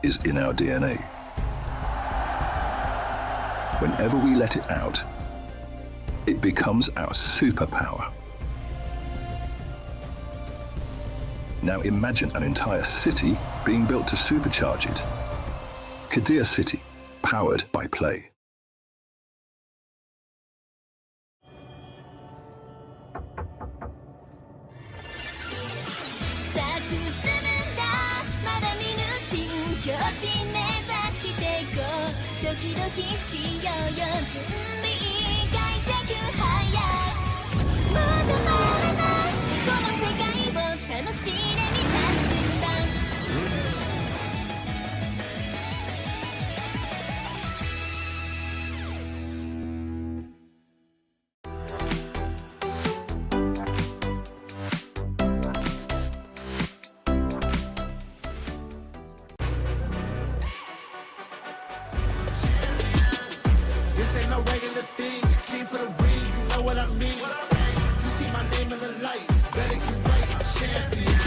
is in our DNA. Whenever we let it out, it becomes our superpower. Now imagine an entire city being built to supercharge it. Kadir City, powered by play. This ain't no regular thing. I came for the ring, you know what I mean. You see my name in the lights, better get right, I'm champion.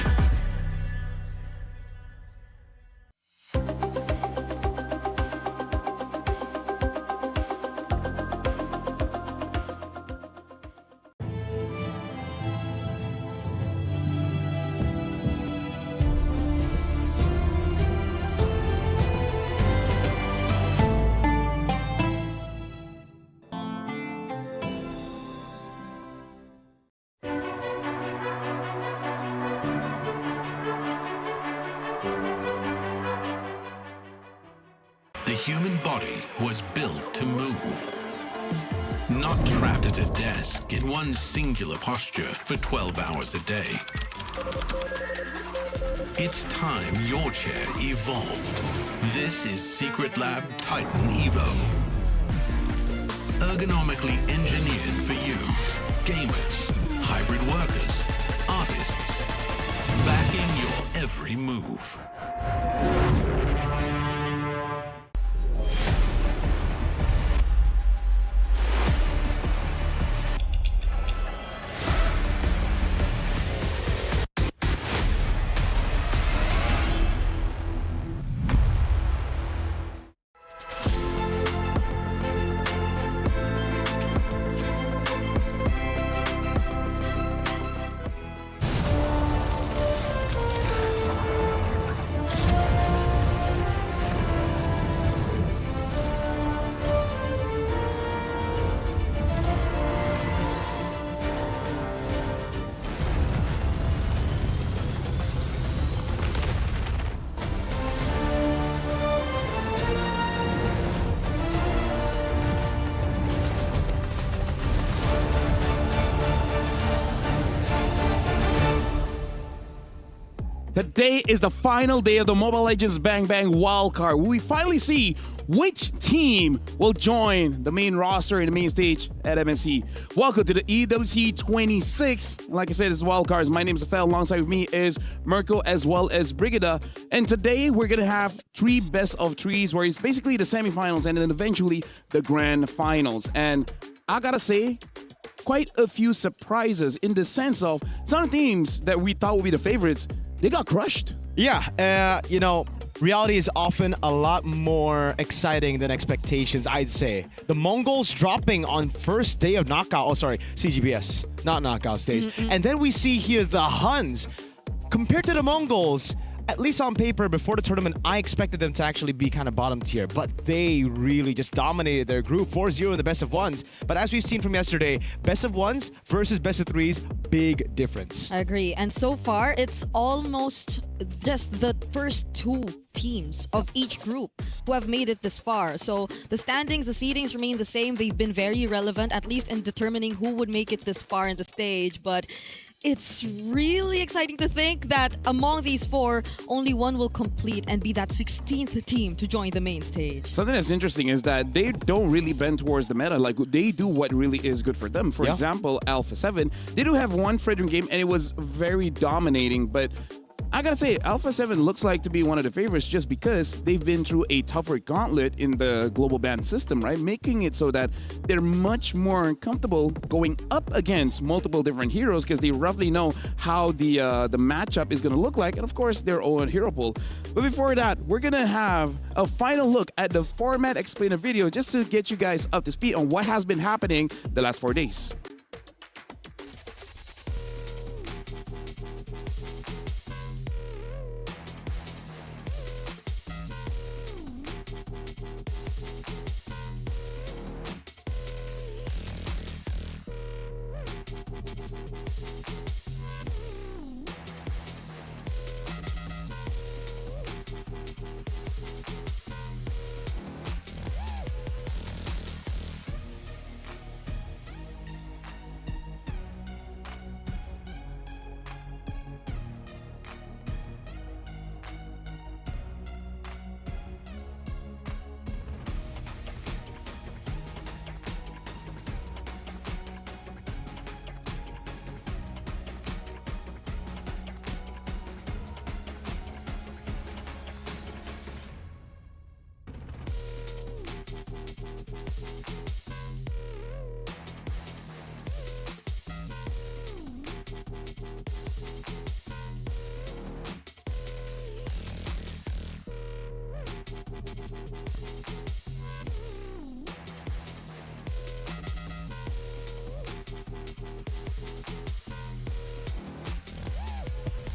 The human body was built to move, not trapped at a desk in one singular posture for 12 hours a day. It's time your chair evolved. This is Secret Lab Titan Evo. Ergonomically engineered for you, gamers, hybrid workers, artists, backing your every move. Today is the final day of the Mobile Legends Bang Bang wildcard. We finally see which team will join the main roster in the main stage at MSC. Welcome to the EWC 26. Like I said, this is wildcards. My name is Afel. Alongside with me is Mirko as well as Brigida. And today we're going to have 3 best of 3s, where it's basically the semifinals and then eventually the grand finals. And I gotta say, quite a few surprises in the sense of some teams that we thought would be the favorites, they got crushed. Yeah, you know, reality is often a lot more exciting than expectations, I'd say. The Mongols dropping on first day of knockout, CGBS, not knockout stage. And then we see here the Huns. Compared to the Mongols, at least on paper, before the tournament, I expected them to actually be kind of bottom tier, but they really just dominated their group, 4-0 in the best of ones. But as we've seen from yesterday, best of ones versus best of threes, big difference. I agree. And so far, it's almost just the first 2 teams of each group who have made it this far. So the standings, the seedings remain the same. They've been very relevant, at least in determining who would make it this far in the stage. But it's really exciting to think that among these 4, only one will complete and be that 16th team to join the main stage. Something that's interesting is that they don't really bend towards the meta. Like, they do what really is good for them. For example, Alpha 7, they do have one Fredrin game and it was very dominating, but I gotta say, Alpha 7 looks like to be one of the favorites just because they've been through a tougher gauntlet in the global ban system, right? Making it so that they're much more comfortable going up against multiple different heroes because they roughly know how the matchup is gonna look like, and of course their own hero pool. But before that, we're gonna have a final look at the format explainer video just to get you guys up to speed on what has been happening the last 4 days.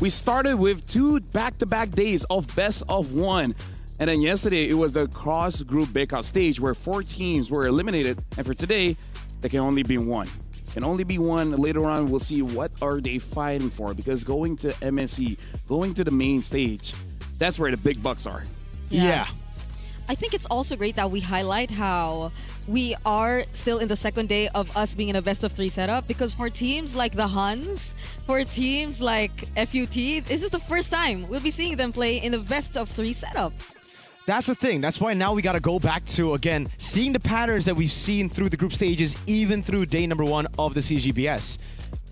We started with 2 back-to-back days of best of 1. And then yesterday, it was the cross-group breakout stage where 4 teams were eliminated. And for today, there can only be 1. Can only be 1. Later on, we'll see what are they fighting for. Because going to MSC, going to the main stage, that's where the big bucks are. Yeah. I think it's also great that we highlight how we are still in the second day of us being in a best of 3 setup, because for teams like the Huns, for teams like FUT, this is the first time we'll be seeing them play in a best of 3 setup. That's the thing. That's why now we got to go back to, again, seeing the patterns that we've seen through the group stages, even through day number 1 of the CGBS.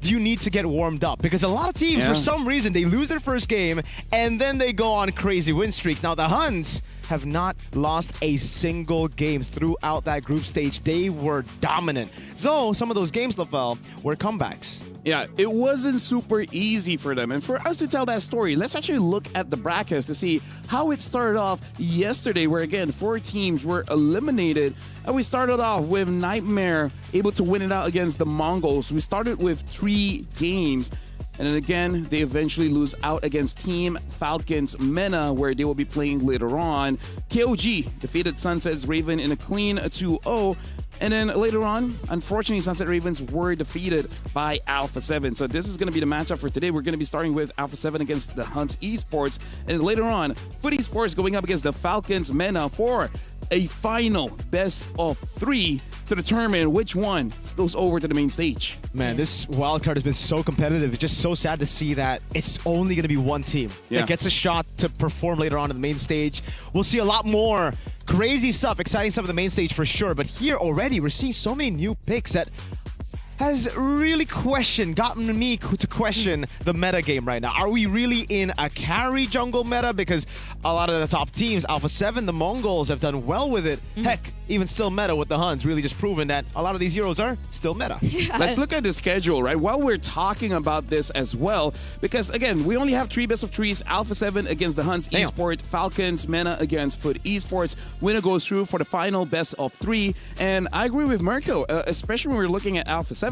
Do you need to get warmed up? Because a lot of teams, for some reason, they lose their first game and then they go on crazy win streaks. Now, the Huns have not lost a single game throughout that group stage. They were dominant. So, some of those games, Lavelle, were comebacks. Yeah, it wasn't super easy for them. And for us to tell that story, let's actually look at the brackets to see how it started off yesterday, where again, 4 teams were eliminated. And we started off with Nightmare able to win it out against the Mongols. We started with 3 games. And then again, they eventually lose out against Team Falcons Mena, where they will be playing later on. KOG defeated Sunset's Raven in a clean 2-0. And then later on, unfortunately, Sunset Ravens were defeated by Alpha 7. So this is going to be the matchup for today. We're going to be starting with Alpha 7 against the Hunts Esports. And later on, Foot Esports going up against the Falcons Mena for a final best of 3 to determine which one goes over to the main stage. Man, this wildcard has been so competitive. It's just so sad to see that it's only going to be one team that gets a shot to perform later on in the main stage. We'll see a lot more crazy stuff, exciting stuff on the main stage for sure. But here already, we're seeing so many new picks that has really gotten me to question the meta game right now. Are we really in a carry jungle meta? Because a lot of the top teams, Alpha 7, the Mongols, have done well with it. Heck, even still meta with the Huns, really just proven that a lot of these heroes are still meta. Let's look at the schedule, right? While we're talking about this as well, because again, we only have 3 best of 3s. Alpha 7 against the Hunts Esports, Falcons Mena against Foot Esports. Winner goes through for the final best of 3. And I agree with Mirko, especially when we're looking at Alpha 7.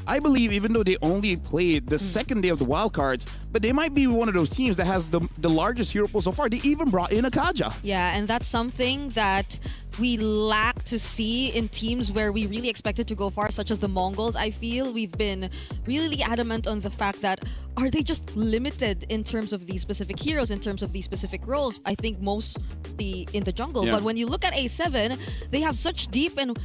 I believe even though they only played the second day of the wildcards, but they might be one of those teams that has the largest hero pool so far. They even brought in a Kaja. Yeah, and that's something that we lack to see in teams where we really expected to go far, such as the Mongols. I feel we've been really adamant on the fact that are they just limited in terms of these specific heroes, in terms of these specific roles? I think mostly in the jungle. Yeah. But when you look at A7, they have such deep and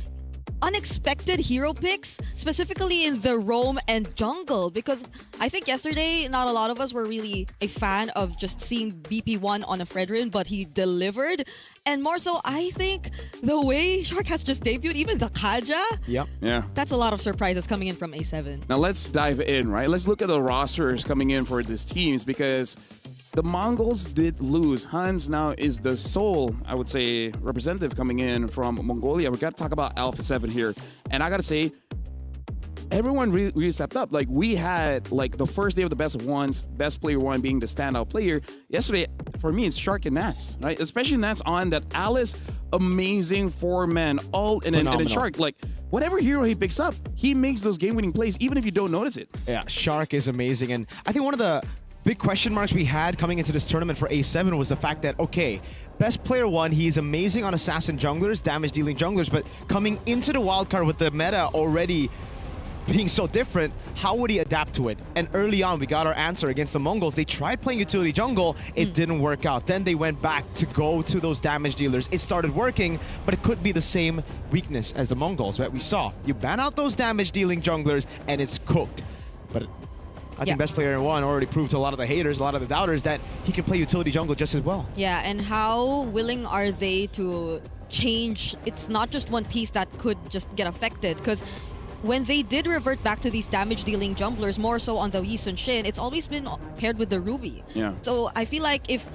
unexpected hero picks, specifically in the roam and jungle, because I think yesterday not a lot of us were really a fan of just seeing BP1 on a Fredrin, but he delivered. And more so, I think the way Shark has just debuted, even the Kaja, Yeah. that's a lot of surprises coming in from A7. Now let's dive in, right? Let's look at the rosters coming in for these teams, because the Mongols did lose. Hans now is the sole, I would say, representative coming in from Mongolia. We got to talk about Alpha 7 here. And I got to say, everyone really stepped up. Like, we had, like, the first day of the best of ones, best player one being the standout player. Yesterday, for me, it's Shark and Nats, right? Especially Nats on that Alice, amazing four-man, all, and then Shark, like, whatever hero he picks up, he makes those game-winning plays, even if you don't notice it. Yeah, Shark is amazing. And I think one of the big question marks we had coming into this tournament for A7 was the fact that, okay, best player one, he's amazing on assassin junglers, damage-dealing junglers, but coming into the wildcard with the meta already being so different, how would he adapt to it? And early on, we got our answer against the Mongols. They tried playing utility jungle. It didn't work out. Then they went back to go to those damage dealers. It started working, but it could be the same weakness as the Mongols, right? We saw you ban out those damage-dealing junglers, and it's cooked. But I think best player one already proved to a lot of the haters, a lot of the doubters, that he can play utility jungle just as well. Yeah, and how willing are they to change? It's not just one piece that could just get affected, because when they did revert back to these damage-dealing junglers, more so on the Yi Sun Shin, it's always been paired with the Ruby. Yeah. So I feel like if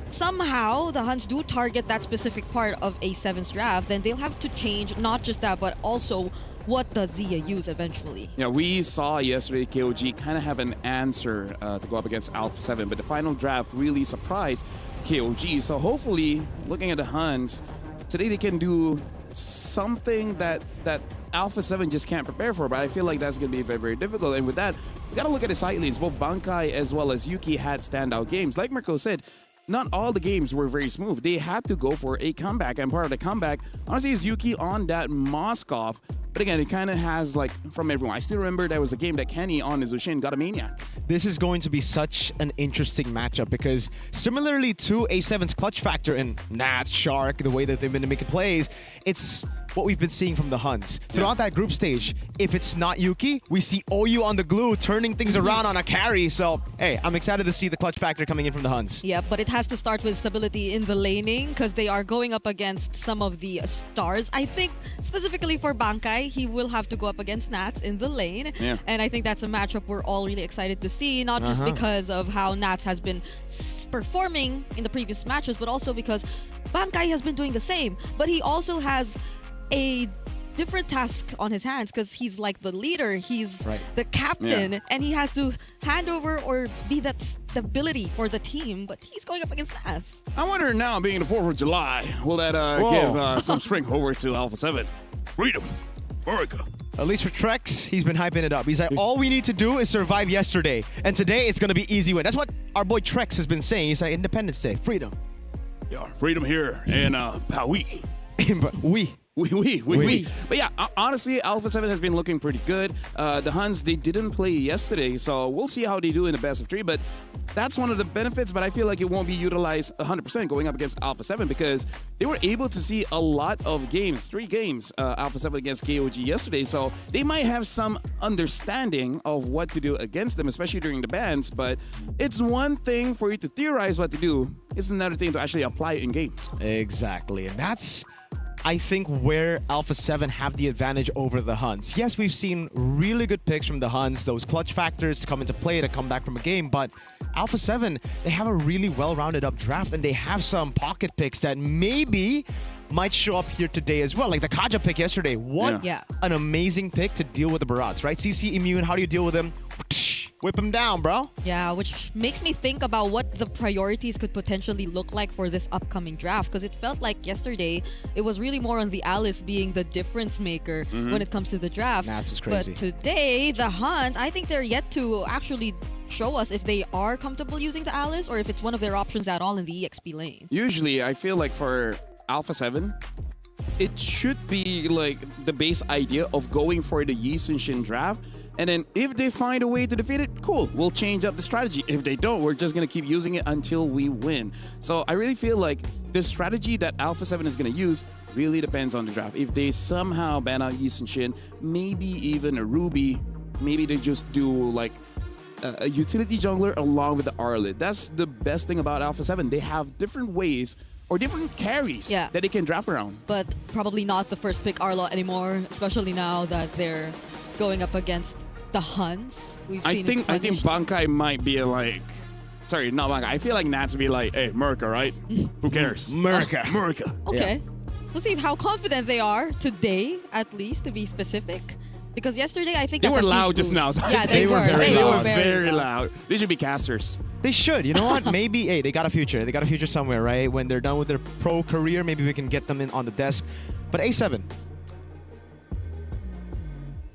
somehow the Huns do target that specific part of A7's draft, then they'll have to change not just that, but also what does Zia use eventually. Yeah, we saw yesterday KOG kind of have an answer to go up against Alpha 7, but the final draft really surprised KOG. So hopefully, looking at the Huns, today they can do something that Alpha 7 just can't prepare for, but I feel like that's going to be very, very difficult. And with that, we got to look at the side lanes. Both Bankai as well as Yuki had standout games. Like Mirko said, not all the games were very smooth. They had to go for a comeback, and part of the comeback, honestly, is Yuki on that Moskov. But again, it kind of has, like, from everyone. I still remember there was a game that Kenny on his Zushin got a Maniac. This is going to be such an interesting matchup because similarly to A7's clutch factor in Nat, Shark, the way that they've been making plays, it's what we've been seeing from the Huns. Throughout that group stage, if it's not Yuki, we see OU on the glue turning things around on a carry. So, hey, I'm excited to see the clutch factor coming in from the Huns. Yeah, but it has to start with stability in the laning because they are going up against some of the stars. I think specifically for Bankai, he will have to go up against Nats in the lane. Yeah. And I think that's a matchup we're all really excited to see, not just because of how Nats has been performing in the previous matches, but also because Bankai has been doing the same. But he also has a different task on his hands because he's like the leader, he's the captain, and he has to hand over or be that stability for the team, but he's going up against Nats. I wonder now, being the 4th of July, will that give some strength over to Alpha 7? Freedom. America. At least for Trex, he's been hyping it up. He's like, all we need to do is survive yesterday, and today it's going to be easy win. That's what our boy Trex has been saying. He's like, Independence Day, freedom. Yeah, freedom here in Paui. We. But yeah, honestly, Alpha 7 has been looking pretty good. The Huns, they didn't play yesterday, so we'll see how they do in the best of 3. But that's one of the benefits, but I feel like it won't be utilized 100% going up against Alpha 7 because they were able to see a lot of games, 3 games, Alpha 7 against KOG yesterday. So they might have some understanding of what to do against them, especially during the bans. But it's one thing for you to theorize what to do. It's another thing to actually apply it in game. Exactly. And that's, I think, where Alpha 7 have the advantage over the Huns. Yes, we've seen really good picks from the Huns, those clutch factors come into play to come back from a game, but Alpha 7, they have a really well-rounded up draft, and they have some pocket picks that maybe might show up here today as well. Like the Kaja pick yesterday. What an amazing pick to deal with the Barats, right? CC immune, how do you deal with them? Whip him down, bro. Yeah, which makes me think about what the priorities could potentially look like for this upcoming draft, because it felt like yesterday it was really more on the Alice being the difference maker when it comes to the draft. That's what's crazy. But today, the Huns, I think they're yet to actually show us if they are comfortable using the Alice or if it's one of their options at all in the EXP lane. Usually, I feel like for Alpha 7, it should be like the base idea of going for the Yi Sun Shin draft. And then if they find a way to defeat it, cool, we'll change up the strategy. If they don't, we're just going to keep using it until we win. So I really feel like the strategy that Alpha 7 is going to use really depends on the draft. If they somehow ban out Yi Sun Shin, maybe even a Ruby, maybe they just do like a utility jungler along with the Arlet. That's the best thing about Alpha 7. They have different ways or different carries that they can draft around. But probably not the first pick Arlo anymore, especially now that they're going up against the Huns. I think Bankai might be like sorry, not Bankai. I feel like Nats would be like, hey, Merca, right? Who cares? Merca. Merca. Okay. We'll see how confident they are today, at least, to be specific. Because yesterday, I think They that's were a huge loud just boost. now. So Yeah, They were very They loud. were very loud. They should be casters. They should. You know what? Maybe, hey, they got a future. They got a future somewhere, right? When they're done with their pro career, maybe we can get them in on the desk. But A7.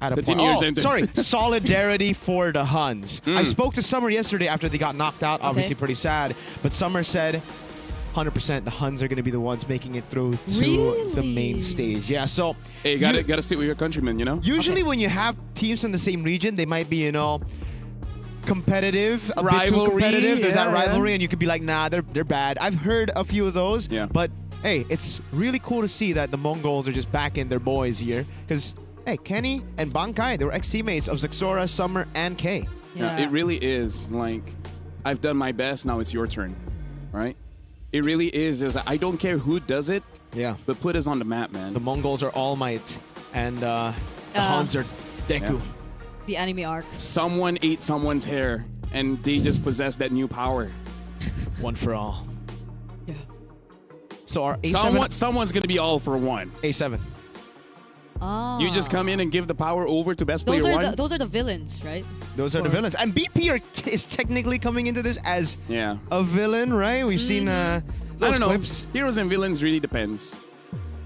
At a Continue your sentence. sorry. Solidarity for the Huns. I spoke to Summer yesterday after they got knocked out. Obviously, Okay. pretty sad. But Summer said, 100% the Huns are going to be the ones making it through to the main Really? stage. Yeah, so Hey, you gotta stick with your countrymen, you know? usually when you have teams in the same region, they might be, you know, competitive, a bit too Rivalry, competitive. There's that yeah. rivalry, and you could be like, nah, they're bad. I've heard a few of those, Yeah. but hey, it's really cool to see that the Mongols are just backing their boys here. Because, hey, Kenny and Bankai, they were ex-teammates of Zexora, Summer, and Kay. Yeah, it really is. Like, I've done my best, now it's your turn, right? It really is. Just, I don't care who does it, Yeah. but put us on the map, man. The Mongols are All Might, and the Huns are Deku. Yeah. The anime arc. Someone ate someone's hair, and they just possess that new power. One for all. Yeah. So our A7... Someone's gonna be all for one. A7. Ah. You just come in and give the power over to best player Those are one. those are the villains, right? Those are the Or- villains. And BP is technically coming into this as Yeah. a villain, right? We've seen I those don't know. clips. Heroes and villains really depends.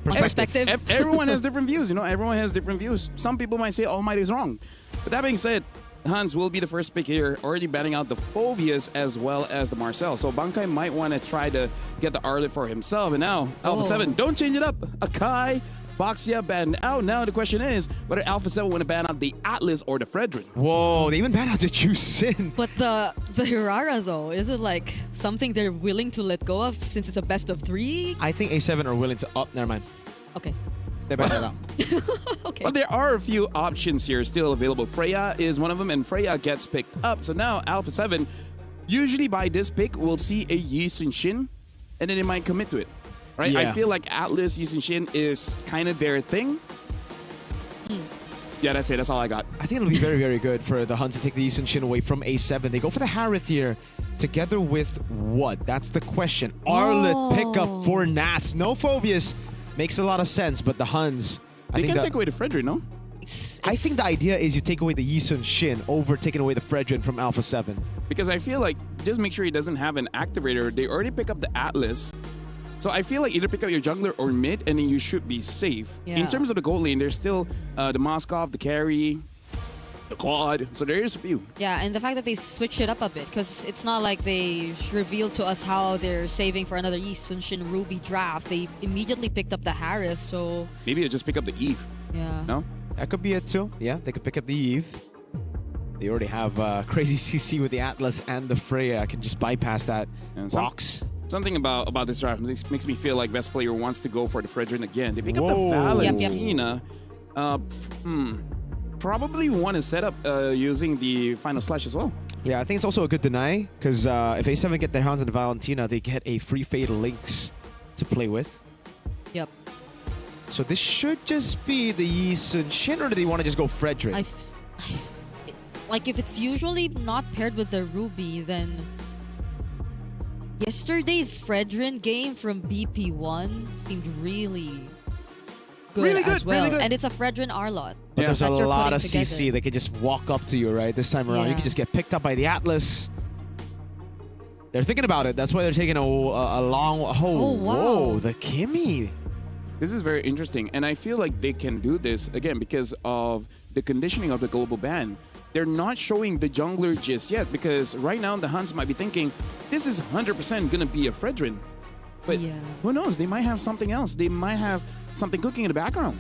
Perspective. Everyone has different views, you know. Everyone has different views. Some people might say All Might is wrong, but that being said, Hans will be the first pick here, already banning out the Phovius as well as the Marcel. So Bankai might want to try to get the Arlet for himself. And now Alpha Oh. 7, don't change it up. Akai, Boxia banned out. Now the question is whether Alpha 7 want to ban out the Atlas or the Fredrin. Whoa, they even banned out the Juicin. But the Hirara though, is it like something they're willing to let go of since it's a best of 3? I think A7 are willing to up. Never mind. Okay. They banned it out. Okay. But there are a few options here still available. Freya is one of them, and Freya gets picked up. So now Alpha 7, usually by this pick, we'll see a Yi Sun Shin, and then they might commit to it. Right? Yeah. I feel like Atlas, Yi Sun Shin is kind of their thing. Yeah, that's it. That's all I got. I think it'll be very, very good for the Huns to take the Yisun Shin away from A7. They go for the Harith here. Together with what? That's the question. Arlet pickup for Nats. No Phobius. Makes a lot of sense, but the Huns... They can take away the Fredrin, no? I think the idea is you take away the Yisun Shin over taking away the Fredrin from Alpha 7. Because I feel like just make sure he doesn't have an activator. They already pick up the Atlas. So I feel like either pick up your jungler or mid, and then you should be safe. Yeah. In terms of the gold lane, there's still the Moskov, the carry, the Claude. So there is a few. Yeah, and the fact that they switched it up a bit, because it's not like they revealed to us how they're saving for another Yi Sun Shin Ruby draft. They immediately picked up the Harith, so Maybe you just pick up the Eve. yeah. No? That could be it too. Yeah, they could pick up the Eve. They already have crazy CC with the Atlas and the Freya. I can just bypass that And box. Something about this draft makes me feel like best player wants to go for the Fredrin again. They pick up Whoa. the Yep, yep. Valentina. Probably want to set up using the Final Slash as well. Yeah, I think it's also a good deny, because if A7 get their hands on the Valentina, they get a free Fatal Lynx to play with. Yep. So this should just be the Yi Sun Shin, or do they want to just go Fredrin? Like if it's usually not paired with the Ruby, then yesterday's Fredrin game from BP1 seemed really good, Really good, as well. really good. And it's a Fredrin Arlot. But there's a that you're lot of putting CC. together. They can just walk up to you, right? This time around, you Yeah. can just get picked up by the Atlas. They're thinking about it. That's why they're taking a long... Oh, wow. Whoa, the Kimmy. This is very interesting, and I feel like they can do this, again, because of the conditioning of the global ban. They're not showing the jungler just yet, because right now the Huns might be thinking, this is 100% going to be a Fredrin. But Yeah. who knows? They might have something else. They might have something cooking in the background.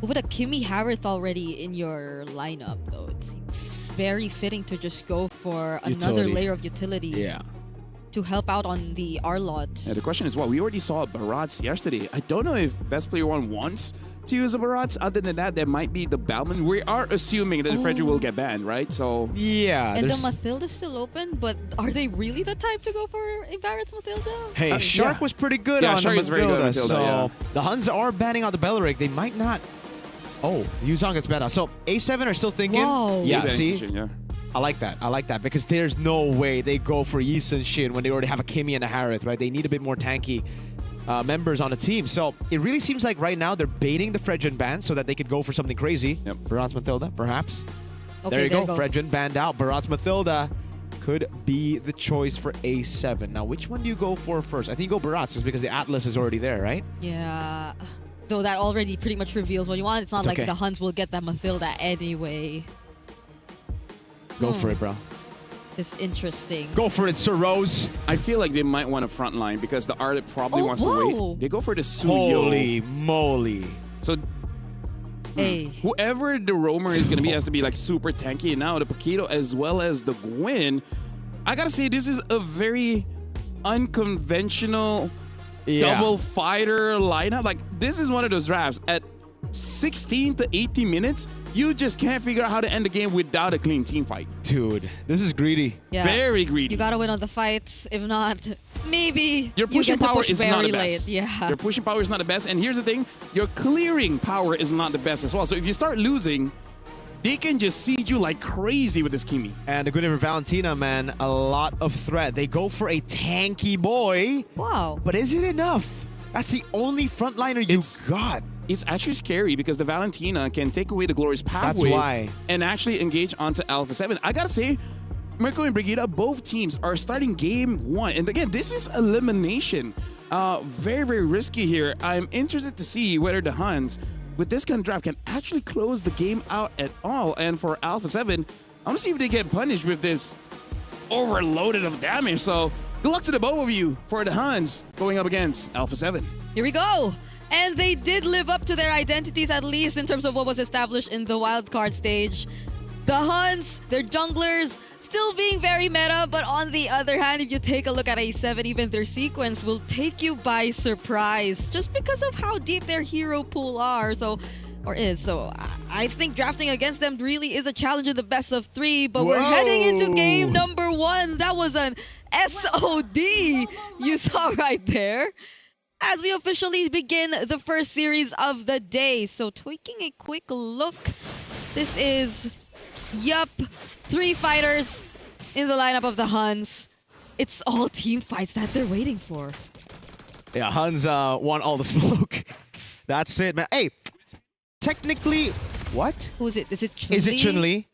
With a Kimmy Harith already in your lineup, though, it seems very fitting to just go for another Utility. layer of utility to help out on the Arlot. Yeah, the question is, we already saw Barats yesterday. I don't know if Best Player 1 wants to use a Barats. Other than that, there might be the Balman. We are assuming that the Fredrin will get banned, right? So Yeah. And the there's- Mathilda's still open, but are they really the type to go for Barrett's Mathilda? Hey, Shark yeah. was pretty good Yeah, on Shark the is very good on Mathilda, Mathilda, so the Huns are banning out the Belleric. They might not... Oh, Yuzong gets banned out. So A7 are still thinking... Whoa. Yeah, maybe see? Institution, yeah. I like that. I like that because there's no way they go for Yi Sun Shin when they already have a Kimmy and a Harith, right? They need a bit more tanky members on the team. So it really seems like right now they're baiting the Fredrin ban so that they could go for something crazy. Yep. Barat's Matilda, perhaps. Okay, There you go. Fredrin banned out. Barat's Matilda could be the choice for A7. Now, which one do you go for first? I think you go Barat's just because the Atlas is already there, right? Yeah. Though that already pretty much reveals what you want. It's not like okay. the Huns will get that Mathilda anyway. Go for it, bro. It's interesting. Go for it, Sir Rose. I feel like they might want a front line because the Ardent probably Oh, wants to whoa. wait. They go for the Suyo. Holy moly. So Hey. whoever the roamer is going to be has to be like super tanky. And now the Paquito as well as the Gwyn. I got to say, this is a very unconventional double fighter lineup. Like, this is one of those drafts at 16 to 18 minutes. You just can't figure out how to end the game without a clean team fight. Dude, this is greedy. Yeah. Very greedy. You gotta win on the fights. If not, maybe Your you pushing get to power push is very not the late. best. Yeah. Your pushing power is not the best. And here's the thing, your clearing power is not the best as well. So if you start losing, they can just siege you like crazy with this Kimi. And the Guinevere Valentina, man, a lot of threat. They go for a tanky boy, Wow. but is it enough? That's the only frontliner you got. It's actually scary because the Valentina can take away the Glorious Pathway why. and actually engage onto Alpha 7. I gotta say, Mirko and Brigida, both teams are starting game one. And again, this is elimination. Very, very risky here. I'm interested to see whether the Huns, with this kind of draft, can actually close the game out at all. And for Alpha 7, I want to see if they get punished with this overloaded of damage. So good luck to the both of you for the Huns going up against Alpha 7. Here we go. And they did live up to their identities, at least in terms of what was established in the wildcard stage. The Huns, their junglers, still being very meta, but on the other hand, if you take a look at A7, even their sequence will take you by surprise just because of how deep their hero pool are. So I think drafting against them really is a challenge in the best of 3, but we're heading into game number 1. That was an SOD you saw right there. As we officially begin the first series of the day. So taking a quick look, this is, 3 fighters in the lineup of the Huns. It's all team fights that they're waiting for. Yeah, Huns want all the smoke. That's it, man. Hey, technically, what? Who is it? Is it Chun-Li? Is it Chun-Li?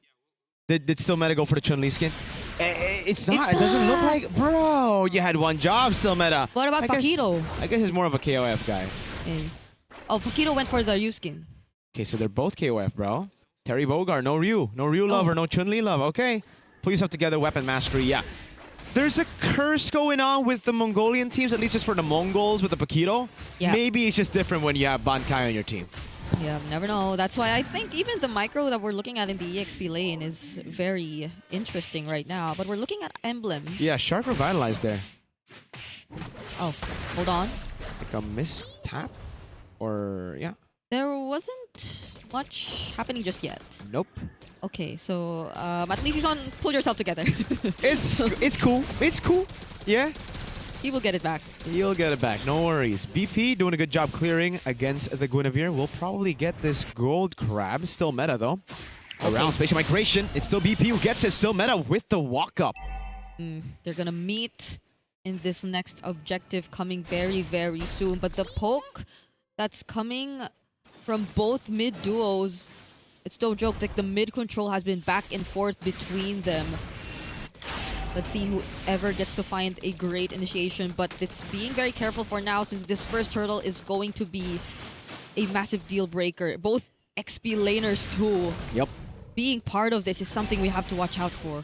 Did still meta go for the Chun-Li skin? It's not. It's It doesn't look not. like... Bro, you had one job, still meta. What about Paquito? I guess he's more of a KOF guy. Hey. Oh, Paquito went for the Ryu skin. Okay, so they're both KOF, bro. Terry Bogard, no Ryu. No Ryu love or no Chun-Li love. Okay. Pull yourself together, weapon mastery, yeah. There's a curse going on with the Mongolian teams, at least just for the Mongols with the Paquito. Yeah. Maybe it's just different when you have Bankai on your team. Yeah, never know. That's why I think even the micro that we're looking at in the EXP lane is very interesting right now. But we're looking at emblems. Yeah, Shark revitalized there. Oh, hold on. Like a mistap? Or, yeah. There wasn't much happening just yet. Nope. Okay, so at least he's on pull yourself together. It's cool. It's cool. Yeah. He will get it back. You'll get it back. No worries. BP doing a good job clearing against the Guinevere. We'll probably get this gold crab. Still meta, though. Around spatial migration. It's still BP who gets it. Still meta with the walk-up. They're going to meet in this next objective coming very, very soon. But the poke that's coming from both mid duos, it's no joke. Like, the mid control has been back and forth between them. Let's see whoever gets to find a great initiation, but it's being very careful for now since this first hurdle is going to be a massive deal breaker. Both XP laners too. Yep. Being part of this is something we have to watch out for.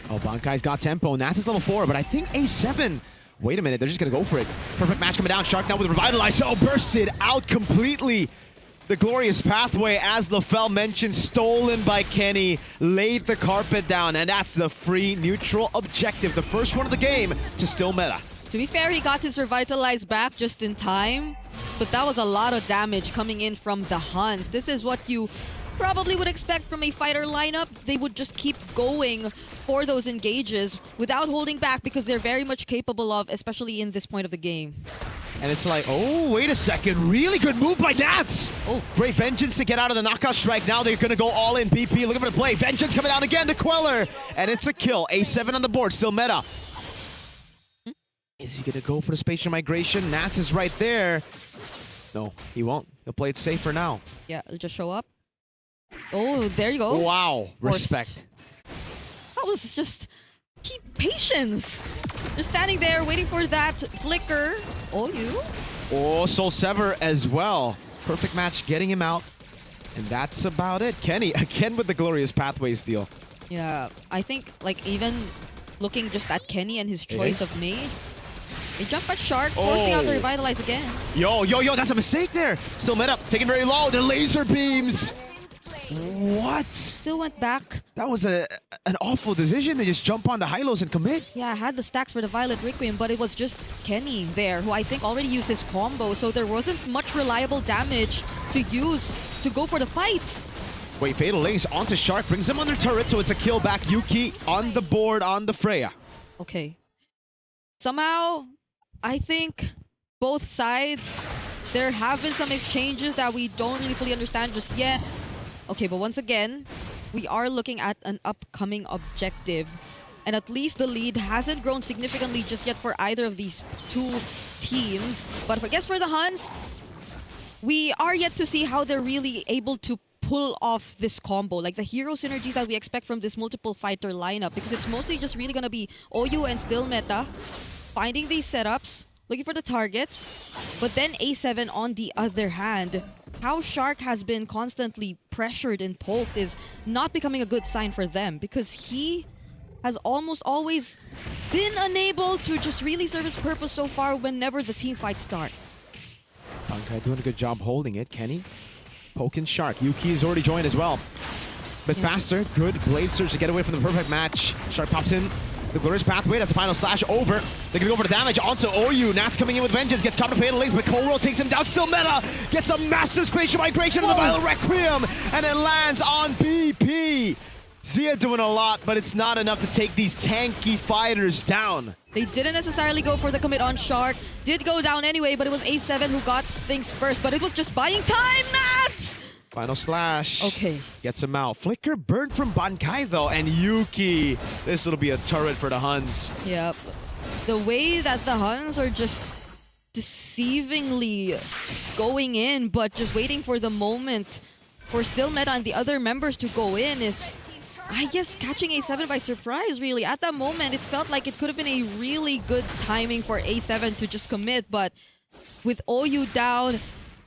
Oh, Bankai's got tempo, and that's his level 4, but I think A7... Wait a minute, they're just gonna go for it. Perfect match coming down. Shark now with Revitalize. Oh, bursted out completely. The glorious pathway, as LaFell mentioned, stolen by Kenny, laid the carpet down, and that's the free neutral objective. The first one of the game to still meta. To be fair, he got his Revitalize back just in time, but that was a lot of damage coming in from the Huns. This is what you probably would expect from a fighter lineup. They would just keep going for those engages without holding back because they're very much capable of, especially in this point of the game. And it's like, oh, wait a second. Really good move by Nats. Oh. Great Vengeance to get out of the knockout strike. Now they're going to go all in. BP looking for the play. Vengeance coming down again to Queller. And it's a kill. A7 on the board. Still meta. Is he going to go for the spatial migration? Nats is right there. No, he won't. He'll play it safe for now. Yeah, it'll just show up. Oh, there you go. Wow. Forced. Respect. That was just keep patience. Just standing there waiting for that flicker. Oh, you? Oh, Soul Sever as well. Perfect match getting him out. And that's about it. Kenny, again with the glorious pathway steal. Yeah, I think like even looking just at Kenny and his choice of mage, a jump at Shark, forcing out the Revitalize again. Yo, that's a mistake there. Still mid up, taking very low. The laser beams. What? Still went back. That was an awful decision to just jump on the high-lows and commit. Yeah, I had the stacks for the Violet Requiem, but it was just Kenny there, who I think already used his combo, so there wasn't much reliable damage to use to go for the fight. Wait, Fatal Lace onto Shark, brings him under turret, so it's a kill back. Yuki on the board on the Freya. Okay. Somehow, I think both sides, there have been some exchanges that we don't really fully understand just yet. Okay, but once again, we are looking at an upcoming objective. And at least the lead hasn't grown significantly just yet for either of these two teams. But I guess for the Huns, we are yet to see how they're really able to pull off this combo. Like the hero synergies that we expect from this multiple fighter lineup. Because it's mostly just really going to be OU and still meta, finding these setups, looking for the targets. But then A7 on the other hand, how Shark has been constantly pressured and poked is not becoming a good sign for them because he has almost always been unable to just really serve his purpose so far whenever the team fights start. Bankai doing a good job holding it. Kenny poking Shark. Yuki is already joined as well. Bit faster. Good Blade Surge to get away from the perfect match. Shark pops in. The glorious pathway, that's the final slash over. They're gonna go for the damage onto OU. Nats coming in with vengeance, gets caught in Fatal Lace, but Cold takes him down. Still meta, gets a massive spatial migration of the Violet Requiem, and it lands on BP. Zia doing a lot, but it's not enough to take these tanky fighters down. They didn't necessarily go for the commit on Shark. Did go down anyway, but it was A7 who got things first, but it was just buying time, Nats! Final slash. Okay. Gets him out. Flicker burned from Bankai though, and Yuki. This will be a turret for the Huns. Yep. The way that the Huns are just deceivingly going in, but just waiting for the moment for still meta and the other members to go in is, I guess, catching A7 by surprise, really. At that moment, it felt like it could have been a really good timing for A7 to just commit, but with OU down,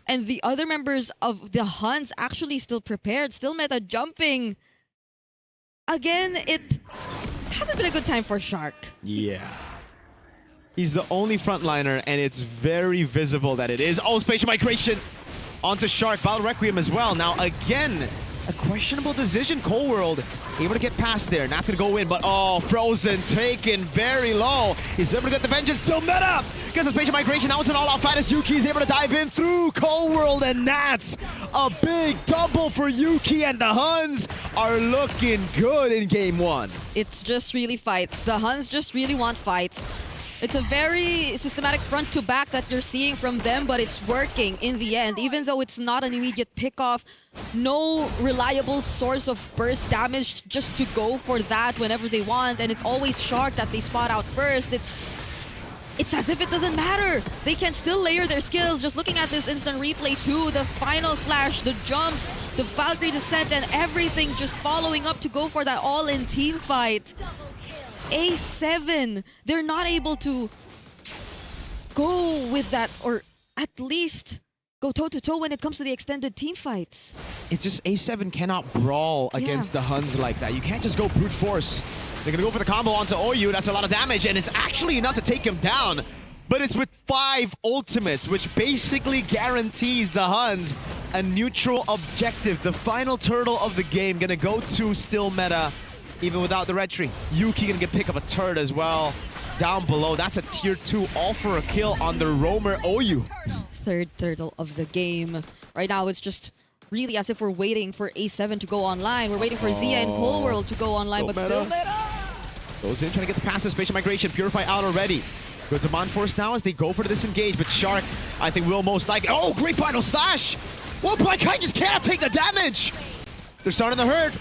and the other members of the Huns actually still prepared, still meta jumping. Again, it hasn't been a good time for Shark. Yeah. He's the only frontliner, and it's very visible that it is. Oh, spatial migration onto Shark. Violet Requiem as well. Now, again, a questionable decision. Cold World able to get past there. Nat's gonna go in, but oh, Frozen taken very low. He's able to get the vengeance. Still meta. Gets a spatial migration. Now it's an all-out fight as Yuki is able to dive in through Cold World and Nats. A big double for Yuki, and the Huns are looking good in game one. It's just really fights. The Huns just really want fights. It's a very systematic front to back that you're seeing from them, but it's working in the end. Even though it's not an immediate pickoff, no reliable source of burst damage just to go for that whenever they want, and it's always Shark that they spot out first. It's as if it doesn't matter. They can still layer their skills. Just looking at this instant replay too, the final slash, the jumps, the Valkyrie descent, and everything just following up to go for that all-in team fight. A7, they're not able to go with that, or at least go toe-to-toe when it comes to the extended team fights. It's just A7 cannot brawl against the Huns like that. You can't just go brute force. They're gonna go for the combo onto OU. That's a lot of damage, and it's actually enough to take him down. But it's with 5 ultimates, which basically guarantees the Huns a neutral objective. The final turtle of the game gonna go to still meta. Even without the red tree. Yuki gonna pick up a turret as well. Down below, that's a tier 2, all for a kill on the roamer OU. Third turtle of the game. Right now, it's just really as if we're waiting for A7 to go online. We're waiting for Zia and Cold World to go online, but still meta. Goes in, trying to get the passive spatial migration. Purify out already. Go to Monforce now as they go for the disengage, but Shark, I think, will most likely. Oh, great final slash! Whoa, Black Kite just cannot take the damage! They're starting to hurt.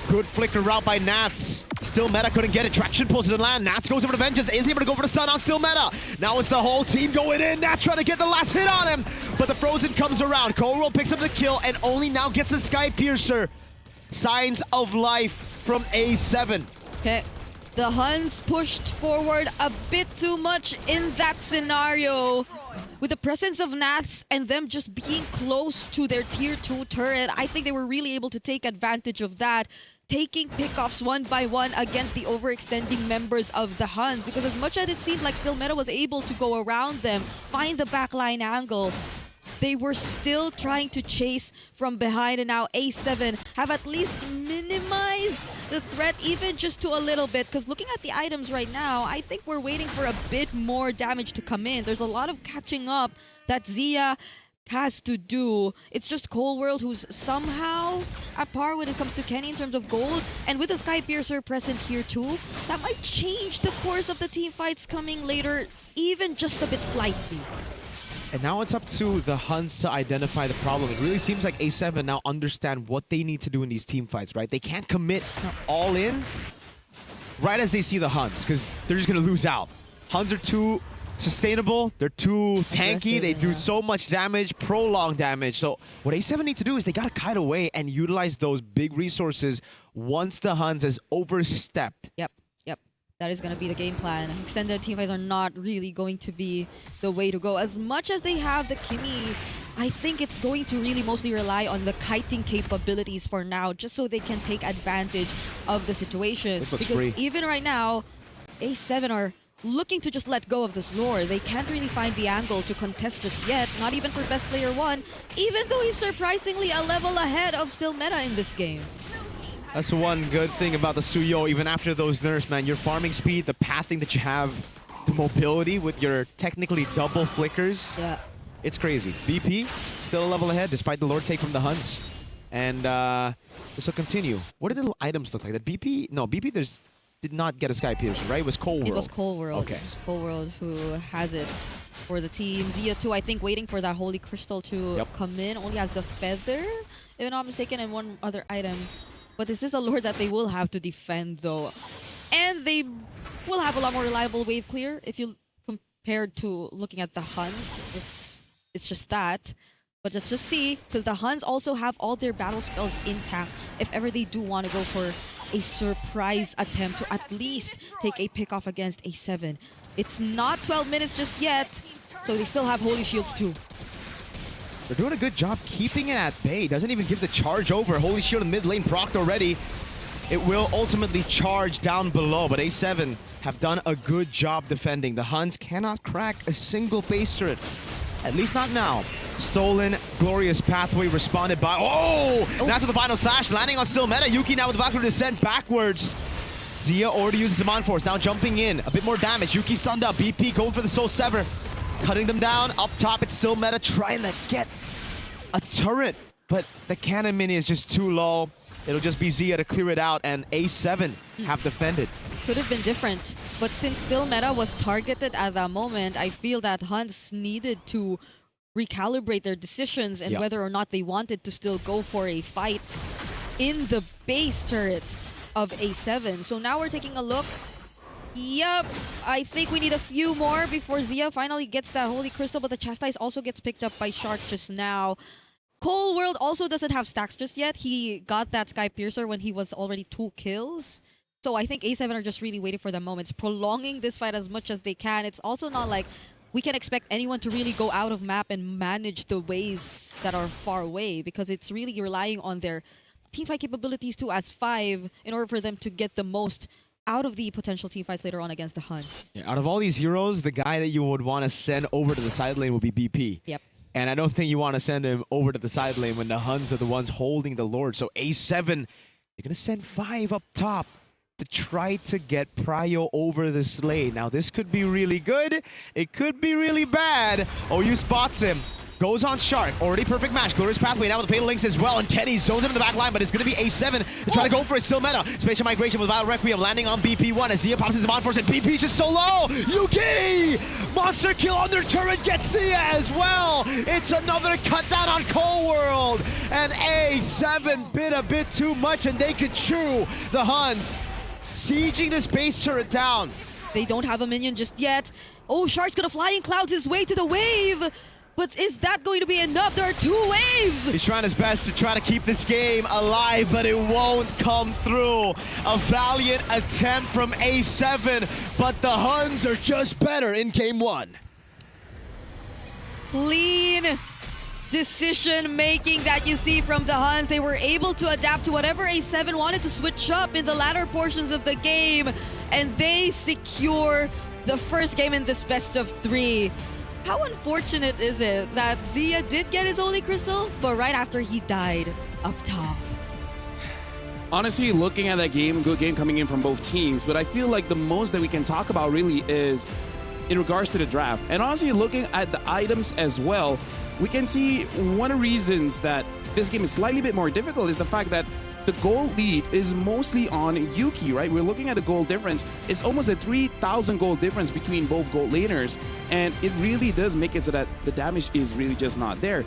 Good flicker route by Nats. Still Meta couldn't get it. Traction pulls in land. Nats goes over to Vengeance. Is able to go for the stun on Still Meta. Now it's the whole team going in. Nats trying to get the last hit on him. But the Frozen comes around. Coral picks up the kill and only now gets the Sky Piercer. Signs of life from A7. Okay. The Huns pushed forward a bit too much in that scenario. With the presence of Nats and them just being close to their tier 2 turret, I think they were really able to take advantage of that, taking pickoffs one by one against the overextending members of the Huns. Because as much as it seemed like Still Meta was able to go around them, find the backline angle, they were still trying to chase from behind, and now A7 have at least minimized the threat even just to a little bit. Because looking at the items right now, I think we're waiting for a bit more damage to come in. There's a lot of catching up that Zia has to do. It's just Cold World who's somehow at par when it comes to Kenny in terms of gold. And with the Sky Piercer present here too, that might change the course of the team fights coming later, even just a bit slightly. And now it's up to the Huns to identify the problem. It really seems like A7 now understand what they need to do in these team fights, right? They can't commit all in right as they see the Huns, because they're just going to lose out. Huns are too sustainable. They're too tanky. They do so much damage, prolonged damage. So what A7 need to do is they got to kite away and utilize those big resources once the Huns has overstepped. Yep. That is going to be the game plan. Extended teamfights are not really going to be the way to go. As much as they have the Kimi, I think it's going to really mostly rely on the kiting capabilities for now, just so they can take advantage of the situation. This looks because free. even right now, A7 are looking to just let go of this lore. They can't really find the angle to contest just yet, not even for Best Player 1, even though he's surprisingly a level ahead of Still Meta in this game. That's one good thing about the Suyo. Even after those nerfs, man, your farming speed, the pathing that you have, the mobility with your technically double flickers, it's crazy. BP still a level ahead despite the Lord take from the Huns. And this will continue. What did the items look like? That BP? No, BP did not get a Sky Piercer, right? It was Cold World. It was Cold World. Okay. It was Cold World who has it for the team. Zia too, I think, waiting for that Holy Crystal to come in. Only has the Feather, if I'm not mistaken, and one other item. But this is a lore that they will have to defend, though. And they will have a lot more reliable wave clear if you compared to looking at the Huns. It's just that. But let's just see, because the Huns also have all their battle spells intact if ever they do want to go for a surprise attempt to at least take a pick off against A7. It's not 12 minutes just yet, so they still have Holy Shields too. They're doing a good job keeping it at bay. Doesn't even give the charge over. Holy Shield in mid lane procced already. It will ultimately charge down below, but A7 have done a good job defending. The Huns cannot crack a single base turret. At least not now. Stolen, glorious pathway responded by... Oh! That's with the final slash, landing on Still Meta. Yuki now with the Valkyrie descent backwards. Zia already uses the Monforce, now jumping in. A bit more damage. Yuki stunned up. BP going for the Soul Sever. Cutting them down. Up top, it's Still Meta trying to get a turret. But the cannon mini is just too low. It'll just be Zia to clear it out, and A7 have defended. Could have been different. But since Still Meta was targeted at that moment, I feel that Huns needed to recalibrate their decisions and whether or not they wanted to still go for a fight in the base turret of A7. So now we're taking a look. Yep, I think we need a few more before Zia finally gets that Holy Crystal, but the Chastise also gets picked up by Shark just now. Cold World also doesn't have stacks just yet. He got that Sky Piercer when he was already 2 kills. So I think A7 are just really waiting for the moments, prolonging this fight as much as they can. It's also not like we can expect anyone to really go out of map and manage the waves that are far away, because it's really relying on their teamfight capabilities too as 5 in order for them to get the most out of the potential teamfights later on against the Huns. Yeah, out of all these heroes, the guy that you would want to send over to the side lane would be BP. Yep. And I don't think you want to send him over to the side lane when the Huns are the ones holding the Lord. So A7, they're going to send 5 up top to try to get Prio over this lane. Now, this could be really good. It could be really bad. OU spots him. Goes on Shark. Already perfect match. Glorious Pathway now with the Fatal Links as well. And Kenny zones him in the back line, but it's going to be A7 to try to go for it. Still meta. Spatial Migration with Vile Requiem landing on BP1 as Zia pops into Mod Force and BP's just so low. Yuki! Monster kill on their turret gets Zia as well. It's another cut down on Cold World. And A7 bit a bit too much and they could chew the Huns. Sieging this base turret down. They don't have a minion just yet. Oh, Shark's gonna fly in clouds his way to the wave. But is that going to be enough? There are 2 waves! He's trying his best to try to keep this game alive, but it won't come through. A valiant attempt from A7, but the Huns are just better in game 1. Clean decision making that you see from the Huns. They were able to adapt to whatever A7 wanted to switch up in the latter portions of the game, and they secure the first game in this best of 3. How unfortunate is it that Zia did get his Holy Crystal, but right after he died up top? Honestly, looking at that game, good game coming in from both teams, but I feel like the most that we can talk about really is in regards to the draft. And honestly, looking at the items as well, we can see one of the reasons that this game is slightly bit more difficult is the fact that the gold lead is mostly on Yuki, right? We're looking at the gold difference. It's almost a 3,000 gold difference between both gold laners, and it really does make it so that the damage is really just not there.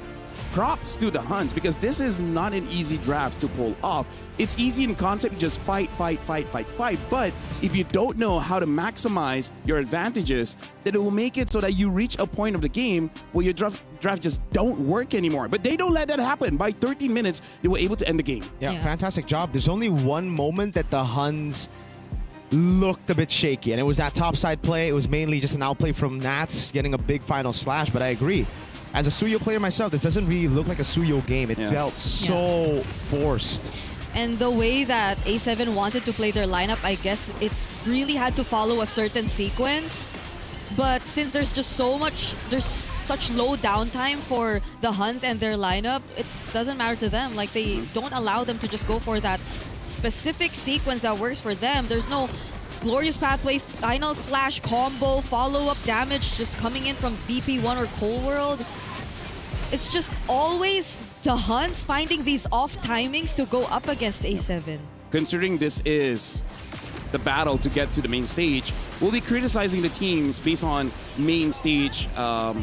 Props to the Huns, because this is not an easy draft to pull off. It's easy in concept, just fight, but if you don't know how to maximize your advantages, then it will make it so that you reach a point of the game where your draft just don't work anymore. But they don't let that happen. By 13 minutes, they were able to end the game. Yeah, fantastic job. There's only one moment that the Huns looked a bit shaky, and it was that topside play. It was mainly just an outplay from Nats getting a big final slash, but I agree. As a Suyo player myself, this doesn't really look like a Suyo game. It felt so forced. And the way that A7 wanted to play their lineup, I guess it really had to follow a certain sequence. But since there's such low downtime for the Huns and their lineup, it doesn't matter to them. Like, they don't allow them to just go for that specific sequence that works for them. There's no Glorious Pathway, final slash combo, follow-up damage just coming in from BP1 or Cold World. It's just always the Huns finding these off timings to go up against A7. Considering this is the battle to get to the main stage, we'll be criticizing the teams based on main stage, I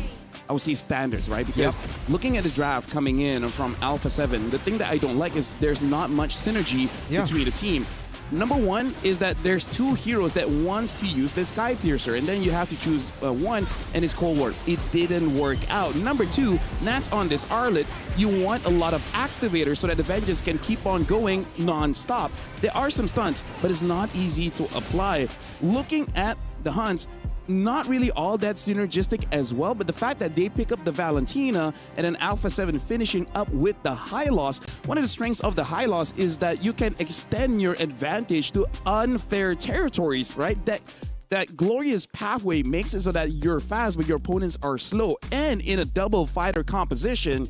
would say standards, right? Because looking at the draft coming in from Alpha 7, the thing that I don't like is there's not much synergy between the team. Number one is that there's 2 heroes that wants to use the Sky Piercer, and then you have to choose one, and it's Cold War. It didn't work out. Number 2, Nats on this Arlet, you want a lot of activators so that the Vengeance can keep on going non-stop. There are some stunts, but it's not easy to apply. Looking at the Huns, not really all that synergistic as well, but the fact that they pick up the Valentina and then Alpha 7 finishing up with the high loss, one of the strengths of the high loss is that you can extend your advantage to unfair territories, right? That Glorious Pathway makes it so that you're fast, but your opponents are slow. And in a double fighter composition,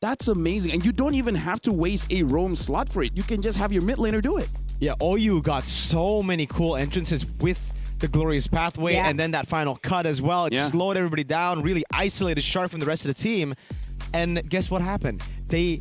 that's amazing. And you don't even have to waste a roam slot for it. You can just have your mid laner do it. Yeah, OU got so many cool entrances with the Glorious Pathway, and then that final cut as well. It slowed everybody down, really isolated Shark from the rest of the team. And guess what happened? They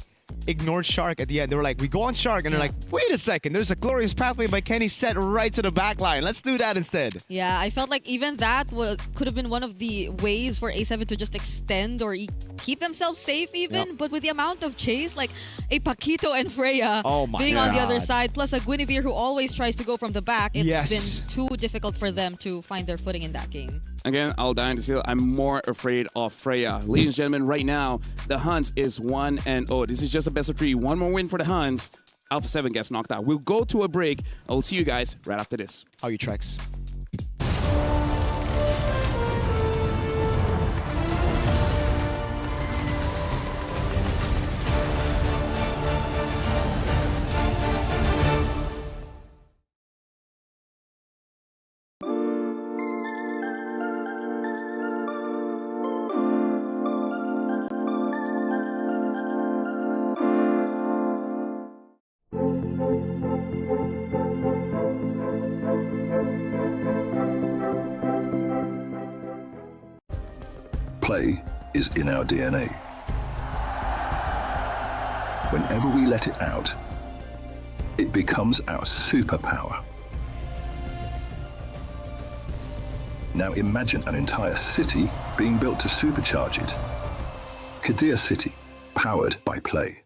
ignored Shark at the end. They were like, we go on Shark, and they're like, wait a second, there's a Glorious Pathway by Kenny set right to the back line. Let's do that instead. Yeah, I felt like even that could have been one of the ways for A7 to just extend or keep themselves safe even. But with the amount of chase, like a Paquito and Freya being on the other side, plus a Guinevere who always tries to go from the back, it's been too difficult for them to find their footing in that game. Again, I'll die to seal. I'm more afraid of Freya. Ladies and gentlemen, right now, the Huns is 1-0. This is just a best of 3. One more win for the Huns. Alpha 7 gets knocked out. We'll go to a break. I'll see you guys right after this. How you Trex? Play is in our DNA. Whenever we let it out, it becomes our superpower. Now imagine an entire city being built to supercharge it. Kadir City, powered by play.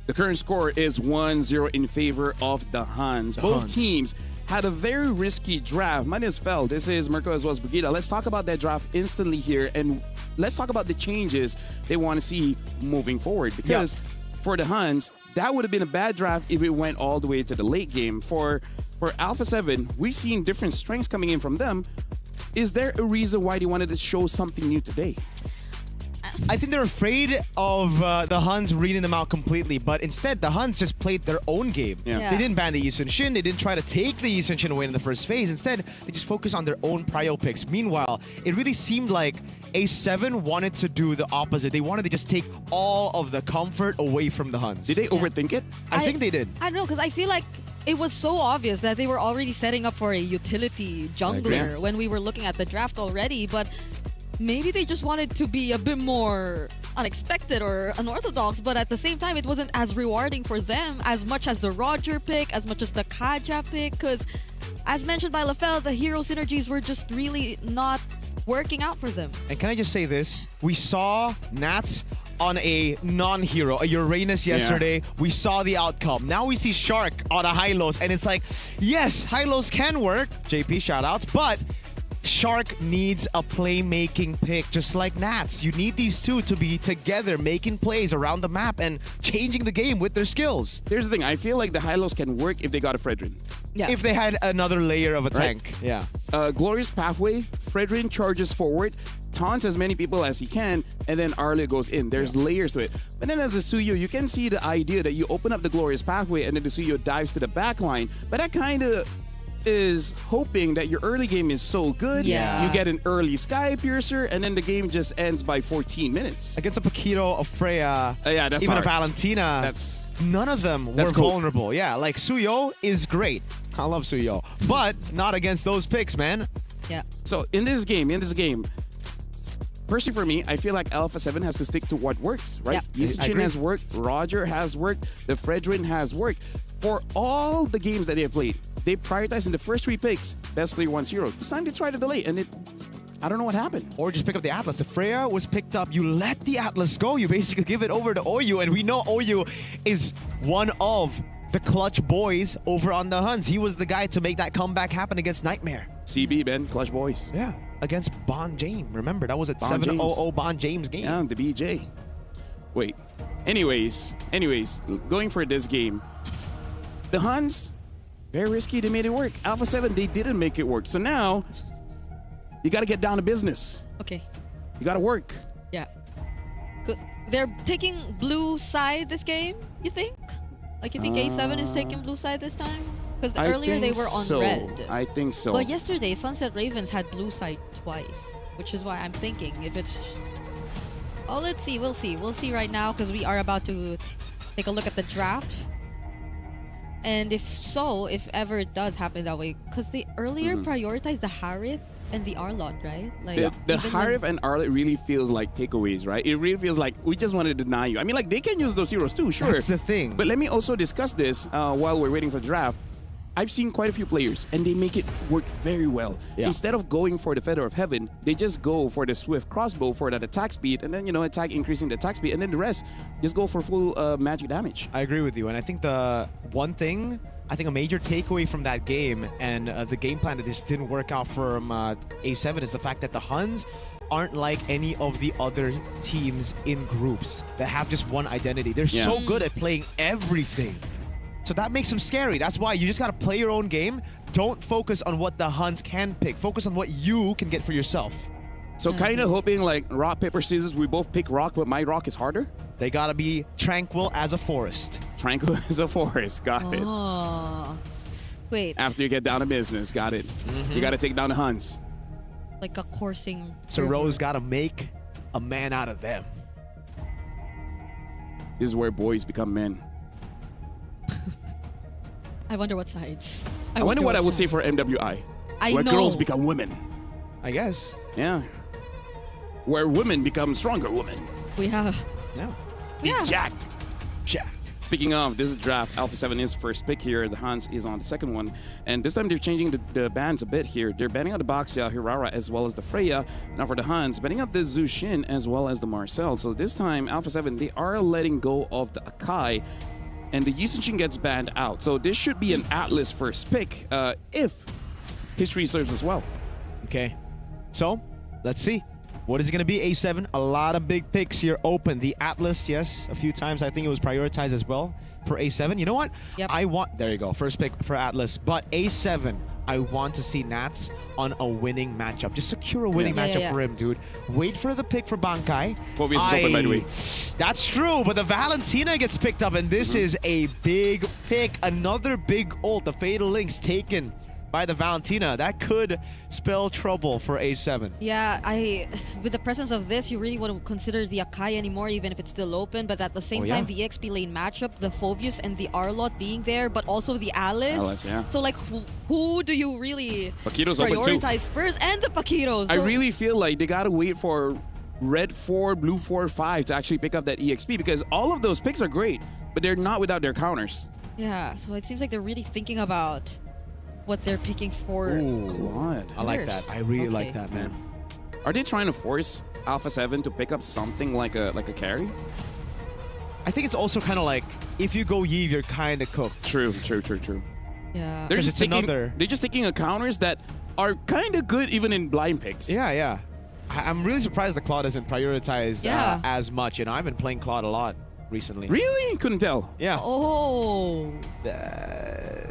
The current score is 1-0 in favor of the Huns. Both teams had a very risky draft. My name is Fel. This is Mirko as well as Brigida. Let's talk about that draft instantly here, and let's talk about the changes they want to see moving forward. Because for the Huns, that would have been a bad draft if it went all the way to the late game. For Alpha 7, we've seen different strengths coming in from them. Is there a reason why they wanted to show something new today? I think they're afraid of the Huns reading them out completely, but instead the Huns just played their own game. Yeah. They didn't ban the Yi Sun-shin, they didn't try to take the Yi Sun-shin away in the first phase. Instead, they just focused on their own prio picks. Meanwhile, it really seemed like A7 wanted to do the opposite. They wanted to just take all of the comfort away from the Huns. Did they overthink it? I think they did. I don't know, because I feel like it was so obvious that they were already setting up for a utility jungler when we were looking at the draft already, but maybe they just wanted to be a bit more unexpected or unorthodox, but at the same time, it wasn't as rewarding for them as much as the Roger pick, as much as the Kaja pick, because as mentioned by Lafel, the hero synergies were just really not working out for them. And can I just say this? We saw Nats on a non-hero, a Uranus yesterday. We saw the outcome. Now we see Shark on a Hylos, and it's like, yes, Hylos can work, JP shoutouts, but Shark needs a playmaking pick, just like Nats. You need these two to be together, making plays around the map and changing the game with their skills. Here's the thing. I feel like the Hylos can work if they got a Fredrin. Yeah. If they had another layer of a Right. tank. Yeah. Glorious Pathway, Fredrin charges forward, taunts as many people as he can, and then Arle goes in. There's layers to it. But then as a Suyo, you can see the idea that you open up the Glorious Pathway and then the Suyo dives to the back line. But that kind of is hoping that your early game is so good, Yeah. you get an early Sky Piercer, and then the game just ends by 14 minutes. Against a Paquito, a Freya, Yeah, that's even hard. a Valentina, That's none of them were That's cool. vulnerable. Yeah, like Suyo is great. I love Suyo. But not against those picks, man. Yeah. So in this game, personally for me, I feel like Alpha 7 has to stick to what works, right? Yeah. Yusichin has worked, Roger has worked, the Fredrin has worked. For all the games that they have played, they prioritized in the first 3 picks, best player 1-0. This time they tried to delay, and I don't know what happened. Or just pick up the Atlas. The Freya was picked up. You let the Atlas go. You basically give it over to Oyu, and we know Oyu is one of the clutch boys over on the Huns. He was the guy to make that comeback happen against Nightmare. CB, Ben, Clutch Boys. Yeah, against Bon James. Remember, that was a Bon 7-0 Bon James game. Yeah, the BJ. Wait. Anyways, going for this game, the Huns, very risky. They made it work. Alpha 7, they didn't make it work. So now, you got to get down to business. Okay. You got to work. Yeah. Good. They're taking blue side this game, you think? Like, you think A7 is taking blue side this time? Because earlier they were on red. I think so. But yesterday, Sunset Ravens had blue side twice, which is why I'm thinking if it's... Oh, let's see. We'll see. We'll see right now because we are about to take a look at the draft. And if ever it does happen that way, because they earlier prioritized the Harith and the Arlot, right? Like The even Harith when- and Arlet really feels like takeaways, right? It really feels like we just wanted to deny you. I mean, like, they can use those heroes too, sure. That's the thing. But let me also discuss this while we're waiting for the draft. I've seen quite a few players, and they make it work very well. Yeah. Instead of going for the Feather of Heaven, they just go for the Swift Crossbow for that attack speed, and then, attack increasing the attack speed, and then the rest just go for full magic damage. I agree with you. And I think the one thing I think a major takeaway from that game and the game plan that just didn't work out from A7 is the fact that the Huns aren't like any of the other teams in groups that have just one identity. They're so good at playing everything. So that makes them scary. That's why you just got to play your own game. Don't focus on what the Huns can pick. Focus on what you can get for yourself. So kind of hoping like rock, paper, scissors, we both pick rock, but my rock is harder? They got to be tranquil as a forest. Tranquil as a forest, got it. Oh. Wait. After you get down to business, got it. You got to take down the Huns. Like a coursing. So river. Rose got to make a man out of them. This is where boys become men. I wonder what sides. I wonder what I would say for MWI. Where know. girls become women. I guess. Yeah. Where women become stronger women. We have. Yeah. Yeah. Jacked. Jacked. Speaking of, this is draft. Alpha 7 is first pick here. The Hans is on the second one. And this time they're changing the bands a bit here. They're banning out the Baxia, Hirara, as well as the Freya. Now for the Hans, banning out the Zushin as well as the Marcel. So this time, Alpha 7, they are letting go of the Akai. And the Yushin gets banned out. So this should be an Atlas first pick if history serves as well. Okay. So, let's see. What is it going to be? A7, a lot of big picks here open. The Atlas, yes, a few times I think it was prioritized as well for A7. You know what? Yep. There you go, first pick for Atlas. But A7, I want to see Nats on a winning matchup. Just secure a winning matchup for him, dude. Wait for the pick for Bankai. Fovius is open, by the way. That's true, but the Valentina gets picked up, and this is a big pick. Another big ult. The Fatal Links taken by the Valentina. That could spell trouble for A7. Yeah, with the presence of this, you really want to consider the Akai anymore, even if it's still open. But at the same time, the EXP lane matchup, the Fovius and the Arlot being there, but also the Alice. So like, who do you really Paquito's open too. prioritize first? And the Paquitos. So I really feel like they gotta wait for red 4, blue 4, 5 to actually pick up that EXP because all of those picks are great, but they're not without their counters. Yeah, so it seems like they're really thinking about what they're picking for. Claude. I like that. I really like that, man. Are they trying to force Alpha 7 to pick up something like a carry? I think it's also kind of like, if you go Yves, you're kind of cooked. True. Yeah. They're just taking another. They're just taking counters that are kind of good even in blind picks. Yeah. I'm really surprised the Claude isn't prioritized as much. You know, I've been playing Claude a lot recently. Really? Couldn't tell. Yeah. Oh.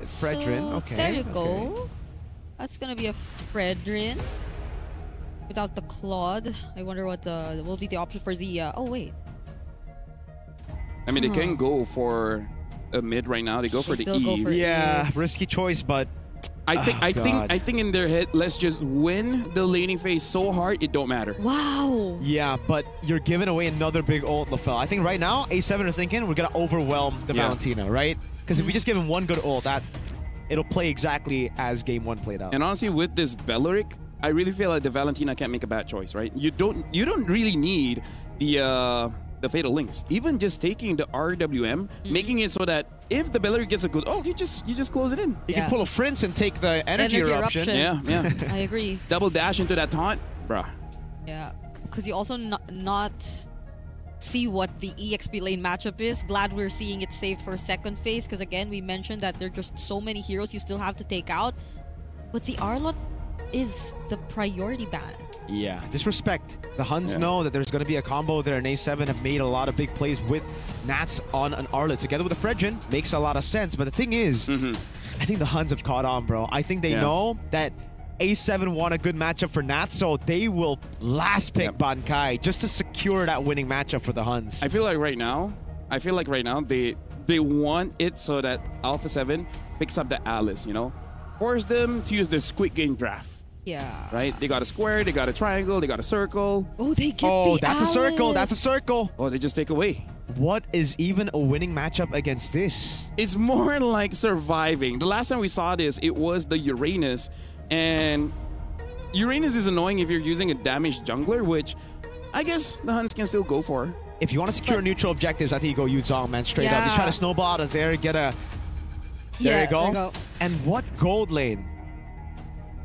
Fredrin. So, Okay. there you go. That's gonna be a Fredrin without the Claude. I wonder what will be the option for the. Oh wait. I mean, they can go for a mid right now. They go for the still go E. for Yeah, risky choice, but I think in their head, let's just win the laning phase so hard it don't matter. Wow. yeah, but you're giving away another big ult, LaFell. I think right now A7 are thinking we're gonna overwhelm the Valentina, right? Because if we just give him one good ult, it'll play exactly as game 1 played out. And honestly, with this Belleric, I really feel like the Valentina can't make a bad choice, right? You don't really need the Fatal Links. Even just taking the RWM, making it so that if the Belleric gets a good ult, you just close it in. You can pull a Prince and take the energy eruption. Yeah. I agree. Double dash into that taunt, bruh. Yeah, because you also not see what the EXP lane matchup is. Glad we're seeing it saved for second phase, because again, we mentioned that there are just so many heroes you still have to take out. But the Arlot is the priority ban. Yeah, just respect. The Huns know that there's going to be a combo there, and A7 have made a lot of big plays with Nats on an Arlet together with a Fredrin. Makes a lot of sense, but the thing is, I think the Huns have caught on, bro. I think they know that A7 want a good matchup for Nats, so they will last pick Bankai just to secure that winning matchup for the Huns. I feel like right now they want it so that Alpha 7 picks up the Alice, you know? Force them to use the Squid Game draft. Yeah. Right? They got a square, they got a triangle, they got a circle. Oh, they get the that's a circle. Alice. That's a circle. Oh, they just take away. What is even a winning matchup against this? It's more like surviving. The last time we saw this, it was the Uranus. And Uranus is annoying if you're using a damaged jungler, which I guess the Huns can still go for. If you want to secure neutral objectives, I think you go Yuzong, man, straight up. Just try to snowball out of there, get a... There you go. And what gold lane?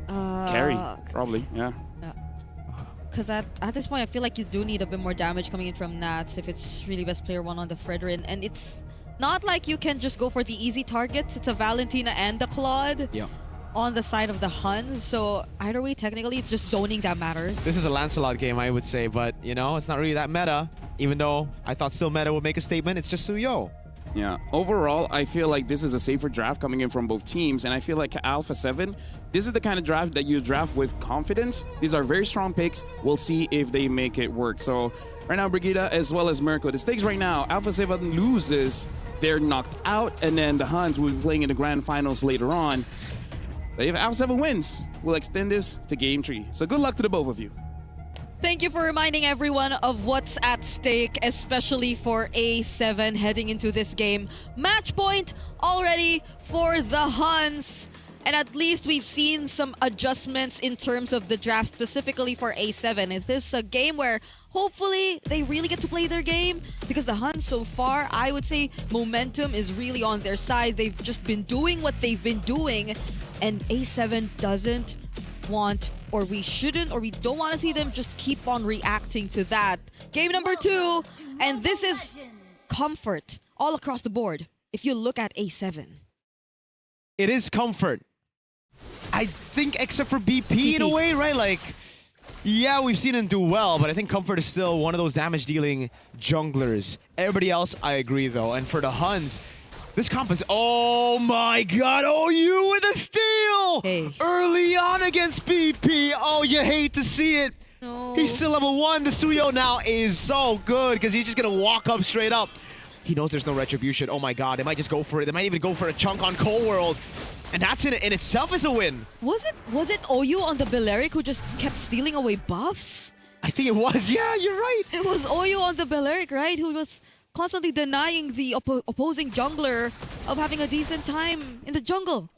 Carry, probably, yeah. Because at this point, I feel like you do need a bit more damage coming in from Nats if it's really best player 1 on the Fredrin. And it's not like you can just go for the easy targets. It's a Valentina and the Claude Yeah. on the side of the Huns. So either way, technically, it's just zoning that matters. This is a Lancelot game, I would say, but you know, it's not really that meta. Even though I thought still meta would make a statement, it's just Suyo. Yeah, overall, I feel like this is a safer draft coming in from both teams, and I feel like Alpha 7, this is the kind of draft that you draft with confidence. These are very strong picks. We'll see if they make it work. So right now, Brigida as well as Mirko, the stakes right now, Alpha 7 loses, they're knocked out, and then the Huns will be playing in the grand finals later on. But if Alpha 7 wins, we'll extend this to Game 3. So good luck to the both of you. Thank you for reminding everyone of what's at stake, especially for A7 heading into this game. Match point already for the Huns. And at least we've seen some adjustments in terms of the draft, specifically for A7. Is this a game where hopefully they really get to play their game? Because the Huns so far, I would say momentum is really on their side. They've just been doing what they've been doing. And A7 doesn't want, or we shouldn't, or we don't want to see them just keep on reacting to that. Game number 2, and this is comfort all across the board if you look at A7. It is comfort. I think except for BP in a way, right? Like, yeah, we've seen him do well, but I think comfort is still one of those damage-dealing junglers. Everybody else, I agree, though. And for the Huns, this comp is... Oh my god! OU with a steal! Hey. Early on against BP! Oh, you hate to see it! No. He's still level 1. The Suyo now is so good because he's just going to walk up straight up. He knows there's no retribution. Oh my god, they might just go for it. They might even go for a chunk on Cold World. And that's in itself is a win. Was it OU on the Balearic who just kept stealing away buffs? I think it was. Yeah, you're right. It was OU on the Balearic, right? Who was constantly denying the opposing jungler of having a decent time in the jungle.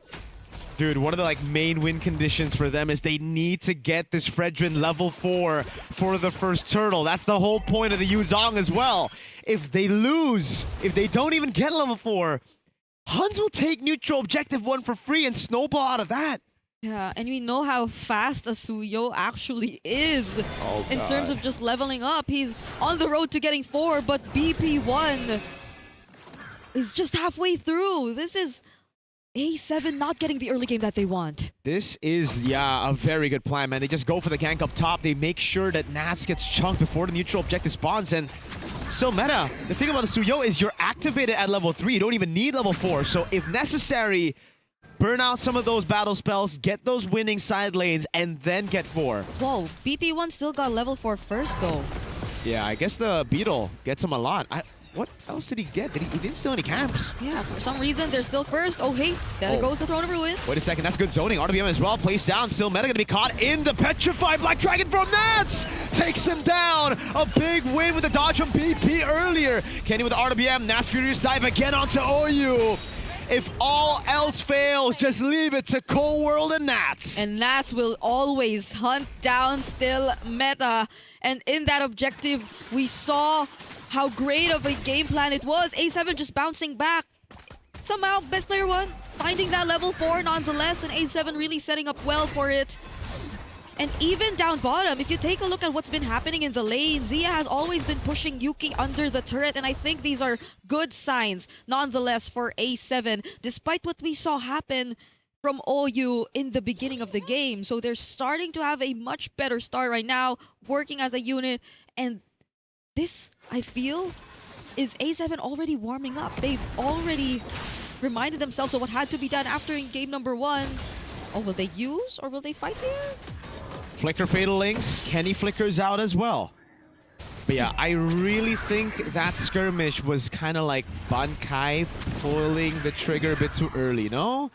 Dude, one of the main win conditions for them is they need to get this Fredrin level 4 for the first turtle. That's the whole point of the Yuzong as well. If they lose, if they don't even get level 4, Huns will take neutral objective 1 for free and snowball out of that. Yeah, and we know how fast a Suyo actually is in terms of just leveling up. He's on the road to getting 4, but BP1 is just halfway through. This is A7 not getting the early game that they want. This is, yeah, a very good plan, man. They just go for the gank up top. They make sure that Nats gets chunked before the neutral objective spawns, and still meta. The thing about the Suyo is you're activated at level 3. You don't even need level 4. So if necessary, burn out some of those battle spells, get those winning side lanes, and then get 4. Whoa, BP1 still got level 4 first, though. Yeah, I guess the Beetle gets him a lot. What else did he get? He didn't steal any camps. Yeah, for some reason, they're still first. Oh, hey, there goes the Throne of Ruin. Wait a second, that's good zoning. RWM as well, placed down. Still meta gonna be caught in the Petrified Black Dragon from Nats! Takes him down! A big win with the dodge from BP earlier. Kenny with the RWM, Nats Furious dive again onto OU. If all else fails, just leave it to Cold World and Nats. And Nats will always hunt down still meta. And in that objective, we saw how great of a game plan it was. A7 just bouncing back. Somehow, best player 1 finding that level 4 nonetheless, and A7 really setting up well for it. And even down bottom, if you take a look at what's been happening in the lane, Zia has always been pushing Yuki under the turret, and I think these are good signs nonetheless for A7, despite what we saw happen from OU in the beginning of the game. So they're starting to have a much better start right now, working as a unit, and this, I feel, is A7 already warming up. They've already reminded themselves of what had to be done after in game number 1. Oh, will they use or will they fight here? Flicker Fatal Links, Kenny flickers out as well. But yeah, I really think that skirmish was kind of like Bankai pulling the trigger a bit too early, no?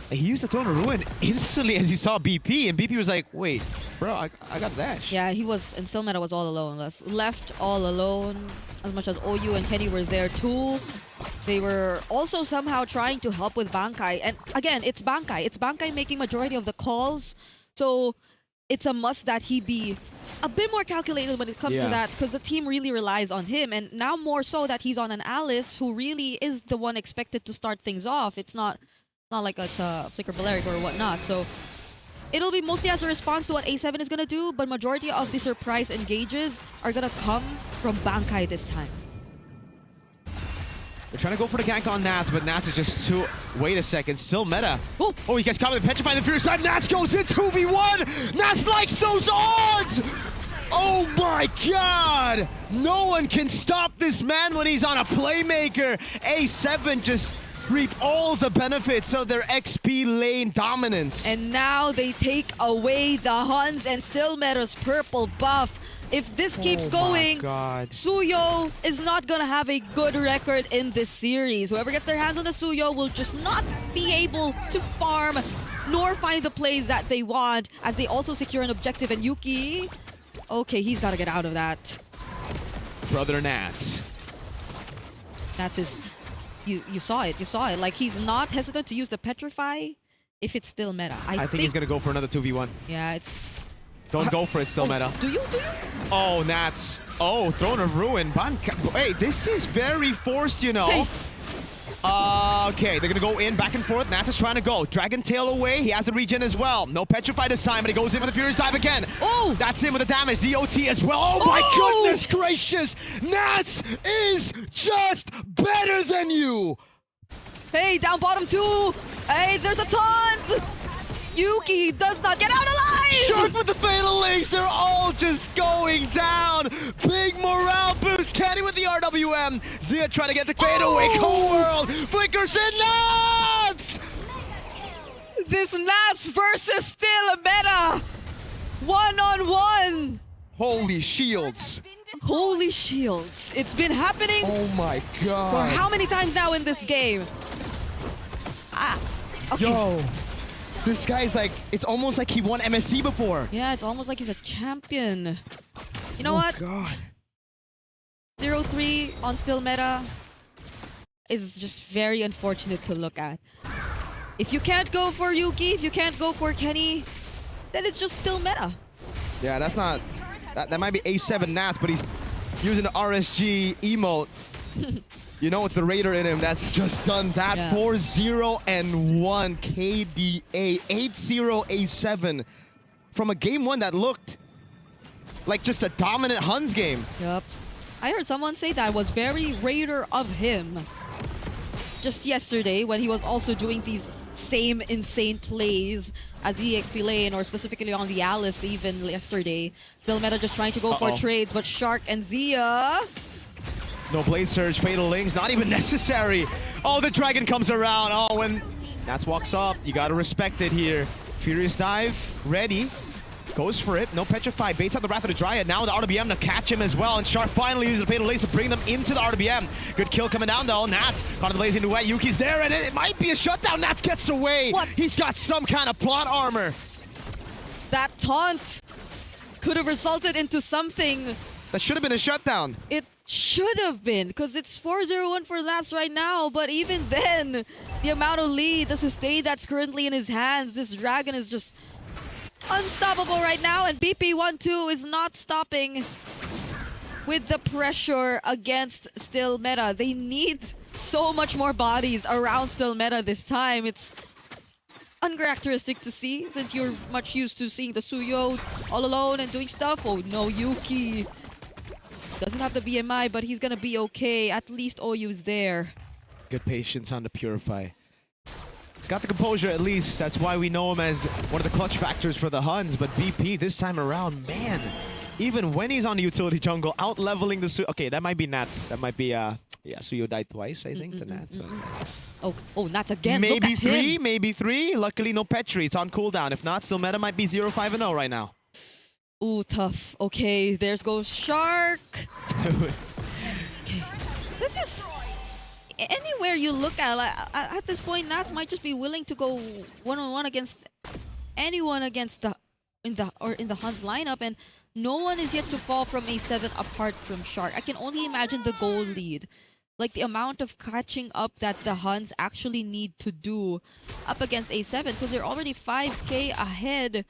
He used the Throne of Ruin instantly as he saw BP, and BP was like, wait, bro, I got dash. Yeah, he was, and still meta was all alone. Left all alone, as much as OU and Kenny were there too. They were also somehow trying to help with Bankai. And again, it's Bankai. It's Bankai making majority of the calls. So it's a must that he be a bit more calculated when it comes to that, because the team really relies on him. And now more so that he's on an Alice who really is the one expected to start things off. It's not like it's a Flicker Balearic or whatnot. So it'll be mostly as a response to what A7 is going to do, but majority of the surprise engages are going to come from Bankai this time. They're trying to go for the gank on Nats, but Nats is just too... Wait a second, still meta. Oh, he gets caught with the Petrify in the Furious side. Nats goes in 2v1. Nats likes those odds. Oh my god! No one can stop this man when he's on a playmaker. A7 just reap all the benefits of their XP lane dominance. And now they take away the Huns and still Meta's purple buff. If this keeps going, God. Suyo is not gonna have a good record in this series. Whoever gets their hands on the Suyo will just not be able to farm nor find the plays that they want, as they also secure an objective. And Yuki, okay, he's gotta get out of that. Brother Nats. That's his... You saw it. Like, he's not hesitant to use the Petrify if it's still meta. I think he's gonna go for another 2v1. Yeah, it's... Don't go for it, still meta. Do you? Oh, Nats. Oh, Throne of Ruin. Hey, this is very forced, you know. Hey. Okay, they're gonna go in, back and forth. Nats is trying to go. Dragon Tail away. He has the regen as well. No Petrify this time, but he goes in with the Furious Dive again. Oh! That's him with the damage. DOT as well. Oh my goodness gracious! Nats is just better than you! Hey, down bottom 2. Hey, there's a taunt. Yuki does not get out alive. Shark with the Fatal Links. They're all just going down. Big morale boost. Kenny with the RWM. Zia trying to get the fadeaway. Cold World. Flickers and Nats. This Nats versus still a meta. 1-on-1. Holy shields. Holy shields. It's been happening Oh my for god. how many times now in this game? Okay. Yo. This guy's like, it's almost like he won MSC before. Yeah, it's almost like he's a champion. You know what? God. 0-3 on still meta is just very unfortunate to look at. If you can't go for Yuki, if you can't go for Kenny, then it's just still meta. Yeah, that's not... That might be A7 Nats, but he's using the RSG emote. You know it's the Raider in him that's just done that. Yeah. 4-0 and 1 KDA. 8-0 A7 from a game 1 that looked like just a dominant Huns game. Yup. I heard someone say that was very Raider of him. Just yesterday, when he was also doing these same insane plays at the EXP lane, or specifically on the Alice even yesterday. Still meta just trying to go for trades, but Shark and Zia... No Blade Surge, Fatal Links, not even necessary. Oh, the Dragon comes around. Oh, when Nats walks up, you gotta respect it here. Furious Dive, ready. Goes for it, no Petrify, baits out the Wrath of the Dryad. Now the RWM to catch him as well, and Shark finally uses the Fatal Links to bring them into the RWM. Good kill coming down though. Nats caught the blazing duet. Yuki's there, and it might be a shutdown. Nats gets away. What? He's got some kind of plot armor. That taunt could have resulted into something. That should have been a shutdown. It should have been, because it's 4-0-1 for Nats right now, but even then, the amount of lead, the sustain that's currently in his hands, this Dragon is just unstoppable right now, and BP1-2 is not stopping with the pressure against still meta. They need so much more bodies around still meta this time. It's uncharacteristic to see, since you're much used to seeing the Suyo all alone and doing stuff. Oh no, Yuki doesn't have the BMI, but he's gonna be okay. At least Oyu's there. Good patience on the Purify. He's got the composure at least. That's why we know him as one of the clutch factors for the Huns. But BP this time around, man, even when he's on the utility jungle, out-leveling the Suyo. Okay, that might be Nats. That might be, yeah, Suyo died twice, I think, to Nats. So Oh, Nats again. maybe Look at three, him. maybe 3. Luckily, no Petri. It's on cooldown. If not, still meta might be 0-5-0 right now. Ooh, tough. Okay, there's goes Shark. Okay. This is... Anywhere you look at, like, at this point, Nats might just be willing to go one-on-one against anyone against in the Huns lineup, and no one is yet to fall from A7 apart from Shark. I can only imagine the goal lead. Like, the amount of catching up that the Huns actually need to do up against A7, because they're already 5k ahead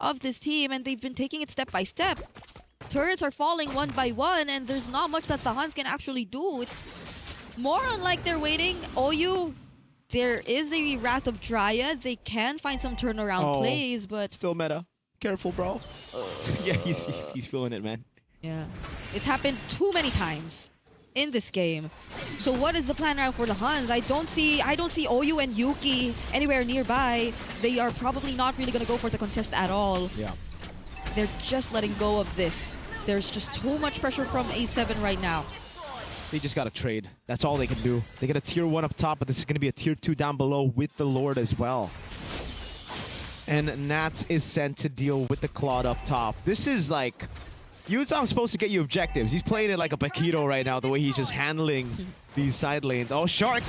of this team, and they've been taking it step by step. Turrets are falling one by one, and there's not much that the Huns can actually do. It's more on like they're waiting. Oyu, there is a Wrath of Dryad. They can find some turnaround plays, but... Still meta. Careful, bro. Yeah, he's feeling it, man. Yeah. It's happened too many times. in this game. So what is the plan now for the Huns? I don't see Oyu and Yuki anywhere nearby. They are probably not really gonna go for the contest at all. Yeah. They're just letting go of this. There's just too much pressure from A7 right now. They just got to trade. That's all they can do. They get a tier 1 up top, but this is going to be a tier 2 down below with the Lord as well. And Nats is sent to deal with the Claude up top. This is like... Yuzong's supposed to get you objectives. He's playing it like a Paquito right now, the way he's just handling these side lanes. Oh, Shark!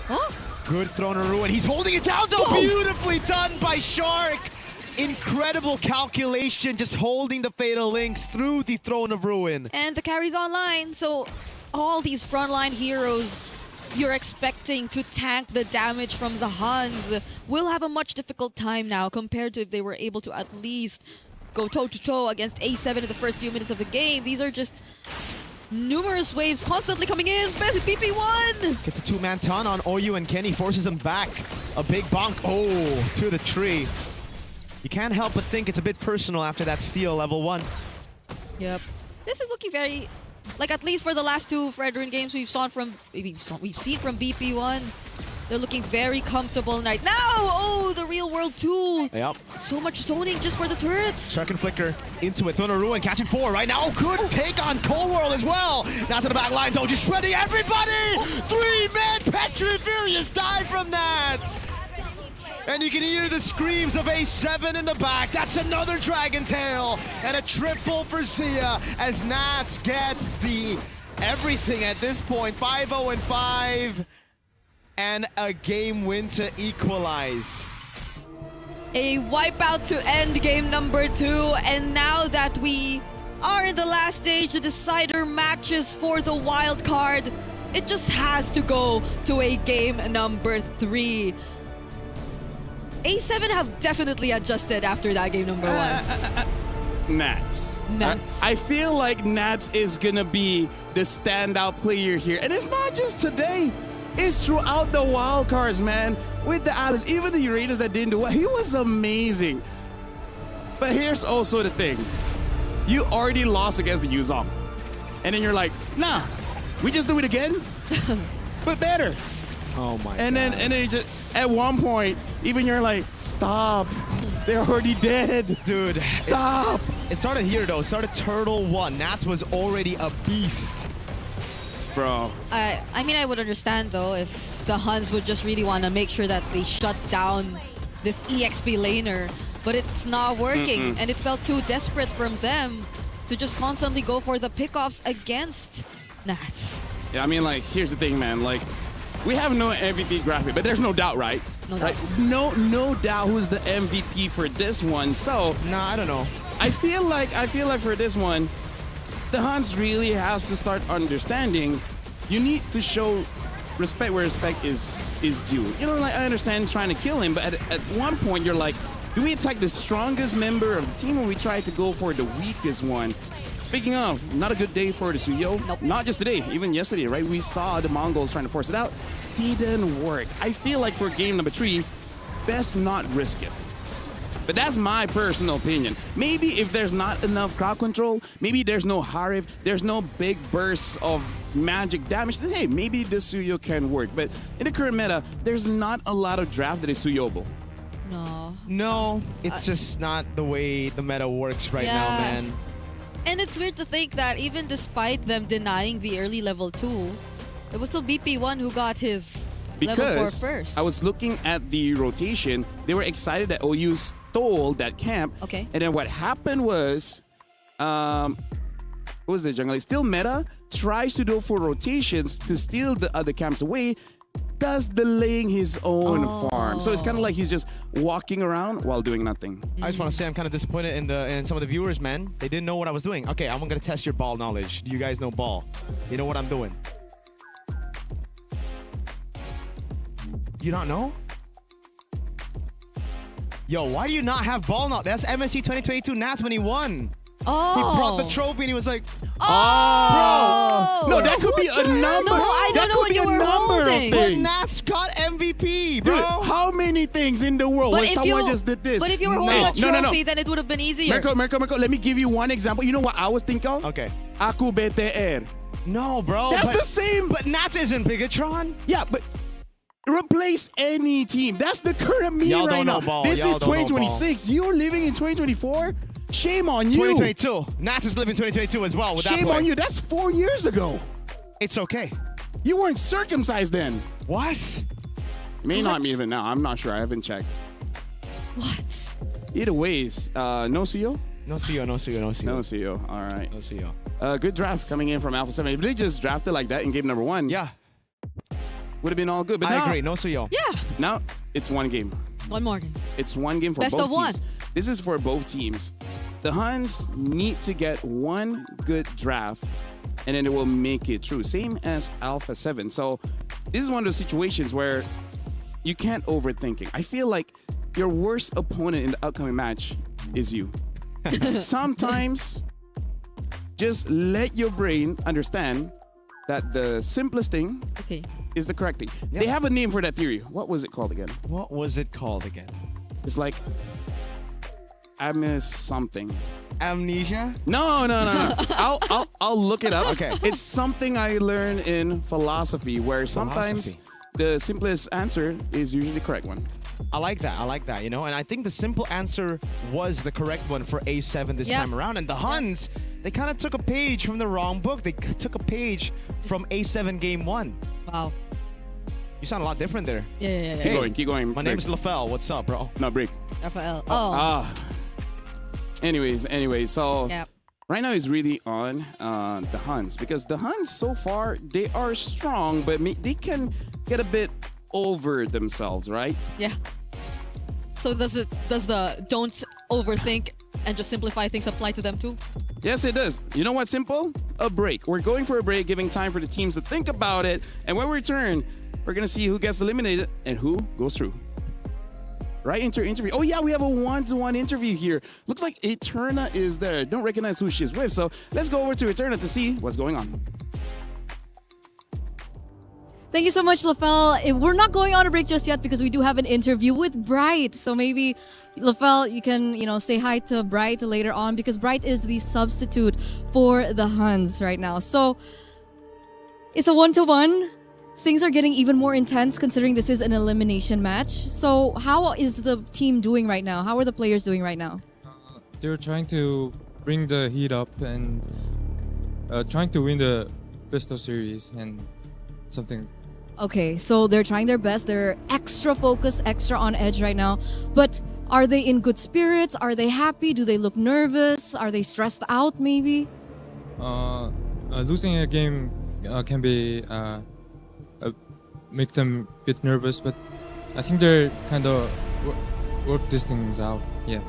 Huh? Good Throne of Ruin. He's holding it down, though! Beautifully done by Shark! Incredible calculation, just holding the Fatal Links through the Throne of Ruin. And the carry's online, so all these frontline heroes you're expecting to tank the damage from the Huns will have a much difficult time now compared to if they were able to at least go toe-to-toe against A7 in the first few minutes of the game. These are just numerous waves constantly coming in. BP1! Gets a two-man ton on Oyu and Kenny, forces him back. A big bonk, oh, to the tree. You can't help but think it's a bit personal after that steal, level 1. Yep. This is looking very... Like, at least for the last two Fredrin games we've seen from BP1, they're looking very comfortable right now. Oh, the real world too. Yep. So much zoning just for the turrets. Shark and Flicker into it. Throne of Ruin catching 4 right now. Oh, good take on Cold World as well. Now to the back line, though, just shredding everybody. 3-man Petrifurious die from that. And you can hear the screams of A7 in the back. That's another Dragon Tail. And a triple for Zia as Nats gets the everything at this point. 5-0-5. And a game win to equalize. A wipeout to end game number 2. And now that we are in the last stage, the decider matches for the wild card, it just has to go to a game number 3. A7 have definitely adjusted after that game number 1. Nats. Nats. I feel like Nats is gonna be the standout player here. And it's not just today. It's throughout the wildcards, man. With the Alice, even the Raiders that didn't do well, he was amazing. But here's also the thing. You already lost against the Yuzong. And then you're like, nah, we just do it again, but better. Oh my And God. then you just, at one point, even you're like, stop. They're already dead. Dude, Stop. it started here though. It started Turtle 1. Nats was already a beast. Bro. I mean, I would understand though if the Huns would just really want to make sure that they shut down this EXP laner, but it's not working, and it felt too desperate from them to just constantly go for the pickoffs against Nats. Yeah, I mean, like, here's the thing, man. Like, we have no MVP graphic, but there's no doubt, right? No doubt. Right? No doubt who's the MVP for this one. So Nah, I don't know. I feel like for this one, the Huns really has to start understanding you need to show respect where respect is due. You know, like, I understand trying to kill him, but at one point you're like, do we attack the strongest member of the team or we try to go for the weakest one? Speaking of, not a good day for the Suyo. Nope. Not just today, even yesterday, right? We saw the Mongols trying to force it out. Didn't work. I feel like for game number 3, best not risk it. But that's my personal opinion. Maybe if there's not enough crowd control, maybe there's no Harif, there's no big bursts of magic damage, then hey, maybe the Suyo can work. But in the current meta, there's not a lot of draft that is Suyoable. No. No, it's just not the way the meta works right now, Yeah. man. And it's weird to think that even despite them denying the early level 2, it was still BP1 who got his level 4 Because first. I was looking at the rotation, they were excited that OU stole that camp. Okay. And then what happened was, what was the jungle? Still meta tries to do for rotations to steal the other camps away, thus delaying his own farm. So it's kind of like he's just walking around while doing nothing. I just want to say I'm kind of disappointed in some of the viewers, man. They didn't know what I was doing. Okay, I'm gonna test your ball knowledge. Do you guys know ball? You know what I'm doing? You don't know? Yo, why do you not have ball knowledge? That's MSC 2022 Nats when he won. Oh. He brought the trophy and he was like, Oh! No, that could be a number. No, I that don't know could what be you a were number holding. of but things. Nats got MVP, bro. Dude, how many things in the world But where if someone you- just did this? But if you were holding a trophy, then it would have been easier. Mirko, let me give you one example. You know what I was thinking of? Okay. Aku BTR. No, bro. That's but, the same. But Nats isn't Bigatron. Yeah, but replace any team. That's the current meme Y'all right don't now. know ball. This Y'all is don't know 2026. You're living in 2024. Shame on you. 2022. Nats is living 2022 as well. With that Shame play. on you. That's 4 years ago. It's okay. You weren't circumcised then. What? May not What? be even now. I'm not sure. I haven't checked. What? Either ways, no CEO? No CEO, no CEO, no CEO. No CEO. All right. No CEO. Good draft coming in from Alpha 7. If they just drafted like that in game number 1, Yeah, would have been all good. But I now, agree. No CEO. Yeah. now it's one game. One more game. It's one game for Best both of one. teams. This is for both teams. The Huns need to get one good draft, and then it will make it through. Same as Alpha 7. So this is one of those situations where you can't overthink it. I feel like your worst opponent in the upcoming match is you. Sometimes just let your brain understand that the simplest thing Okay. is the correct thing. They have a name for that theory. What was it called again? What was it called again? It's like I miss something. Amnesia? No. I'll look it up. Okay. It's something I learned in philosophy where sometimes Philosophy. the simplest answer is usually the correct one. I like that, you know? And I think the simple answer was the correct one for A7 this Yeah. time around. And the Huns, they kind of took a page from the wrong book. They took a page from A7 Game 1. Wow. You sound a lot different there. Yeah. Keep going. My name's LaFell. What's up, bro? No, break. FL. Oh. Anyways, so Yep. right now is really on the Huns because the Huns so far they are strong, but they can get a bit over themselves, right? Yeah. So does the don't overthink and just simplify things apply to them too? Yes, it does. You know what's simple? A break. We're going for a break, giving time for the teams to think about it, and when we return, we're gonna see who gets eliminated and who goes through. Right into interview. Oh yeah, we have a one-to-one interview here. Looks like Eterna is there. Don't recognize who she's with, so let's go over to Eterna to see what's going on. Thank you so much, LaFell. We're not going on a break just yet because we do have an interview with Bright. So maybe, LaFell, you can, say hi to Bright later on because Bright is the substitute for the Huns right now. So it's a one-to-one. Things are getting even more intense considering this is an elimination match. So how is the team doing right now? How are the players doing right now? They're trying to bring the heat up and trying to win the best of series and something. Okay, so they're trying their best. They're extra focused, extra on edge right now. But are they in good spirits? Are they happy? Do they look nervous? Are they stressed out maybe? Losing a game can be make them a bit nervous, but I think they're kind of work these things out. Yeah.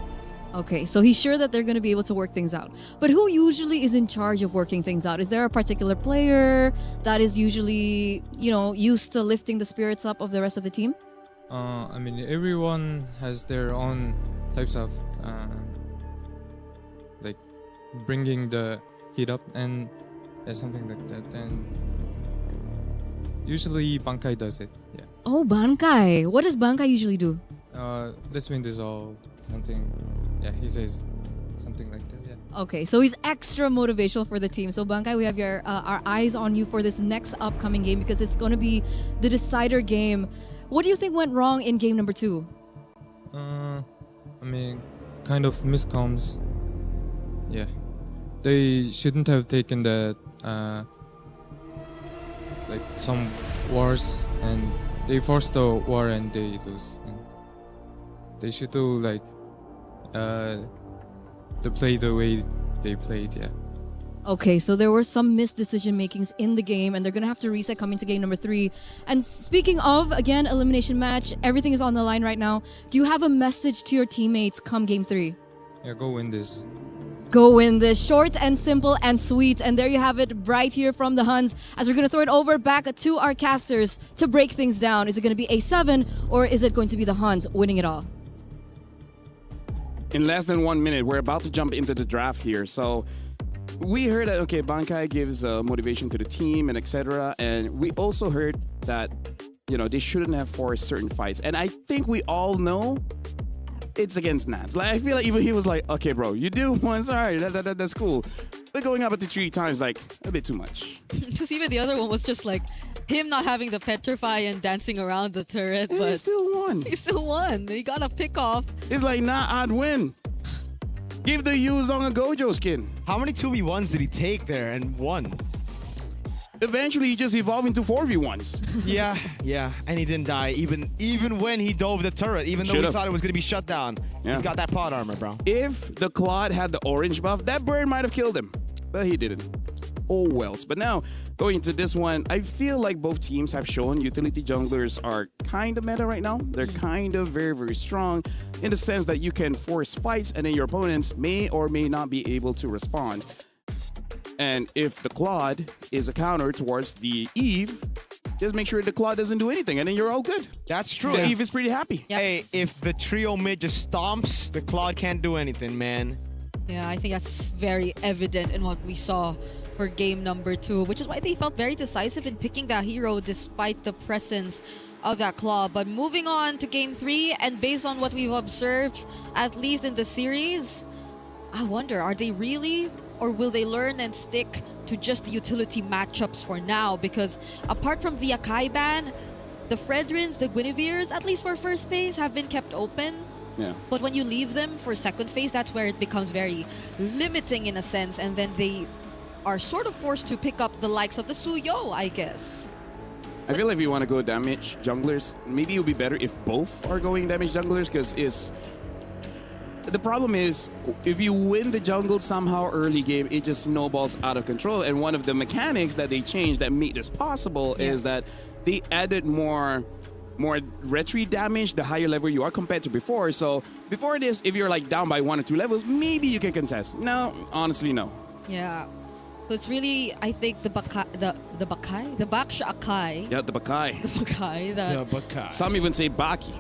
Okay, so he's sure that they're going to be able to work things out. But who usually is in charge of working things out? Is there a particular player that is usually, used to lifting the spirits up of the rest of the team? I mean, everyone has their own types of like bringing the heat up and something like that. And usually Bankai does it. Yeah. Oh, Bankai. What does Bankai usually do? Let's win this all. Something. Yeah, he says something like that. Yeah. Okay, so he's extra motivational for the team. So Bankai, we have our eyes on you for this next upcoming game because it's going to be the decider game. What do you think went wrong in game number 2? I mean, kind of miscoms. Yeah, they shouldn't have taken that. Like some wars, and they forced the war and they lose. And they should do like to play the way they played. Yeah. Okay, so there were some missed decision makings in the game, and they're gonna have to reset coming to game number 3. And speaking of, again, elimination match, everything is on the line right now. Do you have a message to your teammates come game 3? Yeah, go win this. Go win this. Short and simple and sweet. And there you have it, Bright here from the Huns. As we're gonna throw it over back to our casters to break things down. Is it gonna be A7 or is it going to be the Huns winning it all? In less than 1 minute, we're about to jump into the draft here. So we heard that, okay, Bankai gives motivation to the team and etc. And we also heard that, they shouldn't have forced certain fights. And I think we all know it's against Nats. Like, I feel like even he was like, okay, bro, you do once, all right, that's cool. But going up to 3 times, like, a bit too much. Because even the other one was just like him not having the petrify and dancing around the turret, And but he still won. he still won. He got a pick off. It's like, nah, I'd win. Give the Yuzong a Gojo skin. How many 2v1s did he take there and won? Eventually, he just evolved into 4v1s. Yeah, and he didn't die even when he dove the turret, even though we Should've. thought it was gonna be shut down. Yeah. He's got that plot armor, bro. If the Claude had the orange buff, that bird might have killed him. But he didn't. Oh wells. But now, going into this one, I feel like both teams have shown utility junglers are kind of meta right now. They're kind of very, very strong in the sense that you can force fights and then your opponents may or may not be able to respond. And if the Claude is a counter towards the Eve, just make sure the Claude doesn't do anything and then you're all good. That's true. The Eve is pretty happy. Yep. Hey, if the trio mid just stomps, the Claude can't do anything, man. Yeah, I think that's very evident in what we saw for game number 2, which is why they felt very decisive in picking that hero despite the presence of that claw. But moving on to game 3, and based on what we've observed, at least in the series, I wonder, are they really, or will they learn and stick to just the utility matchups for now? Because apart from the Akai ban, the Fredrins, the Guineveres, at least for first phase, have been kept open. Yeah. But when you leave them for second phase, that's where it becomes very limiting in a sense, and then they are sort of forced to pick up the likes of the Suyo, I guess. I feel like if you want to go damage junglers, maybe it would be better if both are going damage junglers, because the problem is if you win the jungle somehow early game, it just snowballs out of control. And one of the mechanics that they changed that made this possible is that they added more retreat damage the higher level you are compared to before. So before this, if you're like down by 1 or 2 levels, maybe you can contest. No, honestly, no. Yeah. So it's really, I think, the Baksha Akai. Yeah, the Bakai. The Bakai. The, Bakai. Some even say Baki.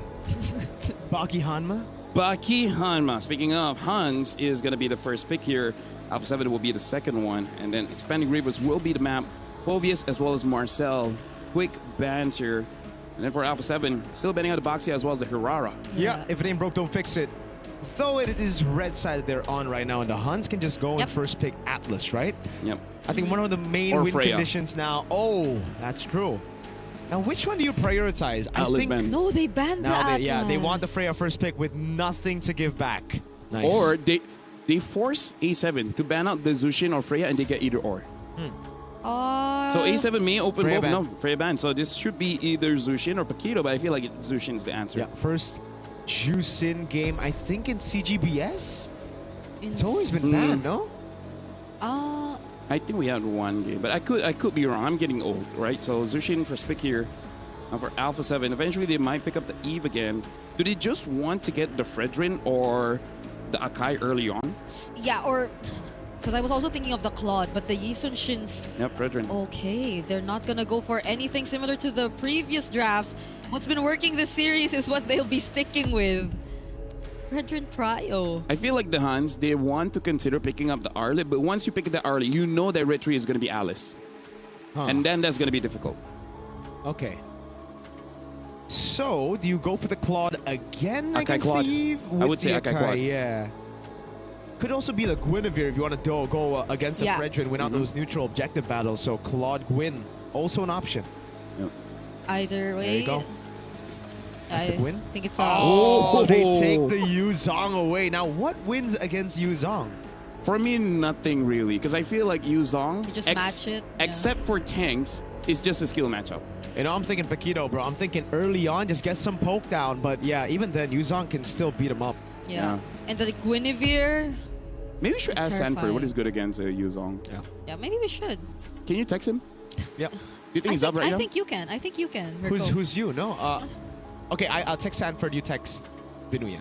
Baki Hanma? Baki Hanma. Speaking of, Hans is going to be the first pick here. Alpha 7 will be the second one. And then Expanding Rivers will be the map. Povius as well as Marcel. Quick bans here. And then for Alpha 7, still banning out the Boxia as well as the Hirara. Yeah, if it ain't broke, don't fix it. Though it is red side they're on right now, and the Huns can just go and first pick Atlas, right? Yep. I think one of the main Or win Freya. conditions now. Oh, that's true. Now, which one do you prioritize? Atlas I think ban. no, they banned the now Atlas. they want the Freya first pick with nothing to give back. Nice. Or they force A7 to ban out the Zushin or Freya and they get either or. So A7 may open Freya both. ban. No, Freya ban. So this should be either Zushin or Paquito, but I feel like Zushin's the answer. yeah, first Jusin game, I think in CGBS? It's always been banned, no? I think we had one game, but I could be wrong. I'm getting old, right? So Zushin first pick here for Alpha 7. Eventually they might pick up the Eve again. Do they just want to get the Fredrin or the Akai early on? Yeah, or... Because I was also thinking of the Claude, but the Yisun Shin... Yep, Fredrin. Okay, they're not gonna go for anything similar to the previous drafts. What's been working this series is what they'll be sticking with. Fredrin Prio. I feel like the Huns, they want to consider picking up the Arlet, but once you pick the Arlet, you know that Red 3 is going to be Alice. And then that's going to be difficult. Okay. So, do you go for the Claude again Akai against Claude. the Eve? I would say the Akai Claude. Yeah. Could also be the Guinevere if you want to go against the Yeah. Fredrin, win out those neutral objective battles. So, Claude Gwyn, also an option. Either way... There you go. That's the win? I think it's Oh, they take the Yuzong away. Now, what wins against Yuzong? For me, nothing really, because I feel like Yuzong, You just match it, yeah. except for tanks, is just a skill matchup. You know, I'm thinking Paquito, bro. I'm thinking early on, just get some poke down. But yeah, even then, Yuzong can still beat him up. Yeah. And the Guinevere... Maybe we should It's ask Sanford terrifying. what is good against Yuzong. Yeah. Yeah, maybe we should. Can you text him? Yep. Do you think he's up right I now? think you can. I think you can. Mirko. Who's you? No. Okay, I'll text Sanford. You text Binuya.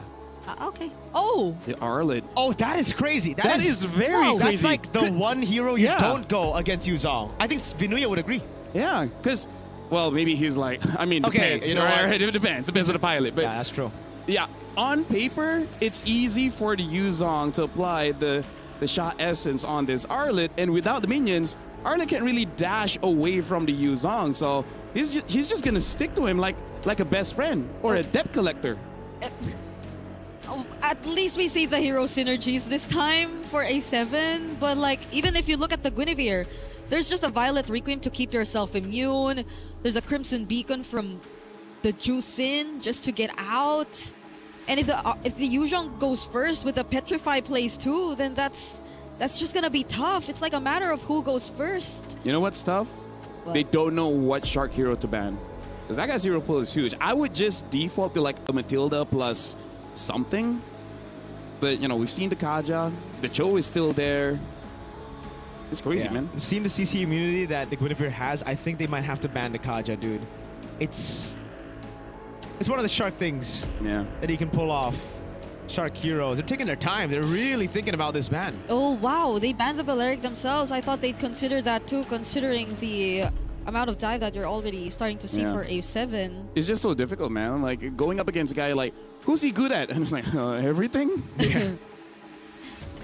Okay. Oh! The Arlet. Oh, that is crazy. That is very Wow. That's crazy. like the one hero you Yeah. don't go against Yuzong. I think Binuya would agree. Yeah, because, well, maybe he's like, I mean, Okay, depends. you know right? what? It depends. Depends on the pilot. But Yeah, that's true. yeah, on paper, it's easy for the Yuzong to apply the shot essence on this Arlet, and without the minions, Arlet can't really dash away from the Yuzong, so he's just gonna stick to him like a best friend or a debt collector. At least we see the hero synergies this time for A7. But like, even if you look at the Guinevere, there's just a Violet Requiem to keep yourself immune. There's a Crimson Beacon from the Juicin just to get out. And if the Yuzhong goes first with the Petrify plays too, then that's just gonna be tough. It's like a matter of who goes first. You know what's tough? What? They don't know what Shark hero to ban. Because that guy's hero pool is huge. I would just default to like a Matilda plus something. But, you know, we've seen the Kaja. The Cho is still there. It's crazy, man. Seeing the CC immunity that the Guinevere has, I think they might have to ban the Kaja, dude. It's one of the Shark things that he can pull off. Shark heroes. They're taking their time. They're really thinking about this ban. Oh, wow. They banned the Balearic themselves. I thought they'd consider that too, considering the amount of dive that you're already starting to see for A7. It's just so difficult, man. Like, going up against a guy like, who's he good at? And it's like, everything? Yeah.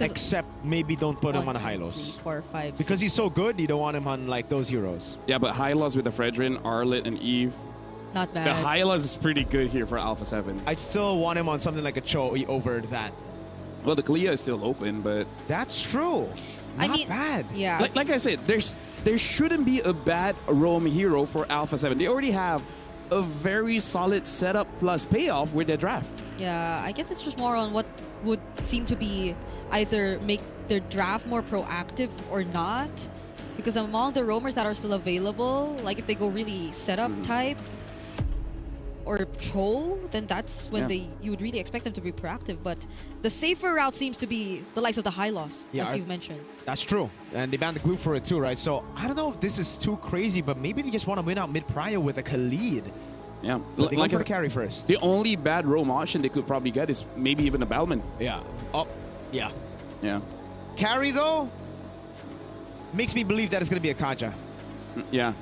Except maybe don't put him on 1, 2, Hylos. 3, 4, 5, Because 6. he's so good, you don't want him on like those heroes. Yeah, but Hylos with the Fredrin, Arlet, and Eve. Not bad. The Hylos is pretty good here for Alpha 7. I still want him on something like a Cho over that. Well, the Clea is still open, but... That's true. Not bad. Yeah. Like I said, there shouldn't be a bad roam hero for Alpha 7. They already have a very solid setup plus payoff with their draft. Yeah, I guess it's just more on what would seem to be either make their draft more proactive or not. Because among the roamers that are still available, like if they go really setup type or Cho, then that's when you would really expect them to be proactive. But the safer route seems to be the likes of the Hylos, as you've mentioned. That's true. And they banned the glue for it too, right? So I don't know if this is too crazy, but maybe they just want to win out mid-prio with a Khalid. Yeah. But they go for the carry first. The only bad roam option they could probably get is maybe even a Bellman. Yeah. Oh, yeah. Yeah. Carry, though, makes me believe that it's going to be a Kaja. Yeah.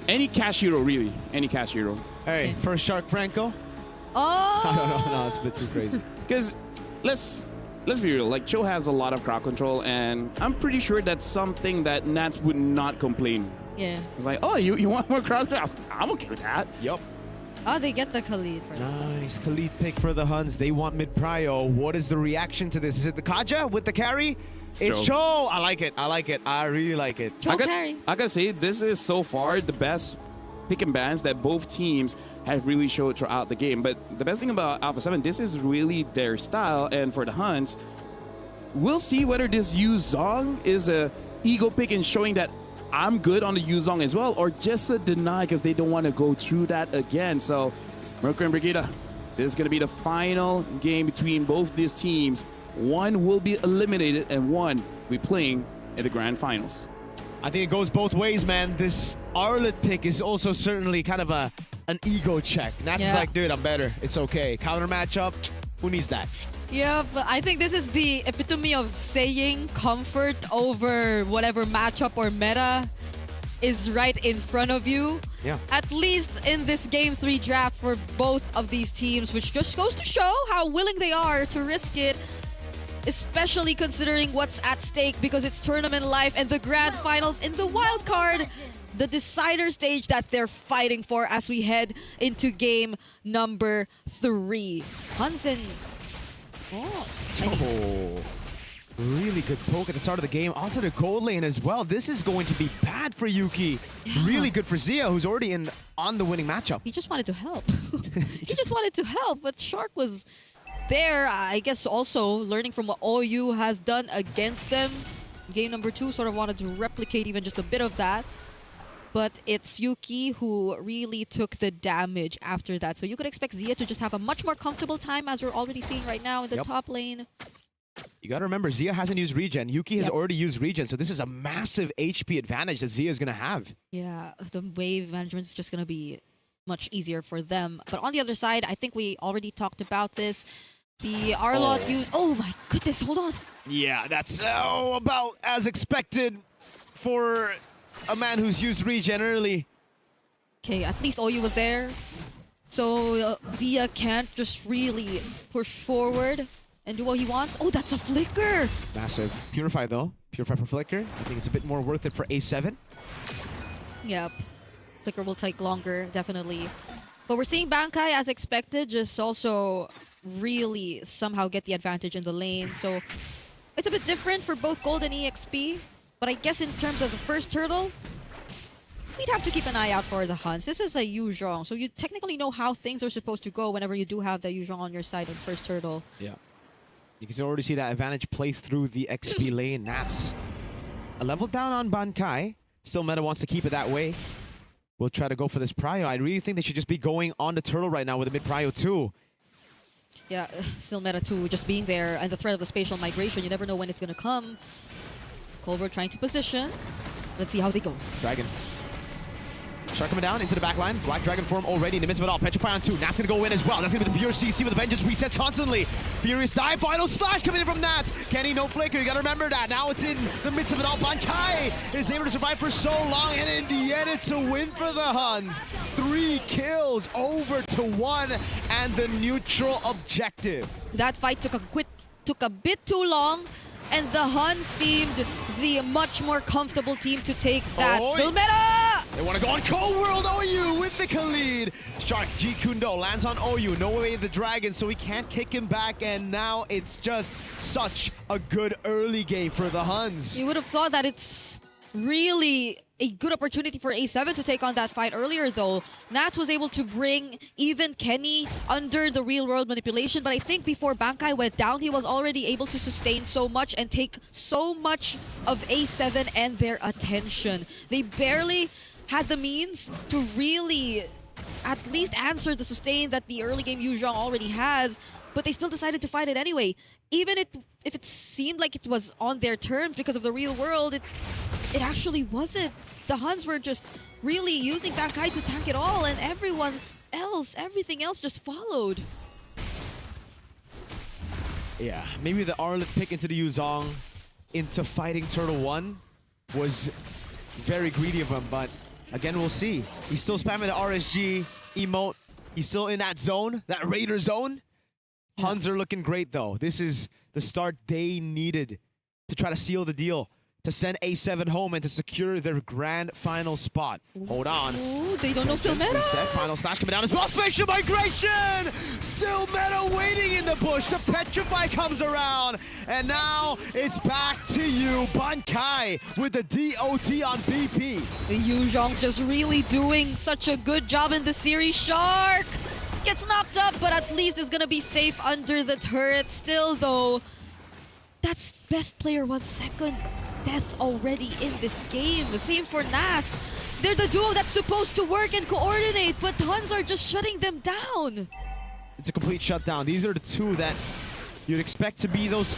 Any cash hero, really. Any cash hero. Hey, first Shark Franco? Oh! I don't know. No, it's a bit too crazy. Because let's be real. Like, Cho has a lot of crowd control, and I'm pretty sure that's something that Nats would not complain. Yeah. It's like, oh, you want more crowd control? I'm okay with that. Yup. Oh, they get the Khalid for themselves. Nice. Khalid pick for the Huns. They want mid-prio. What is the reaction to this? Is it the Kaja with the carry? It's Cho. I like it. I like it. I really like it. Cho carry. I gotta say, this is so far the best pick and bans that both teams have really showed throughout the game. But the best thing about Alpha 7, this is really their style. And for the Huns, we'll see whether this Yu Zong is a ego pick and showing that I'm good on the Yu Zong as well, or just a deny because they don't want to go through that again. So, Mercury and Brigida, this is going to be the final game between both these teams. One will be eliminated and one will be playing in the grand finals. I think it goes both ways, man. This Arlet pick is also certainly kind of an ego check. Nats is like, dude, I'm better. It's okay. Counter matchup, who needs that? Yeah, but I think this is the epitome of saying comfort over whatever matchup or meta is right in front of you. Yeah. At least in this Game 3 draft for both of these teams, which just goes to show how willing they are to risk it, especially considering what's at stake because it's tournament life and the grand finals in the wild card, the decider stage that they're fighting for as we head into game number 3. Hansen. Oh, really good poke at the start of the game onto the gold lane as well. This is going to be bad for Yuki. Yeah. Really good for Zia, who's already on the winning matchup. He just wanted to help. He just wanted to help, but Shark was there, I guess also learning from what OU has done against them. Game number 2 sort of wanted to replicate even just a bit of that. But it's Yuki who really took the damage after that. So you could expect Zia to just have a much more comfortable time as we're already seeing right now in the top lane. You gotta remember, Zia hasn't used regen. Yuki has already used regen, so this is a massive HP advantage that Zia is gonna have. Yeah, the wave management is just gonna be much easier for them. But on the other side, I think we already talked about this. The Arlot used... Oh my goodness, hold on. Yeah, that's about as expected for a man who's used regen early. Okay, at least OU was there. So Zia can't just really push forward and do what he wants. Oh, that's a flicker! Massive. Purify though. Purify for flicker. I think it's a bit more worth it for A7. Yep. Flicker will take longer, definitely. But we're seeing Bankai as expected, just also really somehow get the advantage in the lane. So it's a bit different for both Gold and EXP. But I guess in terms of the first turtle, we'd have to keep an eye out for the Huns. This is a Yuzhong, so you technically know how things are supposed to go whenever you do have the Yuzhong on your side on first turtle. Yeah. You can already see that advantage play through the XP lane. That's a level down on Bankai. Still Meta wants to keep it that way. We'll try to go for this prio. I really think they should just be going on the turtle right now with a mid prio too. Yeah, still meta too, just being there and the threat of the spatial migration. You never know when it's going to come. Colbert trying to position. Let's see how they go. Dragon. Shark coming down into the back line. Black Dragon form already in the midst of it all. Petrify on 2. Nat's going to go in as well. That's going to be the pure CC with the Vengeance. Resets constantly. Furious dive. Final slash coming in from Nats. Kenny, no flicker. You got to remember that. Now it's in the midst of it all. Bankai is able to survive for so long. And in the end, it's a win for the Huns. 3 kills over to 1. And the neutral objective. That fight took a bit too long. And the Huns seemed the much more comfortable team to take that. Oh, Still meta! They want to go on Cold World OU with the Khalid. Shark G Kundo lands on OU. No way the Dragon, so he can't kick him back. And now it's just such a good early game for the Huns. You would have thought that it's really a good opportunity for A7 to take on that fight earlier, though. Nat was able to bring even Kenny under the real-world manipulation, but I think before Bankai went down, he was already able to sustain so much and take so much of A7 and their attention. They barely had the means to really at least answer the sustain that the early game Yuzhong already has, but they still decided to fight it anyway. Even if it seemed like it was on their terms because of the real world, it actually wasn't. The Huns were just really using Bankai to tank it all, and everything else just followed. Yeah, maybe the Arlet pick into the Yuzhong into fighting Turtle 1 was very greedy of him, but again, we'll see. He's still spamming the RSG emote. He's still in that zone, that Raider zone. Huns are looking great, though. This is the start they needed to try to seal the deal, to send A7 home and to secure their grand final spot. Hold on. Ooh, they don't know Still meta. Reset. Final slash coming down as well. Spatial migration! Still meta waiting in the bush. The Petrify comes around. And now it's back to you, Bankai, with the DOT on BP. The Yuzhong's just really doing such a good job in the series. Shark gets knocked up, but at least is gonna be safe under the turret. Still, though, that's best player 1 second death already in this game. The same for Nats. They're the duo that's supposed to work and coordinate, but Huns are just shutting them down. It's a complete shutdown. These are the two that you'd expect to be those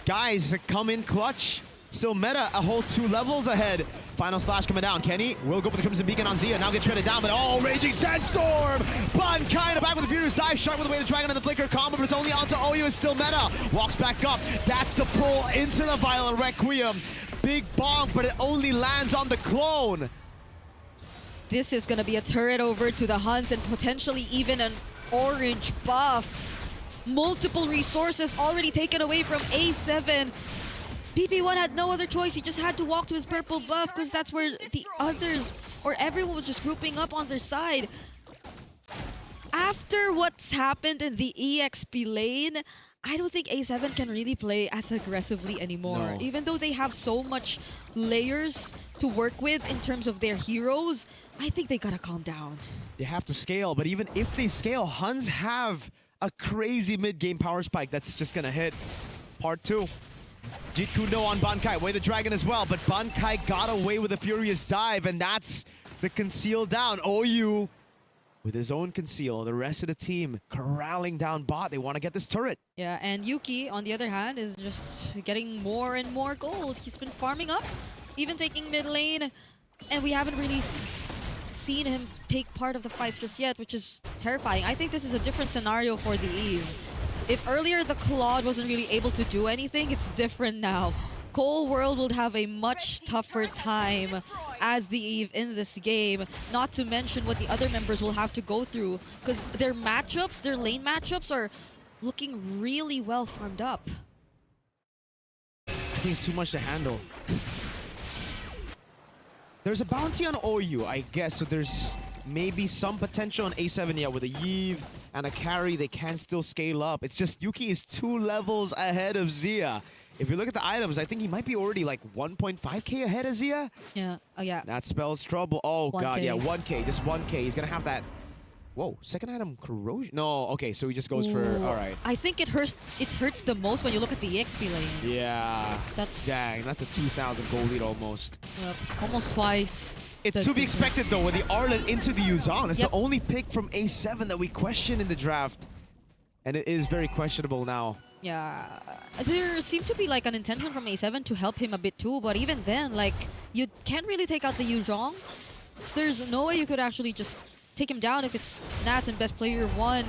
guys that come in clutch. Still meta a whole 2 levels ahead. Final slash coming down. Kenny will go for the Crimson Beacon on Zia. Now get shredded down, but Raging Sandstorm! Bankai in the back with the Furious Dive. Shark with the way the Dragon and the Flicker combo, but it's only onto OU. It's still meta. Walks back up. That's the pull into the Violent Requiem. Big bomb, but it only lands on the clone. This is gonna be a turret over to the Huns and potentially even an orange buff. Multiple resources already taken away from A7. PP1 had no other choice. He just had to walk to his purple buff because that's where the others, or everyone was just grouping up on their side. After what's happened in the EXP lane, I don't think A7 can really play as aggressively anymore. No. Even though they have so much layers to work with in terms of their heroes, I think they gotta calm down. They have to scale, but even if they scale, Huns have a crazy mid-game power spike that's just gonna hit. Part 2. Jeet Kundo on Bankai, way the Dragon as well, but Bankai got away with a Furious Dive, and that's the conceal down. OU with his own conceal, the rest of the team corralling down bot. They want to get this turret. Yeah, and Yuki, on the other hand, is just getting more and more gold. He's been farming up, even taking mid lane, and we haven't really seen him take part of the fights just yet, which is terrifying. I think this is a different scenario for the Eve. If earlier the Claude wasn't really able to do anything, it's different now. Cold World will have a much tougher time as the Eve in this game, not to mention what the other members will have to go through, because their matchups, their lane matchups are looking really well farmed up. I think it's too much to handle. There's a bounty on OU, I guess, so there's maybe some potential on A7 yet with a Yves and a carry. They can still scale up. It's just Yuki is 2 levels ahead of Zia. If you look at the items, I think he might be already like 1.5k ahead of Zia. Yeah. Oh, yeah. That spells trouble. Oh, God, 1K. yeah, 1k, just 1k. He's going to have that. Whoa, second item, corrosion. No, okay, so he just goes for, Ooh. all right. I think it hurts the most when you look at the XP lane. Yeah. That's Dang, that's a 2,000 gold lead almost. almost twice. It's the to be difference. expected though, with the Arlet into the Yuzan. It's Yep. the only pick from A7 that we question in the draft. And it is very questionable now. Yeah, there seemed to be like an intention from A7 to help him a bit too, but even then, like, you can't really take out the Yuzhong. There's no way you could actually just take him down if it's Nats and best player 1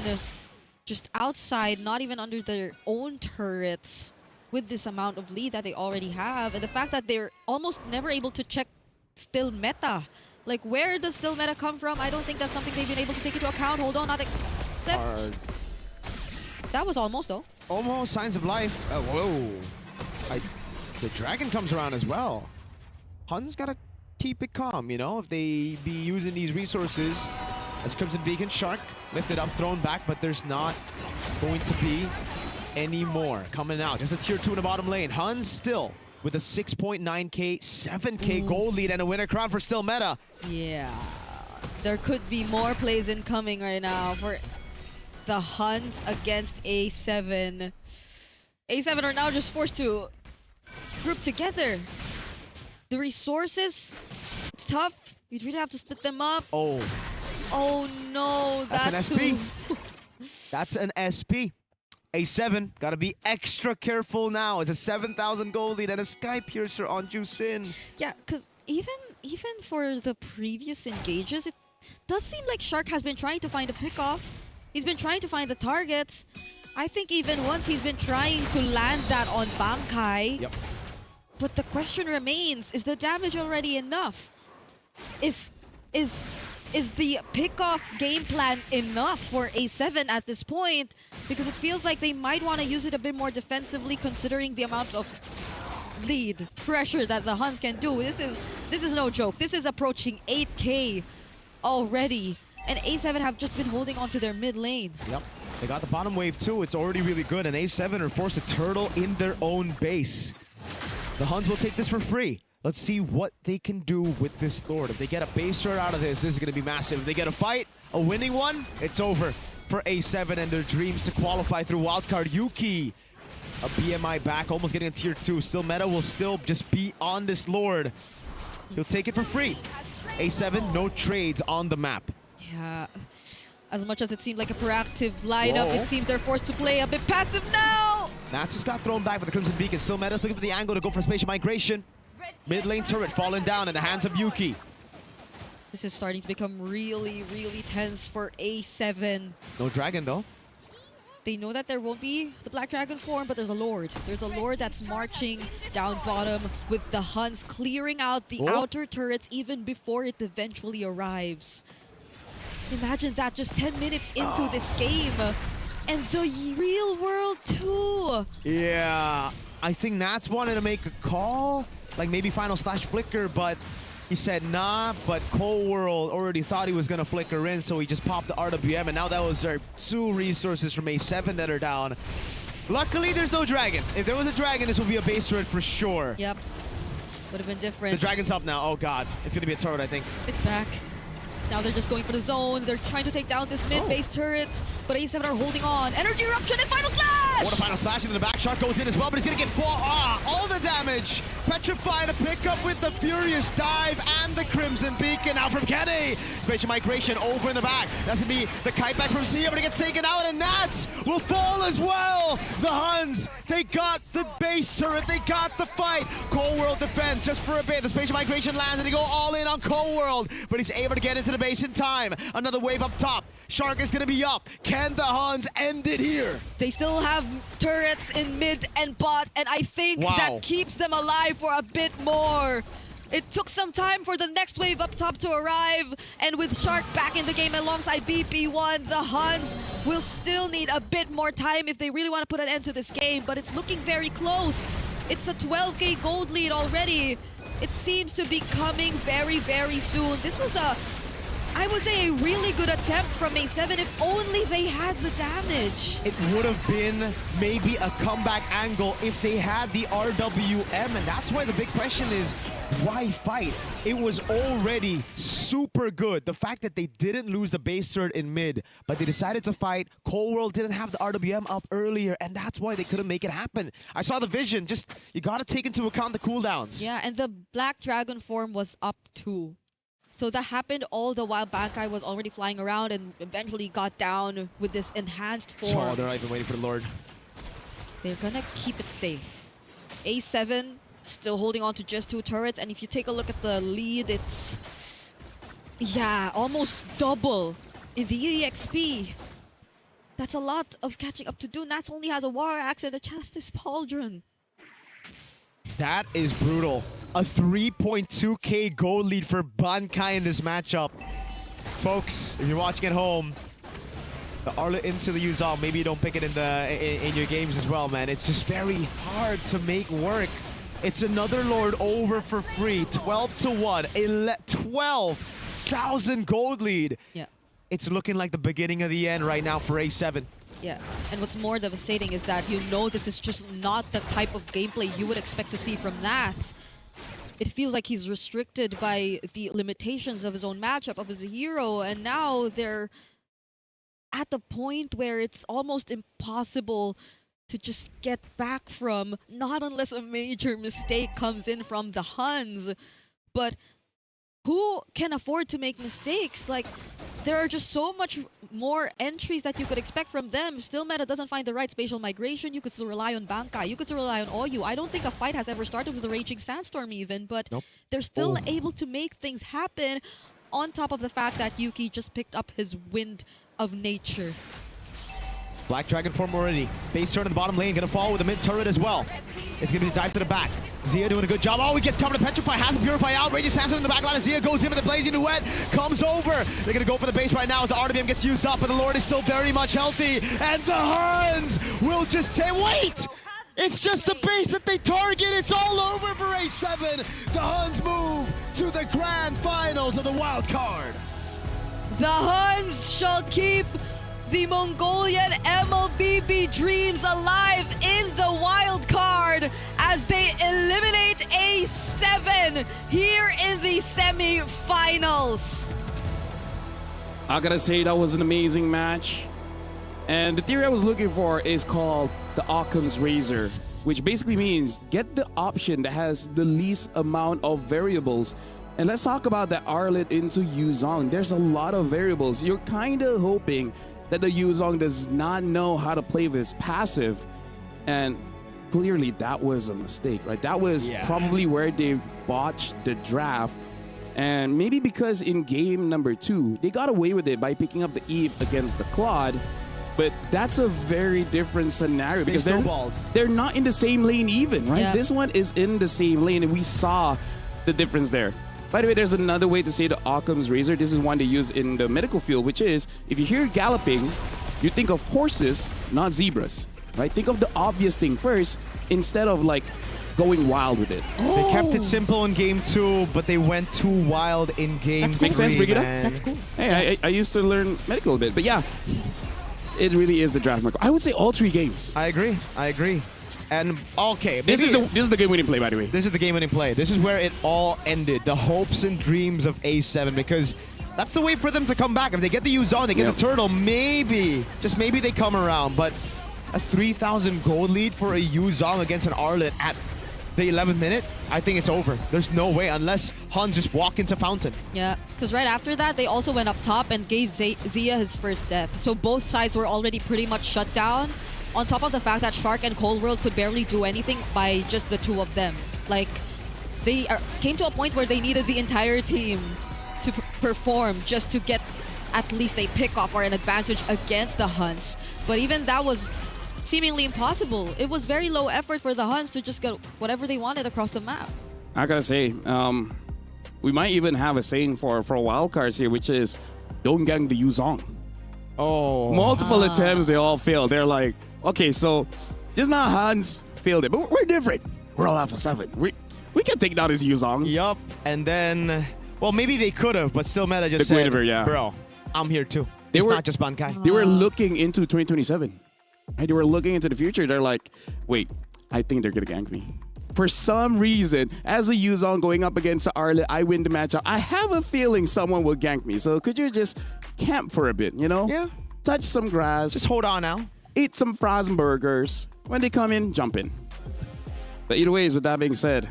just outside, not even under their own turrets with this amount of lead that they already have. And the fact that they're almost never able to check still meta. Like, where does still meta come from? I don't think that's something they've been able to take into account. Hold on, not except... Hard. That was almost though. Almost signs of life. Oh, whoa. The dragon comes around as well. Hun's gotta keep it calm, you know, if they be using these resources. As Crimson Beacon, Shark lifted up, thrown back, but there's not going to be any more coming out. Just a tier 2 in the bottom lane. Hun's still with a 6.9k, 7k gold lead and a winner crown for still meta. Yeah, there could be more plays incoming right now for the Huns against A7. A7 are now just forced to group together. The resources, it's tough. You'd really have to split them up. Oh, Oh no, that's an that SP. too. That's an SP. A7, gotta be extra careful now. It's a 7,000 gold lead and a Sky Piercer on Jusin. Yeah, because even for the previous engages, it does seem like Shark has been trying to find a pickoff. He's been trying to find the targets. I think even once he's been trying to land that on Bankai. Yep. But the question remains, is the damage already enough? Is the pickoff game plan enough for A7 at this point? Because it feels like they might want to use it a bit more defensively considering the amount of lead pressure that the Huns can do. This is no joke. This is approaching 8k already. And A7 have just been holding on to their mid lane. Yep. They got the bottom wave too. It's already really good. And A7 are forced to turtle in their own base. The Huns will take this for free. Let's see what they can do with this Lord. If they get a base turret out of this is going to be massive. If they get a fight, a winning one, it's over for A7 and their dreams to qualify through wildcard. Yuki, a BMI back, almost getting a tier 2. Still meta will still just be on this Lord. He'll take it for free. A7, no trades on the map. Yeah. As much as it seemed like a proactive lineup, Whoa. it seems they're forced to play a bit passive now. Nats just got thrown back by the Crimson Beacon. Still meta's looking for the angle to go for spatial migration. Mid lane turret falling down in the hands of Yuki. This is starting to become really, really tense for A7. No dragon though. They know that there won't be the Black Dragon form, but there's a Lord. There's a Lord that's marching down bottom with the Huns clearing out the outer turrets even before it eventually arrives. Imagine that just 10 minutes into this game. And the real world too. Yeah, I think Nats wanted to make a call, like maybe final slash flicker, but he said nah, but Cold World already thought he was gonna flicker in, so he just popped the RWM, and now that was our 2 resources from A7 that are down. Luckily, there's no dragon. If there was a dragon, this would be a base turret for sure. Yep. Would have been The different. dragon's up now. Oh god, it's gonna be a turret, I think. It's back. Now they're just going for the zone. They're trying to take down this mid-base turret, but A7 are holding on. Energy Eruption and Final Slash! What a final slash into the back. Shark goes in as well, but he's gonna get all the damage. Petrified to pick up with the Furious Dive and the Crimson Beacon out from Kenny. Spatial migration over in the back. That's gonna be the kite back from Sia, but it gets taken out, and Nats will fall as well. The Huns, they got the base turret, they got the fight. Cold World defends just for a bit. The spatial migration lands, and they go all in on Cold World, but he's able to get into the base in time. Another wave up top. Shark is gonna be up. Can the Huns end it here? They still have turrets in mid and bot, and I think that keeps them alive for a bit more. It took some time for the next wave up top to arrive, and with Shark back in the game alongside BP1, the Huns will still need a bit more time if they really want to put an end to this game, but it's looking very close. It's a 12k gold lead already. It seems to be coming very, very soon. This was a I would say a really good attempt from A7 if only they had the damage. It would have been maybe a comeback angle if they had the RWM, and that's why the big question is, why fight? It was already super good. The fact that they didn't lose the base turret in mid, but they decided to fight. Cold World didn't have the RWM up earlier, and that's why they couldn't make it happen. I saw the vision. Just, you gotta take into account the cooldowns. Yeah, and the Black Dragon form was up too. So that happened all the while Bankai was already flying around and eventually got down with this enhanced form. Oh, they're not even waiting for the Lord. They're gonna keep it safe. A7 still holding on to just 2 turrets, and if you take a look at the lead, it's... yeah, almost double in the EXP. That's a lot of catching up to do. Nats only has a War Axe and a Chastis Pauldron. That is brutal. A 3.2k gold lead for Bankai in this matchup. Folks, if you're watching at home, the Arlet into the Yuzong, maybe you don't pick it in your games as well, man. It's just very hard to make work. It's another Lord over for free. 12-1. 12,000 gold lead. Yeah. It's looking like the beginning of the end right now for A7. Yeah, and what's more devastating is that you know this is just not the type of gameplay you would expect to see from Nath. It feels like he's restricted by the limitations of his own matchup, of his hero, and now they're at the point where it's almost impossible to just get back from, not unless a major mistake comes in from the Huns. But who can afford to make mistakes? Like, there are just so much more entries that you could expect from them. Still Meta doesn't find the right spatial migration. You could still rely on Bankai. You could still rely on Oyu. I don't think a fight has ever started with the Raging Sandstorm even, but they're still able to make things happen on top of the fact that Yuki just picked up his Wind of Nature. Black Dragon form already. Base turn in the bottom lane, gonna fall with a mid turret as well. It's gonna be a dive to the back. Zia doing a good job. Oh, he gets covered to Petrify, has a Purify out. Raging Sandstorm in the back line, and Zia goes in with the Blazing Duet, comes over. They're gonna go for the base right now as the RWM gets used up, but the Lord is still very much healthy. And the Huns will just take, wait! It's just the base that they target. It's all over for A7. The Huns move to the grand finals of the wild card. The Huns shall keep the Mongolian MLBB dreams alive in the wild card as they eliminate A7 here in the semi-finals. I gotta say that was an amazing match. And the theory I was looking for is called the Occam's Razor, which basically means get the option that has the least amount of variables. And let's talk about the Arlet into Yuzong. There's a lot of variables. You're kind of hoping that the Yuzong does not know how to play with his passive. And clearly that was a mistake, right? That was probably where they botched the draft. And maybe because in game number 2, they got away with it by picking up the Eve against the Claude. But that's a very different scenario because they're not in the same lane even, right? Yeah. This one is in the same lane, and we saw the difference there. By the way, there's another way to say the Occam's Razor. This is one they use in the medical field, which is if you hear galloping, you think of horses, not zebras, right? Think of the obvious thing first instead of like going wild with it. They kept it simple in game 2, but they went too wild in game 3. Makes sense, Brigitte? That's cool. Hey, I used to learn medical a bit, but yeah, it really is the draft marker. I would say all 3 games. I agree. And okay, This is the game winning play, by the way. This is the game-winning play. This is where it all ended. The hopes and dreams of A7, because that's the way for them to come back. If they get the Yuzong, they get the Turtle, maybe, just maybe they come around. But a 3,000 gold lead for a Yuzong against an Arlet at the 11th minute, I think it's over. There's no way unless Huns just walk into Fountain. Yeah, because right after that, they also went up top and gave Zia his first death. So both sides were already pretty much shut down. On top of the fact that Shark and Cold World could barely do anything by just the 2 of them. Like, they came to a point where they needed the entire team to perform just to get at least a pick-off or an advantage against the Huns. But even that was seemingly impossible. It was very low effort for the Huns to just get whatever they wanted across the map. I gotta say, we might even have a saying for wildcards here, which is, don't gang the Yuzong. Oh. Multiple attempts, they all failed. They're like, okay, so this not Hans failed it, but we're different. We're all Alpha 7. We can take down his Yuzong. Yup. And then Well, maybe they could have, but still Meta just The said, Guinevere, yeah. bro, I'm here too. They It's were- not just Bankai. They were looking into 2027. Right? They were looking into the future. They're like, wait, I think they're gonna gank me. For some reason, as a Yuzong going up against Arle, I win the matchup. I have a feeling someone will gank me. So could you just camp for a bit, you know? Yeah. Touch some grass. Just hold on now. Eat some frozen burgers. When they come in, jump in. But either ways, with that being said,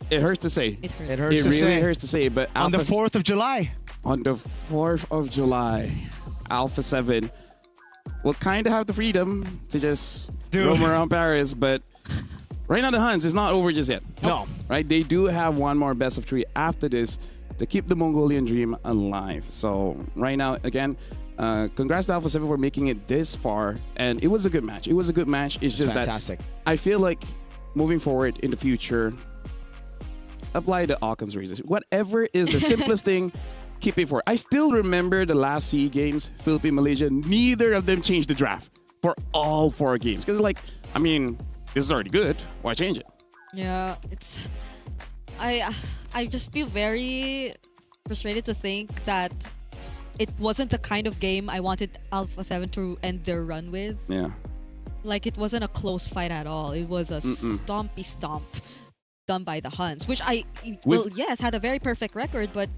it hurts to say. It hurts. It hurts It to really say. hurts to say, but On the Alpha 4th of July. on the 4th of July, Alpha 7 will kind of have the freedom to just roam around Paris, but right now the Huns is not over just yet. No. Right? They do have one more best of 3 after this to keep the Mongolian dream alive. So right now, again, congrats to Alpha 7 for making it this far, and it was a good match. It was a good match. It's just fantastic. that I feel like moving forward in the future, apply the Occam's razor. Whatever is the simplest thing, keep it for. I still remember the last SEA Games, Philippines, Malaysia. Neither of them changed the draft for all 4 games. Because, like, I mean, this is already good. Why change it? Yeah, it's. I just feel very frustrated to think that it wasn't the kind of game I wanted Alpha 7 to end their run with. Yeah. Like, it wasn't a close fight at all. It was a stompy stomp done by the Huns, which yes, had a very perfect record, but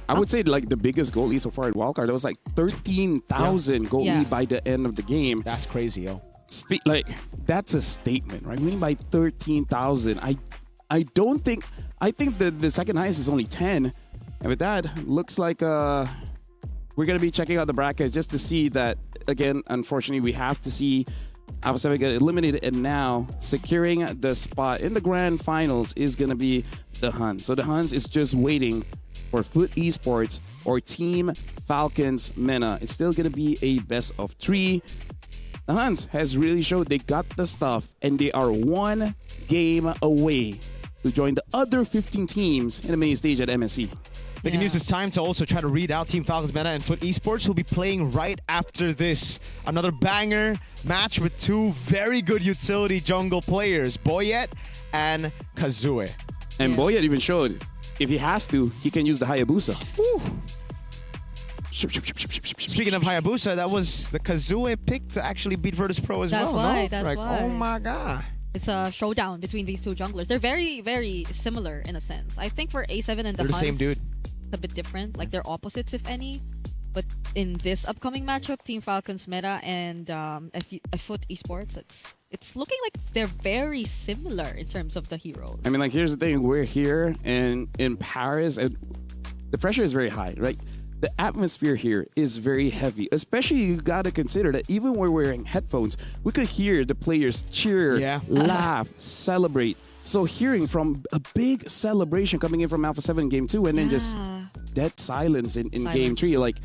I would say, like, the biggest goal lead so far at Wildcard, that was like 13,000 goal lead by the end of the game. That's crazy, yo. Like, that's a statement, right? Winning by 13,000. I don't think, I think the second highest is only 10. And with that, looks like we're going to be checking out the brackets just to see that, again, unfortunately, we have to see Alpha 7 get eliminated, and now securing the spot in the grand finals is going to be the Huns. So the Huns is just waiting for Foot Esports or Team Falcons MENA. It's still going to be a best of 3. The Huns has really showed they got the stuff, and they are 1 game away to join the other 15 teams in the main stage at MSC. They can use this time to also try to read out Team Falcons MENA and Foot Esports, who'll be playing right after this. Another banger match with 2 very good utility jungle players, Boyet and Kazue. And Boyet even showed if he has to, he can use the Hayabusa. Speaking of Hayabusa, that was the Kazue pick to actually beat Virtus Pro as That's well. why, no? that's like, why. Oh my god. it's a showdown between these 2 junglers. They're very, very similar in a sense. I think for A7 and the They're the Huns, same dude. it's a bit different. Like, they're opposites, if any. But in this upcoming matchup, Team Falcons Meta and Foot Esports, it's looking like they're very similar in terms of the heroes. I mean, like, here's the thing. We're here and in Paris, and the pressure is very high, right? The atmosphere here is very heavy, especially you got to consider that even when we're wearing headphones, we could hear the players cheer, laugh, celebrate. So hearing from a big celebration coming in from Alpha 7 in Game 2 and then just dead silence in Game 3, like,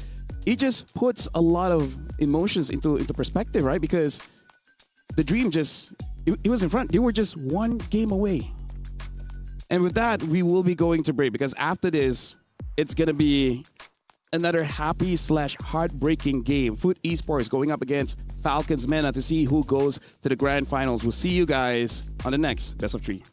it just puts a lot of emotions into perspective, right? Because the dream just, it was in front. They were just 1 game away. And with that, we will be going to break because after this, it's going to be another happy / heartbreaking game. Foot Esports going up against Falcons MENA to see who goes to the grand finals. We'll see you guys on the next Best of 3.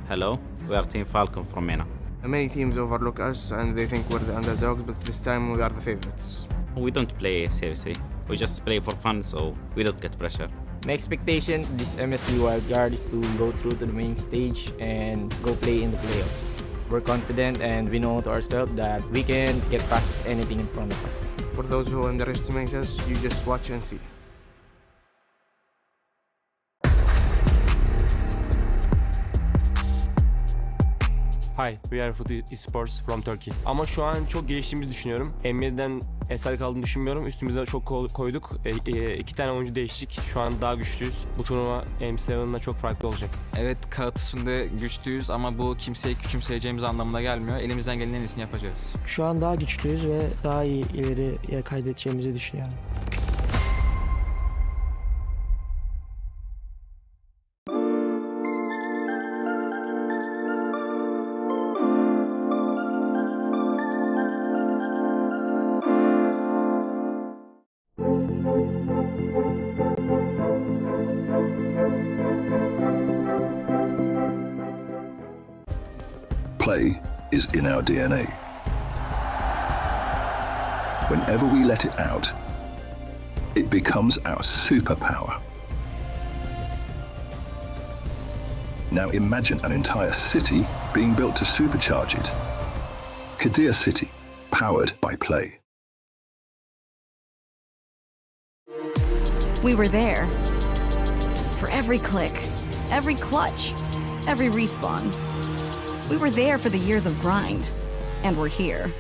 Hello, we are Team Falcon from MENA. Many teams overlook us and they think we're the underdogs, but this time we are the favorites. We don't play seriously. We just play for fun, so we don't get pressure. My expectation this MSC wildcard is to go through to the main stage and go play in the playoffs. We're confident and we know to ourselves that we can get past anything in front of us. For those who underestimate us, you just watch and see. Hi, we are Foot Esports from Turkey. Ama şu an çok geliştiğimizi düşünüyorum. M7'den eser kaldığını düşünmüyorum. Üstümüze çok koyduk. 2 tane oyuncu değiştik. Şu an daha güçlüyüz. Bu turnuva M7'den çok farklı olacak. Evet, kağıt üstünde güçlüyüz ama bu kimseyi küçümseyeceğimiz anlamına gelmiyor. Elimizden gelenin en iyisini yapacağız. Şu an daha güçlüyüz ve daha iyi ileriye kaydedeceğimizi düşünüyorum. is in our DNA. Whenever we let it out, it becomes our superpower. Now imagine an entire city being built to supercharge it. Kadir City, powered by play. We were there. For every click, every clutch, every respawn. We were there for the years of grind. And we're here.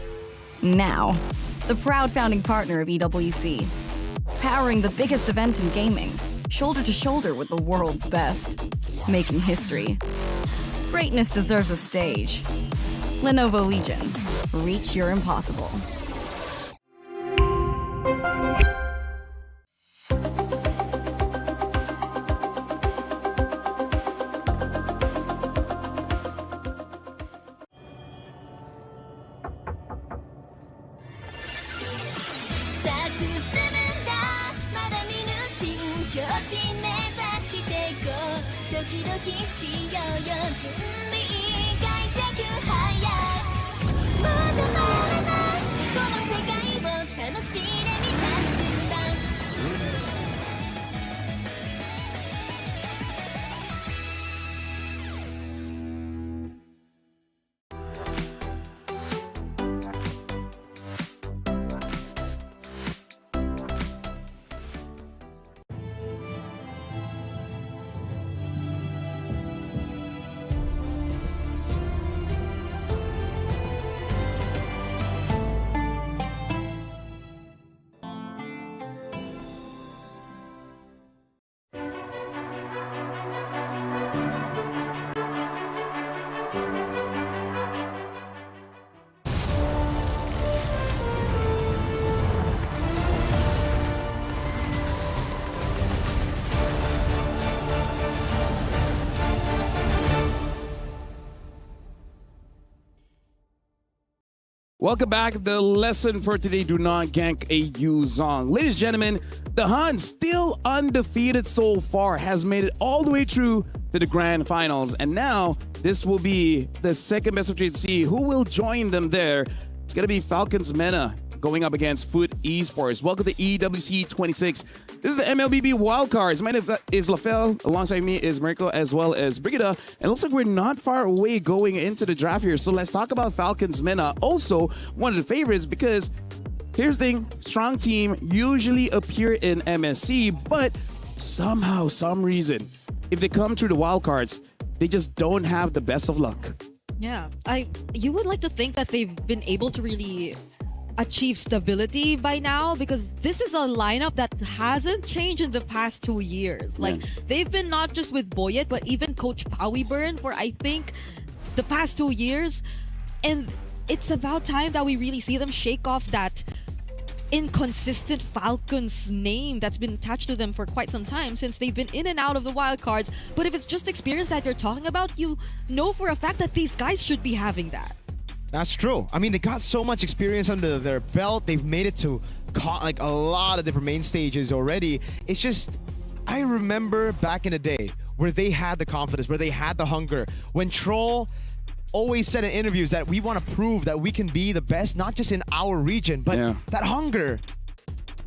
Now. The proud founding partner of EWC. Powering the biggest event in gaming. Shoulder to shoulder with the world's best. Making history. Greatness deserves a stage. Lenovo Legion. Reach your impossible. Welcome back. The lesson for today, do not gank a Yuzong. Ladies and gentlemen, the Hun, still undefeated so far, has made it all the way through to the grand finals. And now, this will be the second best of three to see who will join them there. It's going to be Falcons Mena going up against Foot Esports. Welcome to EWC 26. This is the MLBB wildcards. My name is Lafel. Alongside me is Mirko as well as Brigida. And it looks like we're not far away going into the draft here. So let's talk about Falcons Mena. Also, one of the favorites because here's the thing. Strong team usually appear in MSC, but somehow, some reason, if they come through the wildcards, they just don't have the best of luck. Yeah, you would like to think that they've been able to really achieve stability by now, because this is a lineup that hasn't changed in the past 2 years. Like, they've been not just with Boyet, but even Coach Powie Burn for, I think, the past 2 years. And it's about time that we really see them shake off that inconsistent Falcons name that's been attached to them for quite some time, since they've been in and out of the wildcards. But if it's just experience that you're talking about, you know for a fact that these guys should be having that. That's true. I mean, they got so much experience under their belt. They've made it to like a lot of different main stages already. It's just, I remember back in the day where they had the confidence, where they had the hunger. When Troll always said in interviews that we want to prove that we can be the best, not just in our region, but that hunger.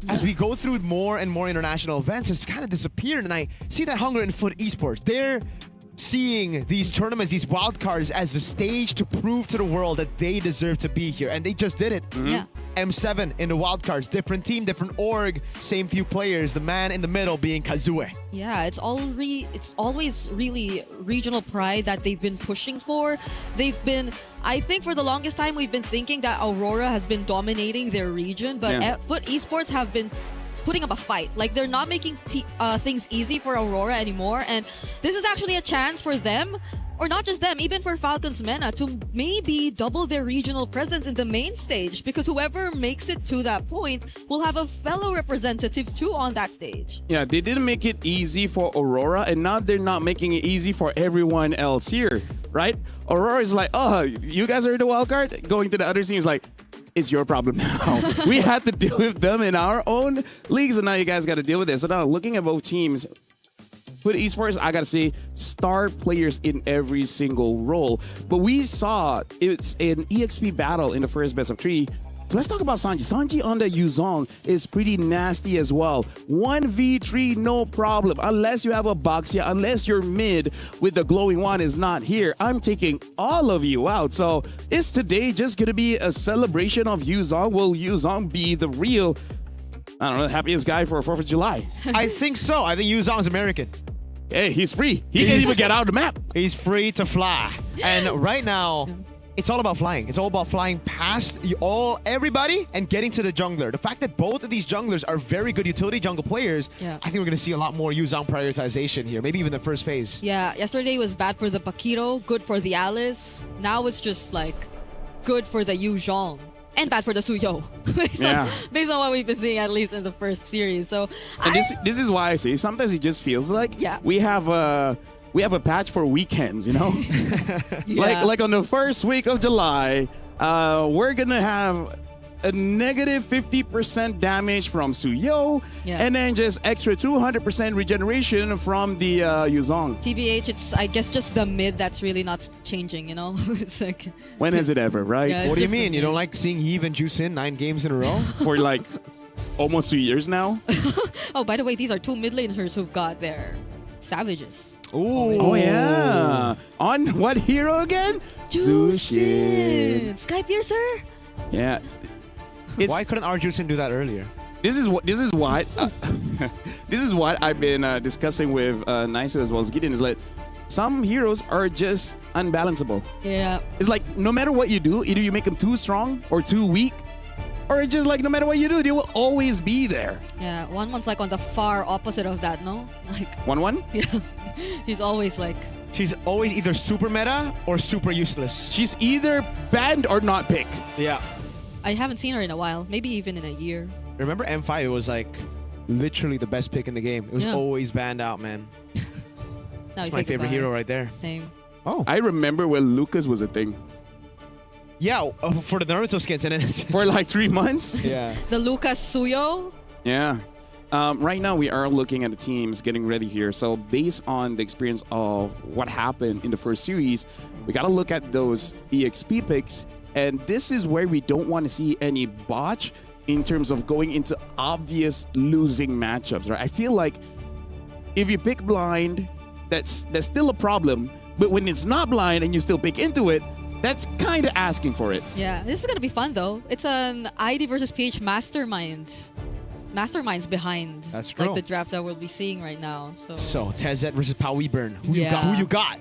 As we go through more and more international events, it's kind of disappeared. And I see that hunger in Foot Esports. They're seeing these tournaments, these wildcards, as a stage to prove to the world that they deserve to be here. And they just did it. Yeah. M7 in the wildcards, different team, different org, same few players, the man in the middle being Kazue. Yeah, it's always really regional pride that they've been pushing for. They've been, I think for the longest time, we've been thinking that Aurora has been dominating their region, but Foot Esports have been putting up a fight. Like, they're not making things easy for Aurora anymore, and this is actually a chance for them, or not just them, even for Falcons Mena, to maybe double their regional presence in the main stage, because whoever makes it to that point will have a fellow representative too on that stage. Yeah, they didn't make it easy for Aurora, and now they're not making it easy for everyone else here, right? Aurora is like, oh, you guys are in the wildcard? Going to the other team is like, it's your problem now. We had to deal with them in our own leagues, and now you guys got to deal with this. So now, looking at both teams, With esports, I gotta say, star players in every single role. But we saw it's an EXP battle in the first best of 3. So let's talk about Sanji. Sanji on the Yuzong is pretty nasty as well. 1v3, no problem. Unless you have a Baxia, unless your mid with the glowing one is not here, I'm taking all of you out. So is today just going to be a celebration of Yuzong? Will Yuzong be the real, I don't know, happiest guy for 4th of July? I think so. I think Yuzong's American. Hey, he's free. He can't even get out of the map. He's free to fly. And right now, it's all about flying. It's all about flying past everybody and getting to the jungler. The fact that both of these junglers are very good utility jungle players, I think we're going to see a lot more Yuzong prioritization here. Maybe even the first phase. Yeah, yesterday was bad for the Paquito, good for the Alice. Now it's just like good for the Yuzhong. And bad for the Suyo. based on what we've been seeing, at least in the first series. So, and this is why I say sometimes it just feels like we have a patch for weekends, you know? Like on the first week of July, we're gonna have a negative 50% damage from Suyo, and then just extra 200% regeneration from the Yuzong. TBH, it's, I guess, just the mid that's really not changing, you know? It's like... When has it ever, right? Yeah, what do you mean? You don't like seeing Yves and Jusin 9 games in a row? For like almost 2 years now? Oh, by the way, these are 2 mid laners who've got their Savages. Ooh. Oh, yeah. On what hero again? Jusin. Sky Piercer? Yeah. Why couldn't our Jusin do that earlier? This is what this is what I've been discussing with Niso as well as Gideon, is like some heroes are just unbalanceable. Yeah. It's like no matter what you do, either you make them too strong or too weak, or just like no matter what you do, they will always be there. Yeah, one's like on the far opposite of that, no? Like 1-1? Yeah. He's always like... She's always either super meta or super useless. She's either banned or not picked. Yeah. I haven't seen her in a while, maybe even in a year. Remember M5? It was like literally the best pick in the game. It was always banned out, man. That's my favorite hero right there. Same. Oh. I remember when Lucas was a thing. Yeah, for the Naruto skins. And for like 3 months? Yeah. The Lucas Suyo? Yeah. Right now, we are looking at the teams getting ready here. So based on the experience of what happened in the first series, we got to look at those EXP picks. And this is where we don't want to see any botch in terms of going into obvious losing matchups, right? I feel like if you pick blind, that's still a problem. But when it's not blind and you still pick into it, that's kind of asking for it. Yeah, this is going to be fun, though. It's an ID versus PH mastermind. Masterminds behind like the draft that we'll be seeing right now. So TZ versus Pao Weburn. Who you got?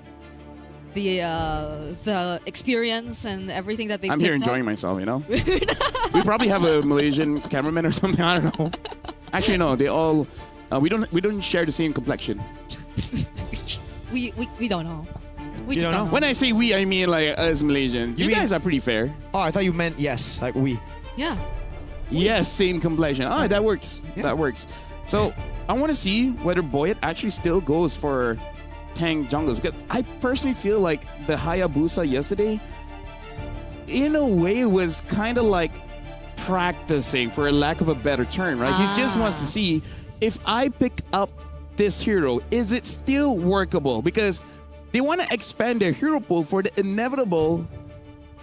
The experience and everything that they I'm here enjoying myself, you know? We probably have a Malaysian cameraman or something, I don't know. Actually, no, they all we don't share the same complexion. we don't know. We just don't know. When I say we, I mean like us Malaysians. You guys are pretty fair. Oh, I thought you meant yes, like we. Yeah. Yes, same complexion. Oh, that works. Yeah. That works. So I want to see whether Boyet actually still goes for tank jungles, because I personally feel like the Hayabusa yesterday, in a way, was kind of like practicing, for a lack of a better term, right? He just wants to see, if I pick up this hero, is it still workable? Because they want to expand their hero pool for the inevitable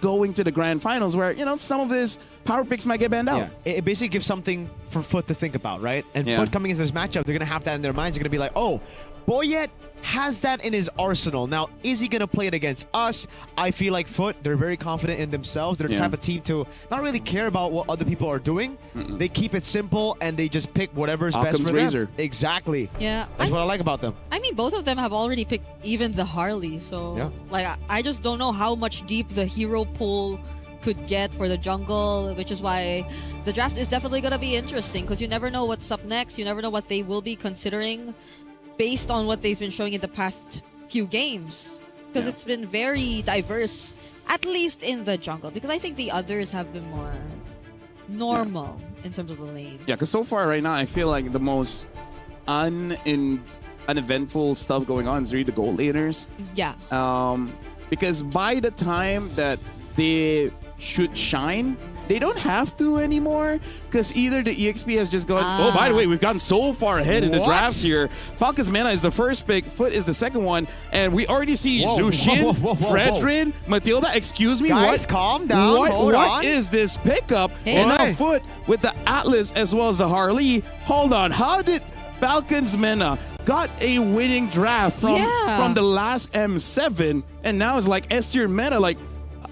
going to the grand finals, where, you know, some of his power picks might get banned out. Yeah. It basically gives something for Foot to think about, right? And Foot coming into this matchup, they're going to have that in their minds. They're going to be like, oh, Boyet has that in his arsenal. Now, is he going to play it against us? I feel like Foot, they're very confident in themselves. They're the type of team to not really care about what other people are doing. They keep it simple, and they just pick whatever's best for them. Exactly. Yeah. That's what I like about them. I mean, both of them have already picked even the Harley. So, like, I just don't know how much deep the hero pool could get for the jungle, which is why the draft is definitely going to be interesting, because you never know what's up next. You never know what they will be considering based on what they've been showing in the past few games, because it's been very diverse, at least in the jungle, because I think the others have been more normal in terms of the lane. Yeah, because so far right now, I feel like the most uneventful stuff going on is really the gold laners. Yeah. Because by the time that they should shine, they don't have to anymore because either the EXP has just gone. Oh, by the way, we've gotten so far ahead in the drafts here. Falcons Mena is the first pick, Foot is the second one, and we already see Zushin, Fredrin, Matilda. Excuse me, guys, what? calm down. What is this pickup? And now Foot with the Atlas as well as the Harley. Hold on, how did Falcons Mena got a winning draft from the last M7, and now it's like S tier meta? Like,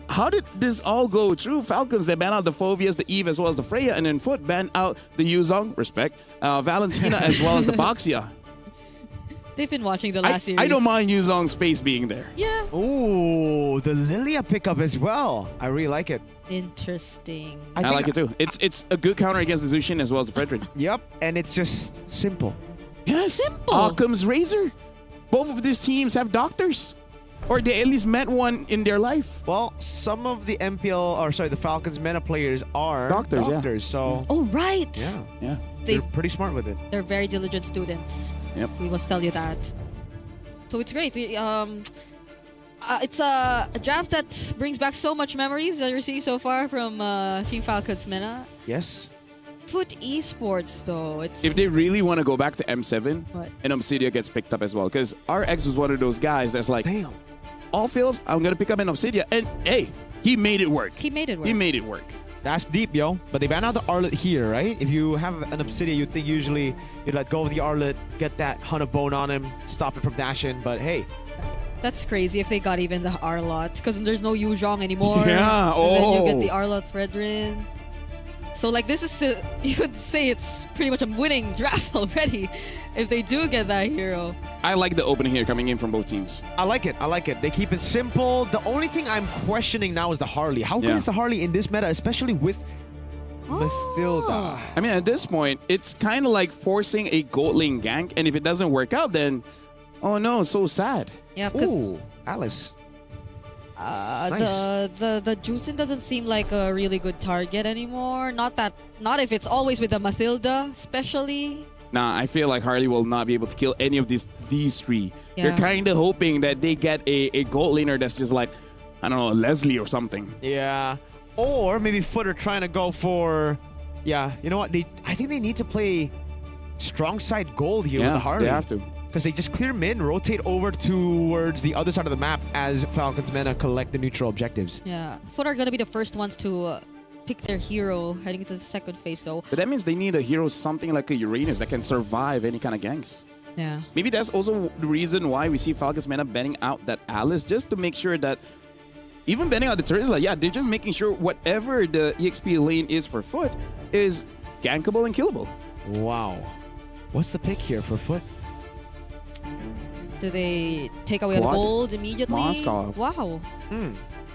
how did this all go through? Falcons, they ban out the Phovias, the Eve, as well as the Freya, and then Foot ban out the Yuzong, respect, Valentina, as well as the Baxia. They've been watching the last series. I don't mind Yuzong's face being there. Yeah. Ooh, the Lilia pickup as well. I really like it. Interesting. I like it too. It's a good counter against the Zushin as well as the Fredrin. Yep, and it's just simple. Yes. Simple. Occam's Razor. Both of these teams have doctors. Or they at least met one in their life. Well, some of the the Falcons Meta players are doctors, so... Oh, right. Yeah. They're pretty smart with it. They're very diligent students. Yep. We must tell you that. So it's great. It's a draft that brings back so much memories that we're seeing so far from Team Falcons Mena. Yes. Foot Esports, though, it's... If they really want to go back to M7, What? and Obsidia gets picked up as well. Because RX was one of those guys that's like, damn, all fails, I'm going to pick up an Obsidia. And hey, he made it work. He made it work. He made it work. That's deep, yo. But they ban out the Arlet here, right? If you have an Obsidian, you'd think usually you'd let go of the Arlet, get that Hunt of Bone on him, stop it from dashing. But hey. That's crazy if they got even the Arlot. Because there's no Yuzhong anymore. Yeah, And then you get the Arlot Fredrin. So like this is, you could say it's pretty much a winning draft already if they do get that hero. I like the opening here coming in from both teams. I like it. They keep it simple. The only thing I'm questioning now is the Harley. How good is the Harley in this meta, especially with Mathilda? I mean, at this point, it's kind of like forcing a gold lane gank, and if it doesn't work out, then, oh no, so sad. Yeah, because... Ooh, Alice. The Juicin doesn't seem like a really good target anymore. Not if it's always with the Mathilda, especially. Nah, I feel like Harley will not be able to kill any of these three. Yeah. You're kind of hoping that they get a gold laner that's just like, I don't know, Leslie or something. Yeah. Or maybe Footer trying to go for, yeah, you know what? I think they need to play strong side gold here with the Harley. They have to. Because they just clear mid, rotate over towards the other side of the map as Falcons Mena collect the neutral objectives. Yeah, Foot are going to be the first ones to pick their hero heading into the second phase. So, but that means they need a hero something like a Uranus that can survive any kind of ganks. Yeah. Maybe that's also the reason why we see Falcons Mena banning out that Alice, just to make sure that even banning out the Terizla, yeah, they're just making sure whatever the EXP lane is for Foot is gankable and killable. Wow. What's the pick here for Foot? Do they take away the Claude gold immediately? Moskov. Wow.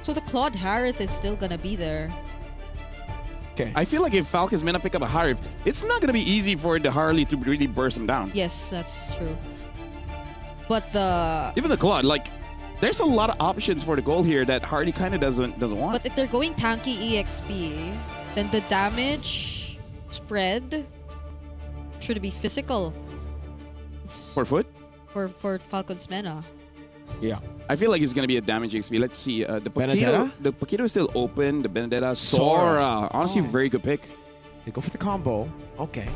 So the Claude Harith is still going to be there. Okay. I feel like if Falcons Mena pick up a Harith, it's not going to be easy for the Harley to really burst him down. Yes, that's true. But even the Claude, like, there's a lot of options for the gold here that Harley kind of doesn't want. But if they're going tanky EXP, then the damage spread should be physical. For Foot? For Falcons Mena. Yeah. I feel like it's going to be a damage XP. Let's see. The Benedetta? Paquito is still open. The Benedetta. Sora. Honestly, very good pick. They go for the combo. Okay.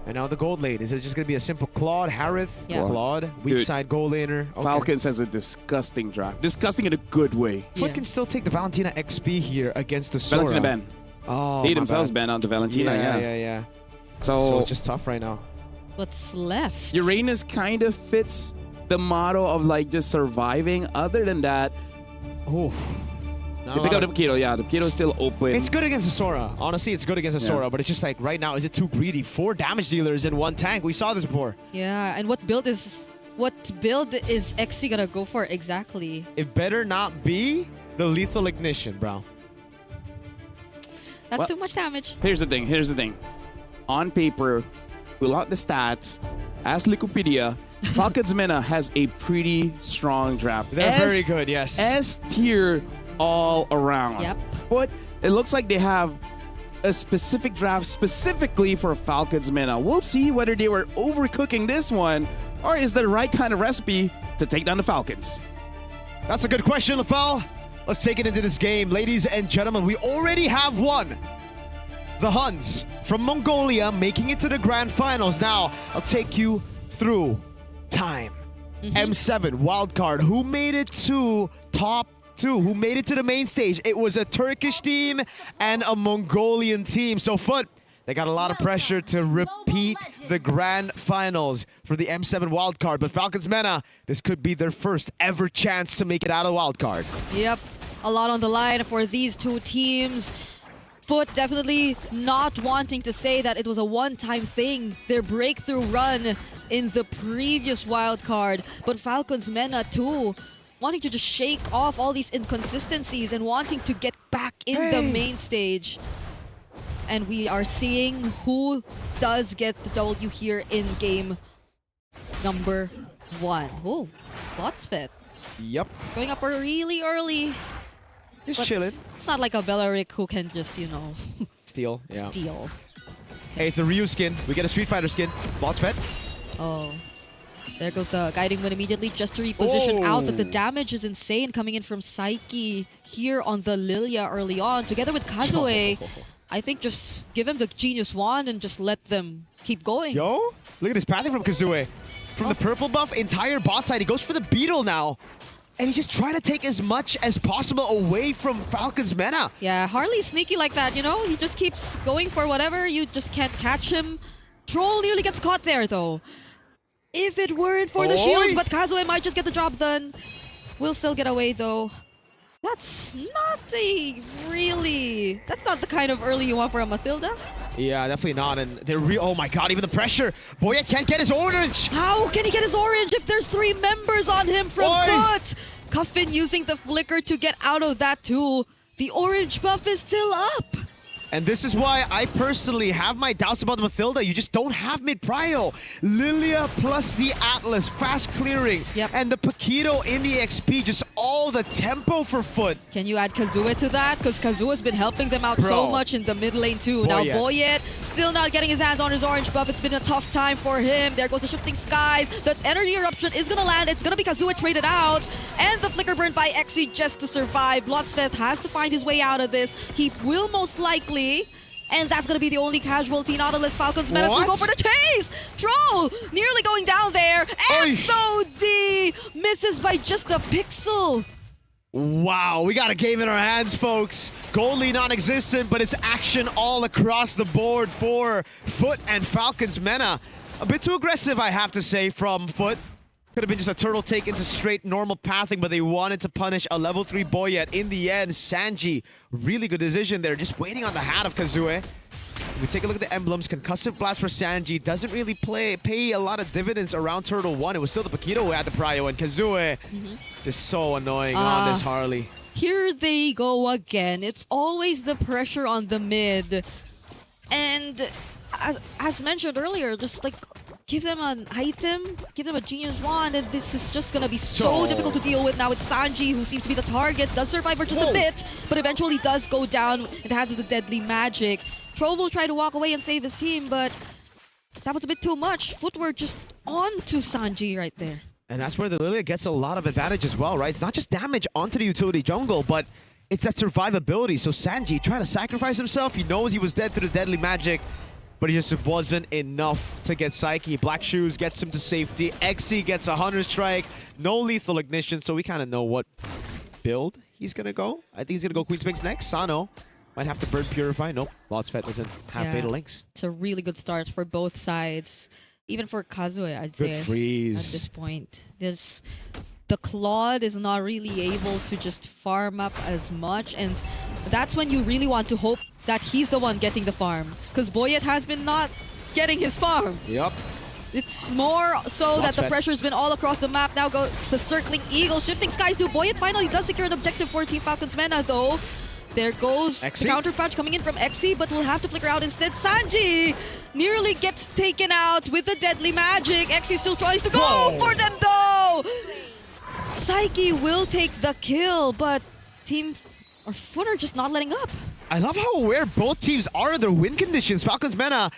And now the gold lane. Is it just going to be a simple Claude, Harith, Claude, weak side gold laner? Okay. Falcons has a disgusting draft. Disgusting in a good way. Foot can still take the Valentina XP here against the Sora. Valentina ban. Oh, They themselves ban out the Valentina. Yeah. So it's just tough right now. What's left? Uranus kind of fits the motto of like just surviving. Other than that, they pick up the Paquito. Yeah, the Paquito is still open. It's good against the Sora. Honestly, it's good against the Sora, but it's just like right now, is it too greedy? 4 damage dealers in 1 tank. We saw this before. Yeah, and what build is XC gonna go for exactly? It better not be the lethal ignition, bro. That's too much damage. Here's the thing. On paper, pull out the stats, ask Liquipedia, Falcons Mena has a pretty strong draft. They're very good, yes. S tier all around. Yep. But it looks like they have a specific draft specifically for Falcons Mena. We'll see whether they were overcooking this one or is the right kind of recipe to take down the Falcons. That's a good question, LaFell. Let's take it into this game. Ladies and gentlemen, we already have one. The Huns from Mongolia making it to the grand finals. Now, I'll take you through time. M7 wildcard. Who made it to top 2? Who made it to the main stage? It was a Turkish team and a Mongolian team. So Foot, they got a lot of pressure to repeat the grand finals for the M7 wildcard. But Falcons MENA, this could be their first ever chance to make it out of wildcard. Yep, a lot on the line for these two teams. Foot definitely not wanting to say that it was a one-time thing, their breakthrough run in the previous wildcard. But Falcons MENA too, wanting to just shake off all these inconsistencies and wanting to get back in the main stage. And we are seeing who does get the W here in game number 1. Oh, Lotsfet. Yep. Going up really early. Just chilling. It's not like a Belaric who can just, you know, Steal. Yeah. steal. Hey, it's a Ryu skin. We get a Street Fighter skin. Lotsfet. Oh. There goes the guiding wind immediately just to reposition out, but the damage is insane coming in from Psyche here on the Lilia early on, together with Kazue. I think just give him the Genius Wand and just let them keep going. Yo, look at this pathing from Kazue. From the purple buff, entire bot side, he goes for the Beetle now. And he's just trying to take as much as possible away from Falcons MENA. Yeah, Harley's sneaky like that, you know? He just keeps going for whatever, you just can't catch him. Troll nearly gets caught there though. If it weren't for the shields, but Kazue might just get the job done. Will still get away though. That's not that's not the kind of early you want for a Mathilda. Yeah, definitely not. And they're oh my god, even the pressure. Boyet can't get his orange. How can he get his orange if there's 3 members on him from Foot? Cuffin using the flicker to get out of that too. The orange buff is still up. And this is why I personally have my doubts about the Mathilda. You just don't have mid-prio. Lilia plus the Atlas, fast clearing. Yep. And the Paquito in the XP, just all the tempo for Foot. Can you add Kazue to that? Because Kazue's been helping them out so much in the mid lane too. Now Boyet still not getting his hands on his orange buff. It's been a tough time for him. There goes the shifting skies. The energy eruption is going to land. It's going to be Kazue traded out. And the flicker burn by Exi just to survive. Lotsfeth has to find his way out of this. He will most likely. And that's going to be the only casualty. Nautilus Falcons MENA to go for the chase. Troll nearly going down there. SOD misses by just a pixel. Wow, we got a game in our hands, folks. Goal lead non-existent, but it's action all across the board for Foot and Falcons MENA. A bit too aggressive, I have to say, from Foot. Could have been just a turtle take into straight normal pathing, but they wanted to punish a level 3 Boyet. In the end, Sanji, really good decision there, just waiting on the hat of Kazue. We take a look at the emblems. Concussive Blast for Sanji doesn't really pay a lot of dividends around Turtle 1. It was still the Paquito who had the prio, and Kazue just so annoying on this Harley. Here they go again. It's always the pressure on the mid. And as mentioned earlier, just like give them an item, give them a Genius Wand, and this is just gonna be so difficult to deal with. Now it's Sanji who seems to be the target, does survive for just a bit, but eventually does go down in the hands of the deadly magic. Tro will try to walk away and save his team, but that was a bit too much. Footwork just onto Sanji right there. And that's where the Lilia gets a lot of advantage as well, right? It's not just damage onto the utility jungle, but it's that survivability. So Sanji trying to sacrifice himself. He knows he was dead through the deadly magic, but it just wasn't enough to get Psyche. Black Shoes gets him to safety. Exi gets a Hunter Strike. No lethal ignition, so we kind of know what build he's going to go. I think he's going to go Queen's Wings next. Sano might have to Burn Purify. Nope, Lotsfet doesn't have Fatal Links. It's a really good start for both sides. Even for Kazue, I'd say. Good freeze. At this point. The Claude is not really able to just farm up as much, and that's when you really want to hope that he's the one getting the farm. Because Boyet has been not getting his farm. Yep. It's more so that the pressure's been all across the map. Now goes the Circling Eagle, Shifting Skies to Boyet. Finally does secure an objective for Team Falcons MENA though. There goes the counter punch coming in from Exi, but will have to flicker out instead. Sanji nearly gets taken out with the deadly magic. Exi still tries to go for them though. Psyche will take the kill, but Foot are just not letting up. I love how aware both teams are of their win conditions. Falcons MENA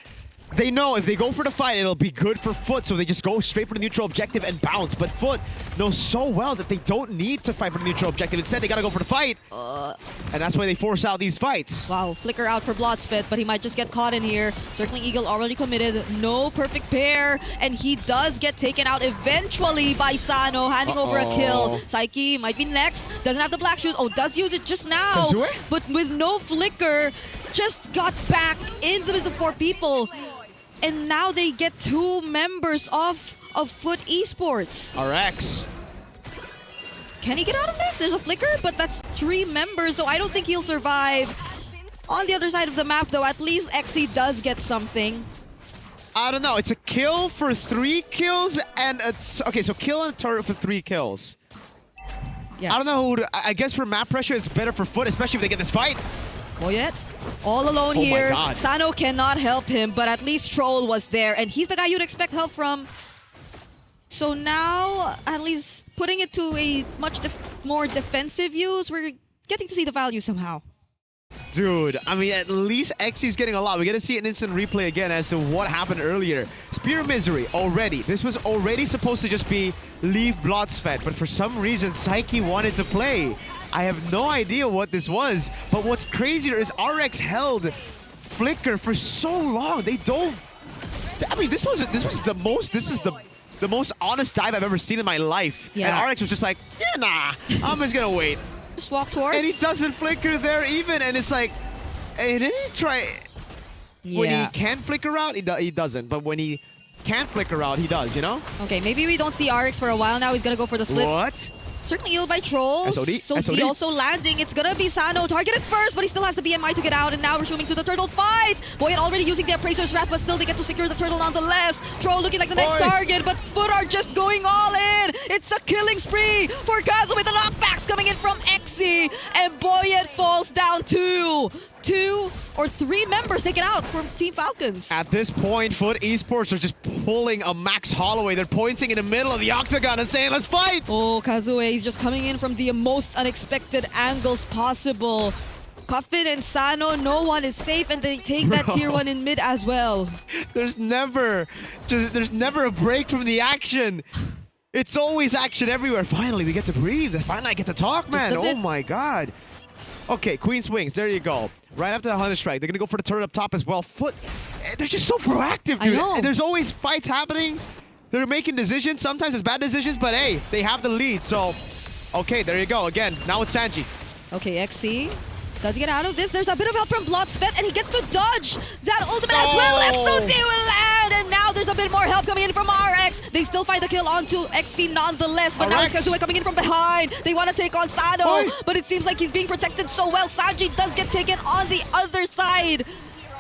They know if they go for the fight, it'll be good for Foot, so they just go straight for the neutral objective and bounce. But Foot knows so well that they don't need to fight for the neutral objective. Instead, they gotta go for the fight. And that's why they force out these fights. Wow, flicker out for Blotsfit, but he might just get caught in here. Circling Eagle already committed. No perfect pair. And he does get taken out eventually by Sano, handing over a kill. Psyche might be next. Doesn't have the black shoes. Oh, does use it just now. Kazue? But with no flicker, just got back into the midst of 4 people. And now they get 2 members of Foot Esports. RX. Can he get out of this? There's a flicker, but that's 3 members, so I don't think he'll survive. On the other side of the map, though, at least XC does get something. I don't know. It's a kill for 3 kills and okay, so kill and turret for 3 kills. Yeah. I don't know who to, I guess for map pressure, it's better for Foot, especially if they get this fight. Boyet, all alone Oh my here. God. Sano cannot help him, but at least Troll was there, and he's the guy you'd expect help from. So now, at least putting it to a much more defensive use, we're getting to see the value somehow. Dude, I mean, at least XC's getting a lot. We're going to see an instant replay again as to what happened earlier. Spear of Misery, already. This was already supposed to just be leave Blotsfed, but for some reason, Psyche wanted to play. I have no idea what this was, but what's crazier is RX held Flicker for so long. They dove. I mean, this is the most honest dive I've ever seen in my life. Yeah. And RX was just like, yeah, nah, I'm just gonna wait. Just walk towards. And he doesn't flicker there even, and it's like, hey, didn't he try? When he can flicker out, he doesn't. But when he can't flicker out, he does, you know? Okay, maybe we don't see RX for a while now. He's gonna go for the split. What? Certainly ill by Trolls. SOD? So SOD? D also landing. It's gonna be Sano targeted first, but he still has the BMI to get out. And now we're zooming to the turtle fight. Boyet already using the Appraiser's Wrath, but still they get to secure the turtle nonetheless. Troll looking like the next target, but Foot are just going all in. It's a killing spree for Kazu with the knockbacks coming in from XC. And Boyet falls down 2 or 3 members taken out from Team Falcons. At this point, Foot Esports are just pulling a Max Holloway. They're pointing in the middle of the octagon and saying, let's fight! Oh, Kazue is just coming in from the most unexpected angles possible. Coffin and Sano, no one is safe, and they take that tier 1 in mid as well. There's never a break from the action. It's always action everywhere. Finally, we get to breathe. Finally, I get to talk, man. Oh my God. Okay, Queen's Wings, there you go. Right after the Hunter Strike, they're going to go for the turret up top as well. Foot, they're just so proactive, dude. I know. There's always fights happening. They're making decisions. Sometimes it's bad decisions, but hey, they have the lead. So, okay, there you go. Again, now it's Sanji. Okay, XC does get out of this. There's a bit of help from Blotsfet, and he gets to dodge that ultimate as well. SOD will land, and now there's a bit more help coming in from RX. They still find the kill onto XC nonetheless, but now it's Kazue coming in from behind. They want to take on Sano, but it seems like he's being protected so well. Sanji does get taken on the other side.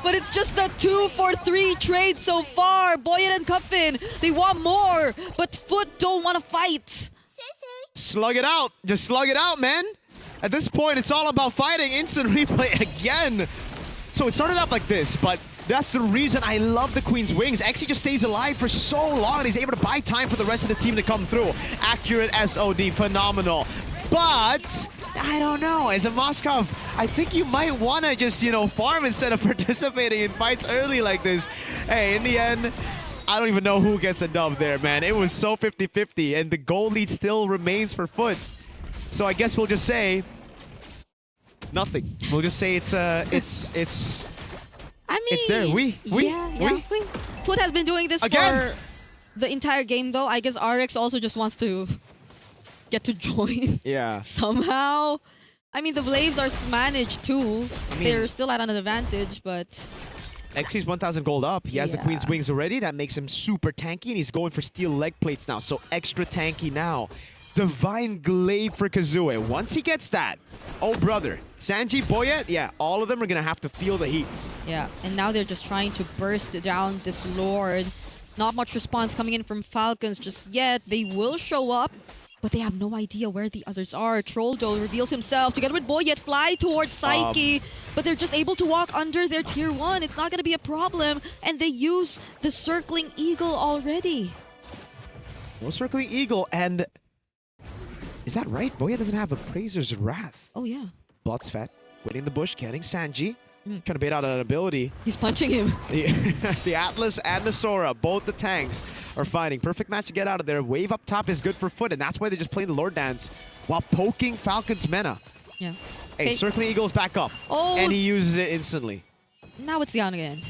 But it's just a 2-for-3 trade so far. Boyet and Cuffin, they want more, but Foot don't want to fight. Slug it out. Just slug it out, man. At this point, it's all about fighting. Instant replay again. So it started out like this, but that's the reason I love the Queen's Wings. XC just stays alive for so long, and he's able to buy time for the rest of the team to come through. Accurate SOD, phenomenal. But I don't know. As a Moskov, I think you might want to just, farm instead of participating in fights early like this. Hey, in the end, I don't even know who gets a dub there, man. It was so 50-50, and the goal lead still remains for Foot. So I guess we'll just say nothing. We'll just say it's I mean, it's there. We. Foot has been doing this for the entire game, though. I guess RX also just wants to get to join. Yeah. Somehow. I mean, the Blaves are managed too. They're still at an advantage, but XC's 1,000 gold up. He has the Queen's Wings already. That makes him super tanky, and he's going for steel leg plates now. So extra tanky now. Divine Glaive for Kazue. Once he gets that, oh brother, Sanji, Boyet, yeah, all of them are gonna have to feel the heat. Yeah, and now they're just trying to burst down this Lord. Not much response coming in from Falcons just yet. They will show up, but they have no idea where the others are. Trolldo reveals himself together with Boyet, fly towards Psyche, but they're just able to walk under their tier 1. It's not gonna be a problem, and they use the Circling Eagle already. No Circling Eagle, and is that right? Boyet doesn't have Appraiser's Wrath. Oh, yeah. Blotsfet, waiting in the bush, getting Sanji. Trying to bait out an ability. He's punching him. The Atlas and the Sora, both the tanks, are fighting. Perfect match to get out of there. Wave up top is good for Foot, and that's why they're just playing the Lord Dance while poking Falcon's Mena. Yeah. Hey, Okay. Circling Eagle's back up. Oh. And he uses it instantly. Now it's down again.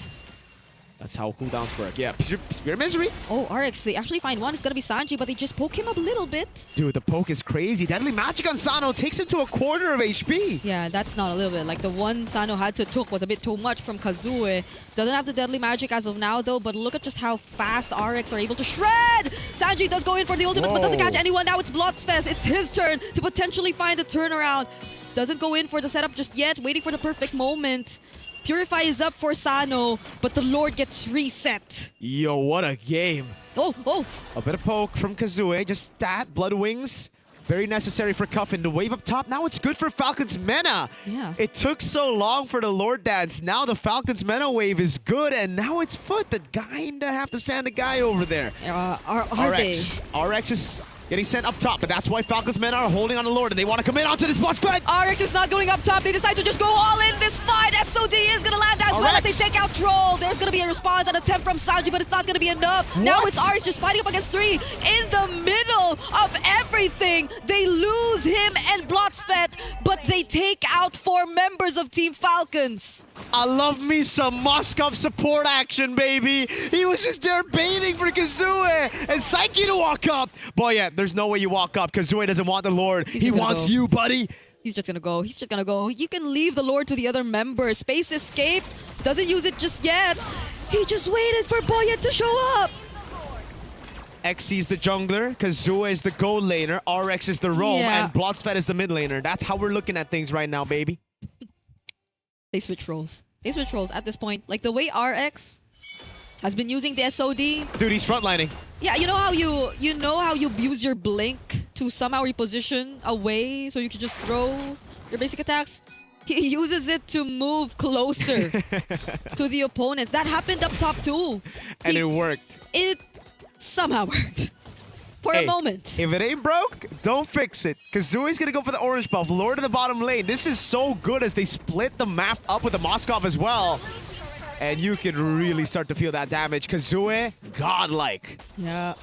That's how cooldowns work. Yeah, Spear Misery. Oh, RX, they actually find one. It's going to be Sanji, but they just poke him up a little bit. Dude, the poke is crazy. Deadly Magic on Sano takes him to a quarter of HP. Yeah, that's not a little bit. Like, the one Sano had to took was a bit too much from Kazue. Doesn't have the Deadly Magic as of now, though, but look at just how fast RX are able to shred! Sanji does go in for the ultimate, but doesn't catch anyone. Now it's Blotsfest. It's his turn to potentially find a turnaround. Doesn't go in for the setup just yet, waiting for the perfect moment. Purify is up for Sano, but the Lord gets reset. Yo, what a game. Oh. A bit of poke from Kazue, just that. Blood Wings, very necessary for Cuffin. The wave up top, now it's good for Falcon's Mena. Yeah. It took so long for the Lord Dance. Now the Falcon's Mena wave is good, and now it's Foot that kinda have to send a guy over there. Are RX. RX is getting sent up top, but that's why Falcon's men are holding on the Lord, and they want to come in onto this boss fight. RX is not going up top. They decide to just go all in this fight. SOD is going to land as well as they take out Troll. There's going to be a response, an attempt from Sanji, but it's not going to be enough. What? Now it's RX just fighting up against 3. In the middle of everything, they lose him and Blotsfet, but they take out 4 members of Team Falcons. I love me some Moskov support action, baby. He was just there baiting for Kazue and Psyche to walk up. Boy, yeah, there's no way you walk up. Kazue doesn't want the Lord. He wants you, buddy. He's just gonna go. He's just gonna go. You can leave the Lord to the other members. Space Escape doesn't use it just yet. He just waited for Boyet to show up. XC's the jungler, Kazue is the gold laner, RX is the roam, Yeah. and Blotsfet is the mid laner. That's how we're looking at things right now, baby. They switch roles. They switch roles at this point. Like the way RX has been using the SOD. Dude, he's frontlining. Yeah, you know how you use your blink to somehow reposition away so you can just throw your basic attacks? He uses it to move closer to the opponents. That happened up top too. And it worked. It somehow worked. For a moment. If it ain't broke, don't fix it. Kazui's gonna go for the orange buff. Lord in the bottom lane. This is so good as they split the map up with the Moskov as well. And you can really start to feel that damage. Kazue, godlike. Yeah.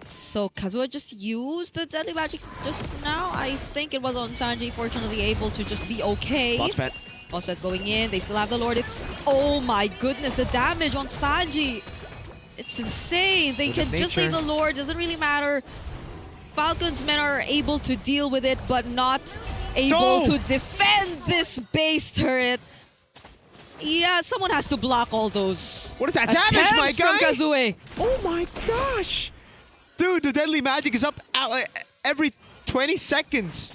So Kazuya just used the Deadly Magic just now. I think it was on Sanji, fortunately able to just be okay. Bossfet going in. They still have the Lord. It's, oh my goodness, the damage on Sanji. It's insane. They can just leave the Lord. Doesn't really matter. Falcon's men are able to deal with it, but not able to defend this base turret. Yeah, someone has to block all those. What is that damage, my guy? From Kazue. Oh my gosh. Dude, the Deadly Magic is up every 20 seconds.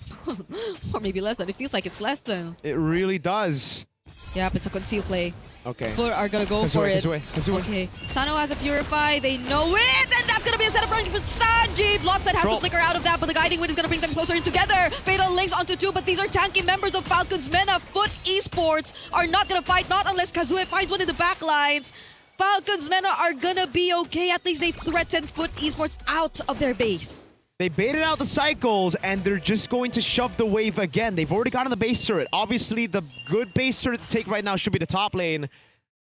Or maybe less than. It feels like it's less than. It really does. Yep, it's a conceal play. Okay. Foot are gonna go for it. Kazue. Okay. Sano has a Purify. They know it, and that's gonna be a setup running for Sanji. Blotsfet has to flicker out of that, but the Guiding Wind is gonna bring them closer in together. Fatal links onto 2, but these are tanky members of Falcon's Mena. Foot Esports are not gonna fight, not unless Kazue finds one in the back lines. Falcon's Mena are gonna be okay. At least they threaten Foot Esports out of their base. They baited out the cycles, and they're just going to shove the wave again. They've already gotten the base turret. Obviously, the good base turret to take right now should be the top lane.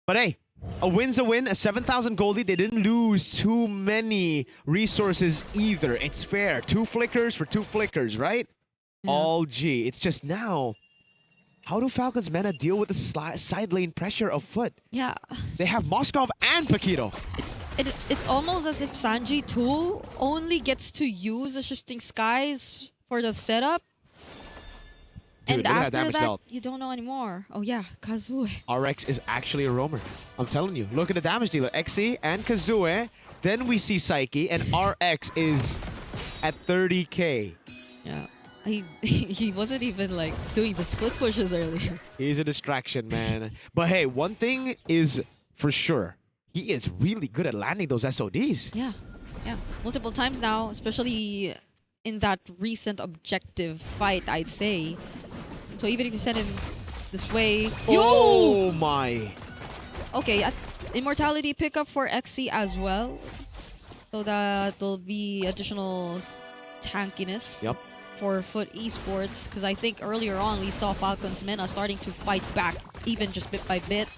But hey, a win's a win, a 7,000 gold lead. They didn't lose too many resources either. It's fair. 2 flickers for 2 flickers, right? Yeah. All G. It's just now, how do Falcon's Mena deal with the side lane pressure of Foot? Yeah. They have Moskov and Paquito. It's almost as if Sanji too only gets to use the Shifting Skies for the setup. Dude, and after that, you don't know anymore. Oh yeah, Kazue. RX is actually a roamer. I'm telling you. Look at the damage dealer. XC and Kazue. Then we see Psyche, and RX is at 30k. Yeah. He wasn't even like doing the split pushes earlier. He's a distraction, man. But hey, one thing is for sure. He is really good at landing those SODs. Yeah. Yeah. Multiple times now, especially in that recent objective fight, I'd say. So even if you send him this way... Oh my! Okay, Immortality pickup for XC as well. So that'll be additional tankiness for Foot Esports. Because I think earlier on we saw Falcon's Mena starting to fight back even just bit by bit.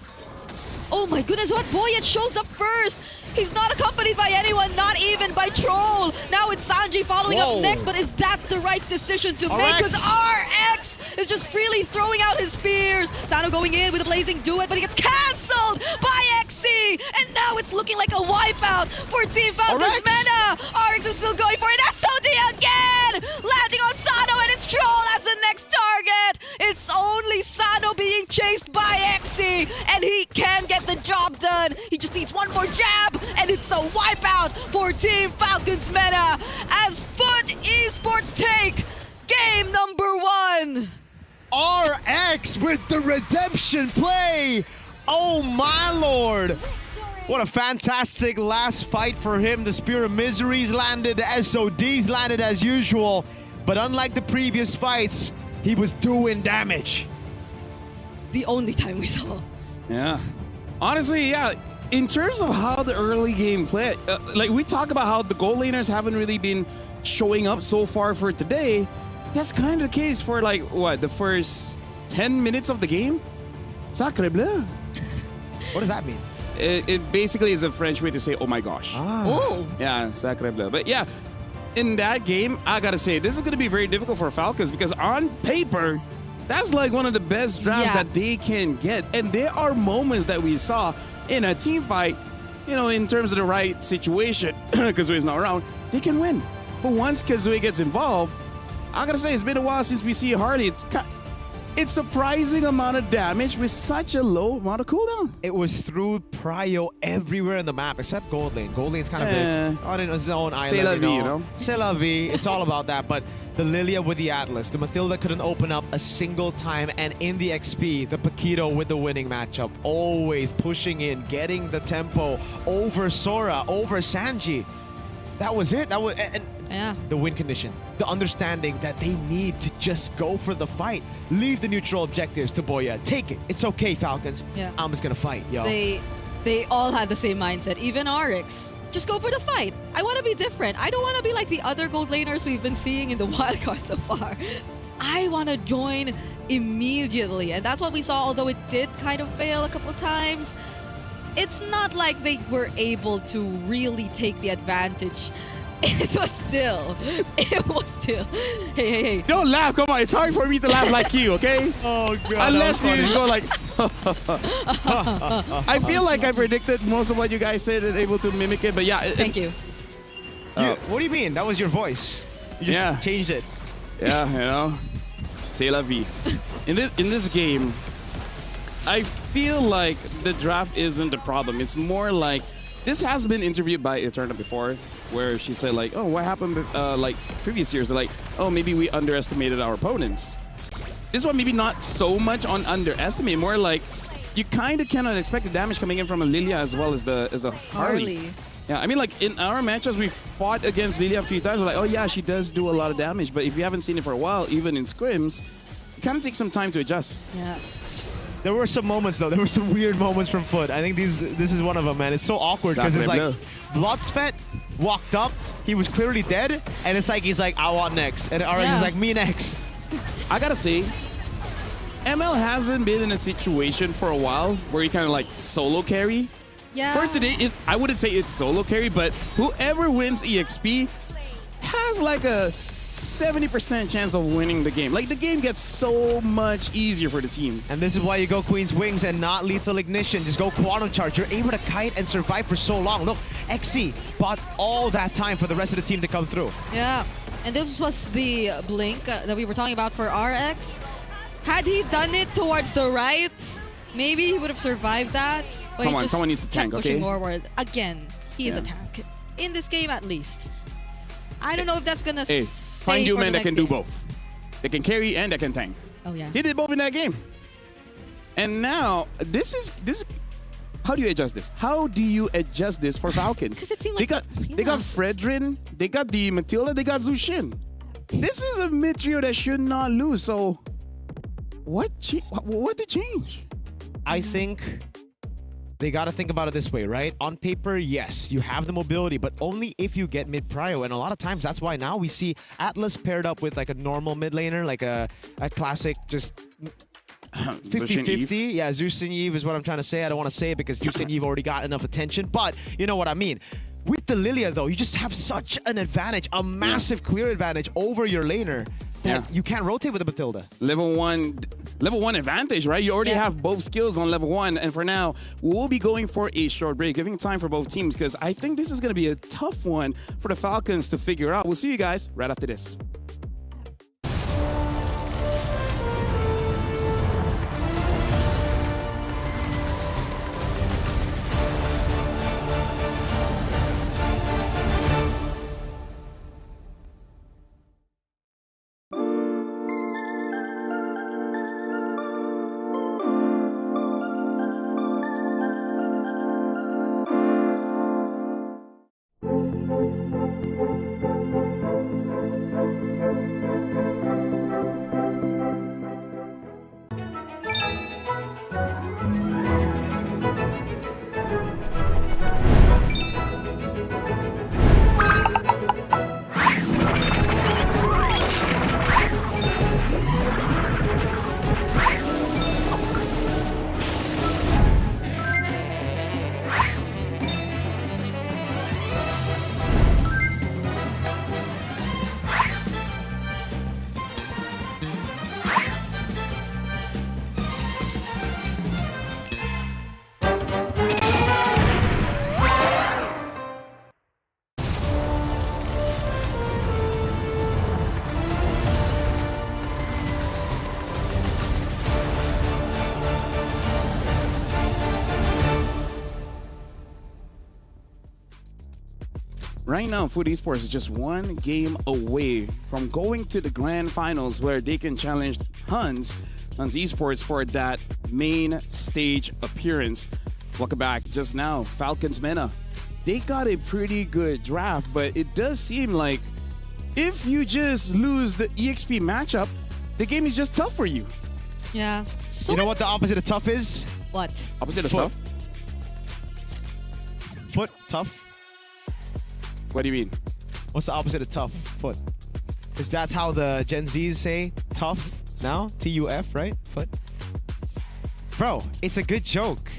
Oh my goodness, what? Boyet shows up first! He's not accompanied by anyone, not even by Troll! Now it's Sanji following up next, but is that the right decision to make? Because RX is just freely throwing out his spears! Sano going in with a blazing duet, but he gets cancelled by XC! And now it's looking like a wipeout for Team Falcon's Meta! RX is still going for it, SOD again! Landing on Sano, and it's Troll as the next target! It's only Sano being chased by XC, and he can get the job done! He just needs one more jab, and it's a wipeout for Team Falcon's Meta as Foot Esports take game number 1. RX with the redemption play. Oh my lord. What a fantastic last fight for him. The Spear of Miseries landed, the SODs landed as usual. But unlike the previous fights, he was doing damage. The only time we saw. Yeah. Honestly, yeah. In terms of how the early game played, like we talk about how the goal laners haven't really been showing up so far for today. That's kind of the case for like, what, the first 10 minutes of the game? Sacre bleu. What does that mean? It basically is a French way to say, oh my gosh. Oh. Yeah, sacre bleu. But yeah, in that game, I gotta say, this is gonna be very difficult for Falcons because on paper, that's like one of the best drafts that they can get. And there are moments that we saw in a team fight, you know, in terms of the right situation, Kazue's not around, they can win. But once Kazue gets involved, I gotta say, it's been a while since we see Harley. It's surprising amount of damage with such a low amount of cooldown. It was through prio everywhere in the map except Gold Lane. Gold Lane's kind of on his own island. C'est la vie, you know? C'est la vie. It's all about that. But the Lilia with the Atlas, the Matilda couldn't open up a single time, and in the XP, the Paquito with the winning matchup, always pushing in, getting the tempo over Sora, over Sanji. That was it. That was the win condition. The understanding that they need to just go for the fight. Leave the neutral objectives to Boya. Take it. It's okay, Falcons. Yeah. I'm just gonna fight, yo. They all had the same mindset. Even RX. Just go for the fight. I want to be different. I don't want to be like the other gold laners we've been seeing in the wildcard so far. I want to join immediately. And that's what we saw, although it did kind of fail a couple times. It's not like they were able to really take the advantage. It was still. Hey. Don't laugh, come on. It's hard for me to laugh like you, okay? Oh, God. Unless you go like... I feel like I predicted most of what you guys said and able to mimic it, but yeah. Thank you. What do you mean? That was your voice. You just changed it. Yeah, you know. C'est la vie. In this game, I feel like the draft isn't the problem. It's more like... This has been interviewed by Eterna before, where she said like, oh, what happened like previous years? They're like, oh, maybe we underestimated our opponents. This one maybe not so much on underestimate, more like you kind of cannot expect the damage coming in from a Lilia as well as the Harley. Yeah, I mean like in our matches we fought against Lilia a few times. We're like, oh yeah, she does do a lot of damage, but if you haven't seen it for a while, even in scrims, it kind of takes some time to adjust. Yeah. There were some moments, though. There were some weird moments from Foot. I think this is one of them, man. It's so awkward because it's like Bloodsfet walked up, he was clearly dead, and it's like he's like, I want next. And RX is like, me next. I gotta say, ML hasn't been in a situation for a while where he kind of like solo carry. Yeah. For today, I wouldn't say it's solo carry, but whoever wins EXP has like a 70% chance of winning the game. Like, the game gets so much easier for the team. And this is why you go Queen's Wings and not Lethal Ignition. Just go Quantum Charge. You're able to kite and survive for so long. Look, XC bought all that time for the rest of the team to come through. Yeah, and this was the blink that we were talking about for RX. Had he done it towards the right, maybe he would have survived that. But Come on, someone needs to tank, pushing okay? forward. Again, he is a tank. In this game, at least. I don't know if that's gonna stay find you for men the that can next do game. both. They can carry and they can tank. Oh yeah. He did both in that game. And now this is how do you adjust this? How do you adjust this for Falcons? Because it seemed like they got Fredrin, they got the Matilda, they got Zushin. This is a mid trio that should not lose. So what did change? I think they got to think about it this way, right? On paper, yes, you have the mobility, but only if you get mid-prio. And a lot of times, that's why now we see Atlas paired up with like a normal mid laner, like a classic just 50-50. Yeah, Zeus and Eve is what I'm trying to say. I don't want to say it because Zeus and Eve already got enough attention, but you know what I mean. With the Lilia, though, you just have such an advantage, a massive clear advantage over your laner that you can't rotate with the Matilda. Level one advantage, right? You already have both skills on level 1, and for now, we'll be going for a short break, giving time for both teams, because I think this is going to be a tough one for the Falcons to figure out. We'll see you guys right after this. Right now, Food Esports is just one game away from going to the grand finals where they can challenge Hans Esports for that main stage appearance. Welcome back. Just now, Falcons Mena. They got a pretty good draft, but it does seem like if you just lose the EXP matchup, the game is just tough for you. Yeah. You know what the opposite of tough is? What? Opposite of Foot. tough? Foot, tough. What do you mean? What's the opposite of tough? Foot. Because that's how the Gen Zs say tough now. T-U-F, right? Foot. Bro, it's a good joke.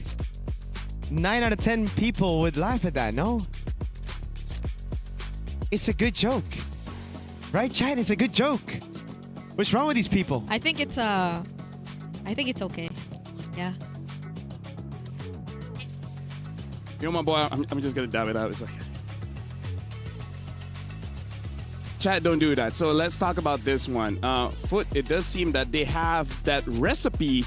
9 out of 10 people would laugh at that, no? It's a good joke. Right, Chad? It's a good joke. What's wrong with these people? I think it's okay. Yeah. You know, my boy, I'm just gonna dab it out. It's like, chat, don't do that. So let's talk about this one. Foot, it does seem that they have that recipe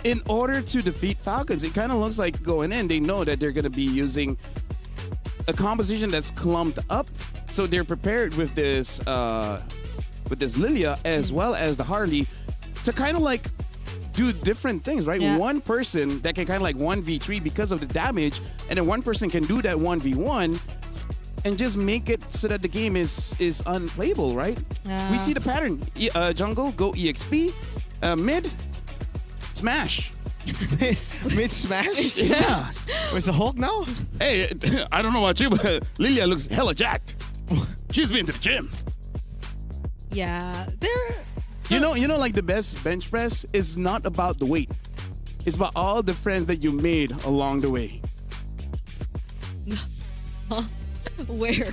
in order to defeat Falcons. It kind of looks like going in, they know that they're gonna be using a composition that's clumped up. So they're prepared with this Lilia as well as the Harley to kind of like do different things, right? Yeah. One person that can kind of like 1v3 because of the damage, and then one person can do that 1v1 and just make it so that the game is unplayable, right? We see the pattern. Jungle, go EXP. Mid, smash. Mid smash? Yeah. Where's the Hulk now? Hey, I don't know about you, but Lilia looks hella jacked. She's been to the gym. Yeah. You know, like the best bench press is not about the weight. It's about all the friends that you made along the way. Where?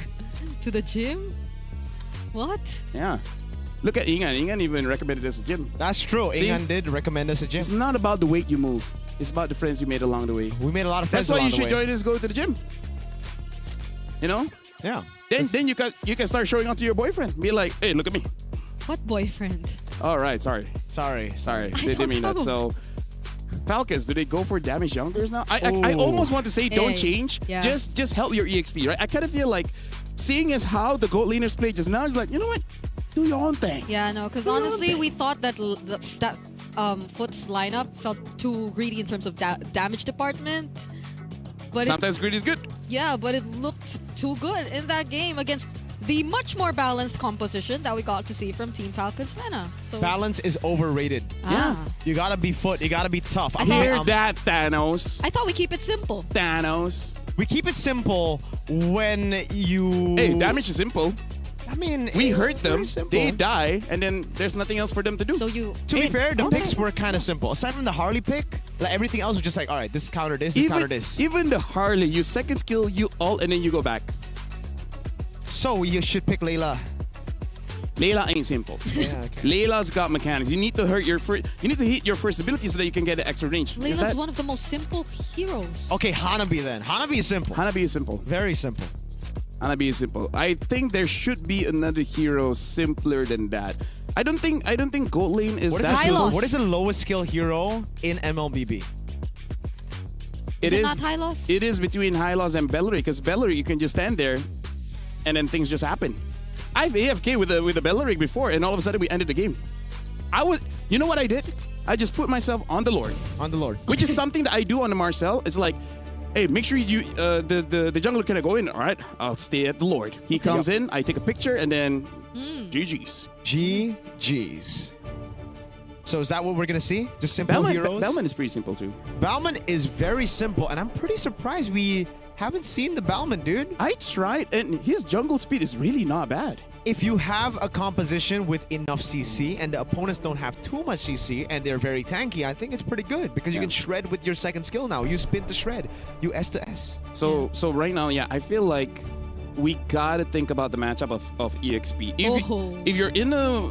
To the gym? What? Yeah. Look at Ingan. Ingan even recommended us a gym. That's true. See? Ingan did recommend us a gym. It's not about the weight you move. It's about the friends you made along the way. We made a lot of friends That's why along you the should way. join us, go to the gym. You know? Yeah. Then you can start showing off to your boyfriend. Be like, hey, look at me. What boyfriend? All right, sorry. Sorry. They don't didn't mean that. know. So, Falcons, do they go for damage youngers now? I almost want to say don't Hey, change. yeah. Just help your EXP, right? I kind of feel like seeing as how the gold laners play just now is like, you know what? Do your own thing. Yeah, no, because honestly, we thought that Foot's lineup felt too greedy in terms of damage department. But Sometimes greed is good. yeah, but it looked too good in that game against the much more balanced composition that we got to see from Team Falcons Mena. So Balance is overrated. Ah. You gotta be Foot. You gotta be tough. Hear that, Thanos. I thought we keep it simple. Thanos. We keep it simple when you... Hey, damage is simple. I mean, We hurt them, very simple. they die, and then there's nothing else for them to do. So you To be fair, the okay. picks were kind of simple. Aside from the Harley pick, like everything else was just like, all right, this counter this, counter this. Even the Harley, you second skill, you ult, and then you go back. So you should pick Layla. Layla ain't simple. Yeah, okay. Layla's got mechanics. You need to hit your first ability so that you can get the extra range. Is Layla's that- one of the most simple heroes. Okay, Hanabi then. Hanabi is simple. Hanabi is simple. Very simple. Hanabi is simple. I think there should be another hero simpler than that. I don't think Gold Lane is What is, that the, simple. what is the lowest skill hero in MLBB? Is it not Hylos? It is between Hylos and Bellary, because Bellary you can just stand there and then things just happen. I've AFK with a Bellary before, and all of a sudden we ended the game. You know what I did? I just put myself on the Lord. On the Lord. Which is something that I do on the Marcel. It's like, hey, make sure you the jungler can go in. All right, I'll stay at the Lord. He comes in, I take a picture, and then GG's. GG's. So is that what we're gonna see? Just simple heroes? Bellman is pretty simple too. Bellman is very simple, and I'm pretty surprised we haven't seen the Bellman, dude. I tried, and his jungle speed is really not bad. If you have a composition with enough CC and the opponents don't have too much CC and they're very tanky, I think it's pretty good because you can shred with your second skill now. You spin to shred. You S to S. So right now, I feel like we gotta think about the matchup of EXP. If you're in a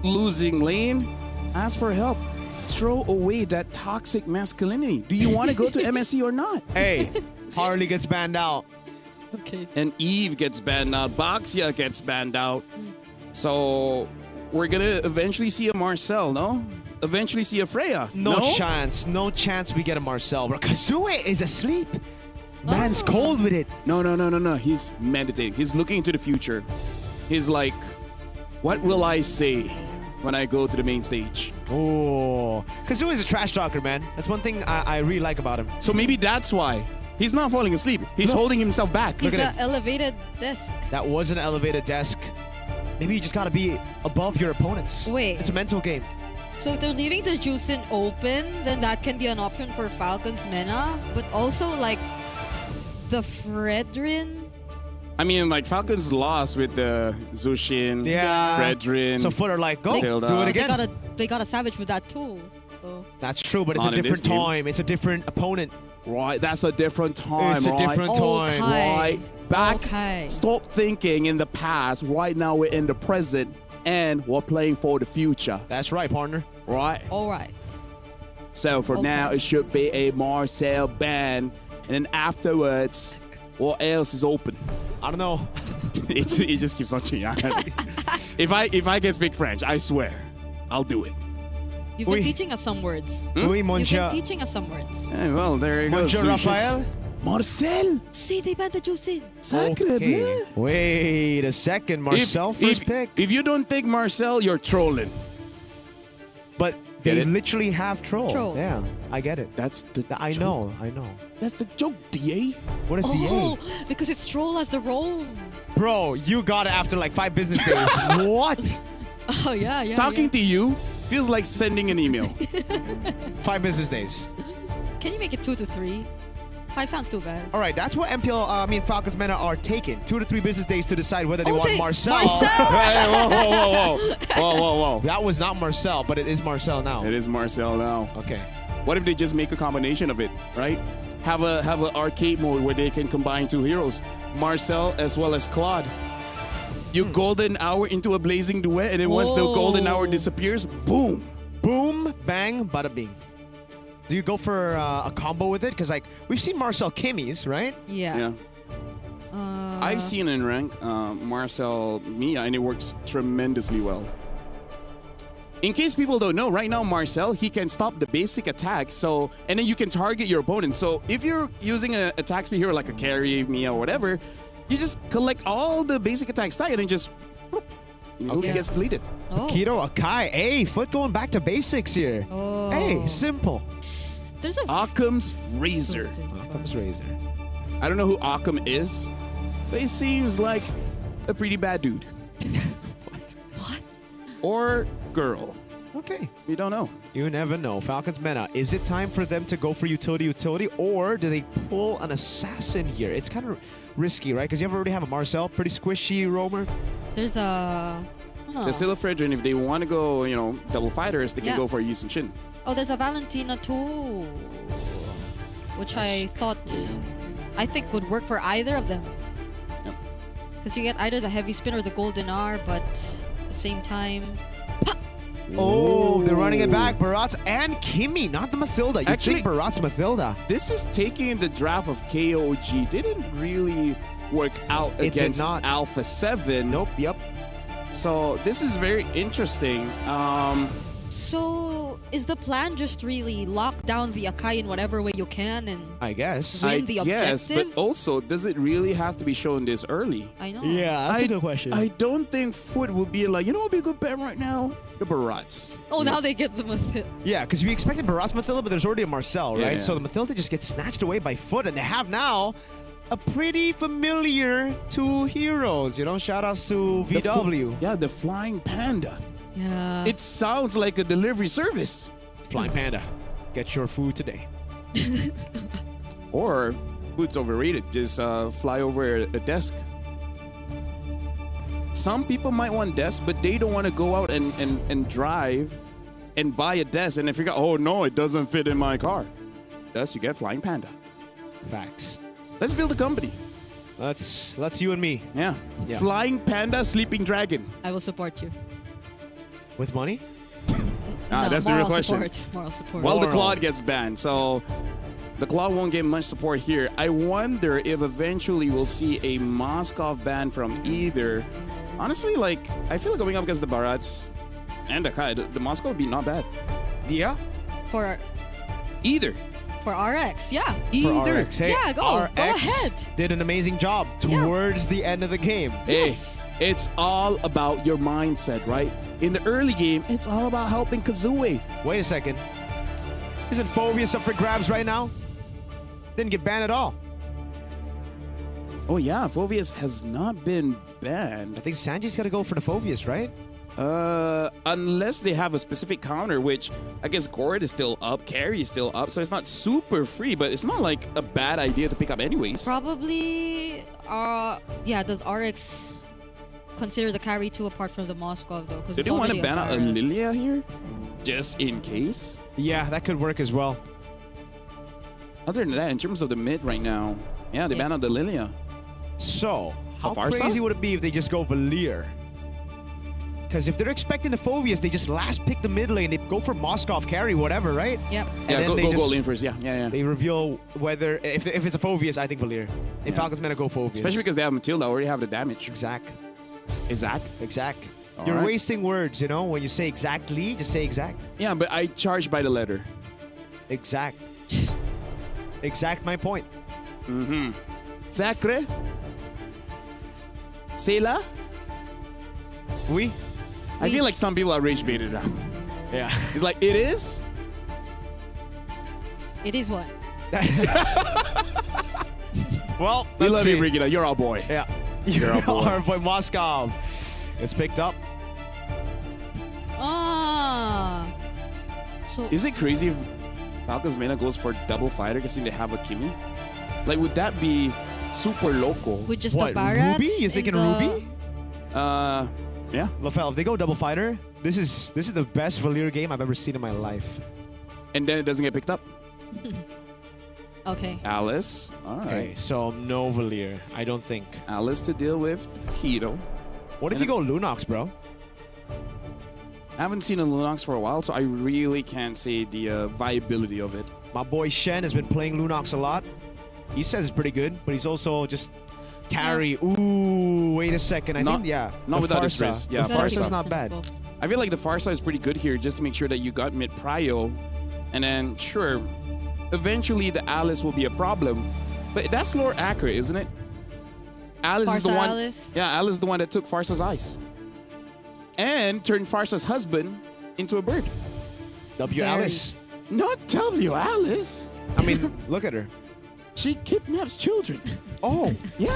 losing lane, ask for help. Throw away that toxic masculinity. Do you want to go to MSC or not? Hey, Harley gets banned out. Okay. And Eve gets banned out. Baxia gets banned out. So we're gonna eventually see a Marcel, no? Eventually see a Freya. No chance. No chance we get a Marcel. Bro, Kazue is asleep. Man's cold with it. No. He's meditating. He's looking into the future. He's like, what will I say when I go to the main stage? Oh, Kazue is a trash talker, man. That's one thing I really like about him. So maybe that's why. He's not falling asleep. He's holding himself back. He's an elevated desk. That was an elevated desk. Maybe you just gotta be above your opponents. Wait. It's a mental game. So if they're leaving the Juicin open, then that can be an option for Falcon's Mena. But also, like, the Fredrin. I mean, like, Falcons lost with the Zushin, Yeah. Redrin. So Footer like, go, Tilda. do it again. They got a Savage with that too. So. That's true, but it's Not a in this different game. time. It's a different opponent. Right, that's a different time. It's a right? different time. Right, back. Okay. Stop thinking in the past. Right now we're in the present, and we're playing for the future. That's right, partner. Right. All right. So for now, it should be a Marcel ban, and then afterwards, what else is open? I don't know. it just keeps on changing. if I can speak French, I swear, I'll do it. You've been teaching us some words. Oui, You've mon been cher. teaching us some words. Hey, well, there you go. Monsieur Sushi. Raphael? Marcel? See, they banned the Juicin. Sacre bleu. Wait a second. Marcel first pick. If you don't think Marcel, you're trolling. But Get they it? literally have troll. Troll. Yeah, I get it. That's the I know. That's the joke, DA. What is Oh, because it's Troll as the role. DA? Bro, you got it after like 5 business days. What? Oh, yeah. Talking to you feels like sending an email. 5 business days. Can you make it 2 to 3? 5 sounds too bad. All right, that's what Falcons Mena are taking. 2 to 3 business days to decide whether they want Marcel. Hey, whoa. That was not Marcel, but it is Marcel now. It is Marcel now. Okay. What if they just make a combination of it, right? Have a arcade mode where they can combine 2 heroes, Marcel as well as Claude. You golden hour into a blazing duet, and then once the golden hour disappears, boom. Boom, bang, bada bing. Do you go for a combo with it? Because like we've seen Marcel Kimmy's, right? Yeah. I've seen in rank Marcel Mia, and it works tremendously well. In case people don't know, right now Marcel, he can stop the basic attack, so and then you can target your opponent. So if you're using an attack speed hero like a carry, Mia, or whatever, you just collect all the basic attack stack and then just it gets deleted. Oh. Kiro Akai, hey, Foot going back to basics here. Oh. Hey, simple. There's a Occam's Razor. Occam's Razor. I don't know who Occam is, but he seems like a pretty bad dude. What? Or girl. Okay. We don't know. You never know. Falcons Mena, is it time for them to go for utility, or do they pull an assassin here? It's kind of risky, right? Because you already have a Marcel, pretty squishy roamer. There's a... There's still a Fredrin, and if they want to go, you know, double fighters, they can go for Yi and Shin. Oh, there's a Valentina too, which I think would work for either of them. Because you get either the heavy spin or the golden R, but at the same time... Oh, they're running it back. Barats and Kimmy, not the Mathilda. You think Barats Mathilda. This is taking the draft of KOG. Didn't really work out against Alpha 7. Nope, yep. So this is very interesting. So is the plan just really lock down the Akai in whatever way you can and I guess win the objective? But also, does it really have to be shown this early? I know. Yeah, that's a good question. I don't think Foot would be like, you know what would be a good bet right now? The Barats. Oh, now they get the Mathilda. Yeah, because we expected Barats Mathilda, but there's already a Marcel, right? Yeah. So the Mathilda just gets snatched away by Foot, and they have now a pretty familiar two heroes. You know, shout outs to VW. Yeah, the Flying Panda. Yeah. It sounds like a delivery service. Flying Panda, get your food today. Or food's overrated. Just fly over a desk. Some people might want desk, but they don't want to go out and drive and buy a desk and then figure out, oh no, it doesn't fit in my car. Thus, you get Flying Panda. Facts. Let's build a company. Let's you and me. Yeah. Yeah. Flying Panda, Sleeping Dragon. I will support you. With money? No, that's the real question. Moral support. Well, the Claude gets banned, so the Claude won't get much support here. I wonder if eventually we'll see a Moskov ban from either. Honestly, like, I feel like going up against the Barats and the Kai, the Moskov would be not bad. Yeah? For either. For RX, yeah. For RX. Hey, yeah, go RX ahead. did an amazing job towards the end of the game. Yes. Hey, it's all about your mindset, right? In the early game, it's all about helping Kazooie. Wait a second. Isn't Phobius up for grabs right now? Didn't get banned at all. Oh yeah, Phobius has not been banned. I think Sanji's got to go for the Phobius, right? Unless they have a specific counter, which I guess Gord is still up, Carry is still up, so it's not super free, but it's not like a bad idea to pick up anyways. Probably, yeah, does RX consider the carry too apart from the Moskov though? Do they want to ban out a Lilia here? Just in case? Yeah, that could work as well. Other than that, in terms of the mid right now, yeah, they ban out the Lilia. So, how Farsa? crazy would it be if they just go Valir? Because if they're expecting the Phobius, they just last pick the mid lane. They go for Moskov carry, whatever, right? Yep. And Yeah, then go lane first. Yeah. They reveal whether if it's a Phobius, I think Valir. If Falcon's gonna go Phobius, Especially because they have Matilda, already have the damage. exact. Exact? All You're right. wasting words, you know. When you say exactly, just say exact. Yeah, but I charge by the letter. Exact. Exact. My point. Mm-hmm. Sacre? Sela? Oui. I feel like some people are rage baited now. Yeah. It's like, it is? It is what? Well, We let's love see. you, Brigida. You're our boy. Yeah. You're our boy. Our boy Moskov. It's picked up. So Is it crazy if Falcons Mena goes for double fighter because they have a Kimi? Like, would that be super local? with just What, the Barats? Ruby? You thinking Ruby? Yeah. LaFell, if they go double fighter, this is the best Valir game I've ever seen in my life. And then it doesn't get picked up. Okay. Alice. All right. Okay, so no Valir, I don't think. Alice to deal with Keto. What if you go Lunox, bro? I haven't seen a Lunox for a while, so I really can't say the viability of it. My boy Shen has been playing Lunox a lot. He says it's pretty good, but he's also just carry. Ooh, wait a second. I think, yeah. Not the without the Farsa. stress. Yeah, the Farsa's Farsa. not bad. I feel like the Farsa is pretty good here just to make sure that you got mid prio. And then, sure, eventually the Alice will be a problem. But that's lore accurate, isn't it? Alice is the Farsa one. Alice? Yeah, Alice is the one that took Farsa's eyes. And turned Farsa's husband into a bird. W. Very. Alice. Not W. Alice. I mean, look at her. She kidnaps children. Oh, Yeah.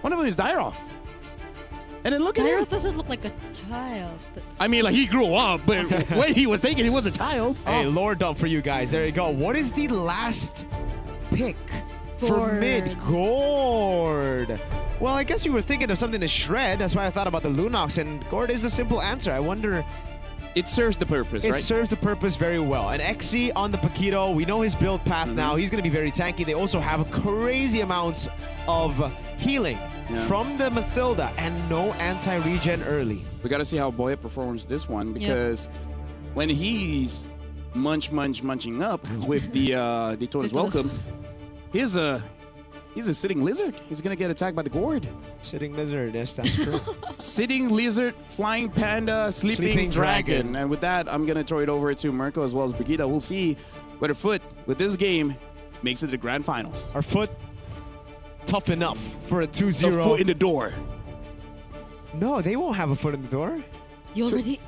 One of them is Dairoth. And then look at him. Dairoth doesn't look like a child. I mean, like, he grew up, but when he was taken, he was a child. hey, lore dump for you guys. There you go. What is the last pick for Gord. mid? Gord. Well, I guess you were thinking of something to shred. That's why I thought about the Lunox, and Gord is the simple answer. I wonder... It serves the purpose, It right? serves the purpose very well. And XC on the Paquito, we know his build path now. He's going to be very tanky. They also have crazy amounts of healing from the Mathilda and no anti-regen early. We got to see how Boyet performs this one, because when he's munching up with the Daytona's Welcome, he's a sitting lizard. He's going to get attacked by the Gourd. Sitting lizard, yes, that's true. Sitting lizard, flying panda, sleeping dragon. And with that, I'm going to throw it over to Mirko as well as Brigitte. We'll see whether Foot, with this game, makes it to the grand finals. Our Foot tough enough for a 2-0. A foot in the door. No, they won't have a foot in the door. You already...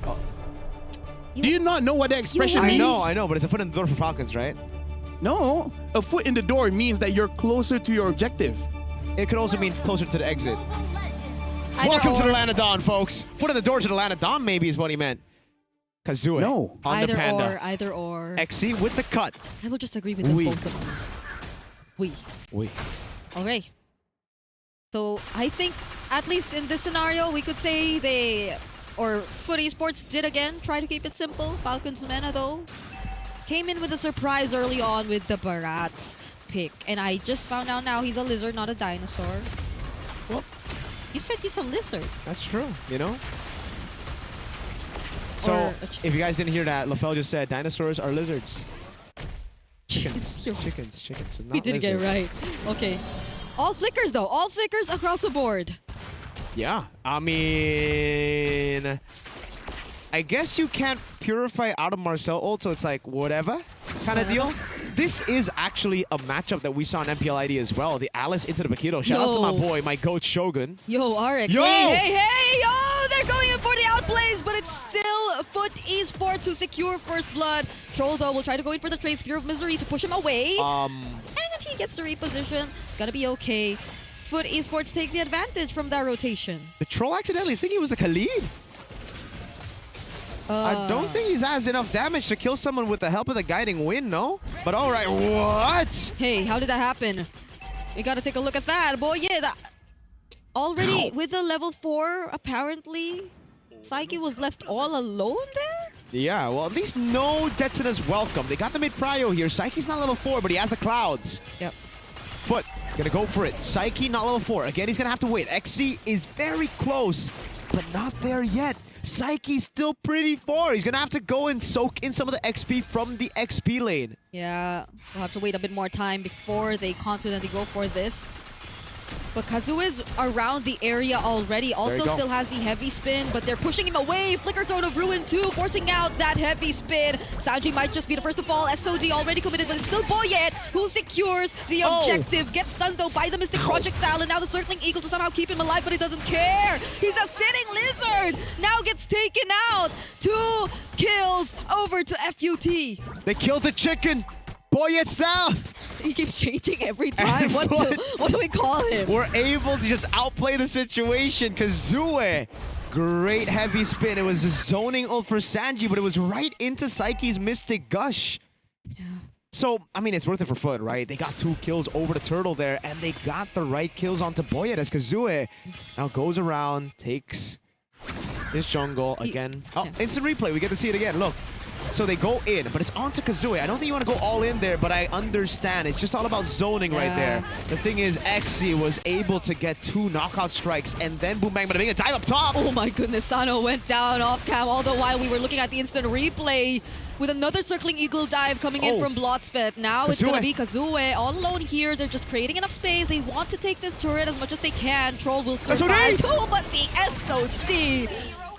Do you not know what that expression means? I know, but it's a foot in the door for Falcons, right? No, a foot in the door means that you're closer to your objective. It could also mean closer to the exit. Either Welcome to or. the Land of Dawn, folks. Foot in the door to the Land of Dawn, maybe, is what he meant. Kazooie. No. On the Panda. Either or. XC with the cut. I will just agree with them both of them. We. Okay. So I think, at least in this scenario, we could say Foot Esports did again try to keep it simple. Falcons Mena, though, came in with a surprise early on with the Barats pick. And I just found out now he's a lizard, not a dinosaur. Well, you said he's a lizard. That's true, you know? So, if you guys didn't hear that, LaFell just said dinosaurs are lizards. Chickens. Chickens. So not We didn't get it right. Okay. All flickers, though. All flickers across the board. Yeah. I mean... I guess you can't purify out of Marcel ult, so it's like, whatever kind of deal. This is actually a matchup that we saw in MPLID as well. The Alice into the Paquito. Shout out to my boy, my goat Shogun. Yo, RX. Yo! Hey! Yo! They're going in for the outplays, but it's still Foot Esports who secure first blood. Troll, though, will try to go in for the trade Spear of Misery to push him away. And if he gets the reposition, gonna be okay. Foot Esports take the advantage from that rotation. The Troll accidentally think he was a Khalid. I don't think he has enough damage to kill someone with the help of the Guiding Wind, no? But alright, what? Hey, how did that happen? We gotta take a look at that. Boy, yeah, that... Already with the level 4, apparently, Psyche was left all alone there? Yeah, well, at least no Detsuna's welcome. They got the mid-prio here. Psyche's not level 4, but he has the clouds. Yep. Foot, gonna go for it. Psyche, not level 4. Again, he's gonna have to wait. XC is very close, but not there yet. Psyche's still pretty far. He's gonna have to go and soak in some of the XP from the XP lane. Yeah, we'll have to wait a bit more time before they confidently go for this. But Kazuo is around the area already. Also still has the heavy spin, but they're pushing him away. Flicker Throne of Ruin too, forcing out that heavy spin. Sanji might just be the first to fall. SOD already committed, but it's still Boyet who secures the objective. Gets stunned though by the Mystic Projectile, and now the Circling Eagle to somehow keep him alive, but he doesn't care. He's a sitting lizard. Now gets taken out. 2 kills over to FUT. They killed the chicken. Boyet's down. He keeps changing every time. What do we call him? We're able to just outplay the situation. Kazooie, great heavy spin. It was a zoning ult for Sanji, but it was right into Psyche's Mystic Gush. Yeah. So, I mean, it's worth it for Foot, right? They got 2 kills over the turtle there, and they got the right kills onto Boyet as Kazooie now goes around, takes his jungle again. Oh, instant replay. We get to see it again. Look. So they go in, but it's onto Kazooie. I don't think you want to go all in there, but I understand. It's just all about zoning right there. The thing is, XC was able to get 2 knockout strikes, and then boom bang bada bing, a dive up top. Oh my goodness, Sano went down off cam, all the while we were looking at the instant replay with another Circling Eagle dive coming in from Blotsfet. Now it's going to be Kazooie all alone here. They're just creating enough space. They want to take this turret as much as they can. Troll will survive too, but the SOD,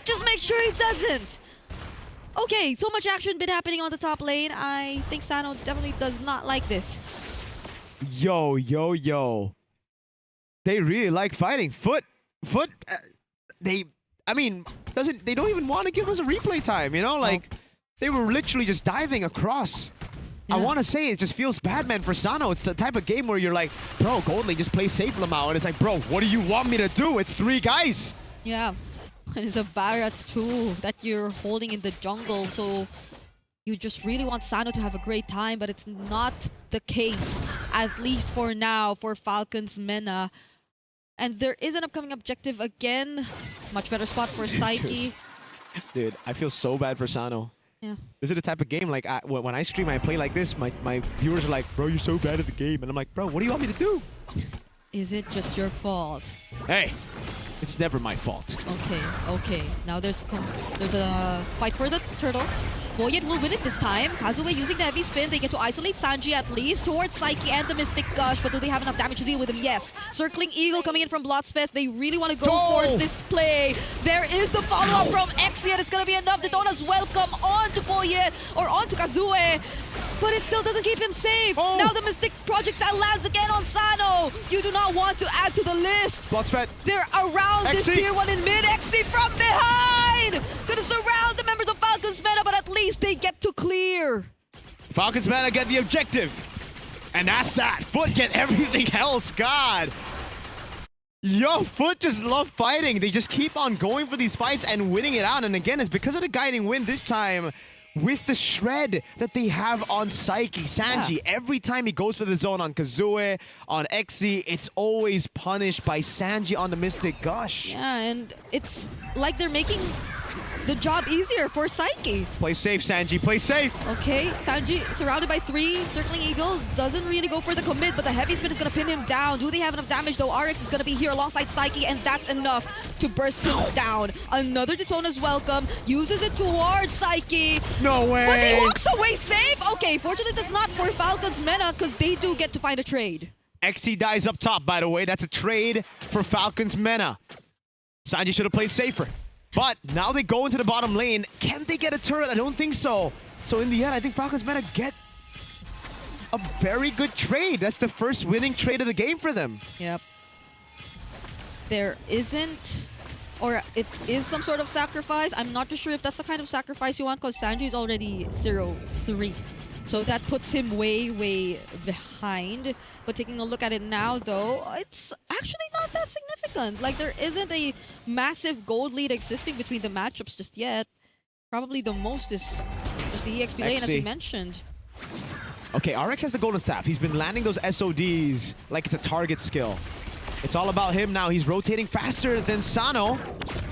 just make sure he doesn't. Okay, so much action been happening on the top lane. I think Sano definitely does not like this. Yo. They really like fighting. Foot, they don't even want to give us a replay time, you know? Like, they were literally just diving across. Yeah. I want to say it just feels bad, man, for Sano. It's the type of game where you're like, bro, Gold Lane, just play safe, Lamau. And it's like, bro, what do you want me to do? It's 3 guys. Yeah. And it's a Barats too that you're holding in the jungle, so you just really want Sano to have a great time, but it's not the case, at least for now, for Falcons Mena. And there is an upcoming objective again. Much better spot for Psyche. Dude, I feel so bad for Sano. Yeah. This is the type of game, like, when I stream, I play like this, my viewers are like, bro, you're so bad at the game. And I'm like, bro, what do you want me to do? Is it just your fault? Hey, it's never my fault. Okay. Now there's a fight for the turtle. Boyet will win it this time. Kazue using the heavy spin. They get to isolate Sanji at least towards Psyche and the Mystic Gush. But do they have enough damage to deal with him? Yes. Circling Eagle coming in from Bloodspeth. They really want to go for this play. There is the follow-up from Exi, and it's going to be enough. Detona's welcome onto Boyet or onto Kazue. But it still doesn't keep him safe. Now the Mystic Projectile lands again on Sano. You do not want to add to the list. Bloodspeth. They're around this tier 1 in mid. Exi from behind. Gonna surround the members of Falcons Meta, but at least they get to clear. Falcons Meta get the objective. And that's that. Foot get everything else. God. Yo, Foot just love fighting. They just keep on going for these fights and winning it out. And again, it's because of the guiding wind this time. With the shred that they have on Psyche. Sanji, every time he goes for the zone on Kazue, on Exi, it's always punished by Sanji on the Mystic Gush. Yeah, and it's like they're making the job easier for Psyche. Play safe, Sanji. Play safe. Okay, Sanji surrounded by 3. Circling Eagle doesn't really go for the commit, but the heavy spin is going to pin him down. Do they have enough damage though? RX is going to be here alongside Psyche, and that's enough to burst him down. Another Detona's welcome. Uses it towards Psyche. No way. But he walks away safe. Okay, fortunately that's not for Falcons Meta because they do get to find a trade. XT dies up top, by the way. That's a trade for Falcons Mena. Sanji should have played safer. But now they go into the bottom lane. Can they get a turret? I don't think so. So in the end, I think Falcons Meta get a very good trade. That's the first winning trade of the game for them. Yep. There isn't, or it is some sort of sacrifice. I'm not too sure if that's the kind of sacrifice you want because Sanji is already 0-3. So that puts him way behind. But taking a look at it now, though, it's actually not that significant. Like, there isn't a massive gold lead existing between the matchups just yet. Probably the most is just the EXP lane, as we mentioned. Okay, RX has the golden staff. He's been landing those SODs like it's a target skill. It's all about him now. He's rotating faster than Sano.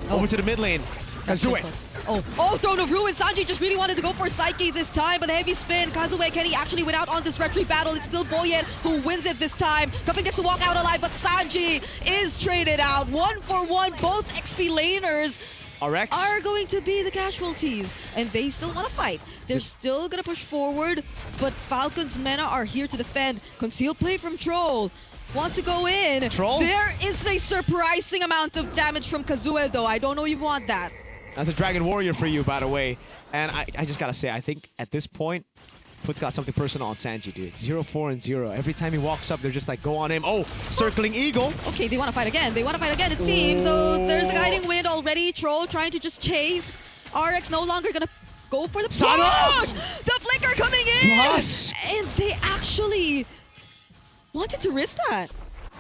Over to the mid lane. Kazue. Oh, Throne of Ruin. Sanji just really wanted to go for Psyche this time, but the heavy spin. Kazue, can he actually win out on this retreat battle? It's still Boyet who wins it this time. Cuffin gets to walk out alive, but Sanji is traded out. 1-for-1. Both XP laners RX are going to be the casualties, and they still want to fight. They're still going to push forward, but Falcons Mena are here to defend. Concealed play from Troll. Wants to go in. Troll? There is a surprising amount of damage from Kazue, though. I don't know if you want that. That's a Dragon Warrior for you, by the way. And I just gotta say, I think at this point, Foot's got something personal on Sanji, dude. 0-4-0. Every time he walks up, they're just like, go on him. Oh, circling Eagle. Okay, they want to fight again. They want to fight again, it seems. So there's the guiding wind already. Troll trying to just chase. RX no longer gonna go for the push. The flicker coming in. Plus. And they actually wanted to risk that.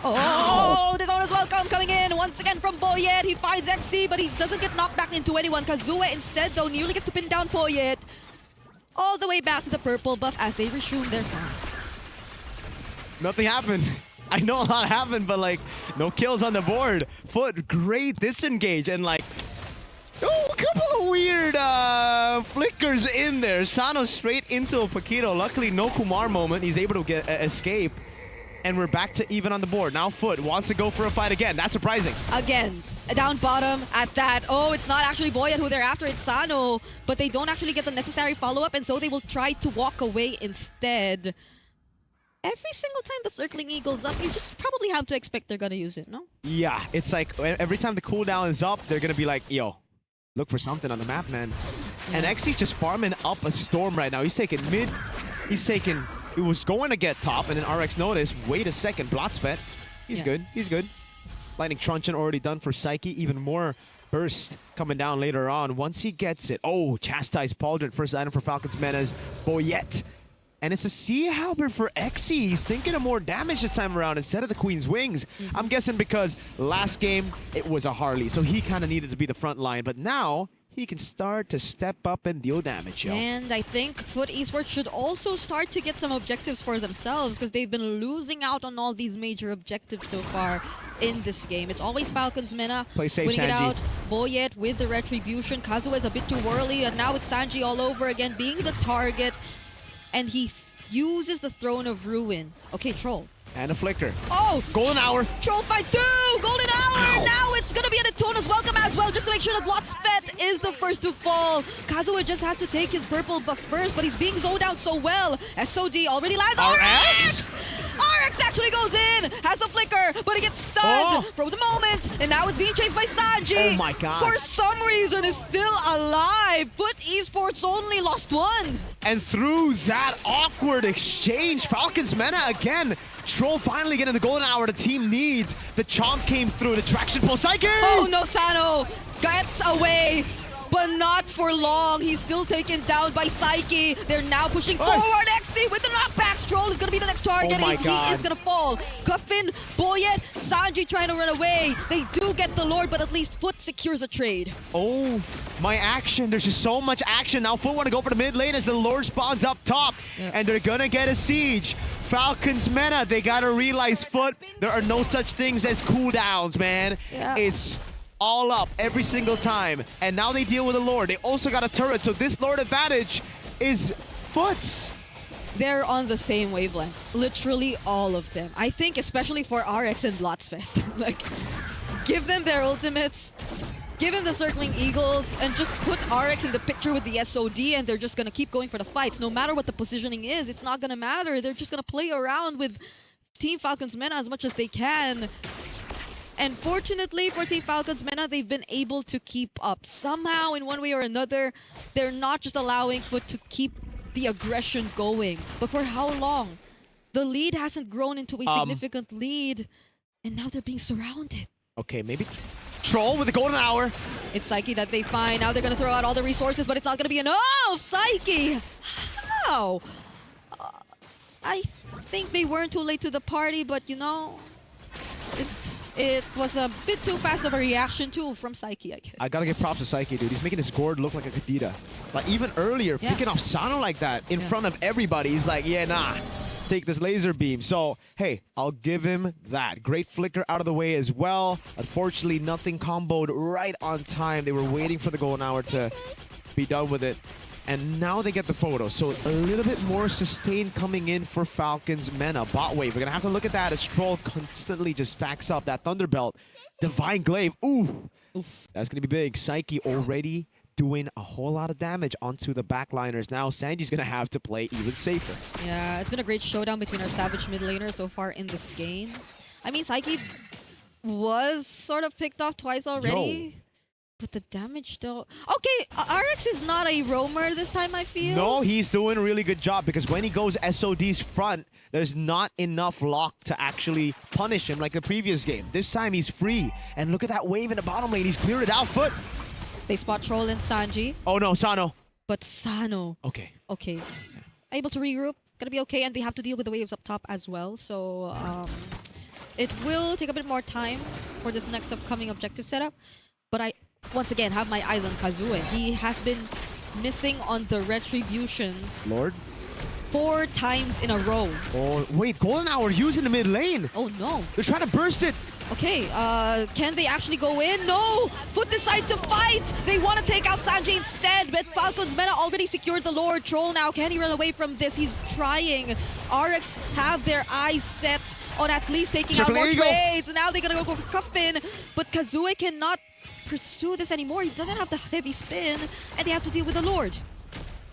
Oh, Detona's welcome coming in once again from Boyet. He finds XC, but he doesn't get knocked back into anyone. Kazue instead, though, nearly gets to pin down Boyet. All the way back to the purple buff as they resume their farm. Nothing happened. I know a lot happened, but like, no kills on the board. Foot, great disengage, and like, a couple of weird flickers in there. Sano straight into a Paquito. Luckily, no Kumar moment. He's able to get escape. And we're back to even on the board. Now Foot wants to go for a fight again. That's surprising. Again, down bottom at that. Oh, it's not actually Boyet who they're after. It's Sano. But they don't actually get the necessary follow-up, and so they will try to walk away instead. Every single time the circling Eagle's up, you just probably have to expect they're going to use it, no? Yeah, it's like every time the cooldown is up, they're going to be like, yo, look for something on the map, man. Yeah. And XC's just farming up a Storm right now. He's taking mid. He's taking... He was going to get top, and then RX noticed, wait a second, Blotsvet. He's good. He's good. Lightning Truncheon already done for Psyche. Even more burst coming down later on. Once he gets it. Oh, Chastise Pauldron. First item for Falcons Mena's Boyet. And it's a Sea Halberd for XE. He's thinking of more damage this time around instead of the Queen's Wings. I'm guessing because last game, it was a Harley. So he kind of needed to be the front line. But now... he can start to step up and deal damage, yo. And I think Foot Esports should also start to get some objectives for themselves because they've been losing out on all these major objectives so far. in this game. It's always Falcons Mena Play safe, winning it Sanji. out. Boyet with the retribution. Kazuha is a bit too early, and now it's Sanji all over again, being the target. And he uses the Throne of Ruin. Okay, Troll. And a flicker. Oh! Golden Hour. Troll fights too! Golden Hour! Now it's gonna be an Atona's welcome as well, just to make sure that Blotsfet is the first to fall. Kazuha just has to take his purple buff first, but he's being zoned out so well. SOD already lands. RX! RX actually goes in, has the flicker, but he gets stunned for the moment, and now it's being chased by Sanji. Oh my god. For some reason, is still alive. Foot Esports only lost one. And through that awkward exchange, Falcons Mena again. Troll finally getting the golden hour the team needs. The chomp came through. The traction pull. Psyche! Oh no, Sano gets away, but not for long. He's still taken down by Psyche. They're now pushing forward. XC with the knockback. Stroll is going to be the next target. Oh my God. He is going to fall. Cuffin, Boyet, Sanji trying to run away. They do get the Lord, but at least Foot secures a trade. Oh, my action. There's just so much action. Now Foot want to go for the mid lane as the Lord spawns up top. And they're going to get a siege. Falcons Mena, they got to realize, Foot, there are no such things as cooldowns, man. It's all up every single time. And now they deal with the Lord. They also got a turret, so this Lord advantage is Foot's. They're on the same wavelength. Literally all of them. I think especially for RX and Blotsfest. Like, give them their ultimates, give him the Circling Eagles, and just put RX in the picture with the SOD, and they're just going to keep going for the fights. No matter what the positioning is, it's not going to matter. They're just going to play around with Team Falcons Mena as much as they can. And fortunately for Team Falcons Mena, they've been able to keep up. Somehow, in one way or another, they're not just allowing Foot to keep the aggression going. But for how long? The lead hasn't grown into a significant lead, and now they're being surrounded. Okay, maybe Troll with the golden hour. It's Psyche that they find. Now they're going to throw out all the resources, but it's not going to be enough. Psyche! How? I think they weren't too late to the party, but you know, it was a bit too fast of a reaction too from Psyche, I guess. I gotta give props to Psyche, dude. He's making this gourd look like a Kadita. Like even earlier, picking off Sano like that in front of everybody. He's like, yeah, nah, take this laser beam. So, hey, I'll give him that. Great flicker out of the way as well. Unfortunately, nothing comboed right on time. They were waiting for the golden hour to be done with it. And now they get the photo. So a little bit more sustain coming in for Falcons Mena. Bot wave. We're going to have to look at that as Troll constantly just stacks up that Thunderbelt. Divine Glaive. Ooh. That's going to be big. Psyche already doing a whole lot of damage onto the backliners. Now Sanji's going to have to play even safer. Yeah, it's been a great showdown between our Savage mid laner so far in this game. I mean, Psyche was sort of picked off twice already. Yo. But the damage though... Okay, RX is not a roamer this time, I feel. No, he's doing a really good job because when he goes SOD's front, there's not enough lock to actually punish him like the previous game. This time he's free. And look at that wave in the bottom lane. He's cleared it out, Foot. They spot Troll and Sanji. Oh no, Sano. But Sano... Okay. Okay. Able to regroup. Gonna be okay. And they have to deal with the waves up top as well. So, it will take a bit more time for this next upcoming objective setup. But I... once again, have my eyes on Kazuha. He has been missing on the retributions. Lord? 4 times in a row. Oh, wait, golden hour using the mid lane. Oh no. They're trying to burst it. Okay, can they actually go in? No! Foot decide to fight! They want to take out Sanji instead, but Falcons Mena already secured the Lord. Troll now, can he run away from this? He's trying. RX have their eyes set on at least taking out more trades. Now they're gonna go for Cuffin, but Kazuha cannot pursue this anymore. He doesn't have the heavy spin, and they have to deal with the Lord.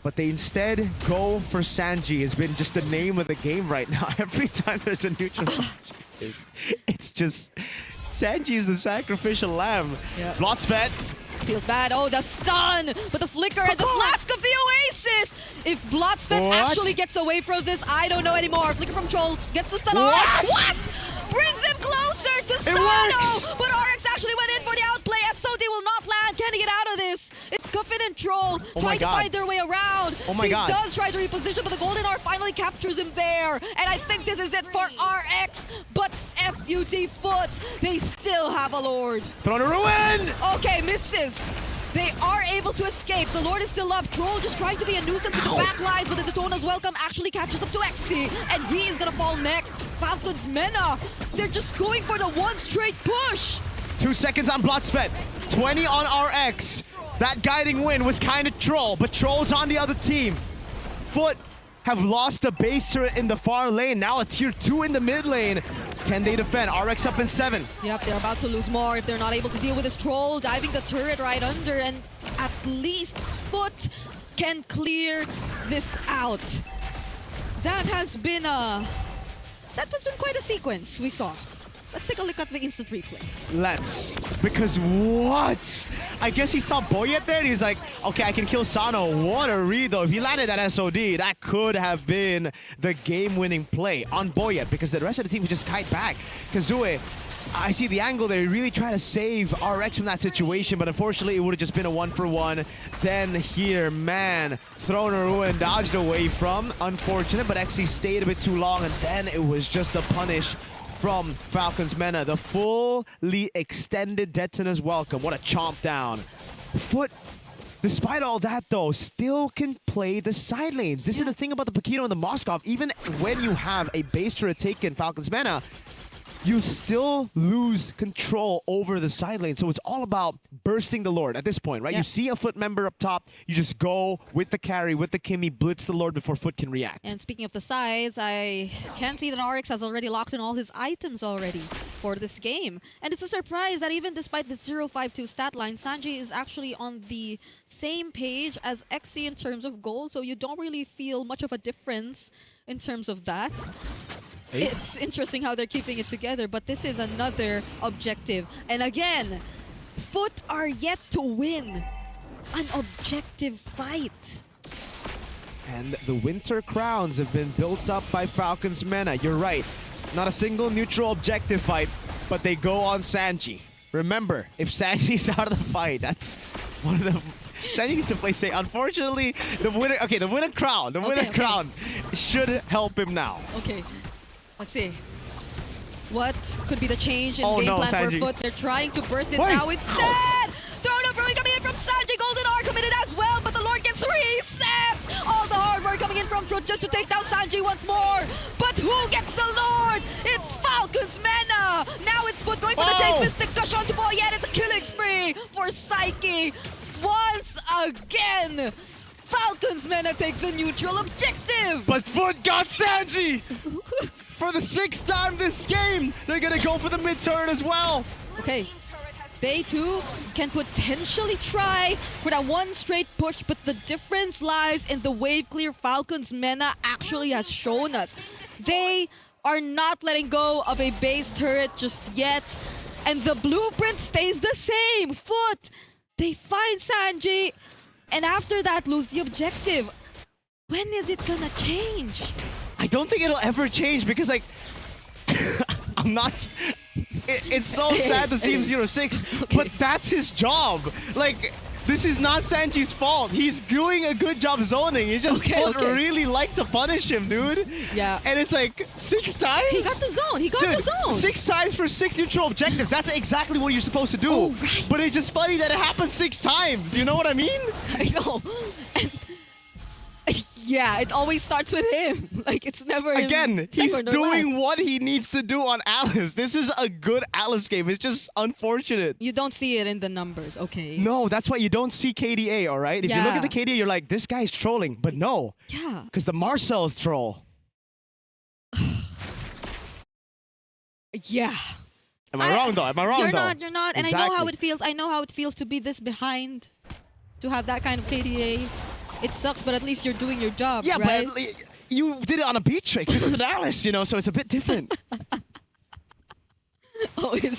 But they instead go for Sanji. Has been just the name of the game right now. Every time there's a neutral, it's just Sanji is the sacrificial lamb. Blotsfet. Feels bad. Oh, the stun! But the flicker and the flask of the Oasis! If Blotsfet actually gets away from this, I don't know anymore. Flicker from Troll gets the stun off. What? Brings him closer to Sano! But RX actually went in for the outplay. SOD will not land. Can he get out of this? It's Cuffin and Troll trying to find their way around. Oh my God. He does try to reposition, but the Golden Hour finally captures him there. And I think this is it for RX. But FUT Foot, they still have a Lord. Throne of Ruin! Okay, misses. They are able to escape. The Lord is still up. Troll just trying to be a nuisance in the back lines, but the Daytona's welcome actually catches up to XC, and he is gonna fall next. Falcons Mena, they're just going for the one straight push. 2 seconds on Bloodsvet. 20 on RX. That guiding wind was kind of Troll, but Troll's on the other team. Foot have lost the base turret in the far lane. Now a tier 2 in the mid lane. Can they defend? RX up in 7. Yep, they're about to lose more if they're not able to deal with this Troll, diving the turret right under, and at least Foot can clear this out. That has been quite a sequence we saw. Let's take a look at the instant replay. Let's. Because what? I guess he saw Boyet there and he's like, okay, I can kill Sano. What a read though. If he landed that SOD, that could have been the game-winning play on Boyet because the rest of the team could just kite back. Kazue, I see the angle there. He really tried to save RX from that situation, but unfortunately it would have just been a 1-for-1. Then here, man, thrown a ruin, dodged away from. Unfortunate, but XC stayed a bit too long, and then it was just a punish from Falcons Mena. The fully extended Detona's welcome. What a chomp down. Foot, despite all that though, still can play the side lanes. This is the thing about the Paquito and the Moskov. Even when you have a base turret taken, Falcons Mena, you still lose control over the side lane. So it's all about bursting the Lord at this point, right? Yeah. You see a Foot member up top, you just go with the carry, with the Kimmy, blitz the Lord before Foot can react. And speaking of the sides, I can see that RX has already locked in all his items already for this game. And it's a surprise that even despite the 0.52 stat line, Sanji is actually on the same page as XC in terms of gold, so you don't really feel much of a difference in terms of that. It's interesting how they're keeping it together, but this is another objective. And again, Foot are yet to win an objective fight. And the Winter Crowns have been built up by Falcons Mena. You're right. Not a single neutral objective fight, but they go on Sanji. Remember, if Sanji's out of the fight, that's one of the... Sanji needs to play safe. Unfortunately, the winner crown should help him now. Okay, let's see. What could be the change in game plan Sanji. for Foot? They're trying to burst it now instead! Thrown up really coming in from Sanji. Golden R committed as well, but the Lord gets reset! All the hard work coming in from Foot just to take down Sanji once more. But who gets the Lord? It's Falcons Mena! Now it's Foot going for the chase. Mystic Gush onto Boyet. It's a killing spree for Psyche. Once again, Falcons Mena take the neutral objective! But Foot got Sanji! For the 6th time this game, they're gonna go for the mid turn as well. Okay, they too can potentially try for that one straight push, but the difference lies in the wave clear Falcons Mena actually has shown us. They are not letting go of a base turret just yet, and the blueprint stays the same. Foot, they find Sanji, and after that lose the objective. When is it gonna change? I don't think it'll ever change because, like, I'm not... It's so sad to see him 0-6, but that's his job. Like, this is not Sanji's fault. He's doing a good job zoning. He just really like to punish him, dude. Yeah. And it's like 6 times? He got the zone. He got the zone. 6 times for 6 neutral objectives. That's exactly what you're supposed to do. Oh, right. But it's just funny that it happened 6 times. You know what I mean? I know. Yeah, it always starts with him. Like, it's never him. Again, he's doing what he needs to do on Alice. This is a good Alice game. It's just unfortunate. You don't see it in the numbers, okay? No, that's why you don't see KDA, all right? If you look at the KDA, you're like, this guy's trolling. But no. Yeah. Because the Marcel's troll. Yeah. Am I wrong, though? Am I wrong, You're though? not, you're not. And I know how it feels. I know how it feels to be this behind, to have that kind of KDA. It sucks, but at least you're doing your job, yeah, right? but you did it on a Beatrix. This is an Alice, you know, so it's a bit different.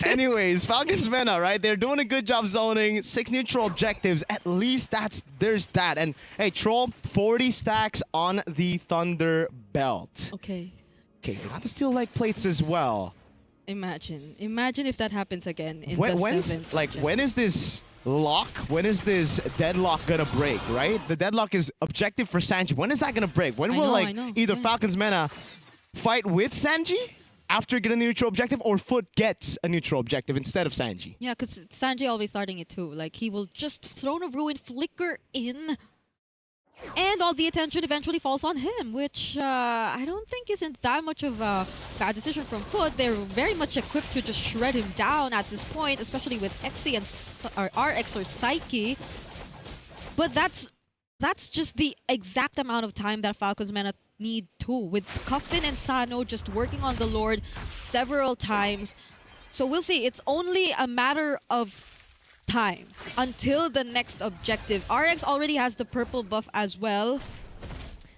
Anyways, Falcons Mena, right? They're doing a good job zoning. 6 neutral objectives. At least there's that. And hey, Troll, 40 stacks on the Thunder Belt. Okay. Okay, they got the steel leg plates as well. Imagine if that happens again in the 7th. Like, when is this lock? When is this deadlock gonna break, right? The deadlock is objective for Sanji. When is that gonna break? When will either Falcons Mena fight with Sanji after getting the neutral objective, or Foot gets a neutral objective instead of Sanji? Yeah, because Sanji always starting it too. Like, he will just Throne of Ruin flicker in. And all the attention eventually falls on him, which I don't think isn't that much of a bad decision from Foot. They're very much equipped to just shred him down at this point, especially with XC and RX or Psyche. But that's just the exact amount of time that Falcons Mena need too, with Coffin and Sano just working on the Lord several times. So we'll see. It's only a matter of time until the next objective. RX already has the purple buff as well.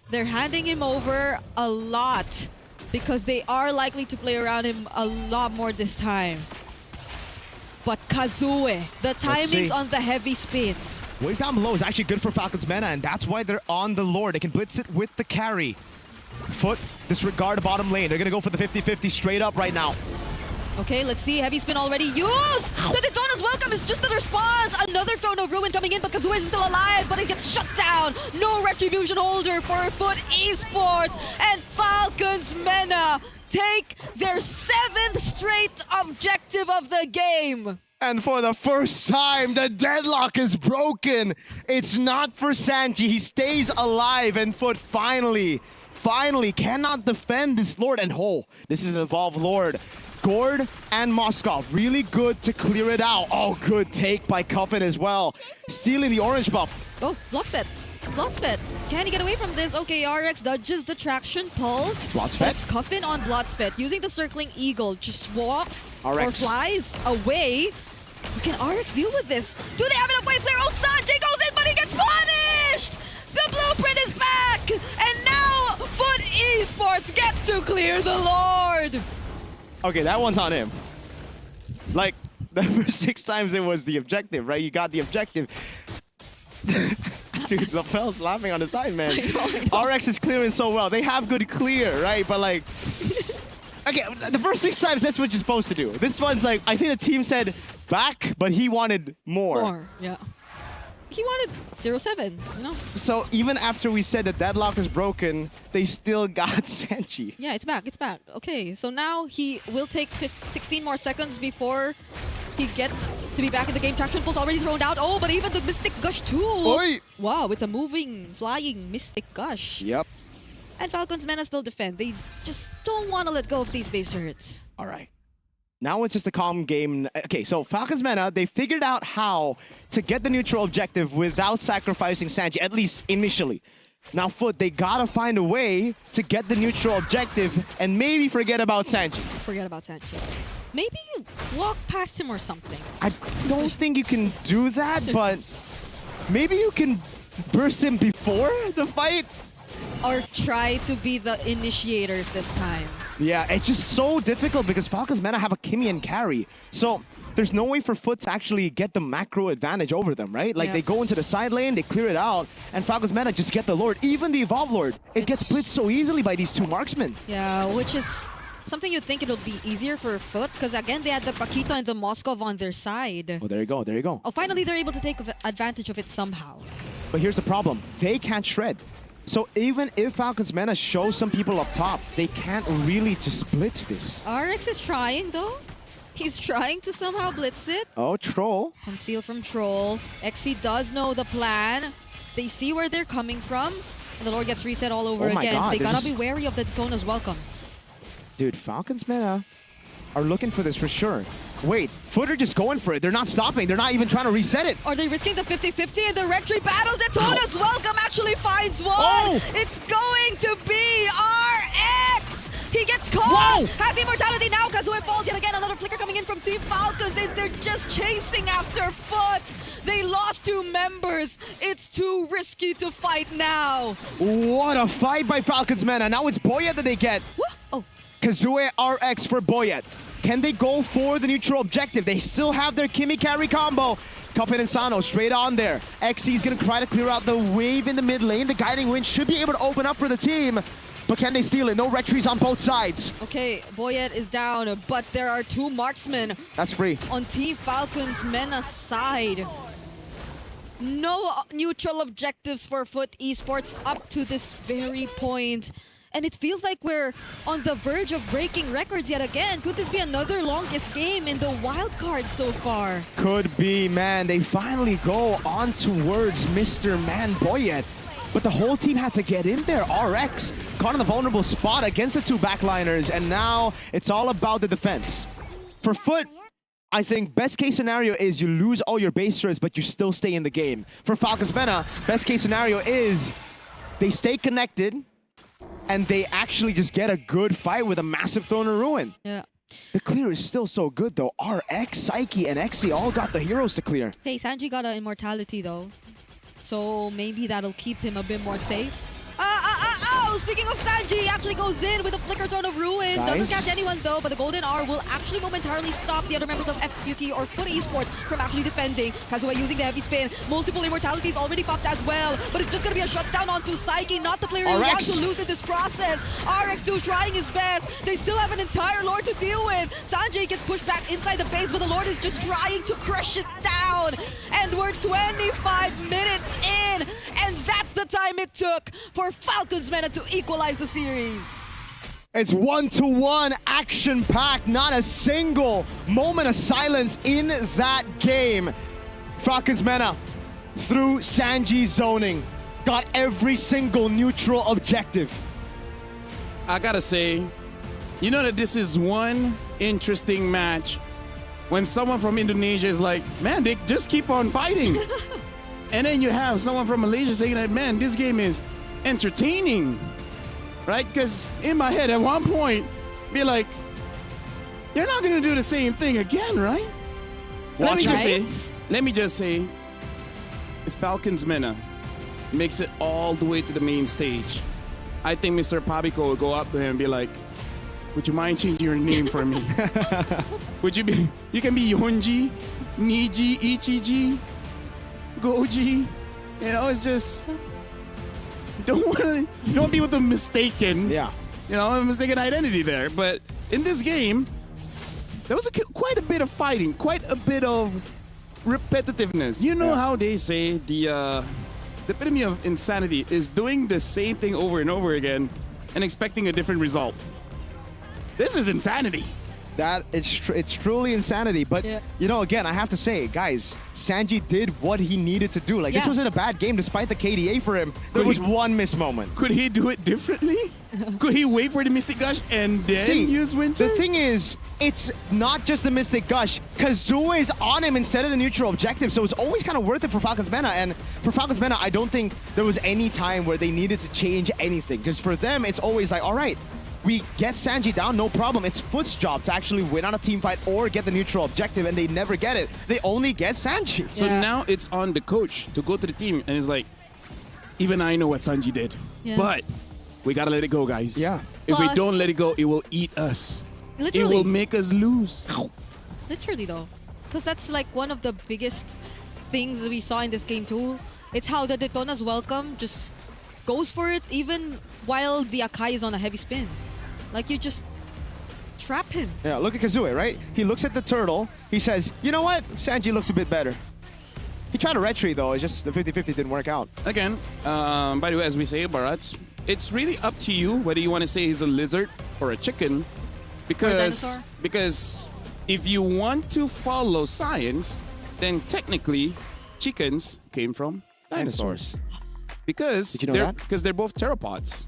They're handing him over a lot because they are likely to play around him a lot more this time. But Kazue, the timings on the heavy spin. Wave down below is actually good for Falcons Mena, and that's why they're on the Lord. They can blitz it with the carry. Foot, disregard the bottom lane. They're gonna go for the 50-50 straight up right now. Okay, let's see. Heavy spin already used! The Daytona's welcome is just the response! Another Throne of Ruin coming in, but Kazue is still alive, but it gets shut down! No Retribution holder for Foot Esports! And Falcons Mena take their 7th straight objective of the game! And for the first time, the deadlock is broken. It's not for Sanji. He stays alive, and Foot finally cannot defend this Lord. And this is an evolved Lord. Gord and Moskov, really good to clear it out. Oh, good take by Coffin as well. Stealing the orange buff. Oh, Blocksfed. Blocksfed. Can he get away from this? Okay, RX dodges the traction pulse. Blocksfed. That's Coffin on Blocksfed. Using the circling eagle, just walks or RX flies away. Can RX deal with this? Do they have enough wave flare? Oh, Sanjay goes in, but he gets punished! The blueprint is back! And now, Foot Esports get to clear the Lord! Okay, that one's on him. Like, the first 6 times it was the objective, right? You got the objective. Dude, LaFell's laughing on the side, man. I know. RX is clearing so well. They have good clear, right? But like, okay, the first 6 times, that's what you're supposed to do. This one's like, I think the team said back, but he wanted more. More, yeah. He wanted 0-7, you know? So even after we said that deadlock is broken, they still got Sanji. Yeah, it's back, it's back. Okay, so now he will take 16 more seconds before he gets to be back in the game. Traction pulse already thrown out. Oh, but even the Mystic Gush too. Oi. Wow, it's a moving, flying Mystic Gush. Yep. And Falcons Mena still defend. They just don't want to let go of these base turrets. All right. Now it's just a calm game. Okay, so Falcons Mena, they figured out how to get the neutral objective without sacrificing Sanji, at least initially. Now Foot, they gotta find a way to get the neutral objective and maybe forget about Sanji. Forget about Sanji. Maybe walk past him or something. I don't think you can do that, but maybe you can burst him before the fight? Or try to be the initiators this time. Yeah, it's just so difficult because Falcons Mena have a Kimian carry. So there's no way for Foot to actually get the macro advantage over them, right? Like they go into the side lane, they clear it out, and Falcons Mena just get the Lord. Even the Evolve Lord, it gets blitzed so easily by these 2 marksmen. Yeah, which is something you'd think it would be easier for Foot because again, they had the Paquito and the Moskov on their side. Oh, there you go, there you go. Oh, finally they're able to take advantage of it somehow. But here's the problem. They can't shred. So even if Falcons Mena show some people up top, they can't really just blitz this. RX is trying though. He's trying to somehow blitz it. Oh, Troll. Conceal from Troll. XC does know the plan. They see where they're coming from. And the Lord gets reset all over again. God, they gotta be wary of the Daytona's welcome. Dude, Falcons Mena are looking for this for sure. Wait, Foot are just going for it. They're not stopping. They're not even trying to reset it. Are they risking the 50-50 in the retry battle? Daytona's welcome actually finds one. Oh. It's going to be RX. He gets caught. Has the immortality now. Kazue falls yet again. Another flicker coming in from Team Falcons, and they're just chasing after Foot. They lost 2 members. It's too risky to fight now. What a fight by Falcons Mena. Now it's Boyet that they get. Oh. Kazue RX for Boyet. Can they go for the neutral objective? They still have their Kimi carry combo. Coffin and Sano straight on there. XC is going to try to clear out the wave in the mid lane. The Guiding Wind should be able to open up for the team. But can they steal it? No retries on both sides. Okay, Boyet is down, but there are 2 marksmen. That's free. On Team Falcons Mena's side. No neutral objectives for Foot Esports up to this very point. And it feels like we're on the verge of breaking records yet again. Could this be another longest game in the wild card so far? Could be, man. They finally go on towards Mr. Man Boyet. but the whole team had to get in there. RX caught in the vulnerable spot against the two backliners, and now it's all about the defense. For Foot, I think best case scenario is you lose all your base turrets, but you still stay in the game. For Falcons Mena, best case scenario is they stay connected, and they actually just get a good fight with a massive Throne of Ruin. Yeah. The clear is still so good though. RX, Psyche, and Xe all got the heroes to clear. Hey, Sanji got an immortality though. So maybe that'll keep him a bit more safe. Speaking of Sanji, he actually goes in with a Flicker Throne of Ruin. Nice. Doesn't catch anyone though, but the Golden R will actually momentarily stop the other members of FQT or Foot Esports from actually defending. Kazuya using the heavy spin. Multiple immortalities already popped as well, but it's just gonna be a shutdown onto Psyche, not the player who wants to lose in this process. RX2 trying his best. They still have an entire Lord to deal with. Sanji gets pushed back inside the base, but the Lord is just trying to crush it down. And we're 25 minutes in, and that's the time it took for Falcons Mena to equalize the series. It's 1-to-1 action-packed, not a single moment of silence in that game. Falcons Mena, through Sanji's zoning, got every single neutral objective. I gotta say, you know that this is one interesting match when someone from Indonesia is like, man, they just keep on fighting. And then you have someone from Malaysia saying that, man, this game is entertaining. Right? Because in my head at one point, be like, you're not gonna do the same thing again, right? Let me just say, if Falcons Mena makes it all the way to the main stage, I think Mr. Pabiko will go up to him and be like, would you mind changing your name for me? Would you be, you can be Yonji, Niji, Ichiji, Goji. You know, it's just, don't want people to mistaken, a mistaken identity there. But in this game, there was quite a bit of fighting, quite a bit of repetitiveness. You know how they say the epitome of insanity is doing the same thing over and over again and expecting a different result. This is insanity. It's truly insanity. But, you know, again, I have to say, guys, Sanji did what he needed to do. Like, this wasn't a bad game despite the KDA for him. There was one miss moment. Could he do it differently? Could he wait for the Mystic Gush and then use Winter? The thing is, it's not just the Mystic Gush. Kazuya is on him instead of the neutral objective, so it's always kind of worth it for Falcons Mena. And for Falcons Mena, I don't think there was any time where they needed to change anything. Because for them, it's always like, all right, we get Sanji down, no problem. It's Foot's job to actually win on a team fight or get the neutral objective, and they never get it. They only get Sanji. So now it's on the coach to go to the team, and it's like, even I know what Sanji did, but we gotta let it go, guys. Yeah. If we don't let it go, it will eat us. Literally. It will make us lose. Literally though, because that's like one of the biggest things we saw in this game too. It's how the Daytona's welcome just goes for it even while the Akai is on a heavy spin. Like, you just trap him. Yeah, look at Kazuya, right? He looks at the turtle. He says, you know what? Sanji looks a bit better. He tried a retreat though. It's just the 50-50 didn't work out. Again, by the way, as we say, Barats, it's really up to you whether you want to say he's a lizard or a chicken. Because if you want to follow science, then technically chickens came from dinosaurs. Because Did you know that? Because they're both pteropods.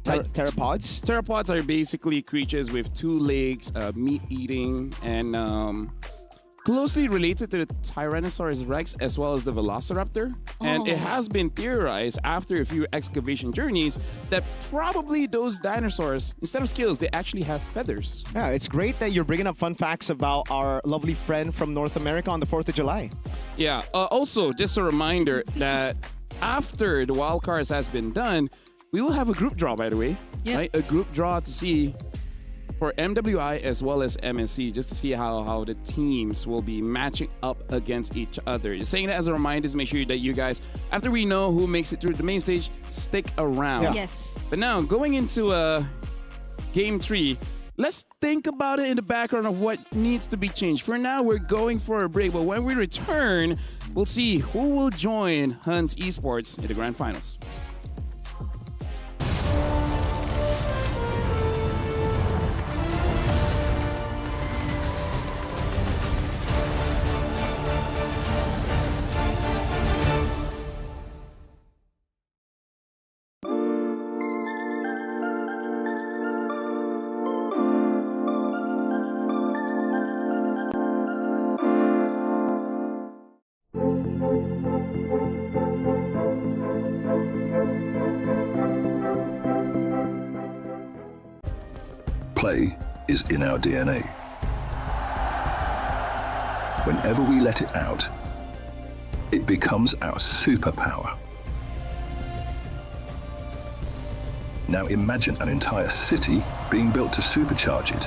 Pteropods? Pteropods are basically creatures with 2 legs, meat eating, and closely related to the Tyrannosaurus Rex as well as the Velociraptor. And it has been theorized after a few excavation journeys that probably those dinosaurs, instead of scales, they actually have feathers. Yeah, it's great that you're bringing up fun facts about our lovely friend from North America on the 4th of July. Yeah, also, just a reminder that after the wildcards has been done, we will have a group draw, by the way. Right? A group draw to see for MWI as well as MSC, just to see how the teams will be matching up against each other. Just saying that as a reminder to make sure that you guys, after we know who makes it through the main stage, stick around. Yes. But now, going into Game 3, let's think about it in the background of what needs to be changed. For now, we're going for a break, but when we return, we'll see who will join Hans Esports in the Grand Finals. play is in our DNA. Whenever we let it out, it becomes our superpower. Now imagine an entire city being built to supercharge it.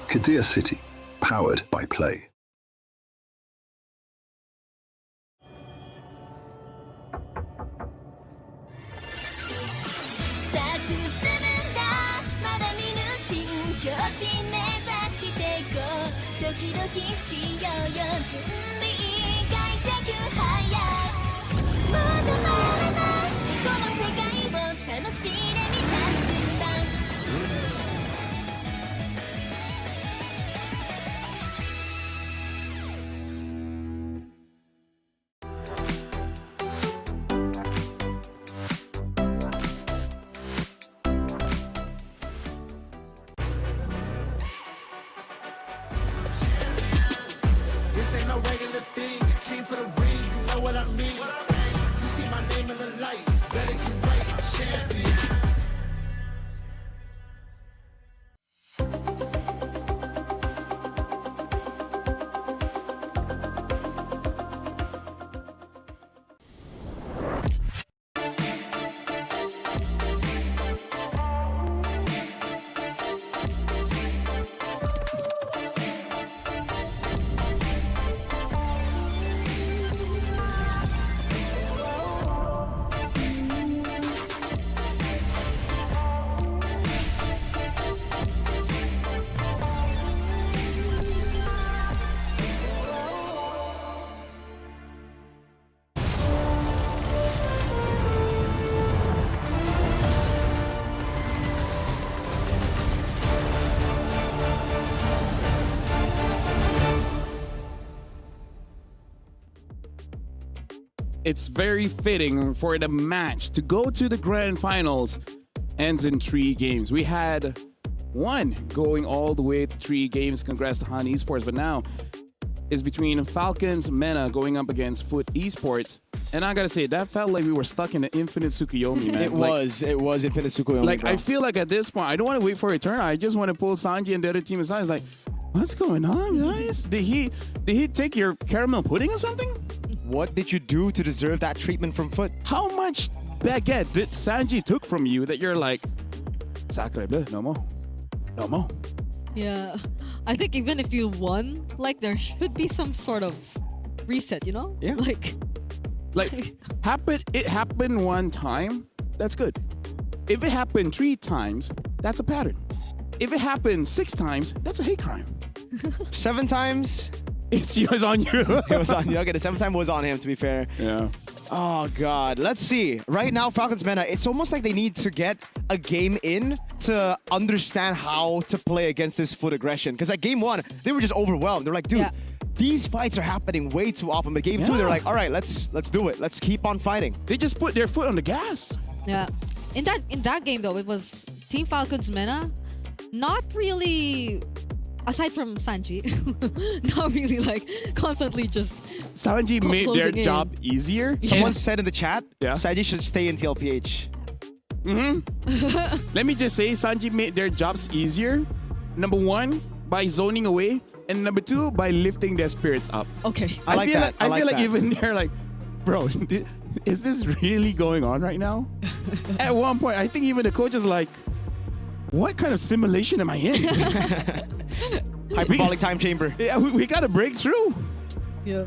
Kadea City, powered by play. This ain't no regular thing. I came for the ring, you know what I mean. You see my name in the lights, better get right, I'm champion. It's very fitting for the match to go to the grand finals. Ends in 3 games. We had one going all the way to 3 games. Congrats to Han Esports. But now it's between Falcons Mena going up against Foot Esports. And I gotta say, that felt like we were stuck in the infinite Tsukuyomi, man. It was infinite Tsukuyomi. Like, bro. I feel like at this point, I don't want to wait for a turn. I just want to pull Sanji and the other team aside. It's like, what's going on, guys? Did he take your caramel pudding or something? What did you do to deserve that treatment from Foot? How much baguette did Sanji took from you that you're like, Sakura, no more, no more? Yeah, I think even if you won, like there should be some sort of reset, you know? Yeah. Like it happened one time, that's good. If it happened 3 times, that's a pattern. If it happened 6 times, that's a hate crime. 7 times? It was on you. It was on you. Okay, the 7th time was on him, to be fair. Yeah. Oh, God. Let's see. Right now, Falcons Mena, it's almost like they need to get a game in to understand how to play against this Foot aggression. Because at game 1, they were just overwhelmed. They're like, dude, these fights are happening way too often. But game 2, they're like, all right, let's do it. Let's keep on fighting. They just put their foot on the gas. Yeah. In that game though, it was Team Falcons Mena, not really. Aside from Sanji, not really like constantly just. Sanji made their job easier. Someone said in the chat, yeah, Sanji should stay in TLPH. Let me just say, Sanji made their jobs easier. Number 1, by zoning away, and number 2, by lifting their spirits up. Okay, I feel like even they're like, bro, is this really going on right now? At one point, I think even the coach is like, what kind of simulation am I in? Hyperbolic time chamber. Yeah, we got to break through. Yeah.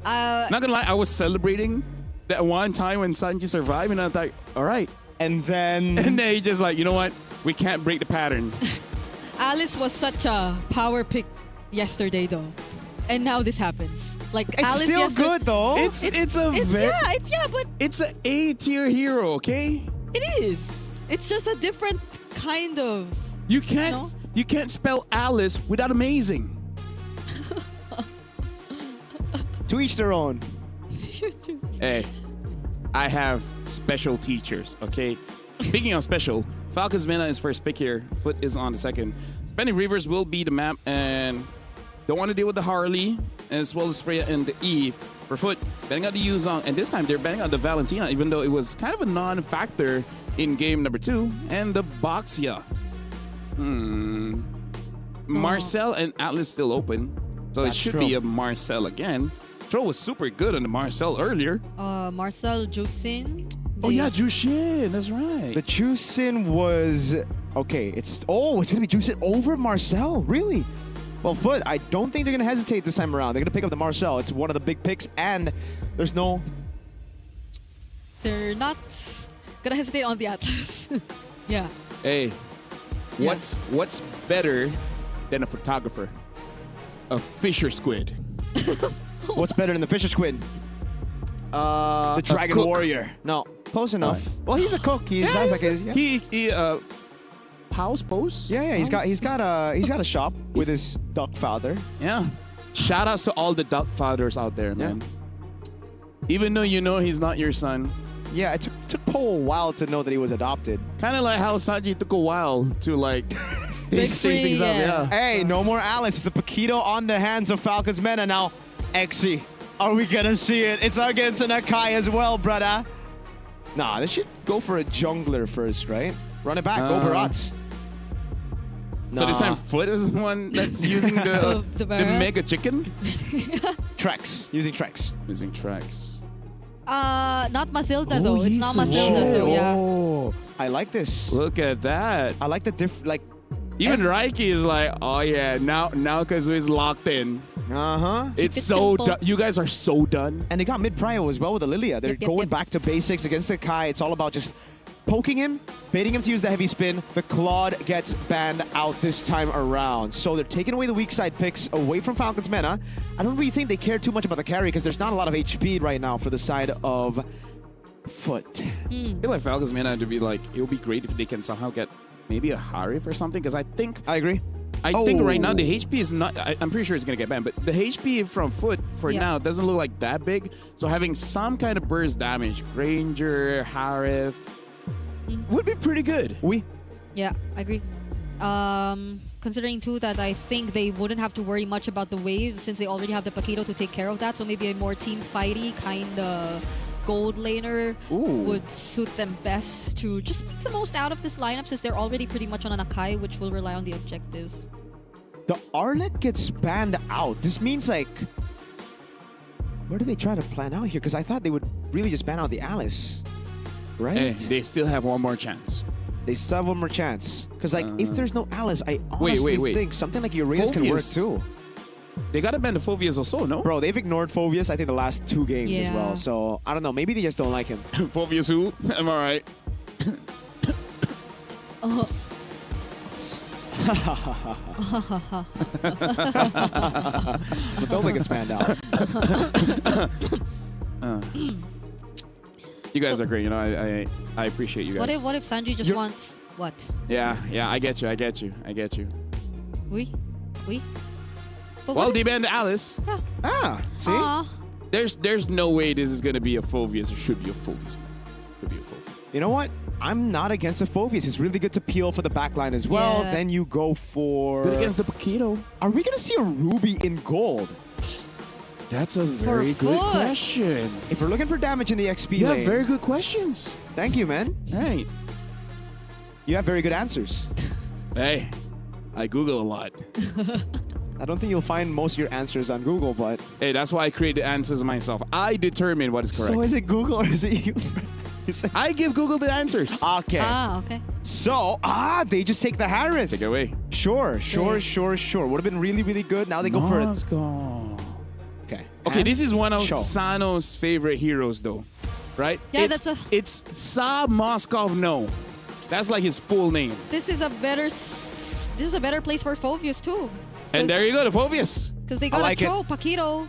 Not gonna lie, I was celebrating that one time when Sanji survived, and I was like, all right. And then he just like, you know what? We can't break the pattern. Alice was such a power pick yesterday, though. And now this happens. Like it's Alice still good though. It's but it's an A-tier hero, okay? It is. It's just a different kind of. You can't spell Alice without amazing. To each their own. Hey, I have special teachers, okay? Speaking of special, Falcons Mena is first pick here. Foot is on the second. Spending Rivers will be the map, and don't want to deal with the Harley, as well as Freya and the Eve. For Foot, betting on the Yuzong, and this time they're betting on the Valentina, even though it was kind of a non-factor in game number 2, and the Boxia. Marcel and Atlas still open. So That's it should true. be a Marcel again. Throw was super good on the Marcel earlier. Marcel Jusin. Oh yeah, Jushin, that's right. The Jusin was okay. It's gonna be Jusin over Marcel, really? Well, Foot, I don't think they're gonna hesitate this time around. They're gonna pick up the Marcel. It's one of the big picks, and there's no. They're not gonna hesitate on the Atlas. Yeah. Hey, what's better than a photographer? A fisher squid. What's better than the Fisher Squid? The Dragon cook. Warrior. No, close enough. Well, he's a cook. He sounds like he pose. Yeah, he's got a shop with his duck father. Yeah. Shout outs to all the duck fathers out there, man. Even though you know he's not your son. Yeah, it took Poe a while to know that he was adopted. Kind of like how Sanji took a while to like change things up. Yeah. Hey, no more Alice. It's the Paquito on the hands of Falcons Mena now. Exy, are we gonna see it? It's against an Akai as well, brother. Nah, they should go for a jungler first, right? Run it back, go Barats. So this time Foot is the one that's using the mega chicken? Trex, using Trex. Using Trex. Not Mathilda though. It's not Mathilda, so yeah. Oh, I like this. Look at that. I like the even Raiki is like, oh yeah, now Kazui's locked in. It's so done. You guys are so done. And they got mid prio as well with the Lilia. They're going back to basics against the Kai. It's all about just poking him, baiting him to use the heavy spin. The Claude gets banned out this time around. So they're taking away the weak side picks away from Falcons Mena. I don't really think they care too much about the carry because there's not a lot of HP right now for the side of Foot. I feel like Falcons Mena to be like, it would be great if they can somehow get maybe a Harif or something, because I think right now the HP is not, I'm pretty sure it's going to get banned, but the HP from Foot for now doesn't look like that big. So having some kind of burst damage, Granger, Harif, would be pretty good. Yeah, I agree. Considering too that I think they wouldn't have to worry much about the waves since they already have the Paquito to take care of that. So maybe a more team fighty kind of gold laner would suit them best to just make the most out of this lineup since they're already pretty much on an Akai, which will rely on the objectives. The Arlet gets banned out. This means like, what are they trying to plan out here? Because I thought they would really just ban out the Alice, right? Hey, they still have one more chance. They still have one more chance. Because like, if there's no Alice, I honestly think something like Uranus can work too. They got to ban the Phoveus also, no? Bro, they've ignored Phoveus, I think, the last 2 games as well. So, I don't know. Maybe they just don't like him. Phoveus who? Am I right? But don't think it's banned out. You guys are great. You know, I appreciate you guys. What if Sanji just wants what? Yeah, I get you. But well, they banned Alice. Yeah. See? Aww. There's no way this is gonna be a Phoveus. It should be a Phoveus. You know what? I'm not against the Phoveus. It's really good to peel for the backline as well. Yeah. Then you go for... Good against the Paquito. Are we going to see a Ruby in gold? That's a very good question. If we're looking for damage in the XP You lane... have very good questions. Thank you, man. Right. You have very good answers. Hey, I Google a lot. I don't think you'll find most of your answers on Google, but... Hey, that's why I create the answers myself. I determine what is correct. So is it Google or is it you? I give Google the answers. Okay. Okay. So, they just take the Harris. Take it away. Sure. Would have been really, really good. Now they go for it. Okay. Okay, this is one of Show. Sano's favorite heroes, though. Right? Yeah, It's Sa Moskov No. That's like his full name. This is a better place for Phoveus too. And there you go, the Phoveus. Because they got a throw Paquito.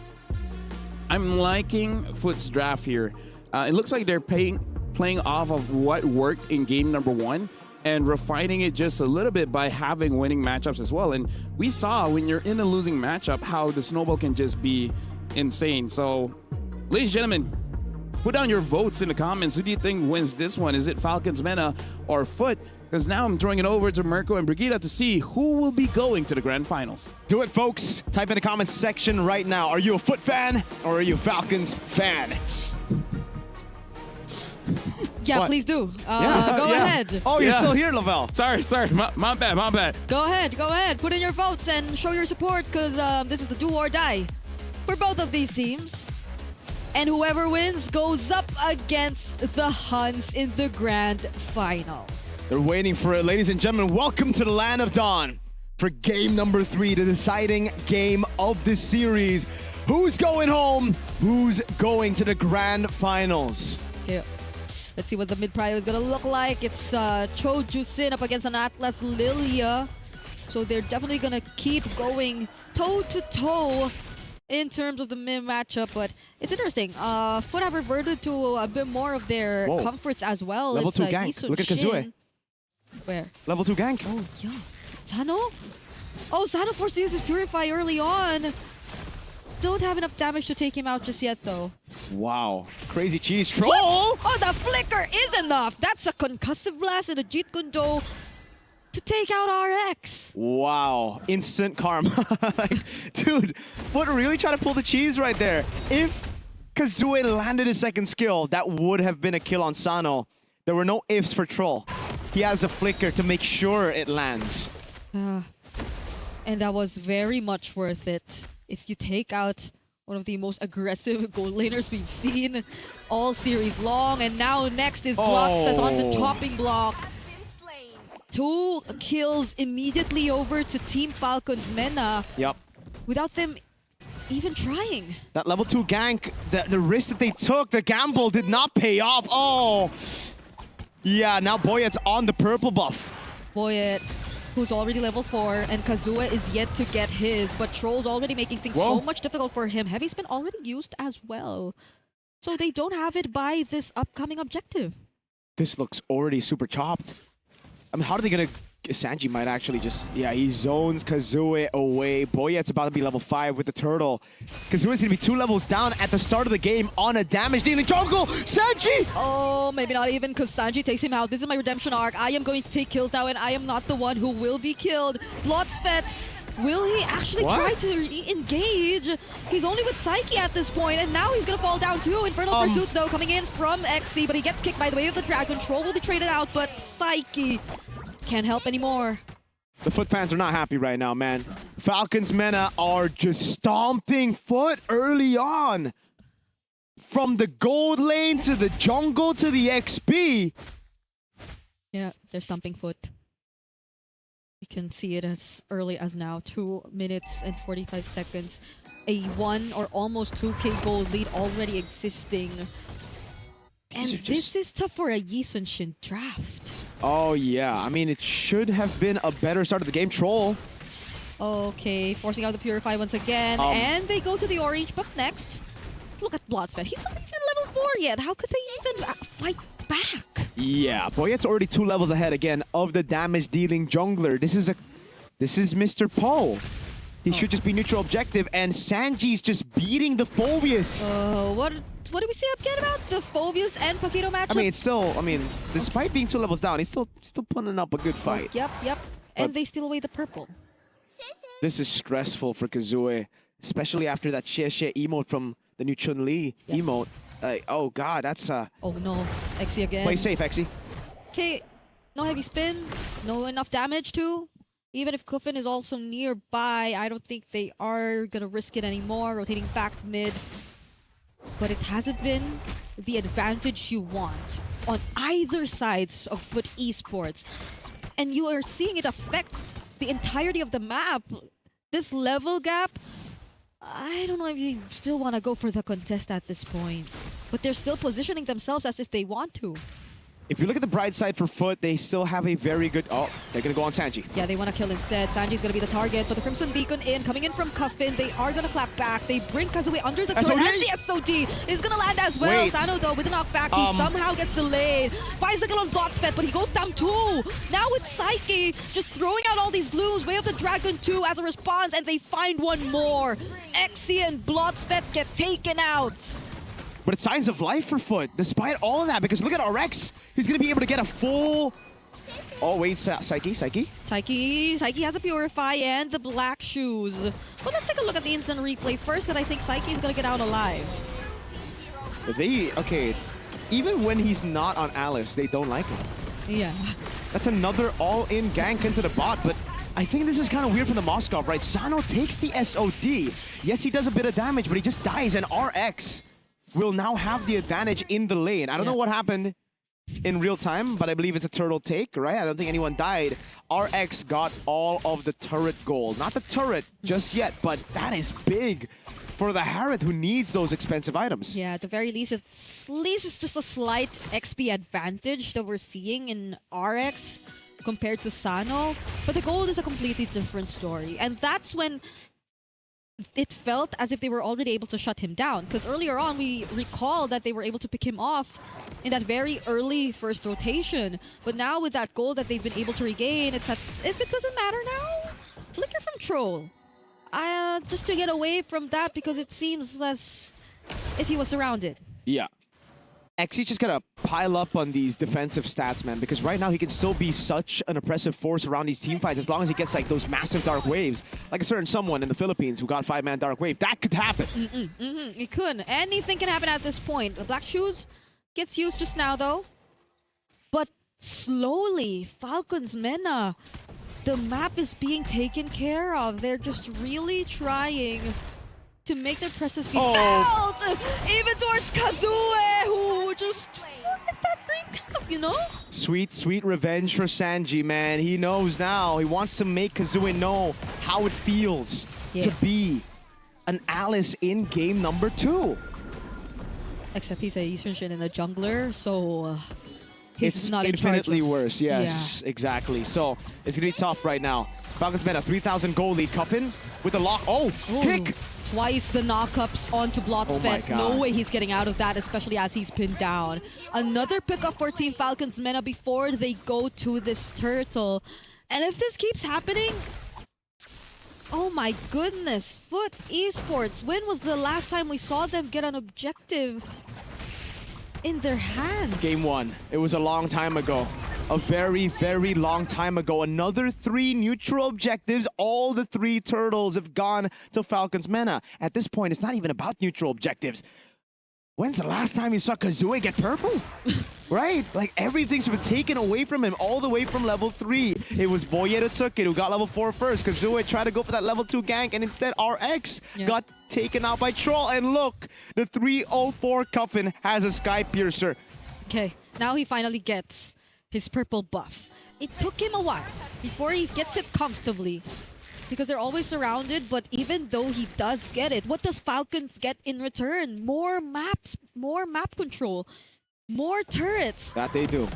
I'm liking Foot's draft here. It looks like they're playing off of what worked in game number 1 and refining it just a little bit by having winning matchups as well. And we saw when you're in a losing matchup how the snowball can just be insane. So, ladies and gentlemen, put down your votes in the comments. Who do you think wins this one? Is it Falcons Mena or Foot? Because now I'm throwing it over to Mirko and Brigida to see who will be going to the grand finals. Do it, folks. Type in the comments section right now. Are you a Foot fan or are you a Falcons fan? Yeah, What? please do. Yeah. Go Yeah. ahead. Oh, you're Yeah. still here, Lavelle. Sorry. My bad. Go ahead. Put in your votes and show your support because this is the do or die for both of these teams. And whoever wins goes up against the Huns in the grand finals. They're waiting for it. Ladies and gentlemen, welcome to the Land of Dawn for game number 3, the deciding game of the series. Who's going home? Who's going to the grand finals? Okay, let's see what the mid-prio is going to look like. It's Cho Jusin up against an Atlas Lilia. So they're definitely going to keep going toe-to-toe in terms of the mid matchup, but it's interesting. Foot have reverted to a bit more of their comforts as well. Level it's 2 gank. Isun Look at Shin. Kazue. Where? Level 2 gank. Oh, yeah. Sano? Oh, Sano forced to use his Purify early on. Don't have enough damage to take him out just yet, though. Wow. Crazy cheese troll. What? Oh, the flicker is enough. That's a concussive blast and a Jeet Kune Do to take out RX. Wow. Instant karma. Dude, Foot really trying to pull the cheese right there. If Kazue landed his second skill, that would have been a kill on Sano. There were no ifs for Troll. He has a flicker to make sure it lands. And that was very much worth it. If you take out one of the most aggressive gold laners we've seen all series long. And now next is Bloxfest on the chopping block. 2 kills immediately over to Team Falcon's Mena. Yep. Without them even trying. That level 2 gank, the risk that they took, the gamble did not pay off. Oh. Yeah, now Boyet's on the purple buff. Boyet, who's already level 4, and Kazue is yet to get his, but Troll's already making things so much difficult for him. Heavy's been already used as well. So they don't have it by this upcoming objective. This looks already super chopped. I mean, how are they gonna... Sanji might actually just... Yeah, he zones Kazue away. Boyet's about to be level 5 with the turtle. Kazue's gonna be 2 levels down at the start of the game on a damage-dealing jungle. Sanji! Oh, maybe not even, because Sanji takes him out. This is my redemption arc. I am going to take kills now, and I am not the one who will be killed. Blotsfet, will he actually try to re-engage? He's only with Psyche at this point, and now he's gonna fall down too. Infernal Pursuits, though, coming in from XC, but he gets kicked by the way of the Dragon. Troll will be traded out, but Psyche can't help anymore. The Foot fans are not happy right now, man. Falcons Mena are just stomping Foot early on. From the gold lane to the jungle to the XP. Yeah, they're stomping Foot. You can see it as early as now. 2 minutes and 45 seconds. A 1 or almost 2k gold lead already existing. And this is tough for a Yisun Shin draft. Oh, yeah. I mean, it should have been a better start of the game. Troll. Okay, forcing out the Purify once again. And they go to the orange buff next. Look at Bloodsfed. He's not even level 4 yet. How could they even fight back? Yeah, Boyet's already 2 levels ahead again of the damage-dealing jungler. This is Mr. Poe. He should just be neutral objective, and Sanji's just beating the Phobius. What did we say again about the Phobius and Paquito matchup? I mean, it's still, despite being 2 levels down, he's still putting up a good fight. Yep. And they steal away the purple. This is stressful for Kazue, especially after that Xie emote from the new Chun-Li emote. Oh god, that's Oh no, Exy again. Play safe, Exy. Okay, no heavy spin, no enough damage too. Even if Kuffin is also nearby, I don't think they are gonna risk it anymore. Rotating back to mid. But it hasn't been the advantage you want on either sides of Foot Esports. And you are seeing it affect the entirety of the map. This level gap, I don't know if you still want to go for the contest at this point. But they're still positioning themselves as if they want to. If you look at the bright side for Foot, they still have a very good... Oh, they're going to go on Sanji. Yeah, they want to kill instead. Sanji's going to be the target, but the Crimson Beacon coming in from Cuffin. They are going to clap back. They bring Kazue under the turret, and the SOD is going to land as well. Sano, though, with a knockback, he somehow gets delayed. Finds the kill on Bloodspet, but he goes down too. Now it's Psyche just throwing out all these glues. Way of the Dragon 2 as a response, and they find one more. Exy and Bloodspet get taken out. But it's signs of life for Foot, despite all of that, because look at RX. He's going to be able to get a full... Oh, wait, Psyche. Psyche has a Purify and the black shoes. But let's take a look at the instant replay first, because I think Psyche is going to get out alive. Okay, even when he's not on Alice, they don't like him. Yeah. That's another all-in gank into the bot, but I think this is kind of weird from the Moskov, right? Sano takes the SOD. Yes, he does a bit of damage, but he just dies, and RX will now have the advantage in the lane. I don't know what happened in real time, but I believe it's a turtle take, right? I don't think anyone died. RX got all of the turret gold. Not the turret just yet, but that is big for the Harith, who needs those expensive items. Yeah, at the very least, it's just a slight XP advantage that we're seeing in RX compared to Sano. But the gold is a completely different story. And that's when it felt as if they were already able to shut him down. Because earlier on, we recall that they were able to pick him off in that very early first rotation. But now with that gold that they've been able to regain, it's as if it doesn't matter now. Flicker from Troll. Just to get away from that, because it seems as if he was surrounded. Yeah. XE just gotta pile up on these defensive stats, man, because right now he can still be such an oppressive force around these team fights as long as he gets like those massive dark waves. Like a certain someone in the Philippines who got 5-man dark wave. That could happen. It could. Anything can happen at this point. The Black Shoes gets used just now, though. But slowly, Falcons Mena, the map is being taken care of. They're just really trying to make their presence be felt, even towards Kazue, who just at that dream come, you know? Sweet, sweet revenge for Sanji, man. He knows now. He wants to make Kazue know how it feels to be an Alice in game number 2. Except he's a Eastern Shin and a jungler, so he's not in charge. It's infinitely worse, yes, exactly. So it's gonna be tough right now. Falcons Mena, 3,000 goal lead. Cuffin with the lock. Oh, kick! Twice the knockups onto Blotsfet. No way he's getting out of that, especially as he's pinned down. Another pickup for Team Falcons Mena before they go to this turtle. And if this keeps happening, oh my goodness, Foot Esports, when was the last time we saw them get an objective in their hands? Game 1. It was a long time ago. A very, very long time ago. Another 3 neutral objectives. All the 3 turtles have gone to Falcons Mena. At this point, it's not even about neutral objectives. When's the last time you saw Kazue get purple? Right? Like, everything's been taken away from him all the way from level 3. It was Boyet who took it, who got level 4 first. Kazue tried to go for that level 2 gank, and instead RX got taken out by Troll. And look, the 304 Cuffin has a Sky Piercer. Okay, now he finally gets his purple buff. It took him a while before he gets it comfortably, because they're always surrounded, but even though he does get it, what does Falcons get in return? More maps, more map control, more turrets. That they do.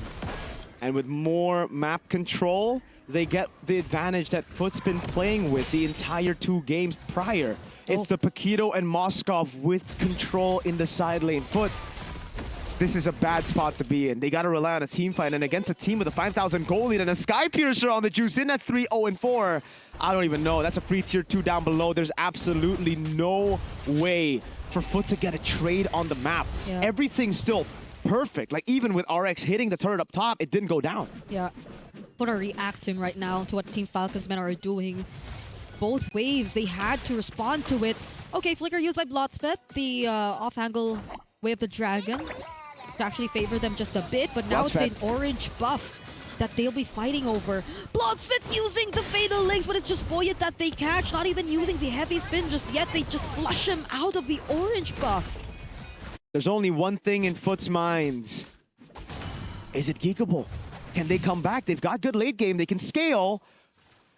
And with more map control, they get the advantage that Foot's been playing with the entire 2 games prior. It's the Paquito and Moskov with control in the side lane. Foot, this is a bad spot to be in. They got to rely on a team fight, and against a team with a 5,000 goal lead and a Sky Piercer on the juice in, that's 3-0-4. I don't even know. That's a free tier 2 down below. There's absolutely no way for Foot to get a trade on the map. Everything's still perfect. Like, even with RX hitting the turret up top, it didn't go down. Yeah. Foot are reacting right now to what Team Falcons Men are doing. Both waves, they had to respond to it. Okay, Flicker used by Blotsfet, the off-angle way of the dragon, to actually favor them just a bit, but now it's an orange buff that they'll be fighting over. Blotsfet using the Fatal Links, but it's just Boyet that they catch, not even using the heavy spin just yet. They just flush him out of the orange buff. There's only one thing in Foot's minds. Is it geekable? Can they come back? They've got good late game. They can scale.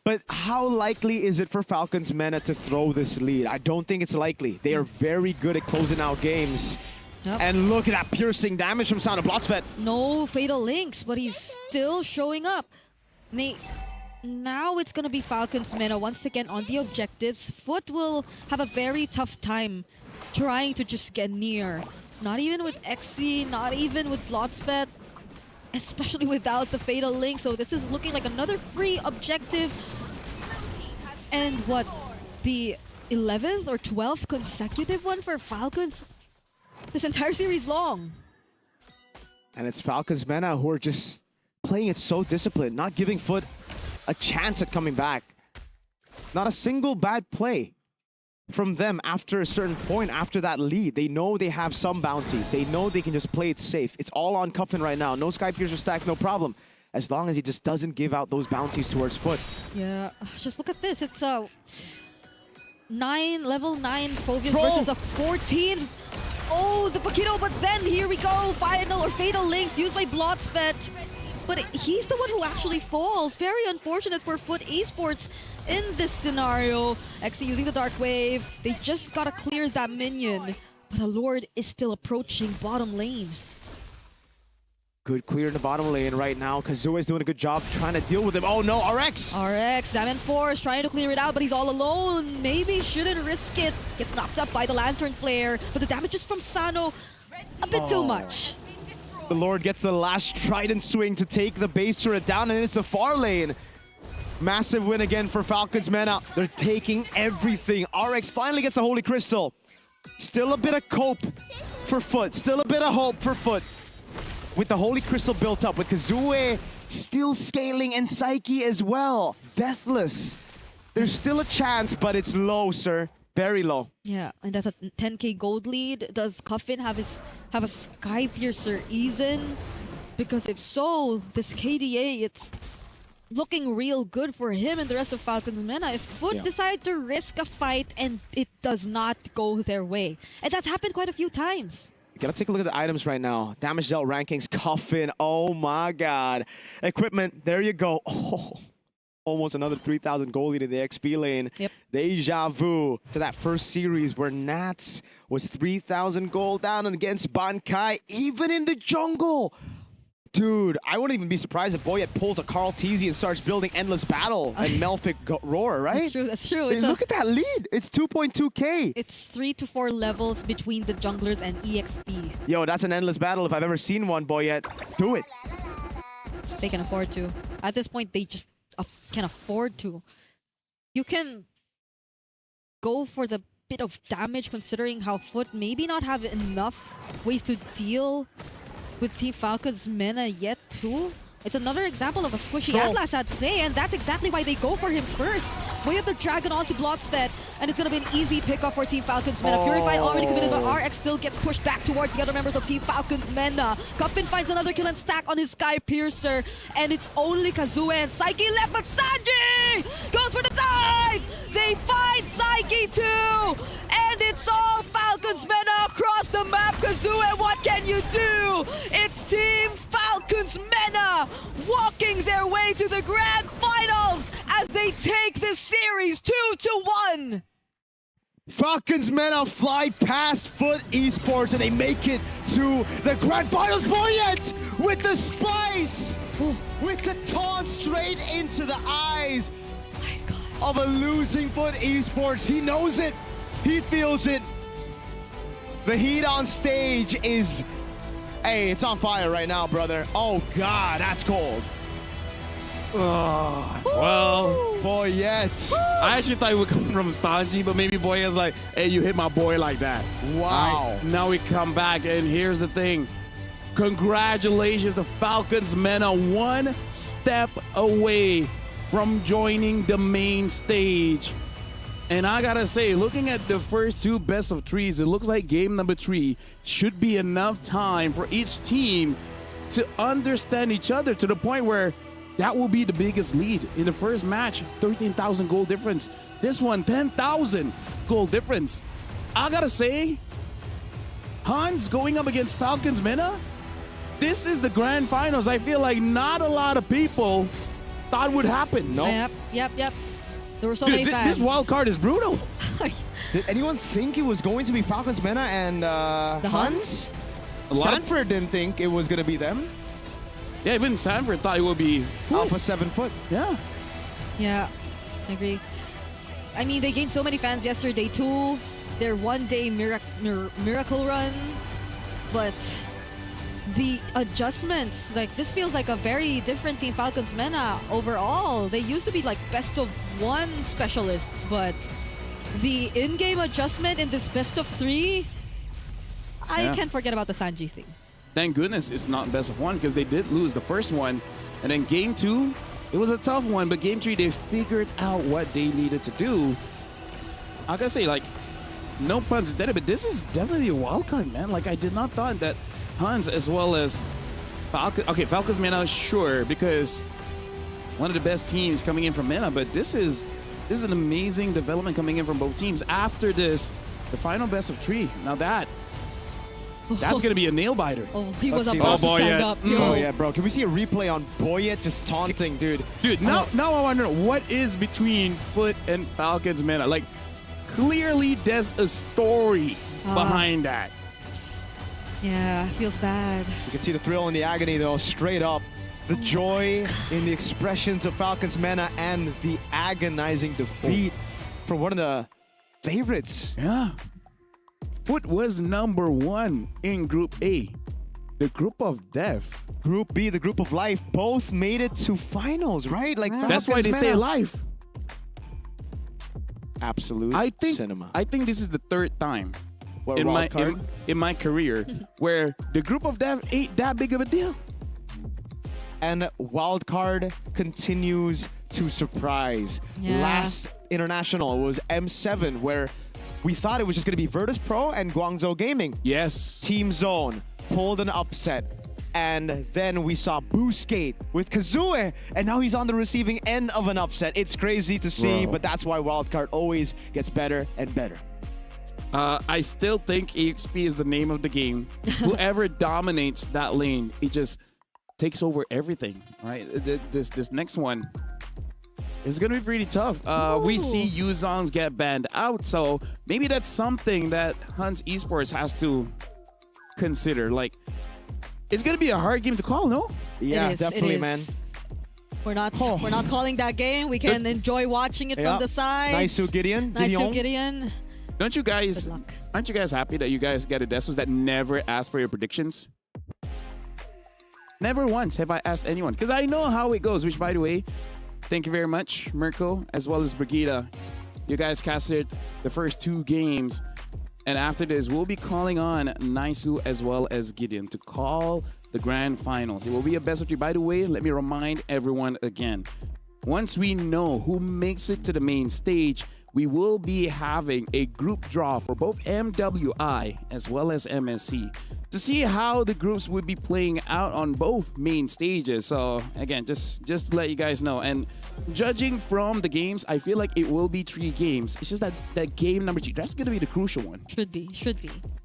But how likely is it for Falcons Mena to throw this lead? I don't think it's likely. They are very good at closing out games. And look at that piercing damage from Sound of Blotsfet. No Fatal Links, but he's still showing up. Now it's going to be Falcons Mena once again on the objectives. Foot will have a very tough time trying to just get near. Not even with XC, not even with Blotsfet, especially without the Fatal Link. So this is looking like another free objective. And what, the 11th or 12th consecutive one for Falcons this entire series long. And it's Falcons Mena who are just playing it so disciplined, not giving Foot a chance at coming back. Not a single bad play from them after a certain point, after that lead. They know they have some bounties. They know they can just play it safe. It's all on Cuffin right now. No Sky Piercer stacks, no problem. As long as he just doesn't give out those bounties towards Foot. Yeah, just look at this. It's a level 9 Phobius versus a 14. Oh, the Paquito, but then here we go. Final or Fatal Links used by Blotsvet. But he's the one who actually falls. Very unfortunate for Foot Esports in this scenario. XC using the Dark Wave. They just gotta clear that minion. But the Lord is still approaching bottom lane. Good clear in the bottom lane right now. Kazuya is doing a good job trying to deal with him. Oh no, RX! RX, Zaman Force trying to clear it out, but he's all alone. Maybe shouldn't risk it. Gets knocked up by the Lantern Flare, but the damages from Sano, a bit too much. The Lord gets the last Trident swing to take the base turret down, and it's the far lane. Massive win again for Falcons Mena. They're taking everything. RX finally gets the Holy Crystal. Still a bit of cope for Foot. Still a bit of hope for Foot. With the Holy Crystal built up, with Kazuya still scaling and Psyche as well. Deathless. There's still a chance, but it's low, sir. Very low. Yeah, and that's a 10k gold lead. Does Cuffin have a Sky Piercer even? Because if so, this KDA, it's looking real good for him and the rest of Falcons Mena. If Foot decide to risk a fight and it does not go their way. And that's happened quite a few times. Gotta take a look at the items right now. Damage dealt rankings, Cuffin. Oh my god. Equipment, there you go. Oh, almost another 3,000 gold lead in the XP lane. Yep. Deja vu to that first series where Nats was 3,000 gold down against Bankai, even in the jungle. Dude, I wouldn't even be surprised if Boyet pulls a Carl Teasy and starts building Endless Battle and Melfic Roar, right? That's true, that's true. Hey, look at that lead. It's 2.2k. It's 3 to 4 levels between the junglers and EXP. Yo, that's an Endless Battle if I've ever seen one, Boyet. Do it. They can afford to. At this point, they just can afford to. You can go for the bit of damage considering how Foot maybe not have enough ways to deal with Team Falcons Mena yet too. It's another example of a squishy Atlas, I'd say, and that's exactly why they go for him first. Way of the Dragon onto Blotsvet, and it's gonna be an easy pickup for Team Falcons Mena. Purify already committed, but RX still gets pushed back towards the other members of Team Falcons Mena. Cuffin finds another kill and stack on his Sky Piercer, and it's only Kazuya and Psyche left, but Sanji goes for the dive! They find Psyche too! And it's all Falcons Mena across the map. Kazuya, what can you do? It's Team Falcons Mena walking their way to the grand finals as they take this series 2-1. Falcons Mena fly past Foot Esports and they make it to the grand finals. Boyet with the spice! With the taunt straight into the eyes of a losing Foot Esports. He knows it. He feels it. The heat on stage is... Hey, it's on fire right now, brother. Oh, God, that's cold. Well, Boyet. I actually thought it would come from Sanji, but maybe Boyet's like, hey, you hit my boy like that. Wow. Right, now we come back, and here's the thing. Congratulations, the Falcons Mena one step away from joining the main stage. And I gotta say, looking at the first two best of threes, it looks like game number 3 should be enough time for each team to understand each other to the point where that will be the biggest lead. In the first match, 13,000 gold difference. This one, 10,000 gold difference. I gotta say, Hans going up against Falcons Mena, this is the grand finals. I feel like not a lot of people thought would happen. No. Yep. There were so many fans. This wild card is brutal. Did anyone think it was going to be Falcons Mena and the Huns? Sanford didn't think it was going to be them. Yeah, even Sanford thought it would be Alpha 7 Foot. Yeah, I agree. I mean, they gained so many fans yesterday too. Their one-day miracle run. But the adjustments, like this feels like a very different Team Falcons Mena overall. They used to be like best of 1 specialists, but the in-game adjustment in this best of 3, I can't forget about the Sanji thing. Thank goodness it's not best of 1 because they did lose the first one. And then game 2, it was a tough one, but game 3, they figured out what they needed to do. I gotta say, like, no puns intended, but this is definitely a wild card, man. Like, I did not thought that Hans as well as Falcons. Okay, Falcons Mena, sure, because one of the best teams coming in from Mena, but this is an amazing development coming in from both teams. After this, the final best of 3. Now that's gonna be a nail biter. Oh, he was Let's see about that. to stand up. Oh yeah, bro. Can we see a replay on Boyet just taunting, dude? Dude, now I wonder what is between Foot and Falcons Mena. Like, clearly there's a story behind that. Yeah, feels bad. You can see the thrill and the agony, though, straight up. The joy in the expressions of Falcons Mena and the agonizing defeat for one of the favorites. Yeah. Foot was number 1 in Group A. The Group of Death. Group B, the Group of Life, both made it to finals, right? Like That's why they stay alive. Absolute cinema. I think this is the 3rd time What, in wild card? my career where the Group of Death ain't that big of a deal. And Wildcard continues to surprise. Yeah. Last international was M7, where we thought it was just going to be Virtus Pro and Guangzhou Gaming. Yes. Team Zone pulled an upset. And then we saw Skate with Kazue, and now he's on the receiving end of an upset. It's crazy to see, but that's why Wildcard always gets better and better. I still think EXP is the name of the game. Whoever dominates that lane, it just takes over everything, right? This next one is going to be pretty tough. We see Yuzongs get banned out, so maybe that's something that Hans Esports has to consider. Like, it's going to be a hard game to call, no? Yeah, It is, definitely, it man. is. We're not calling that game. We can enjoy watching it from the side. Nice Gideon. Gideon. Aren't you guys happy that you guys get a Desus that never asked for your predictions? Never once have I asked anyone, because I know how it goes, which, by the way, thank you very much, Mirko, as well as Brigida. You guys casted the first 2 games, and after this, we'll be calling on Naisu as well as Gideon to call the grand finals. It will be a best of 3. By the way, let me remind everyone again, once we know who makes it to the main stage, we will be having a group draw for both MWI as well as MSC to see how the groups would be playing out on both main stages. So again, just to let you guys know. And judging from the games, I feel like it will be 3 games. It's just that game number 2, that's going to be the crucial one. Should be.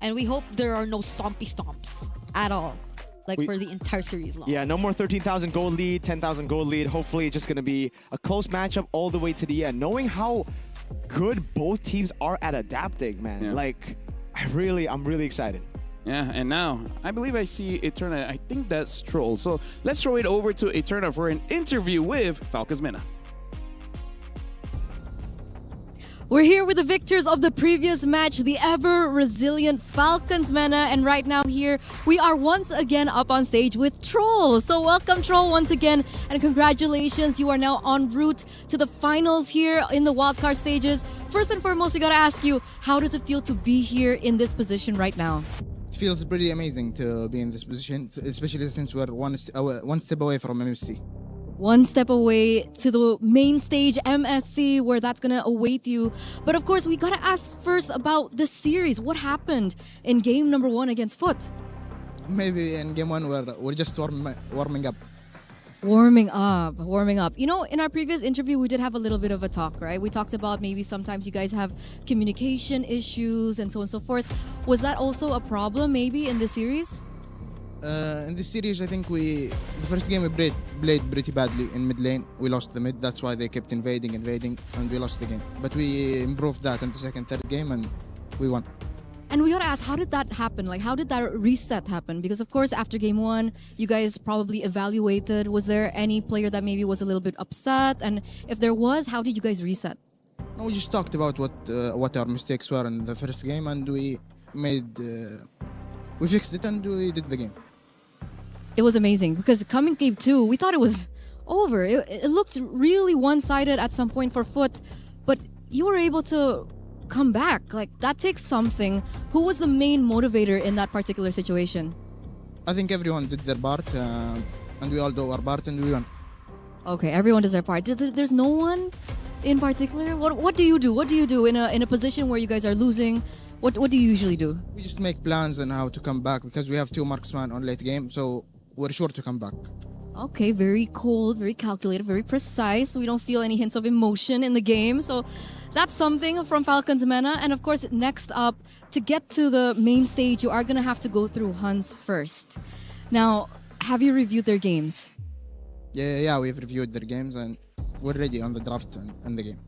And we hope there are no stompy stomps at all. For the entire series long. Yeah, no more 13,000 gold lead, 10,000 gold lead. Hopefully it's just going to be a close matchup all the way to the end. Knowing how good both teams are at adapting, man. Yeah. Like, I'm really excited. Yeah, and now I believe I see Eterna. I think that's Troll. So let's throw it over to Eterna for an interview with Falcons Mena. We're here with the victors of the previous match, the ever-resilient Falcons Mena, and right now here, we are once again up on stage with Troll. So welcome, Troll, once again, and congratulations, you are now en route to the finals here in the wildcard stages. First and foremost, we gotta ask you, how does it feel to be here in this position right now? It feels pretty amazing to be in this position, especially since we're one step away from MSC. One step away to the main stage, MSC, where that's gonna await you. But of course, we gotta ask first about the series. What happened in game number 1 against Foot? Maybe in game 1 we're just warming up. Warming up. You know, in our previous interview, we did have a little bit of a talk, right? We talked about maybe sometimes you guys have communication issues and so on and so forth. Was that also a problem maybe in this series? In this series, I think the first game we played pretty badly in mid lane. We lost the mid, that's why they kept invading, and we lost the game. But we improved that in the second, third game, and we won. And we gotta ask, how did that happen? Like, how did that reset happen? Because of course, after game 1, you guys probably evaluated. Was there any player that maybe was a little bit upset? And if there was, how did you guys reset? No, we just talked about what our mistakes were in the first game, and we fixed it, and we did the game. It was amazing because coming game 2, we thought it was over. It looked really one-sided at some point for Foot, but you were able to come back. Like, that takes something. Who was the main motivator in that particular situation? I think everyone did their part, and we all do our part, and we won. Okay, everyone does their part. There's no one in particular? What do you do? What do you do in a position where you guys are losing? What do you usually do? We just make plans on how to come back because we have 2 marksmen on late game, so we're sure to come back. Okay, very cold, very calculated, very precise. So we don't feel any hints of emotion in the game. So that's something from Falcons Mena. And of course, next up, to get to the main stage, you are going to have to go through Huns first. Now, have you reviewed their games? Yeah, we've reviewed their games and we're ready on the draft and the game.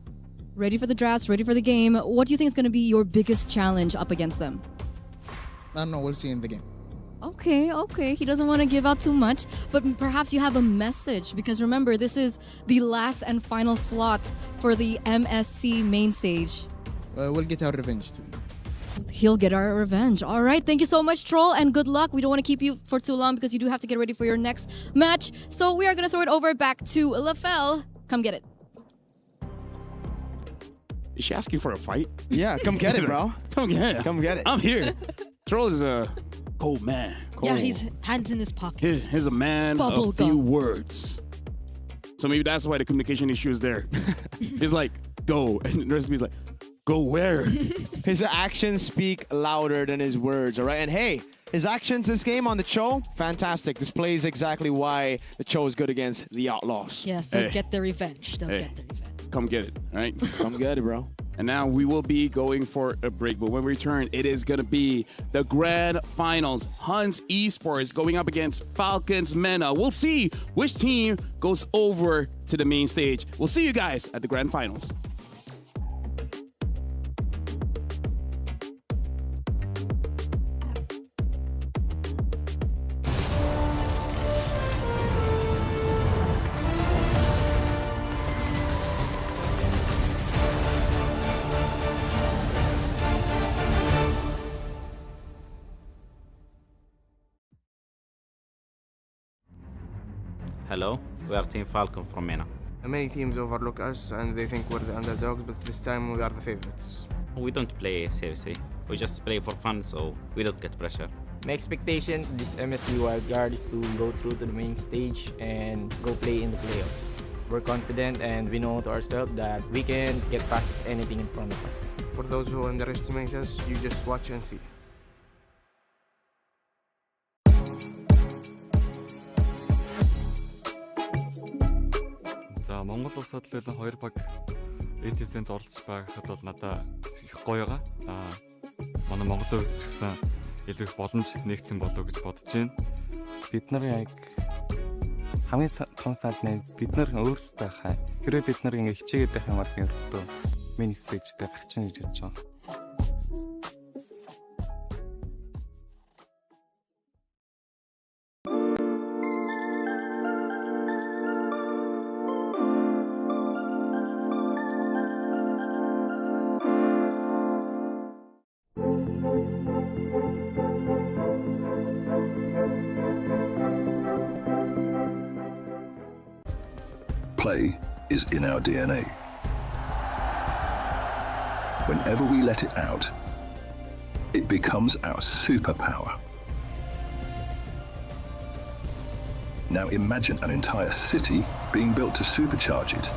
Ready for the drafts, ready for the game. What do you think is going to be your biggest challenge up against them? I don't know, we'll see in the game. Okay. He doesn't want to give out too much, but perhaps you have a message because remember, this is the last and final slot for the MSC main stage. We'll get our revenge too. He'll get our revenge. All right, thank you so much, Troll, and good luck. We don't want to keep you for too long because you do have to get ready for your next match. So we are going to throw it over back to LaFell. Come get it. Is she asking for a fight? Yeah, come get it, bro. Come get it. Come get it. I'm here. Troll is a cold man. Cold. Yeah, he's hands in his pockets. He's a man Bubble of few gum. words. So maybe that's why the communication issue is there. He's like, go. And the rest of me is like, go where? His actions speak louder than his words, all right? And hey, his actions this game on the Cho, fantastic. Displays exactly why the Cho is good against the Outlaws. Yes, they'll get their revenge. They'll get their revenge. Come get it, all right? Come get it, bro. And now we will be going for a break. But when we return, it is going to be the grand finals. Huns Esports going up against Falcons Mena. We'll see which team goes over to the main stage. We'll see you guys at the grand finals. Hello, we are Team Falcon from MENA. Many teams overlook us and they think we're the underdogs, but this time we are the favorites. We don't play seriously. We just play for fun, so we don't get pressure. My expectation this MSC wildcard is to go through to the main stage and go play in the playoffs. We're confident and we know to ourselves that we can get past anything in front of us. For those who underestimate us, you just watch and see. За Монгол улсад л 2 баг EWC-нд оролцож байхад бол надад их гоё байгаа. Манай Монголын хувьд ч гэсэн илүү их боломж нэгдсэн болов гэж бодож байна. Бид нар яг хамгийн том санд нь бид нар өөрсдөө хаа. Хэрвээ бид нар ингэ хичээгээд байх юм бол ердөө миний стейжтэй гарчин гэж бодож байна. Play is in our DNA. Whenever we let it out, it becomes our superpower. Now imagine an entire city being built to supercharge it.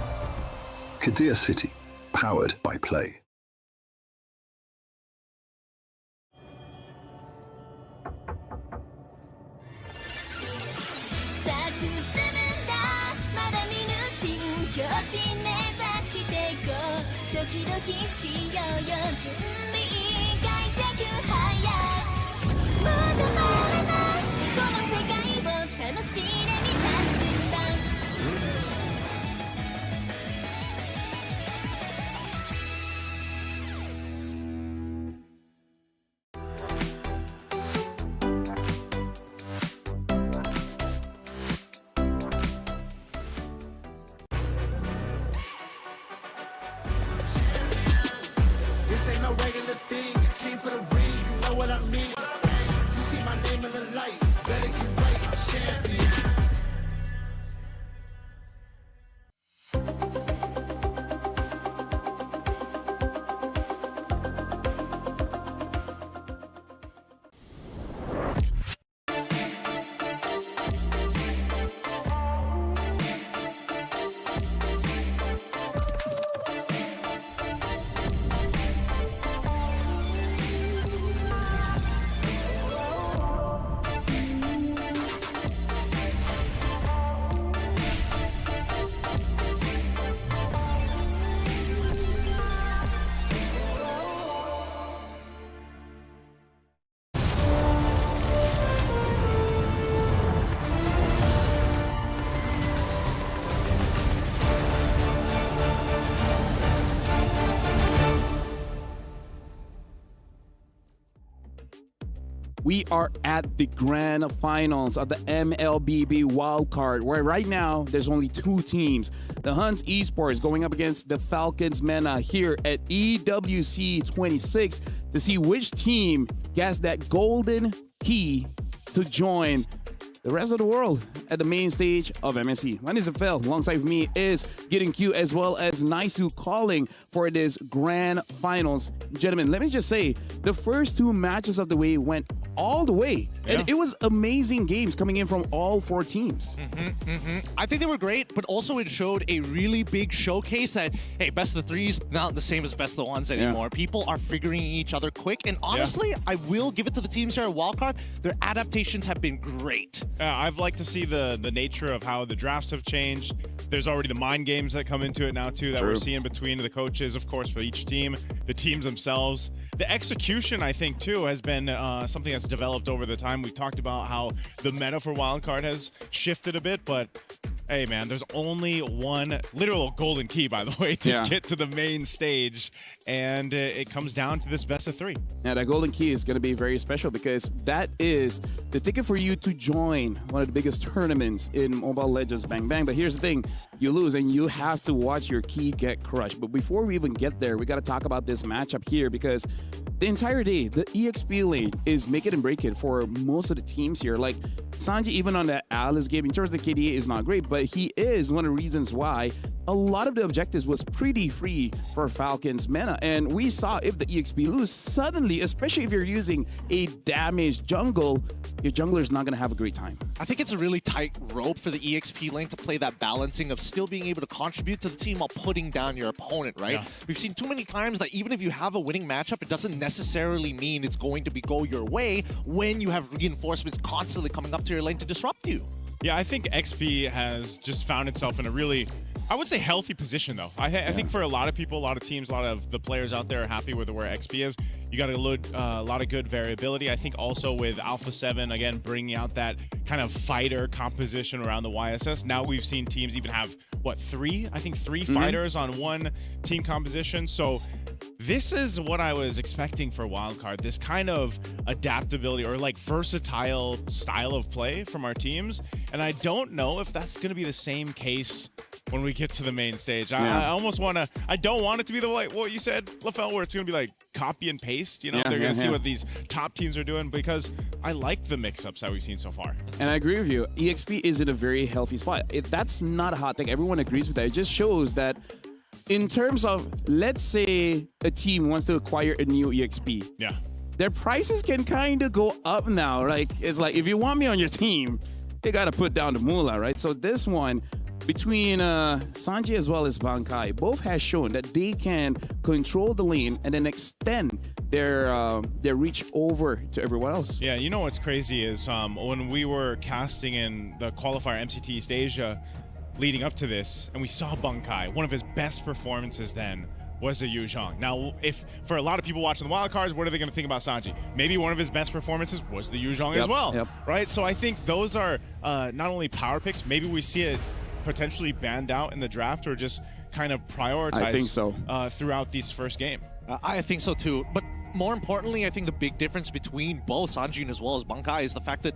Kadir City, powered by play. This ain't no regular thing. I came for the ring, you know what I mean. You see my name in the lights, better get right, I'm champion. We are at the grand finals of the MLBB wildcard, where right now there's only two teams. The Huns Esports going up against the Falcons MENA here at EWC 26 to see which team gets that golden key to join the rest of the world at the main stage of MSC. My name is Phil. Alongside me is Getting Q as well as Naisu calling for this grand finals. Gentlemen, let me just say, the first two matches of the way went all the way. Yeah. And it was amazing games coming in from all four teams. I think they were great, but also it showed a really big showcase that, hey, best of the threes, not the same as best of the ones anymore. People are figuring each other quick, and honestly, I will give it to the teams here at Wildcard. Their adaptations have been great. I've liked to see the nature of how the drafts have changed. There's already the mind games that come into it now, too, that we're seeing between the coaches, of course, for each team, the teams themselves. The execution, I think, too, has been something that's developed over the time. We talked about how the meta for Wildcard has shifted a bit, but hey, man, there's only one literal golden key, by the way, to get to the main stage, and it comes down to this best of three. Yeah, that golden key is going to be very special because that is the ticket for you to join one of the biggest tournaments in Mobile Legends Bang Bang. But here's the thing, you lose and you have to watch your key get crushed. But before we even get there, we got to talk about this matchup here because the entire day, the EXP lane is make it and break it for most of the teams here. Like Sanji, even on that Alice game, in terms of the KDA is not great, but he is one of the reasons why a lot of the objectives was pretty free for Falcons MENA. And we saw if the EXP lose, suddenly, especially if you're using a damaged jungle, your jungler is not going to have a great time. I think it's a really tight rope for the EXP lane to play that balancing of still being able to contribute to the team while putting down your opponent, right? Yeah. We've seen too many times that even if you have a winning matchup, it doesn't necessarily mean it's going to go your way when you have reinforcements constantly coming up to your lane to disrupt you. Yeah, I think XP has just found itself in a really, I would say, healthy position, though. I think for a lot of people, a lot of teams, a lot of the players out there are happy with where XP is. You got a lot of good variability. I think also with Alpha 7, again, bringing out that kind of fighter composition around the YSS. Now we've seen teams even have, what, three fighters on one team composition. So this is what I was expecting for Wildcard, this kind of adaptability or like versatile style of play from our teams. And I don't know if that's going to be the same case when we get to the main stage. I almost want to, I don't want it to be the like what you said, LaFell, where it's going to be like copy and paste. You know, they're going to see what these top teams are doing because I like the mix-ups that we've seen so far. And I agree with you. EXP is in a very healthy spot. That's not a hot take. Everyone agrees with that. It just shows that in terms of, let's say a team wants to acquire a new EXP. Yeah. Their prices can kind of go up now. Like, it's like, if you want me on your team, you got to put down the moolah, right? So this one, between Sanji as well as Bankai, both has shown that they can control the lane and then extend their reach over to everyone else. Yeah, you know what's crazy is when we were casting in the qualifier MCT East Asia leading up to this, and we saw Bankai, one of his best performances then was the Yu Zhang. Now, if for a lot of people watching the wildcards, what are they going to think about Sanji? Maybe one of his best performances was the Yu Zhang as well, right? So I think those are not only power picks, maybe we see it potentially banned out in the draft or just kind of prioritized I think so. Throughout this first game. I think so too. But more importantly, I think the big difference between both Sanjin as well as Bankai is the fact that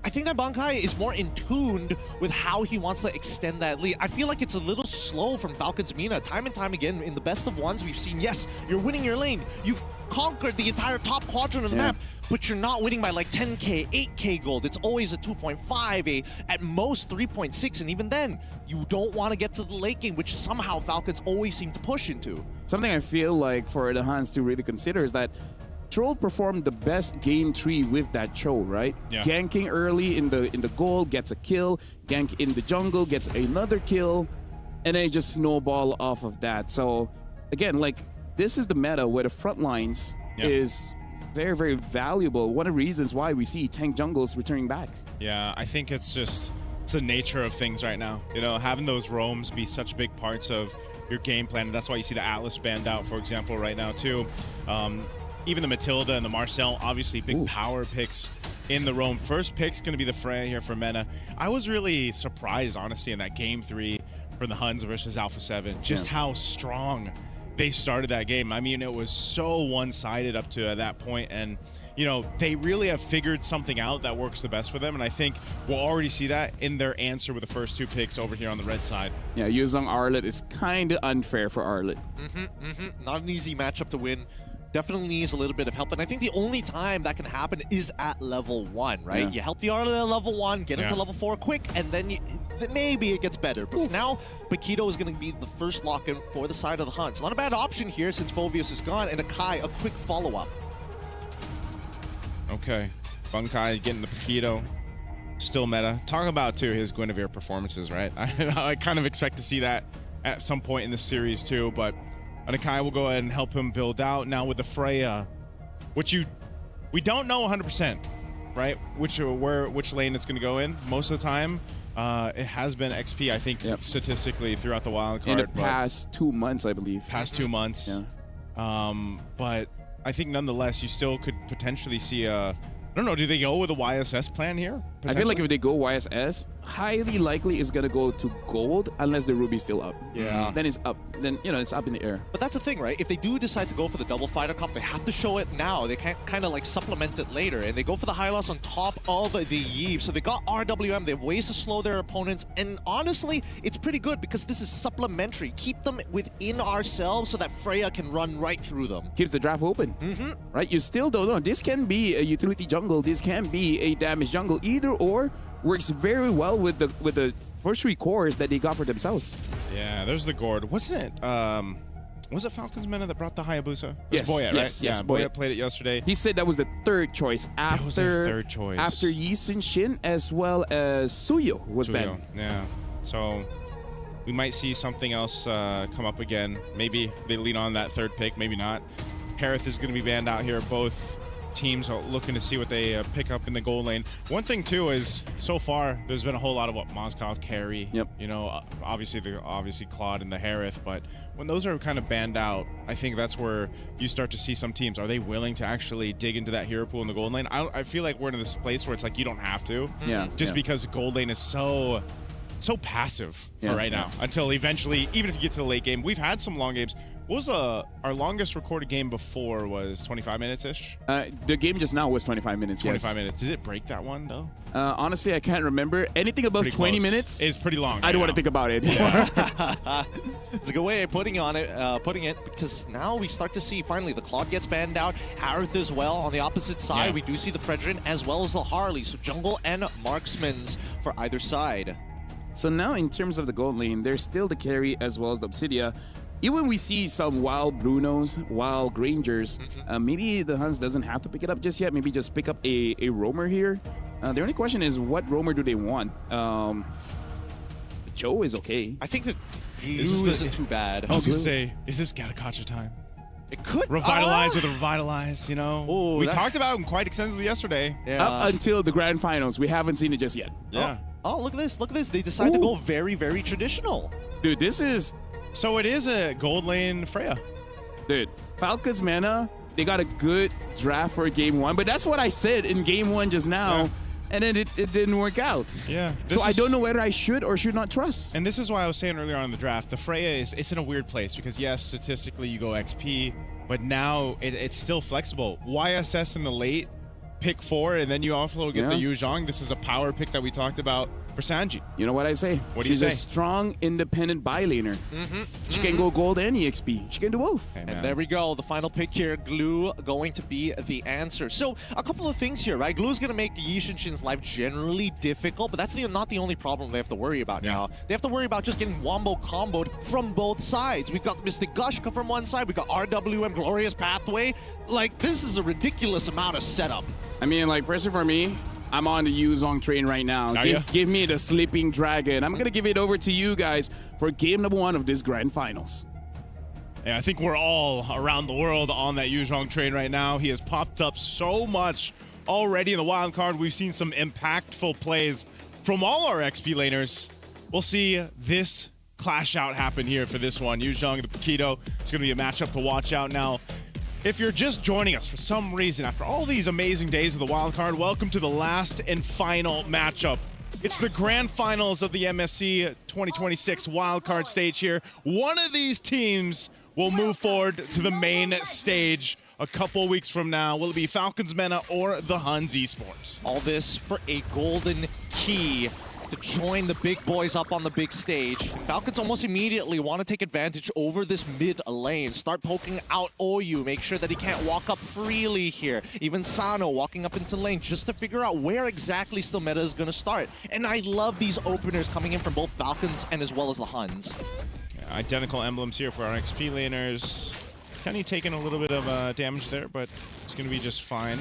I think that Bankai is more in tuned with how he wants to extend that lead. I feel like it's a little slow from Falcons MENA. Time and time again, in the best of ones, we've seen, yes, you're winning your lane. You've conquered the entire top quadrant of the map, but you're not winning by like 10K, 8K gold. It's always a 2.5, at most 3.6, and even then, you don't want to get to the late game, which somehow Falcons always seem to push into. Something I feel like for the Hans to really consider is that Troll performed the best game 3 with that Cho, right? Yeah. Ganking early in the gold, gets a kill. Gank in the jungle, gets another kill. And then just snowball off of that. So, again, like, this is the meta where the front lines is very, very valuable. One of the reasons why we see tank jungles returning back. Yeah, I think it's the nature of things right now. You know, having those roams be such big parts of your game plan. And that's why you see the Atlas banned out, for example, right now, too. Even the Matilda and the Marcel, obviously big power picks in the roam. First pick's going to be the Freya here for MENA. I was really surprised, honestly, in that game 3 for the Huns versus Alpha 7, just how strong they started that game. I mean, it was so one-sided up to that point, and you know, they really have figured something out that works the best for them, and I think we'll already see that in their answer with the first 2 picks over here on the red side. Yeah, Yuzong Arlet is kind of unfair for Arlet. Not an easy matchup to win. Definitely needs a little bit of help, and I think the only time that can happen is at level 1, right? Yeah. You help the Arlet at level 1, get into level 4 quick, and then then maybe it gets better. But for now, Paquito is going to be the first lock-in for the side of the Huns. Not a bad option here since Phoveus is gone, and Akai, a quick follow-up. Okay, Bunkai getting the Paquito. Still meta. Talk about, too, his Guinevere performances, right? I kind of expect to see that at some point in this series, too, but Akai will go ahead and help him build out. Now with the Freya, which we don't know 100%, right? Which lane it's going to go in. Most of the time, it has been XP, I think, statistically throughout the wild card. In the past 2 months, I believe. Past 2 months. Yeah. But I think nonetheless, you still could potentially see a... I don't know, do they go with a YSS plan here? I feel like if they go YSS, highly likely it's gonna go to gold unless the ruby's still up. Yeah. Then it's up. Then, you know, it's up in the air. But that's the thing, right? If they do decide to go for the double fighter comp, they have to show it now. They can't kind of like supplement it later. And they go for the high loss on top of the Yeeb. So they got RWM. They have ways to slow their opponents. And honestly, it's pretty good because this is supplementary. Keep them within ourselves so that Freya can run right through them. Keeps the draft open. Right? You still don't know. This can be a utility jungle. This can be a damage jungle. Either or works very well with the first 3 cores that they got for themselves. Yeah, there's the Gord. Wasn't it? Was it Falcons Mena that brought the Hayabusa? It was Yes, Boyet, right? yes, yes, Yeah, Boyet. Boyet played it yesterday. He said that was the 3rd choice after That was their 3rd choice. after Yi Sun Shin as well as Suyo was banned. Yeah. So we might see something else come up again. Maybe they lean on that 3rd pick. Maybe not. Harith is going to be banned out here. Both teams are looking to see what they pick up in the gold lane. One thing too is so far there's been a whole lot of what Moskov carry. Yep. You know, obviously Claude and the Harith, but when those are kind of banned out, I think that's where you start to see some teams. Are they willing to actually dig into that hero pool in the gold lane? I feel like we're in this place where it's like you don't have to. Yeah. Just because the gold lane is so passive for right now until eventually, even if you get to the late game. We've had some long games. What was our longest recorded game before was 25 minutes-ish? The game just now was 25 minutes, 25 minutes. Did it break that one, though? Honestly, I can't remember. Anything above Pretty 20 close. minutes It's pretty long. I don't want to think about it. It's a good way of putting it because now we start to see finally the Claude gets banned out, Harith as well. On the opposite side, we do see the Fredrin as well as the Harley. So jungle and marksmans for either side. So now in terms of the gold lane, there's still the carry as well as the Obsidia. Even we see some wild Brunos, wild Grangers, maybe the Huns doesn't have to pick it up just yet. Maybe just pick up a roamer here. The only question is, what roamer do they want? Joe is okay. I think the glue isn't too bad. I was going to say, is this Gatakacha time? It could. Revitalize with a Revitalize, you know? Ooh, we talked about him quite extensively yesterday. Up until the grand finals, we haven't seen it just yet. Yeah. Oh, look at this. Look at this. They decided to go very, very traditional. Dude, this is... So it is a gold lane Freya. Dude, Falcons Mana, they got a good draft for game 1, but that's what I said in game 1 just now, and then it didn't work out. Yeah. So I don't know whether I should or should not trust. And this is why I was saying earlier on in the draft, the Freya it's in a weird place because yes, statistically you go XP, but now it's still flexible. YSS in the late, pick 4, and then you also get the Yu Zhang. This is a power pick that we talked about for Sanji. You know what I say? What do you say? She's a strong, independent buy laner. She can go gold and EXP. She can do both. And there we go. The final pick here, Glue going to be the answer. So a couple of things here, right? Glue's going to make Yi Shin's life generally difficult, but that's not the only problem they have to worry about now. They have to worry about just getting wombo comboed from both sides. We've got Mystic Gushka from one side. We've got RWM, Glorious Pathway. Like, this is a ridiculous amount of setup. I mean, like, personally for me, I'm on the Yu Zhang train right now. Give me the Sleeping Dragon. I'm going to give it over to you guys for game number 1 of this grand finals. Yeah, I think we're all around the world on that Yu Zhang train right now. He has popped up so much already in the wild card. We've seen some impactful plays from all our XP laners. We'll see this clash out happen here for this one. Yu Zhang, the Paquito. It's going to be a matchup to watch out now. If you're just joining us for some reason after all these amazing days of the wild card, welcome to the last and final matchup. It's the grand finals of the MSC 2026 wildcard stage here. One of these teams will move forward to the main stage a couple weeks from now. Will it be Falcons Mena or the Huns Esports? All this for a golden key to join the big boys up on the big stage. Falcons almost immediately want to take advantage over this mid lane. Start poking out OU. Make sure that he can't walk up freely here. Even Sano walking up into lane just to figure out where exactly still meta is going to start. And I love these openers coming in from both Falcons and as well as the Huns. Yeah, identical emblems here for our XP laners. Kenny taking a little bit of damage there, but it's going to be just fine.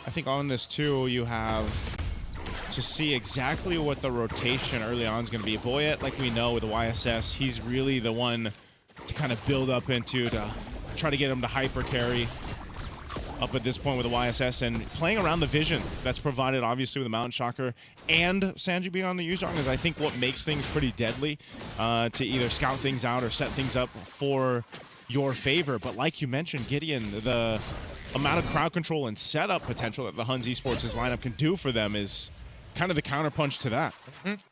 I think on this too, you have to see exactly what the rotation early on is going to be. Boyet, like we know with the YSS, he's really the one to kind of build up into, to try to get him to hyper carry up at this point with the YSS, and playing around the vision that's provided obviously with the Mountain Shocker and Sanji being on the Yuzong is I think what makes things pretty deadly to either scout things out or set things up for your favor. But like you mentioned, Gideon, the amount of crowd control and setup potential that the Huns Esports' lineup can do for them is kind of the counterpunch to that.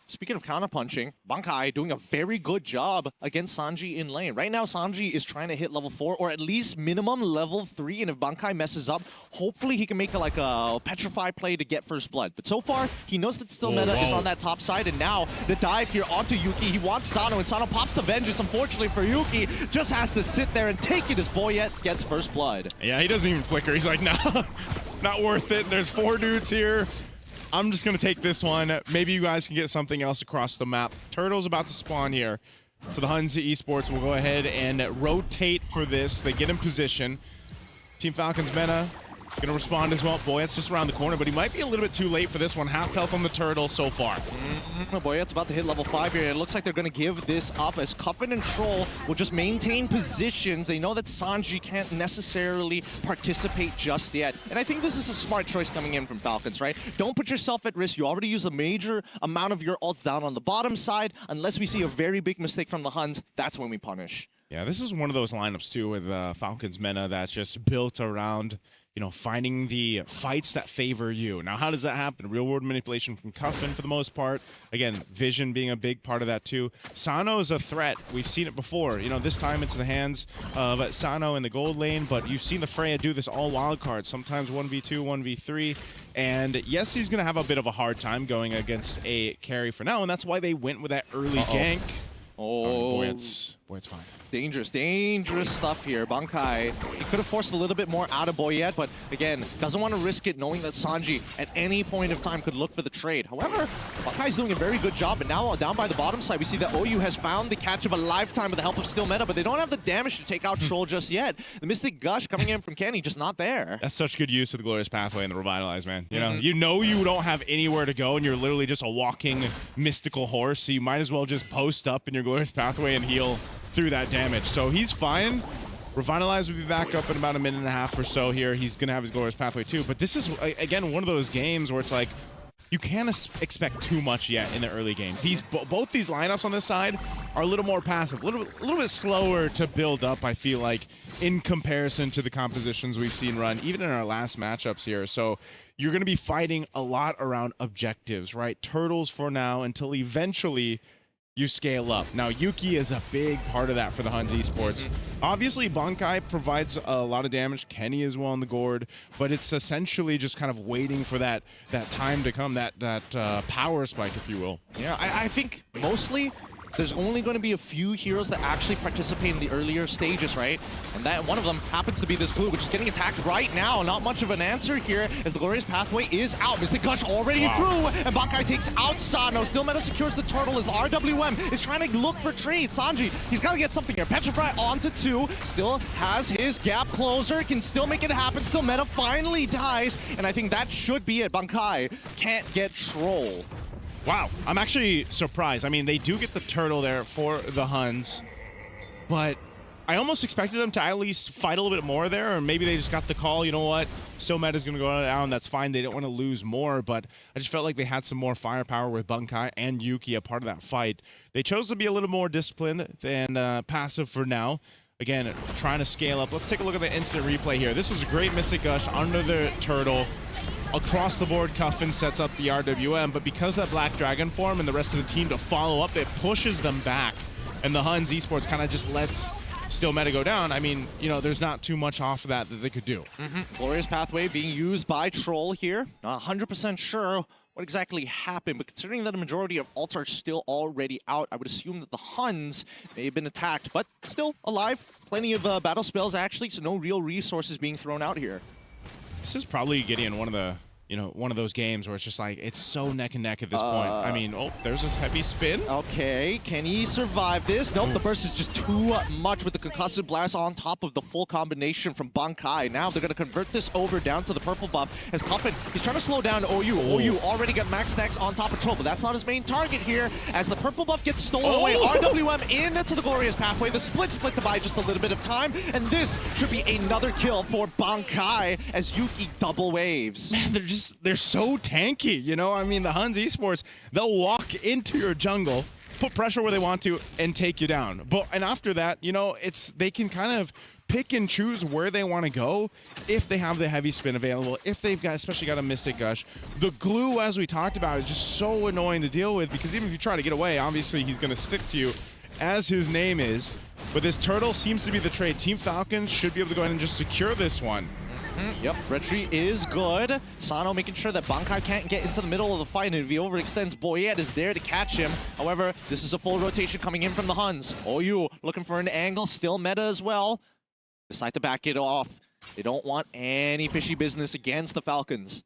Speaking of counterpunching, Bankai doing a very good job against Sanji in lane. Right now, Sanji is trying to hit level 4 or at least minimum level 3, and if Bankai messes up, hopefully he can make like a petrify play to get first blood. But so far, he knows that still meta is on that top side, and now the dive here onto Yuki. He wants Sano, and Sano pops the vengeance. Unfortunately for Yuki, just has to sit there and take it as Boyet gets first blood. Yeah, he doesn't even flicker. He's like, nah, not worth it. There's 4 dudes here. I'm just going to take this one. Maybe you guys can get something else across the map. Turtle's about to spawn here. So the Huns Esports will go ahead and rotate for this. They get in position. Team Falcons Meta going to respond as well. Boyet's just around the corner, but he might be a little bit too late for this one. Half health on the Turtle so far. Boyet's about to hit level 5 here. It looks like they're going to give this up as Cuffin and Troll will just maintain positions. They know that Sanji can't necessarily participate just yet. And I think this is a smart choice coming in from Falcons, right? Don't put yourself at risk. You already use a major amount of your ults down on the bottom side. Unless we see a very big mistake from the Huns, that's when we punish. Yeah, this is one of those lineups too with Falcons Meta that's just built around, you know, finding the fights that favor you. Now, how does that happen? Real-world manipulation from Cuffin for the most part. Again, vision being a big part of that too. Sano is a threat. We've seen it before. You know, this time it's in the hands of Sano in the gold lane, but you've seen the Freya do this all wild cards, sometimes 1v2, 1v3. And yes, he's going to have a bit of a hard time going against a carry for now, and that's why they went with that early gank. Oh, boy, it's fine. Dangerous, dangerous stuff here. Bankai, he could have forced a little bit more out of Boyet, but again, doesn't want to risk it knowing that Sanji at any point of time could look for the trade. However, Bankai's doing a very good job, and now down by the bottom side, we see that OU has found the catch of a lifetime with the help of Still Meta, but they don't have the damage to take out Troll just yet. The Mystic Gush coming in from Kenny, just not there. That's such good use of the Glorious Pathway and the Revitalize, man. You know you don't have anywhere to go, and you're literally just a walking mystical horse, so you might as well just post up in your Glorious Pathway and heal through that damage. So he's fine. Revitalize will be back up in about a minute and a half or so here. He's going to have his Glorious Pathway too. But this is, again, one of those games where it's like, you can't expect too much yet in the early game. Both these lineups on this side are a little more passive, a little bit slower to build up, I feel like, in comparison to the compositions we've seen run, even in our last matchups here. So you're going to be fighting a lot around objectives, right? Turtles for now until eventually you scale up. Now, Yuki is a big part of that for the Huns Esports. Obviously, Bankai provides a lot of damage. Kenny is well on the gourd, but it's essentially just kind of waiting for that time to come, that power spike, if you will. Yeah, I think mostly there's only going to be a few heroes that actually participate in the earlier stages, right? And that one of them happens to be this Glue, which is getting attacked right now. Not much of an answer here as the Glorious Pathway is out. Mystic Gush already through, and Bankai takes out Sano. Still Meta secures the turtle as the RWM is trying to look for trades. Sanji, he's got to get something here. Petrify onto 2, still has his gap closer, can still make it happen. Still Meta finally dies, and I think that should be it. Bankai can't get Troll. Wow, I'm actually surprised. I mean, they do get the turtle there for the Huns, but I almost expected them to at least fight a little bit more there, or maybe they just got the call, you know what, So Meta's going to go down, that's fine, they don't want to lose more, but I just felt like they had some more firepower with Bankai and Yuki a part of that fight. They chose to be a little more disciplined than passive for now. Again, trying to scale up. Let's take a look at the instant replay here. This was a great Mystic Gush under the turtle. Across the board, Cuffin sets up the RWM, but because of that Black Dragon form and the rest of the team to follow up, it pushes them back. And the Huns Esports kind of just lets Still Meta go down, I mean, you know, there's not too much off of that they could do. Glorious Pathway being used by Troll here. Not 100% sure what exactly happened, but considering that a majority of ults are still already out, I would assume that the Huns may have been attacked, but still alive. Plenty of battle spells actually, so no real resources being thrown out here. This is probably Gideon one of those games where it's just like, it's so neck and neck at this point. I mean, oh, there's this heavy spin. Okay, can he survive this? Nope, the burst is just too much with the concussive blast on top of the full combination from Bankai. Now they're going to convert this over down to the purple buff as Coffin, he's trying to slow down OU. OU already got max stacks on top of Troll, but that's not his main target here as the purple buff gets stolen away. RWM into the Glorious Pathway. The split to buy just a little bit of time, and this should be another kill for Bankai as Yuki double waves. Man, they're so tanky, you know? I mean, the Huns Esports, they'll walk into your jungle, put pressure where they want to, and take you down. And after that, you know, they can kind of pick and choose where they want to go if they have the heavy spin available, if they've got, especially got a Mystic Gush. The glue, as we talked about, is just so annoying to deal with because even if you try to get away, obviously he's going to stick to you, as his name is. But this turtle seems to be the trade. Team Falcons should be able to go ahead and just secure this one. Yep, retreat is good. Sano making sure that Bankai can't get into the middle of the fight, and if he overextends, Boyette is there to catch him. However, this is a full rotation coming in from the Huns. OU looking for an angle, still meta as well. Decide to back it off. They don't want any fishy business against the Falcons.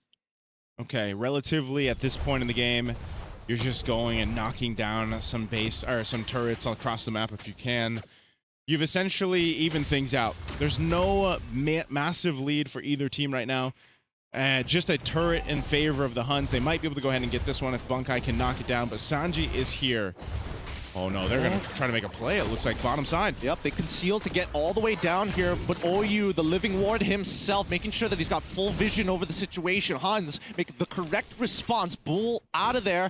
Okay, relatively at this point in the game, you're just going and knocking down some base or some turrets across the map if you can. You've essentially evened things out. There's no massive lead for either team right now. Just a turret in favor of the Huns. They might be able to go ahead and get this one if Bankai can knock it down, but Sanji is here. Oh no, they're going to try to make a play. It looks like bottom side. Yep, they conceal to get all the way down here, but OU, the Living Ward himself, making sure that he's got full vision over the situation. Huns make the correct response. Bull out of there.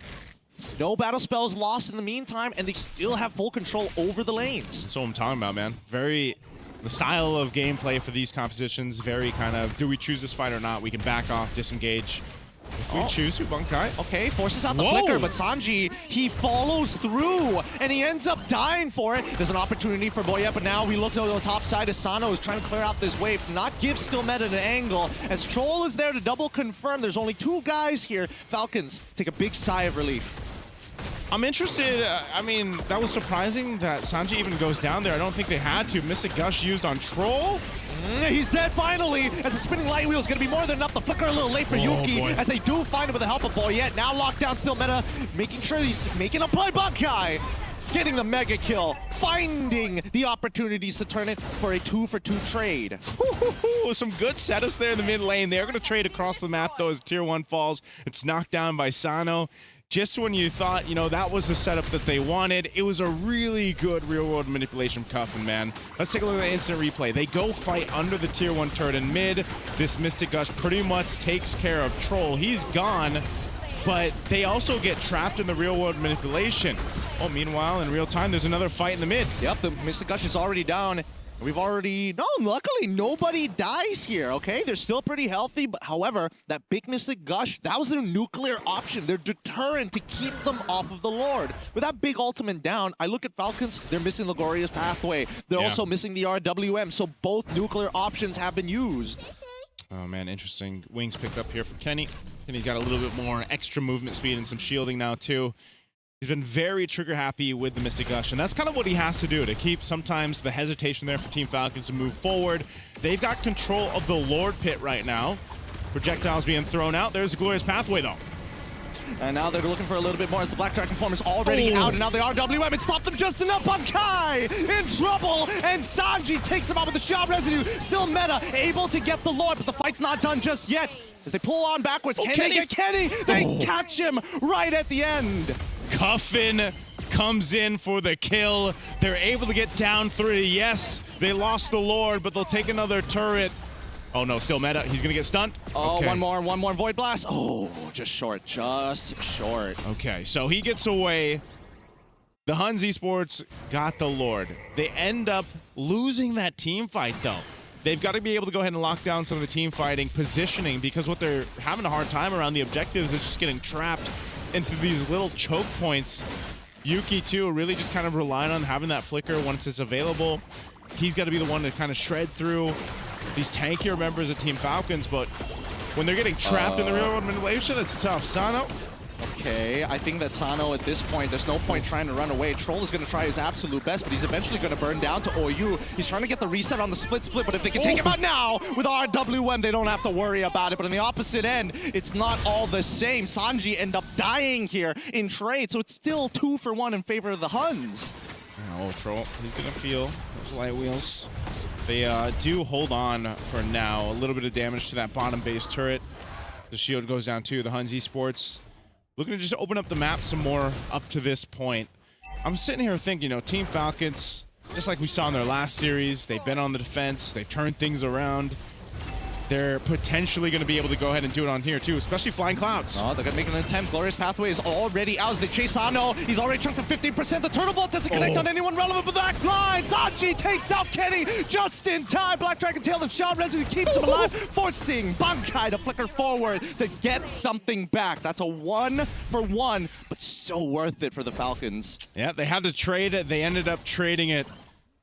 No battle spells lost in the meantime, and they still have full control over the lanes. That's what I'm talking about, man. The style of gameplay for these compositions, very kind of, do we choose this fight or not? We can back off, disengage. If we choose to, Bankai. Okay, forces out the flicker, but Sanji, he follows through, and he ends up dying for it. There's an opportunity for Boyette, but now we look to the top side as Sano is trying to clear out this wave, not give Still Meta an angle, as Troll is there to double confirm. There's only 2 guys here. Falcons take a big sigh of relief. I'm interested. I mean, that was surprising that Sanji even goes down there. I don't think they had to. Mystic Gush used on Troll. He's dead finally, as the spinning light wheel is going to be more than enough. The flicker a little late for Yuki, boy. as they do find him with the help of Boyette. Now locked down, Still Meta, making sure he's making a play. Bankai getting the mega kill, finding the opportunities to turn it for a 2-for-2 trade. Some good setups there in the mid lane. They're going to trade across the map, though, as Tier 1 falls. It's knocked down by Sano. Just when you thought, you know, that was the setup that they wanted, it was a really good real-world manipulation from Cuffin, man. Let's take a look at the instant replay. They go fight under the Tier 1 turret in mid. This Mystic Gush pretty much takes care of Troll. He's gone, but they also get trapped in the real-world manipulation. Oh, meanwhile, in real time, there's another fight in the mid. Yep, the Mystic Gush is already down. We've already... No, luckily, nobody dies here, okay? They're still pretty healthy, but however, that big Mystic Gush, that was their nuclear option, their deterrent to keep them off of the Lord. With that big ultimate down, I look at Falcons, they're missing the Glorious Pathway. They're also missing the RWM, so both nuclear options have been used. Oh, man, interesting. Wings picked up here for Kenny. Kenny's got a little bit more extra movement speed and some shielding now, too. He's been very trigger happy with the Mystic Gush, and that's kind of what he has to do to keep sometimes the hesitation there for Team Falcons to move forward. They've got control of the Lord Pit right now. Projectiles being thrown out. There's the Glorious Pathway, though. And now they're looking for a little bit more as the Black Dragon form is already out, and now the RWM, it stopped them just enough. Bankai in trouble, and Sanji takes him out with the shot residue. Still Meta able to get the Lord, but the fight's not done just yet. As they pull on backwards, can they get Kenny? They catch him right at the end. Cuffin comes in for the kill. They're able to get down 3. Yes, they lost the Lord, but they'll take another turret. Oh no, still Meta. He's gonna get stunned. Oh, okay. one more Void Blast. Oh, just short. Okay, so he gets away. The Huns Esports got the Lord. They end up losing that team fight, though. They've got to be able to go ahead and lock down some of the team fighting, positioning, because what they're having a hard time around the objectives is just getting trapped into these little choke points. Yuki, too, really just kind of relying on having that flicker once it's available. he's got to be the one to kind of shred through these tankier members of Team Falcons, but when they're getting trapped in the real world manipulation, it's tough. Sano. Okay, I think that Sano at this point, there's no point trying to run away. Troll is going to try his absolute best, but he's eventually going to burn down to OU. He's trying to get the reset on the split, but if they can take him out now with RWM, they don't have to worry about it. But on the opposite end, it's not all the same. Sanji end up dying here in trade, so it's still 2-for-1 in favor of the Huns. Oh, Troll, he's going to feel those light wheels. They do hold on for now. A little bit of damage to that bottom base turret. The shield goes down too. The Huns Esports looking to just open up the map some more up to this point. I'm sitting here thinking, Team Falcons, just like we saw in their last series, they've been on the defense, they've turned things around. They're potentially going to be able to go ahead and do it on here too, especially Flying Clouds. Oh, they're going to make an attempt. Glorious Pathway is already out as they chase Sano. He's already chunked to 15%. The Turtle Bolt doesn't connect on anyone relevant, but that line. Sanji takes out Kenny just in time. Black Dragon Tail and Shard Residue keeps him alive, forcing Bankai to flicker forward to get something back. That's a 1-for-1, but so worth it for the Falcons. Yeah, they had to trade it. They ended up trading it,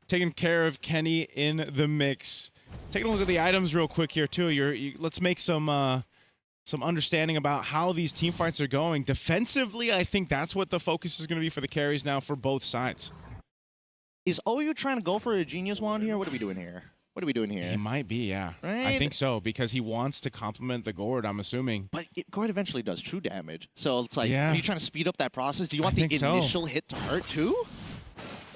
taking care of Kenny in the mix. Taking a look at the items real quick here too. Let's make some understanding about how these team fights are going. Defensively, I think that's what the focus is going to be for the carries now for both sides. Is OU trying to go for a Genius Wand here? What are we doing here? What are we doing here? He might be, yeah. Right? I think so, because he wants to complement the Gord, I'm assuming. But Gord eventually does true damage. So it's like, yeah. Are you trying to speed up that process? Do you want the initial hit to hurt too?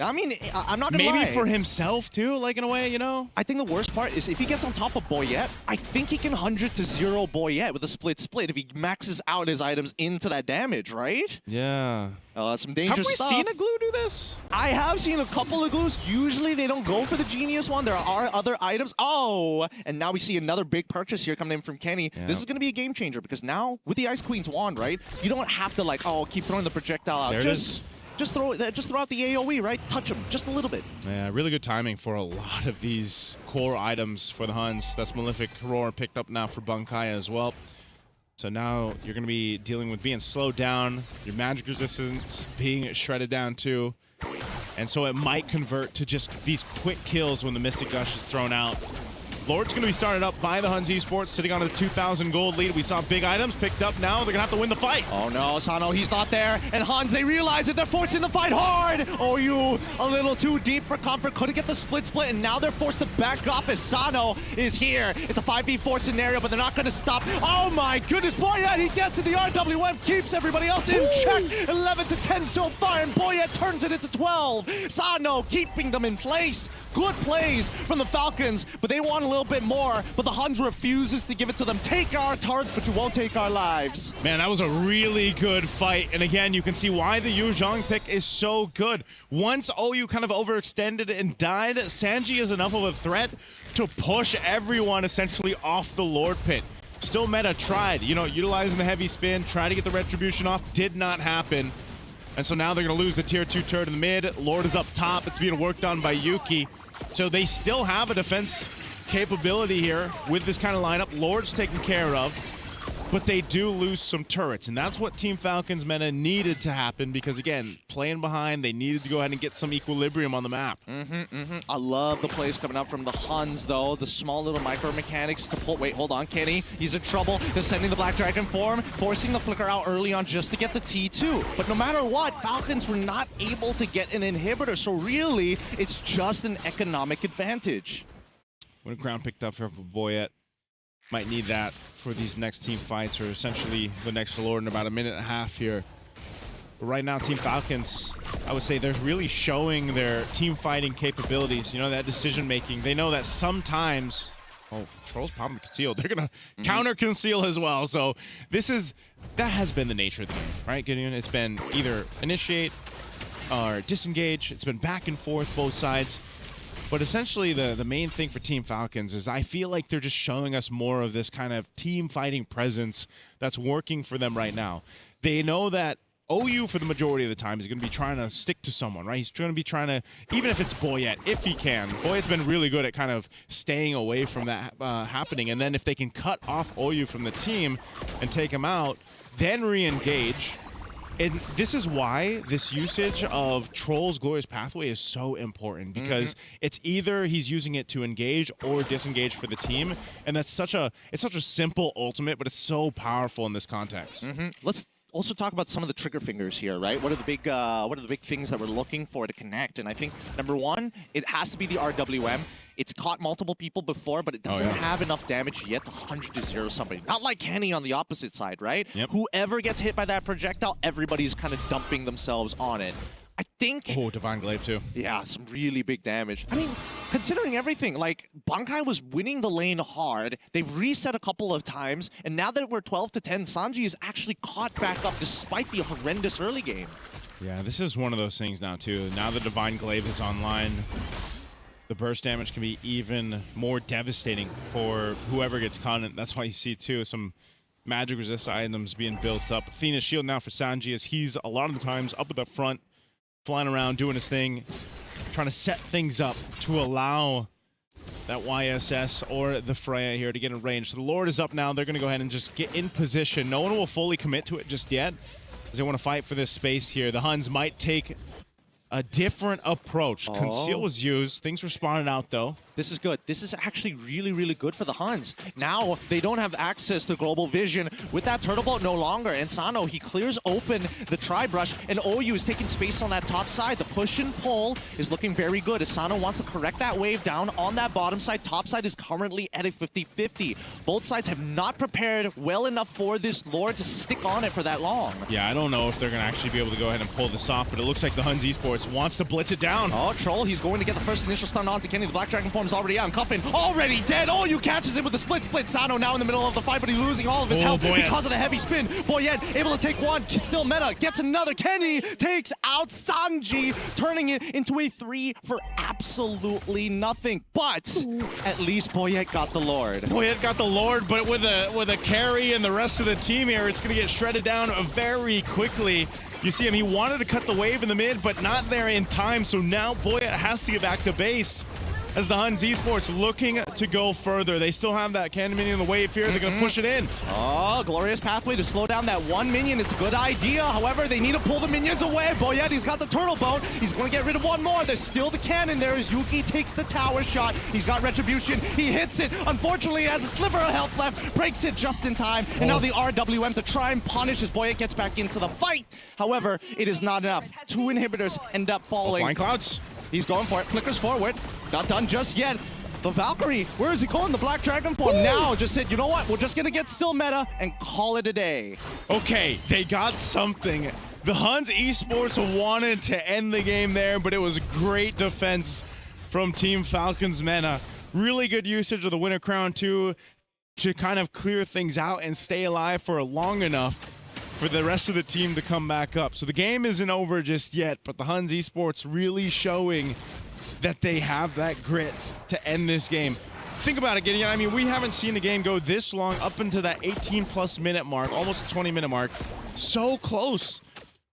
I mean, I'm not gonna lie. Maybe for himself too, like in a way, I think the worst part is if he gets on top of Boyette, I think he can 100-0 Boyette with a split if he maxes out his items into that damage, right? Yeah. Some dangerous stuff. Have we seen a glue do this? I have seen a couple of glues. Usually they don't go for the Genius one. There are other items. Oh, and now we see another big purchase here coming in from Kenny. Yeah. This is going to be a game changer because now with the Ice Queen's wand, right? You don't have to keep throwing the projectile out. There it is. Just throw out the AoE, right? Touch them just a little bit. Yeah, really good timing for a lot of these core items for the Huns. That's Malefic Roar picked up now for Bankai as well. So now you're going to be dealing with being slowed down, your magic resistance being shredded down too. And so it might convert to just these quick kills when the Mystic Gush is thrown out. Lord's going to be started up by the Huns Esports, sitting on a 2,000 gold lead. We saw big items picked up now. They're going to have to win the fight. Oh no, Sano, he's not there. And Huns, they realize it. They're forcing the fight hard. OU, a little too deep for comfort. Couldn't get the split, and now they're forced to back off as Sano is here. It's a 5v4 scenario, but they're not going to stop. Oh my goodness, Boyette, he gets it. The RWM keeps everybody else in check. 11-10 so far, and Boyette turns it into 12. Sano keeping them in place. Good plays from the Falcons, but they want a little bit more, but the Huns refuses to give it to them. Take our turrets, but you won't take our lives. Man, that was a really good fight. And again, you can see why the Yu Zhang pick is so good. Once OU kind of overextended and died, Sanji is enough of a threat to push everyone essentially off the Lord Pit. Still meta tried, utilizing the heavy spin, try to get the retribution off, did not happen. And so now they're going to lose the tier 2 turret in the mid. Lord is up top. It's being worked on by Yuki. So they still have a defense capability here with this kind of lineup. Lord's taken care of, but they do lose some turrets, and that's what Team Falcons meta needed to happen because, again, playing behind, they needed to go ahead and get some equilibrium on the map. I love the plays coming out from the Huns, though. The small little micro mechanics to pull. Wait, hold on, Kenny. He's in trouble. They're sending the Black Dragon form, forcing the flicker out early on just to get the T2. But no matter what, Falcons were not able to get an inhibitor, so really, it's just an economic advantage. When a crown picked up here for Boyette. Might need that for these next team fights, or essentially the next Lord in about a minute and a half here. But right now, Team Falcons, I would say they're really showing their team fighting capabilities, that decision making. They know that sometimes, Troll's probably concealed. They're going to counter conceal as well. So that has been the nature of the game, right, Gideon? It's been either initiate or disengage. It's been back and forth, both sides. But essentially, the main thing for Team Falcons is I feel like they're just showing us more of this kind of team fighting presence that's working for them right now. They know that OU, for the majority of the time, is going to be trying to stick to someone, right? He's going to be trying to, even if it's Boyette, if he can. Boyette's been really good at kind of staying away from that happening. And then if they can cut off OU from the team and take him out, then re-engage. And this is why this usage of Troll's Glorious Pathway is so important, because it's either he's using it to engage or disengage for the team, and that's such a simple ultimate, but it's so powerful in this context. Let's also talk about some of the trigger fingers here, right? What are the big things that we're looking for to connect? And I think number one, it has to be the RWM. It's caught multiple people before, but it doesn't have enough damage yet to 100-0 somebody. Not like Kenny on the opposite side, right? Whoever gets hit by that projectile, everybody's kind of dumping themselves on it. I think... Oh, Divine Glaive too. Yeah, some really big damage. I mean, considering everything, like, Bankai was winning the lane hard. They've reset a couple of times, and now that we're 12-10, Sanji is actually caught back up despite the horrendous early game. Yeah, this is one of those things now too. Now the Divine Glaive is online, the burst damage can be even more devastating for whoever gets caught. That's why you see too some magic resist items being built up. Athena's shield now for Sanji, as he's a lot of the times up at the front, flying around, doing his thing, trying to set things up to allow that YSS or the Freya here to get in range. So the Lord is up now. They're going to go ahead and just get in position. No one will fully commit to it just yet, as they want to fight for this space here. The Huns might take a different approach. Conceal was used. Things were spawning out, though. This is good. This is actually really, really good for the Huns. Now, they don't have access to global vision. With that turtle boat no longer, and Sano, he clears open the tri-brush, and OU is taking space on that top side. The push and pull is looking very good. As Sano wants to correct that wave down on that bottom side, top side is currently at a 50-50. Both sides have not prepared well enough for this Lord to stick on it for that long. Yeah, I don't know if they're going to actually be able to go ahead and pull this off, but it looks like the Huns Esports wants to blitz it down. Oh, Troll, he's going to get the first initial stun onto Kenny. The Black Dragon form is already out. And Cuffin already dead. Oh, you catches him with the split. Sano now in the middle of the fight, but he's losing all of his health because of the heavy spin. Boyet able to take one. Still meta. Gets another. Kenny takes out Sanji, turning it into a 3 for absolutely nothing. But at least Boyet got the Lord. Boyet got the Lord, but with a carry and the rest of the team here, it's going to get shredded down very quickly. You see him, he wanted to cut the wave in the mid, but not there in time, so now Boyet has to get back to base as the Huns Esports looking to go further. They still have that cannon minion in the wave here. They're going to push it in. Oh, glorious pathway to slow down that one minion. It's a good idea. However, they need to pull the minions away. Boyet, he's got the turtle boat. He's going to get rid of one more. There's still the cannon there as Yuki takes the tower shot. He's got retribution. He hits it. Unfortunately, he has a sliver of health left. Breaks it just in time. And now the RWM to try and punish as Boyet gets back into the fight. However, it is not enough. 2 inhibitors end up falling. Flying Clouds. He's going for it. Flickers forward. Not done just yet. The Valkyrie, where is he calling the Black Dragon form? Now just said, you know what? We're just going to get still meta and call it a day. Okay, they got something. The Huns Esports wanted to end the game there, but it was great defense from Team Falcon's Mena. Really good usage of the Winter Crown too, to kind of clear things out and stay alive for long enough for the rest of the team to come back up. So the game isn't over just yet, but the Huns Esports really showing that they have that grit to end this game. Think about it, Gideon. I mean, we haven't seen a game go this long, up into that 18+ minute mark, almost a 20-minute mark. So close,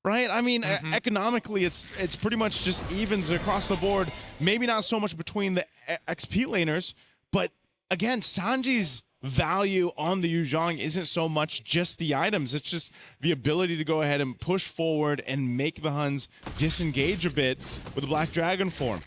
right? I mean, economically, it's pretty much just evens across the board. Maybe not so much between the XP laners, but again, Sanji's value on the Yuzhong isn't so much just the items, it's just the ability to go ahead and push forward and make the Huns disengage a bit with the Black Dragon form.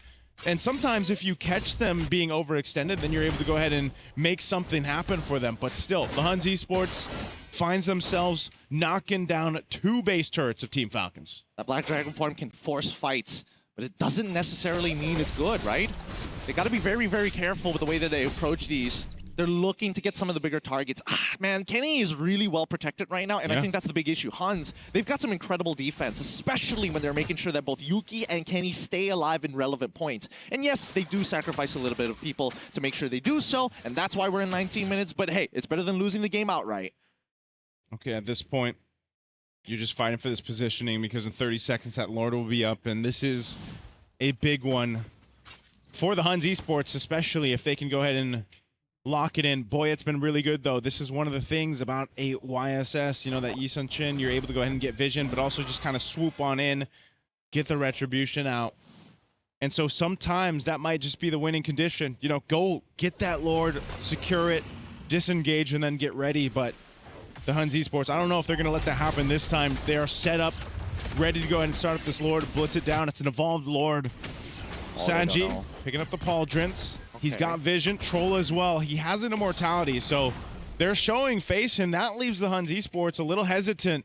And sometimes if you catch them being overextended, then you're able to go ahead and make something happen for them. But still, the Huns Esports finds themselves knocking down 2 base turrets of Team Falcons. That Black Dragon form can force fights, but it doesn't necessarily mean it's good, right? They got to be very, very careful with the way that they approach these. They're looking to get some of the bigger targets. Man, Kenny is really well protected right now, and I think that's the big issue. Huns, they've got some incredible defense, especially when they're making sure that both Yuki and Kenny stay alive in relevant points. And yes, they do sacrifice a little bit of people to make sure they do so, and that's why we're in 19 minutes, but hey, it's better than losing the game outright. Okay, at this point, you're just fighting for this positioning because in 30 seconds that Lord will be up, and this is a big one for the Huns Esports, especially if they can go ahead and lock it in. Boy, it's been really good, though. This is one of the things about a YSS, you know, that Yisun Chin, you're able to go ahead and get vision, but also just kind of swoop on in, get the retribution out. And so sometimes that might just be the winning condition. You know, go get that Lord, secure it, disengage, and then get ready. But the Huns Esports. I don't know if they're going to let that happen this time. They are set up, ready to go ahead and start up this Lord, blitz it down. It's an evolved Lord. Sanji picking up the pauldrons. He's got vision. Troll as well. He has an immortality, so they're showing face, and that leaves the Huns Esports a little hesitant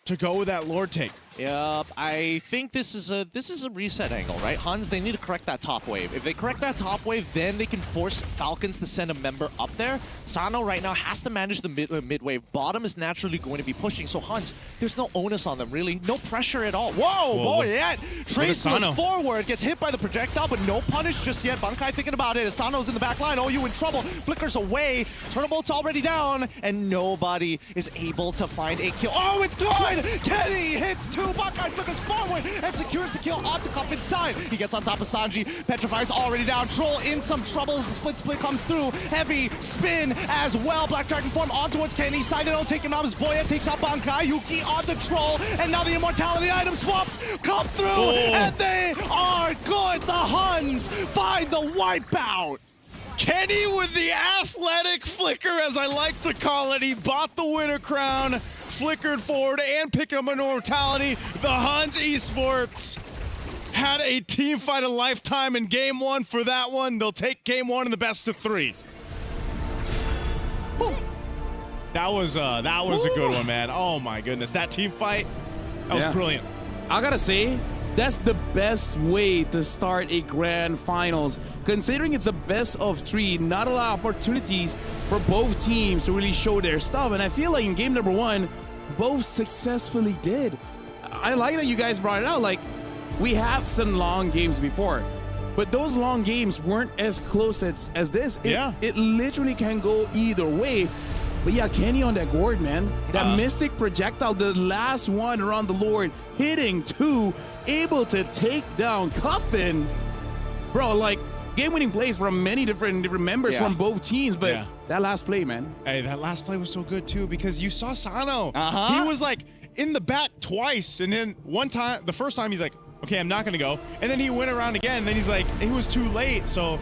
to go with that Lord take. Yep, I think this is a reset angle, right? Huns, they need to correct that top wave. If they correct that top wave, then they can force Falcons to send a member up there. Sano right now has to manage the mid wave. Bottom is naturally going to be pushing, so Huns, there's no onus on them, really. No pressure at all. Whoa, boy, yeah. Traceless forward, gets hit by the projectile, but no punish just yet. Bankai thinking about it. Sano's in the back line. OU in trouble. Flickers away. Turtlebolt's already down, and nobody is able to find a kill. Oh, it's good! Kenny hits two. Bankai flickers forward and secures the kill onto Cuff inside. He gets on top of Sanji. Petrify's already down. Troll in some trouble as the split comes through. Heavy spin as well. Black Dragon form on towards Kenny. Sideno taking out his Boya, takes out Bankai. Yuki onto Troll, and now the immortality item swaps come through, and they are good. The Huns find the wipeout. Kenny with the athletic flicker, as I like to call it. He bought the winner crown, flickered forward, and picked up an immortality. The Huns Esports had a team fight of lifetime in game one. For that one, they'll take game one in the best of three. That was a good one, man. Oh my goodness, that team fight, that was brilliant. I gotta say, that's the best way to start a grand finals. Considering it's a best of three, not a lot of opportunities for both teams to really show their stuff. And I feel like in game number one, both successfully did. I like that you guys brought it out. Like, we have some long games before, but those long games weren't as close as this. It literally can go either way. But yeah, Kenny on that gourd, man. That mystic projectile, the last one around the Lord, hitting two, able to take down Coffin. Bro, like, game-winning plays from many different members from both teams, but that last play, man. Hey, that last play was so good, too, because you saw Sano. He was, like, in the back twice, and then one time, the first time, he's like, okay, I'm not going to go. And then he went around again, and then he's like, it was too late. So,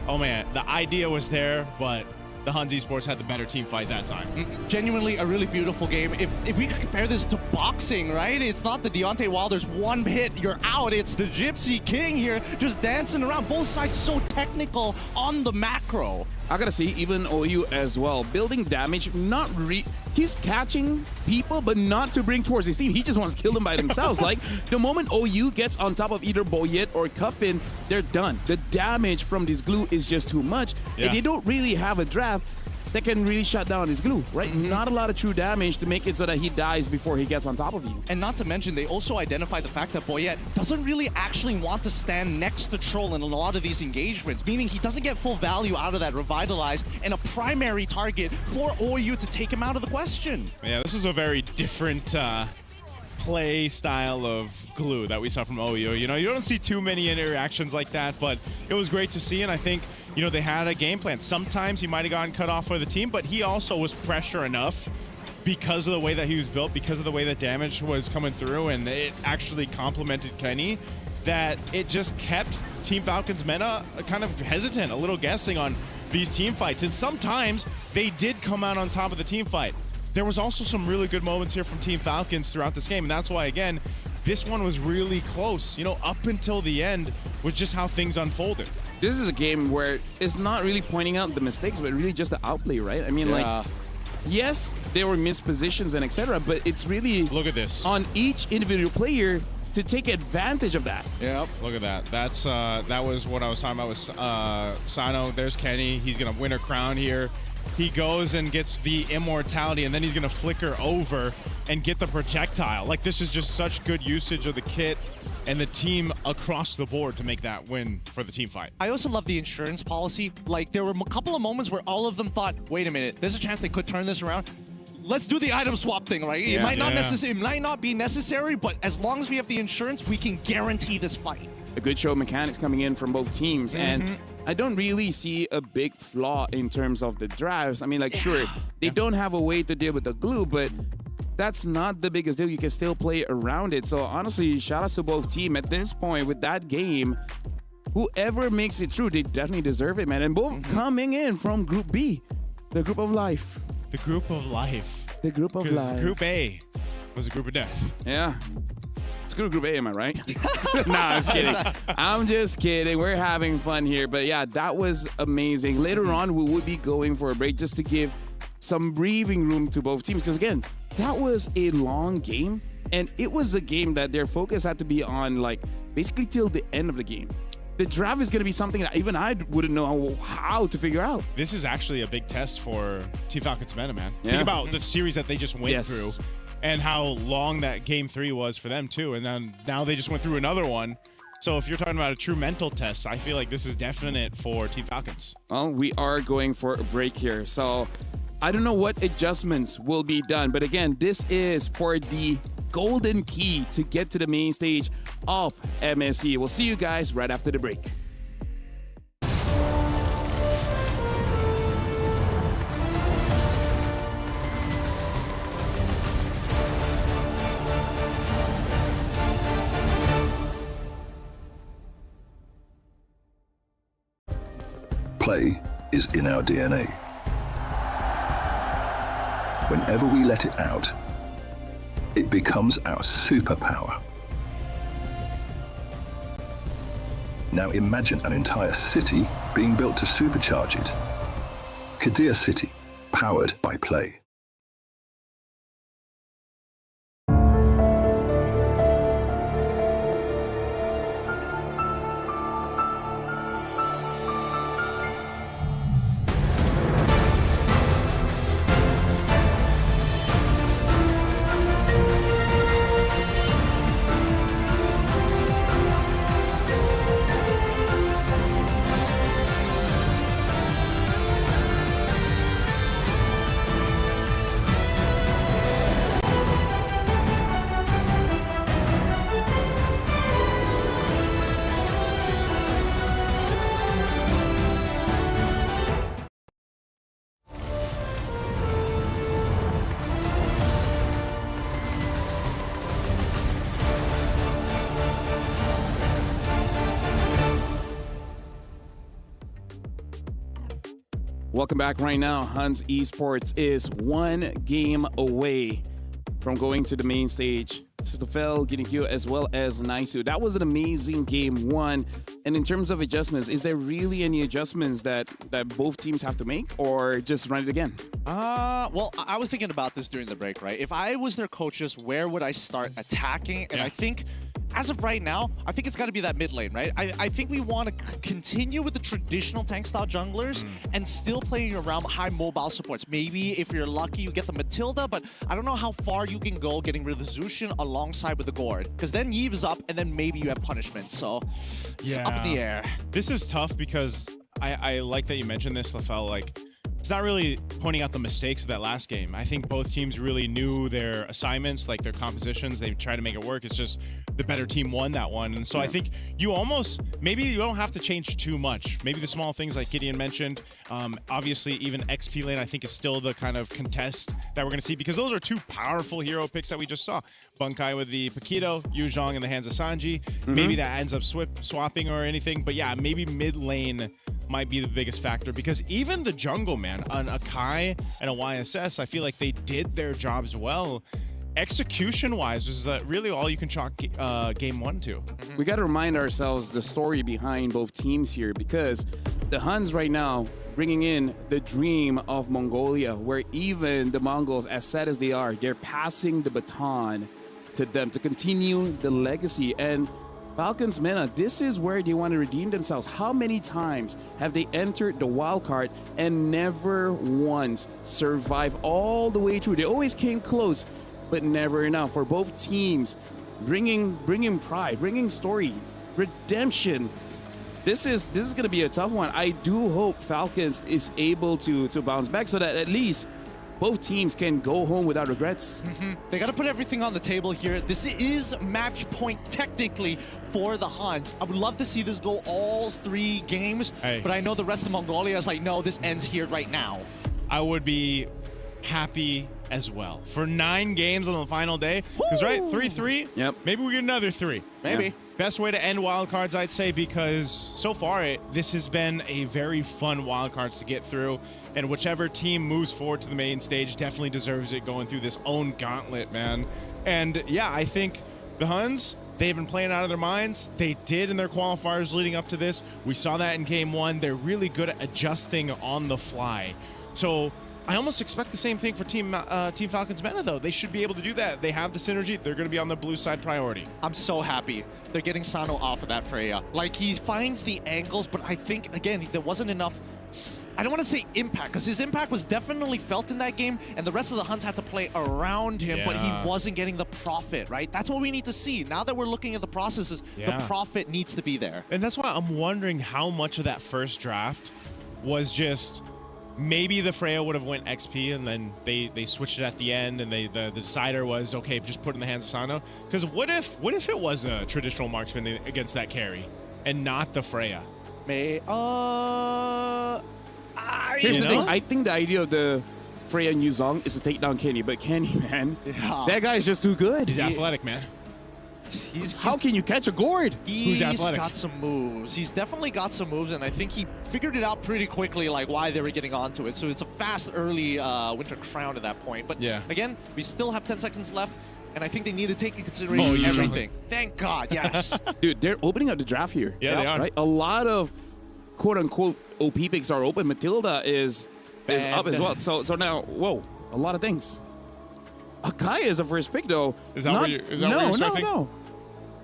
oh, man, the idea was there, but the Huns Esports had the better team fight that time. Genuinely a really beautiful game. If we could compare this to boxing, right? It's not the Deontay Wilder's one hit, you're out. It's the Gypsy King here just dancing around. Both sides so technical on the macro. I gotta say, even OU as well. Building damage, he's catching people, but not to bring towards his team. He just wants to kill them by themselves. Like, the moment OU gets on top of either Boyet or Cuffin, they're done. The damage from this glue is just too much. And they don't really have a draft that can really shut down his glue, right? Not a lot of true damage to make it so that he dies before he gets on top of you. And not to mention, they also identified the fact that Boyet doesn't really actually want to stand next to Troll in a lot of these engagements, meaning he doesn't get full value out of that Revitalize and a primary target for OU to take him out of the question. Yeah, this is a very different play style of glue that we saw from OU. You know, you don't see too many interactions like that, but it was great to see, and I think, you know, they had a game plan. Sometimes he might have gotten cut off for the team, but he also was pressure enough because of the way that he was built, because of the way that damage was coming through, and it actually complemented Kenny, that it just kept Team Falcon's meta kind of hesitant, a little guessing on these team fights. And sometimes they did come out on top of the team fight. There was also some really good moments here from Team Falcons throughout this game, and that's why, again, this one was really close. You know, up until the end was just how things unfolded. This is a game where it's not really pointing out the mistakes, but really just the outplay, right? I mean, like, yes, there were missed positions and etc., but it's really look at this on each individual player to take advantage of that. Yep. Look at that. That's that was what I was talking about with Sano. There's Kenny. He's gonna win a crown here. He goes and gets the immortality, and then he's gonna flicker over and get the projectile. Like, this is just such good usage of the kit and the team across the board to make that win for the team fight. I also love the insurance policy. Like, there were a couple of moments where all of them thought, wait a minute, there's a chance they could turn this around. Let's do the item swap thing, right? It might not be necessary, but as long as we have the insurance, we can guarantee this fight. A good show of mechanics coming in from both teams, and I don't really see a big flaw in terms of the drafts. I mean, like, sure, they don't have a way to deal with the glue, but that's not the biggest deal. You can still play around it. So honestly, shout out to both teams. At this point, with that game, whoever makes it through, they definitely deserve it, man. And both coming in from Group B, the Group of Life. The Group of Life. The group of Because life. Group A was a group of death. Yeah. It's Group A, am I right? Nah, I'm just kidding. I'm just kidding. We're having fun here. But yeah, that was amazing. Later on, we would be going for a break just to give some breathing room to both teams. Because again, that was a long game. And it was a game that their focus had to be on, like, basically till the end of the game. The draft is going to be something that even I wouldn't know how to figure out. This is actually a big test for Team Falcons meta, man. Yeah. Think about the series that they just went Yes. through and how long that game 3 was for them too. And then now they just went through another one. So if you're talking about a true mental test, I feel like this is definite for Team Falcons. Well, we are going for a break here. So I don't know what adjustments will be done. But again, this is for the golden key to get to the main stage of MSC. We'll see you guys right after the break. Play is in our DNA. Whenever we let it out, it becomes our superpower. Now imagine an entire city being built to supercharge it. Kadea City, powered by play. Welcome back right now. Hans Esports is one game away from going to the main stage. This is the Fel, getting you as well as Naisu. That was an amazing game one. And in terms of adjustments, is there really any adjustments that both teams have to make or just run it again? Well, I was thinking about this during the break, right? If I was their coaches, where would I start attacking? And I think as of right now, I think it's got to be that mid lane, right? I think we want to continue with the traditional tank-style junglers and still playing around high mobile supports. Maybe if you're lucky, you get the Matilda, but I don't know how far you can go getting rid of the Zushin alongside with the Gord. Because then Yeeve's up, and then maybe you have punishment. So it's up in the air. This is tough because I like that you mentioned this, Lafel. Like, it's not really pointing out the mistakes of that last game. I think both teams really knew their assignments, like their compositions. They tried to make it work. It's just the better team won that one. And so I think you almost, maybe you don't have to change too much. Maybe the small things like Gideon mentioned. Obviously, even XP lane, I think, is still the kind of contest that we're going to see because those are two powerful hero picks that we just saw. Bunkai with the Paquito, Yu Zhong in the hands of Sanji. Maybe that ends up swapping or anything. But yeah, maybe mid lane might be the biggest factor because even the jungle, man, on a Kai and a YSS, I feel like they did their jobs well. Execution-wise, is that really all you can chalk game one to? We got to remind ourselves the story behind both teams here because the Huns right now bringing in the dream of Mongolia, where even the Mongols, as sad as they are, they're passing the baton to them to continue the legacy. And Falcons Mena, this is where they want to redeem themselves. How many times have they entered the wild card and never once survived all the way through? They always came close, but never enough. For both teams, bringing pride, bringing story, redemption. This is going to be a tough one. I do hope Falcons is able to bounce back so that at least both teams can go home without regrets. They got to put everything on the table here. This is match point technically for the Huns. I would love to see this go all 3 games, but I know the rest of Mongolia is like, no, this ends here right now. I would be happy as well for 9 games on the final day. Because, right, 3-3. Yep. Maybe we get another 3. Maybe. Yeah. Best way to end wildcards, I'd say, because so far this has been a very fun wildcards to get through, and whichever team moves forward to the main stage definitely deserves it going through this own gauntlet, man. And yeah, I think the Huns, they've been playing out of their minds. They did in their qualifiers leading up to this. We saw that in game 1. They're really good at adjusting on the fly. So I almost expect the same thing for Team Falcons Meta, though. They should be able to do that. They have the synergy. They're going to be on the blue side priority. I'm so happy they're getting Sano off of that Freya. Like, he finds the angles, but I think, again, there wasn't enough... I don't want to say impact, because his impact was definitely felt in that game, and the rest of the Huns had to play around him, but he wasn't getting the profit, right? That's what we need to see. Now that we're looking at the processes, the profit needs to be there. And that's why I'm wondering how much of that first draft was just... Maybe the Freya would have went XP, and then they switched it at the end, and the decider was, okay, just put it in the hands of Sano. Because what if it was a traditional marksman against that carry, and not the Freya? Here's the thing. I think the idea of the Freya and Yuzong is to take down Kenny, but Kenny, man, that guy is just too good. He's athletic, man. How can you catch a gourd? He's got some moves. He's definitely got some moves, and I think he figured it out pretty quickly, like why they were getting onto it. So it's a fast, early Winter Crown at that point. But again, we still have 10 seconds left, and I think they need to take into consideration everything. Thank God, yes. Dude, they're opening up the draft here. Yeah, they are. Right? A lot of quote-unquote OP picks are open. Matilda is up as well. So now, whoa, a lot of things. Akai is a first pick, though. Is that where you're expecting? No.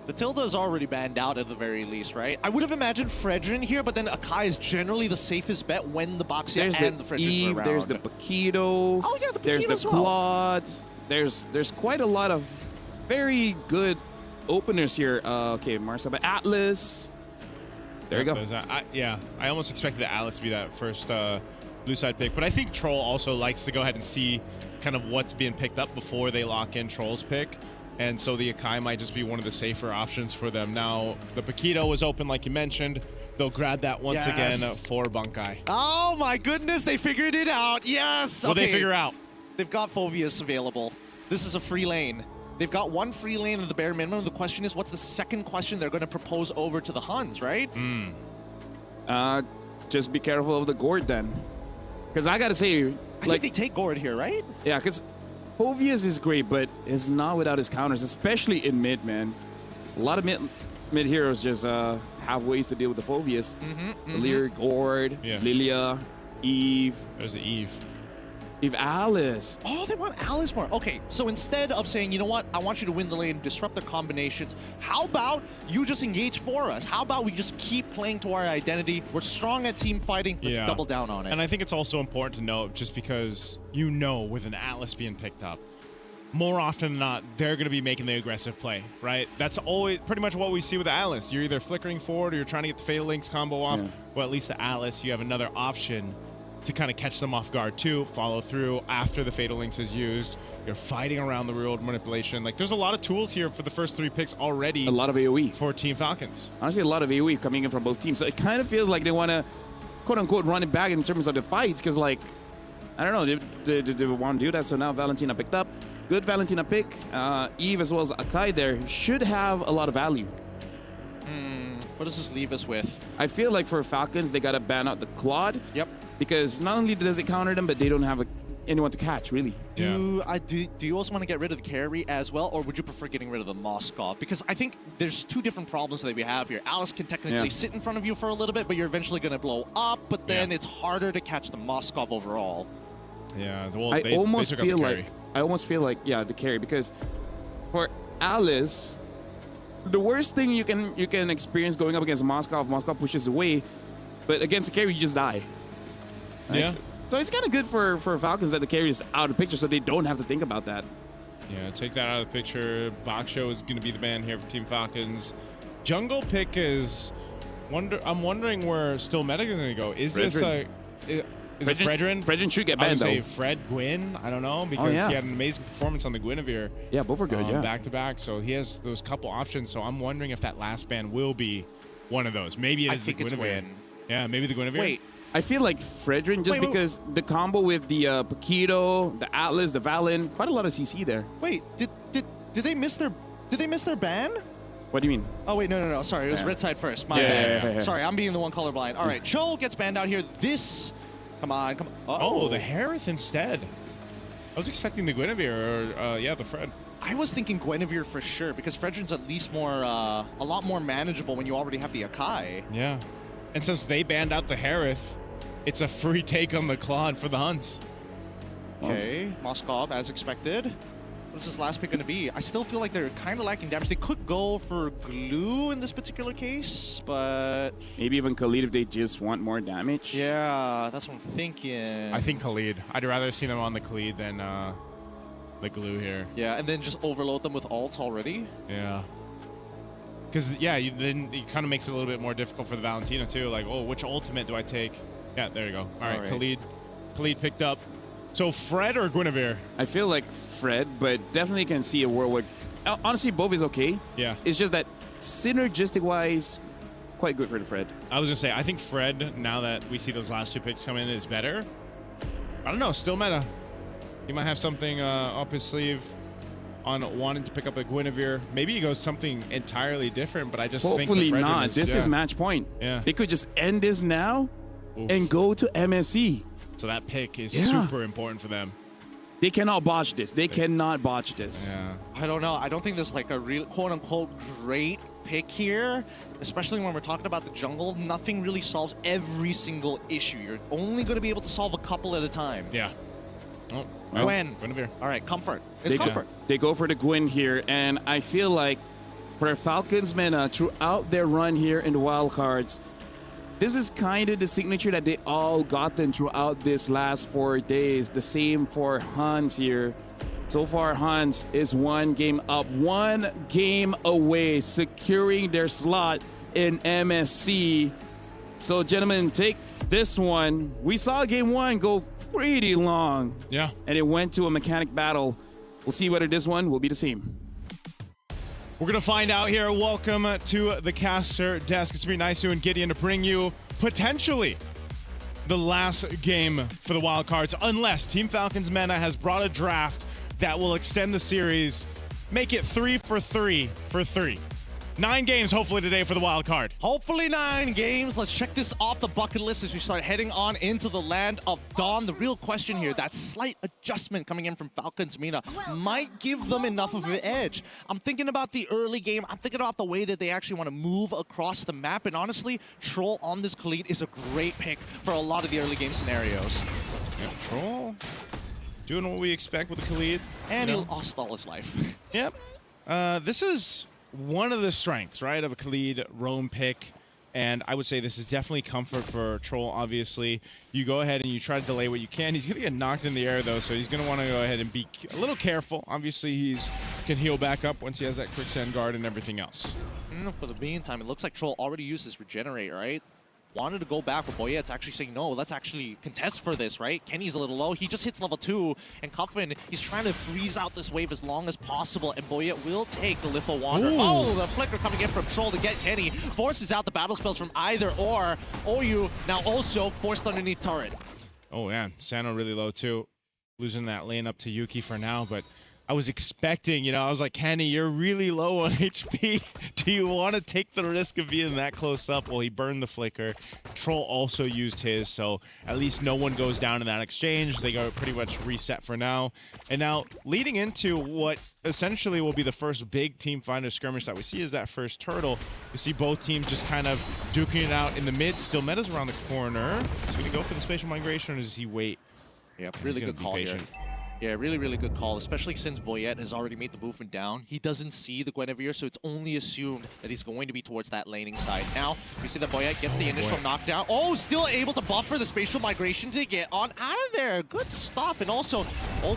The Tilda is already banned out at the very least, right? I would have imagined Fredrin here, but then Akai is generally the safest bet when the Boxia and the Fredrins are around. There's the Paquito. Oh, yeah, the Paquito There's the as well. Claudes. There's quite a lot of very good openers here. Okay, Marcel, but Atlas. There you go. I almost expected the Atlas to be that first blue side pick, but I think Troll also likes to go ahead and see kind of what's being picked up before they lock in Troll's pick. And so the Akai might just be one of the safer options for them. Now, the Paquito was open, like you mentioned. They'll grab that once again for Bunkai. Oh my goodness, they figured it out. Yes. What they figure out? They've got Phoveus available. This is a free lane. They've got one free lane at the bare minimum. The question is, what's the second question they're going to propose over to the Huns, right? Just be careful of the gourd then. Because I got to say, I think they take gourd here, right? Yeah, because Phoveus is great, but is not without his counters, especially in mid, man. A lot of mid heroes just have ways to deal with the Phoveus. Lear, Gord, Lilia, Eve. There's the Eve. Eve Alice. Oh, they want Alice more. Okay, so instead of saying, you know what, I want you to win the lane, disrupt their combinations, how about you just engage for us? How about we just keep playing to our identity? We're strong at team fighting. Let's double down on it. And I think it's also important to note, just because you know with an Atlas being picked up, more often than not, they're going to be making the aggressive play, right? That's always pretty much what we see with the Atlas. You're either flickering forward or you're trying to get the Fatal Links combo off. Well, at least the Atlas, you have another option to kind of catch them off guard too, follow through after the Fatal Links is used. You're fighting around the real manipulation. Like, there's a lot of tools here for the first 3 picks already. A lot of AoE. For Team Falcons. Honestly, a lot of AoE coming in from both teams. So it kind of feels like they want to, quote-unquote, run it back in terms of the fights, because, like, I don't know, they want to do that. So now Valentina picked up. Good Valentina pick. Eve as well as Akai there should have a lot of value. What does this leave us with? I feel like for Falcons, they got to ban out the Claude. Yep. Because not only does it counter them, but they don't have anyone to catch, really. Do you also want to get rid of the carry as well, or would you prefer getting rid of the Moskov? Because I think there's 2 different problems that we have here. Alice can technically sit in front of you for a little bit, but you're eventually going to blow up, but then it's harder to catch the Moskov overall. Yeah, well, I almost feel like the carry, because for Alice, the worst thing you can experience going up against Moskov pushes away, but against the carry, you just die. Right? Yeah. So it's kind of good for Falcons that the carry is out of the picture, so they don't have to think about that. Yeah, take that out of the picture. Baksho is going to be the man here for Team Falcons. Jungle pick is... I'm wondering where still Meta is going to go. Is this a... Is it Fredrin? Fredrin should get banned, I would say though. Fred Gwyn. I don't know, because he had an amazing performance on the Guinevere. Yeah, both are good, back to back. So he has those couple options. So I'm wondering if that last ban will be one of those. Maybe it is the Guinevere. Gwyn. Yeah, maybe the Guinevere. Wait, I feel like Fredrin, just Wait, because the combo with the Paquito, the Atlas, the Valen, quite a lot of CC there. Wait, did they miss their ban? What do you mean? Oh wait, no. Sorry, it was Yeah. red side first. My Yeah, bad. yeah. Sorry, I'm being the one colorblind. All right, Cho gets banned out here. This, come on. Oh, the Harith instead. I was expecting the Guinevere or yeah, the Fred. I was thinking Guinevere for sure because Fredrin's at least more, a lot more manageable when you already have the Akai. Yeah. And since they banned out the Harith, it's a free take on the Claude for the Huns. Okay, Moskov as expected. What is this last pick going to be? I still feel like they're kind of lacking damage. They could go for glue in this particular case, but... Maybe even Khalid if they just want more damage. Yeah, that's what I'm thinking. I think Khalid. I'd rather see them on the Khalid than the glue here. Yeah, and then just overload them with ults already. Yeah. Because, yeah, then it kind of makes it a little bit more difficult for the Valentina, too. Like, oh, which ultimate do I take? Yeah, there you go. All right. Khalid picked up. So Fred or Guinevere? I feel like Fred, but definitely can see a world where... Honestly, both is okay. Yeah. It's just that synergistic-wise, quite good for the Fred. I was going to say, I think Fred, now that we see those last two picks come in, is better. I don't know. Still meta. He might have something up his sleeve on wanting to pick up a Guinevere. Maybe he goes something entirely different, but I just think Hopefully the Fredrin not. This is match point. Yeah. They could just end this now and go to MSC. So that pick is super important for them. They cannot botch this. They cannot botch this. Yeah. I don't know. I don't think there's like a real quote-unquote great pick here, especially when we're talking about the jungle. Nothing really solves every single issue. You're only going to be able to solve a couple at a time. Yeah. Oh, well, Gwen. Guinevere. All right, comfort. It's comfort. They go for the Gwyn here, and I feel like for Falcons meta throughout their run here in the wild cards, this is kind of the signature that they all gotten throughout this last 4 days. The same for Hans here. So far, Hans is 1 game up, 1 game away, securing their slot in MSC. So, gentlemen, take this one. We saw game 1 go pretty long. Yeah. And it went to a mechanic battle. We'll see whether this one will be the same. We're going to find out here. Welcome to the caster desk. It's going to be nice and Gideon to bring you potentially the last game for the wild cards, unless Team Falcons Meta has brought a draft that will extend the series, make it 3 for 3 for 3. 9 games, hopefully, today for the wild card. Hopefully 9 games. Let's check this off the bucket list as we start heading on into the land of Dawn. The real question here, that slight adjustment coming in from Falcons Mina might give them enough of an edge. I'm thinking about the early game. I'm thinking about the way that they actually want to move across the map. And honestly, Troll on this Khalid is a great pick for a lot of the early game scenarios. Yeah, Troll doing what we expect with the Khalid. And he lost all his life. Yep. This is one of the strengths, right, of a Khalid roam pick. And I would say this is definitely comfort for Troll, obviously. You go ahead and you try to delay what you can. He's going to get knocked in the air, though, so he's going to want to go ahead and be a little careful. Obviously, he's can heal back up once he has that quicksand guard and everything else. For the meantime, it looks like Troll already used his regenerate, right? Wanted to go back, but Boyette's actually saying, no, let's actually contest for this, right? Kenny's a little low. He just hits level 2, and Cuffin, he's trying to freeze out this wave as long as possible, and Boyette will take the Litho Wander. Ooh. Oh, the flicker coming in from Troll to get Kenny. Forces out the battle spells from either or. Oyu now also forced underneath turret. Oh, yeah. Sano really low, too. Losing that lane up to Yuki for now, but I was expecting, I was like, Kenny, you're really low on HP. Do you want to take the risk of being that close up? Well, he burned the flicker. Troll also used his, so at least no one goes down in that exchange. They go pretty much reset for now. And now, leading into what essentially will be the first big team finder skirmish that we see is that first turtle. You see both teams just kind of duking it out in the mid. Still Meta's around the corner. Is he going to go for the spatial migration, or does he wait? Yep, really good call here. Yeah, really, really good call, especially since Boyette has already made the movement down. He doesn't see the Guinevere, so it's only assumed that he's going to be towards that laning side. Now, we see that Boyette gets the initial knockdown. Oh, still able to buffer the spatial migration to get on out of there. Good stuff. And also,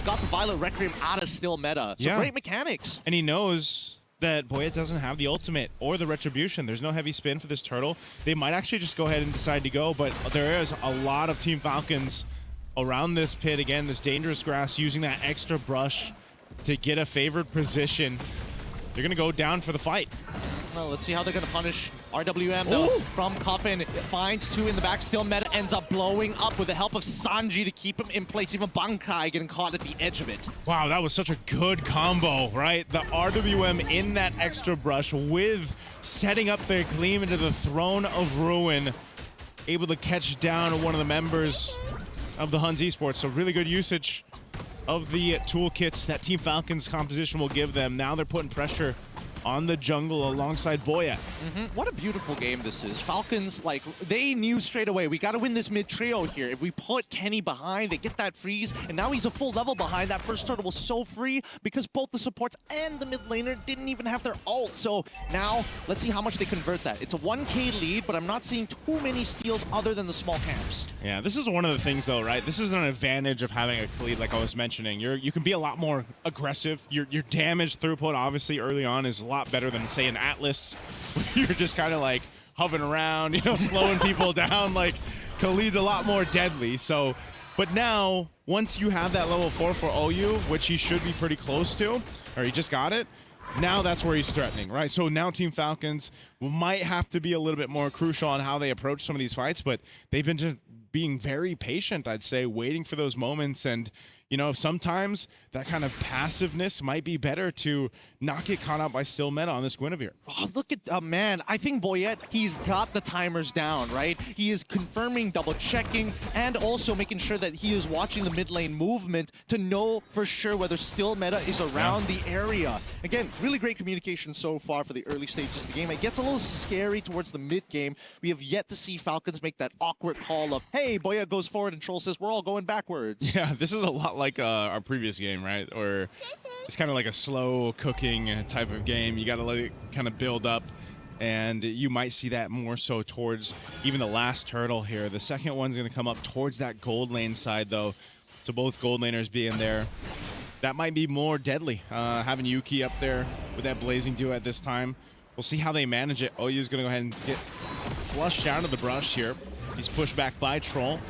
got the Violet Requiem out of still meta. So great mechanics. And he knows that Boyette doesn't have the ultimate or the retribution. There's no heavy spin for this turtle. They might actually just go ahead and decide to go, but there is a lot of Team Falcons around this pit. Again, this dangerous grass, using that extra brush to get a favored position. They're going to go down for the fight. Well, let's see how they're going to punish RWM though from Coffin finds two in the back. Still Meta ends up blowing up with the help of Sanji to keep him in place. Even Bankai getting caught at the edge of it. Wow, that was such a good combo, right? The RWM in that extra brush with setting up the Gleam into the Throne of Ruin, able to catch down one of the members of the Huns Esports. So really good usage of the toolkits that Team Falcon's composition will give them. Now they're putting pressure on the jungle alongside Boyet. What a beautiful game this is. Falcons, like, they knew straight away, we got to win this mid trio here. If we put Kenny behind, they get that freeze, and now he's a full level behind. That first turtle was so free because both the supports and the mid laner didn't even have their ult. So now, let's see how much they convert that. It's a 1K lead, but I'm not seeing too many steals other than the small camps. Yeah, this is one of the things though, right? This is an advantage of having a lead, like I was mentioning. You can be a lot more aggressive. Your damage throughput, obviously, early on is a lot better than, say, an Atlas, where you're just kind of like hovering around, you know, slowing people down. Like, Khalid's a lot more deadly. So, but now, once you have that level 4 for OU, which he should be pretty close to, or he just got it, now that's where he's threatening, right? So now Team Falcons might have to be a little bit more crucial on how they approach some of these fights, but they've been just being very patient, I'd say, waiting for those moments. And, you know, sometimes that kind of passiveness might be better to not get caught out by Still Meta on this Guinevere. Oh, look at, man, I think Boyet, he's got the timers down, right? He is confirming, double checking, and also making sure that he is watching the mid lane movement to know for sure whether Still Meta is around the area. Again, really great communication so far for the early stages of the game. It gets a little scary towards the mid game. We have yet to see Falcons make that awkward call of, hey, Boyet goes forward and Troll says, we're all going backwards. Yeah, this is a lot like our previous game, right? Or it's kind of like a slow cooking type of game. You got to let it kind of build up, and you might see that more so towards even the last turtle here. The second one's going to come up towards that gold lane side, though. So both gold laners being there, that might be more deadly. Having Yuki up there with that blazing duo at this time. We'll see how they manage it. OU's going to go ahead and get flushed down to the brush here. He's pushed back by Troll.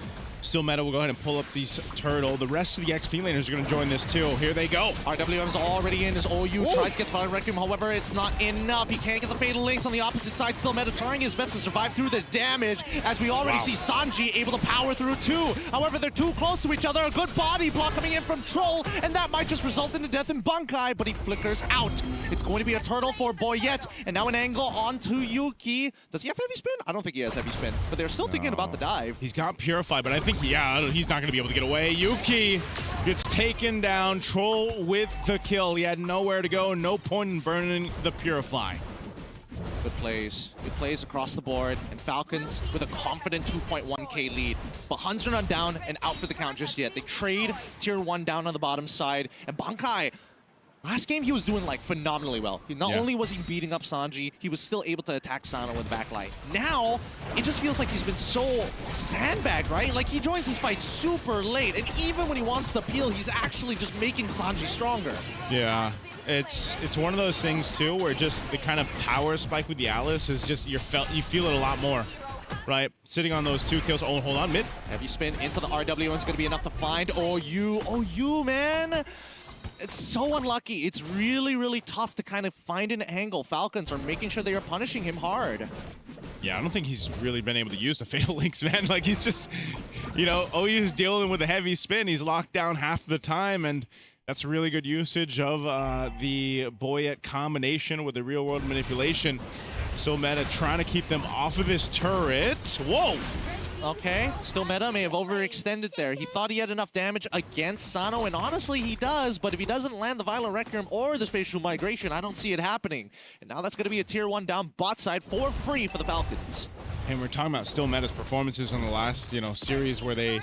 Still Meta will go ahead and pull up these turtle. The rest of the XP laners are going to join this too. Here they go. RWM's already in as OU tries to get the Violent Requiem. However, it's not enough. He can't get the Fatal Links on the opposite side. Still Meta trying his best to survive through the damage, as we already see Sanji able to power through too. However, they're too close to each other. A good body block coming in from Troll, and that might just result in a death in Bankai, but he flickers out. It's going to be a turtle for Boyet, and now an angle onto Yuki. Does he have heavy spin? I don't think he has heavy spin, but they're still thinking about the dive. He's got Purify, but I think, yeah, he's not going to be able to get away. Yuki gets taken down. Troll with the kill. He had nowhere to go. No point in burning the Purify. Good plays across the board, and Falcons with a confident 2.1k lead. But Huns are not down and out for the count just yet. They trade tier 1 down on the bottom side, and Bankai, last game he was doing like phenomenally well. Not only was he beating up Sanji, he was still able to attack Sano with backlight. Now, it just feels like he's been so sandbagged, right? Like he joins his fight super late, and even when he wants to peel, he's actually just making Sanji stronger. Yeah, it's one of those things too where just the kind of power spike with the Alice is just you feel it a lot more. Right, sitting on those 2 kills. Oh, hold on, mid. Heavy spin into the RW, and it's gonna be enough to find OU, man. It's so unlucky. It's really, really tough to kind of find an angle. Falcons are making sure they are punishing him hard. Yeah, I don't think he's really been able to use the Fatal Links, man. Like, he's just, you know, OU's dealing with a heavy spin. He's locked down half the time, and that's really good usage of the Boyet combination with the real-world manipulation. So Meta trying to keep them off of this turret. Whoa! Okay, Still Meta may have overextended there. He thought he had enough damage against Sano, and honestly, he does, but if he doesn't land the Violent Requiem or the Spatial Migration, I don't see it happening. And now that's going to be a tier 1 down bot side for free for the Falcons. And we're talking about Still Meta's performances in the last, you know, series where they,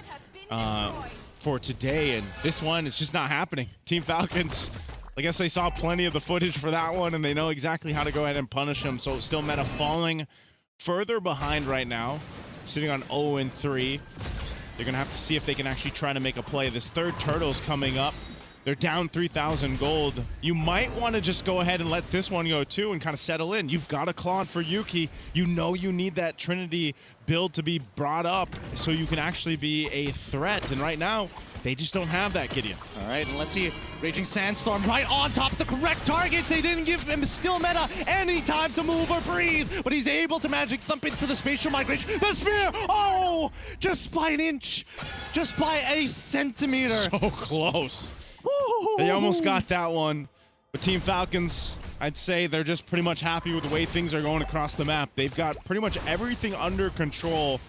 for today, and this one, it's just not happening. Team Falcons, I guess they saw plenty of the footage for that one, and they know exactly how to go ahead and punish him. So Still Meta falling further behind right now, sitting on 0-3. They're going to have to see if they can actually try to make a play. This third turtle's coming up. They're down 3,000 gold. You might want to just go ahead and let this one go too and kind of settle in. You've got a Claude for Yuki. You know you need that Trinity build to be brought up so you can actually be a threat. And right now, They just don't have that, Gideon. All right, and let's see. Raging Sandstorm right on top of the correct targets. They didn't give him Still Meta any time to move or breathe, but he's able to magic thump into the spatial migration. The spear! Oh! Just by an inch. Just by a centimeter. So close. They almost got that one. But Team Falcons, I'd say they're just pretty much happy with the way things are going across the map. They've got pretty much everything under control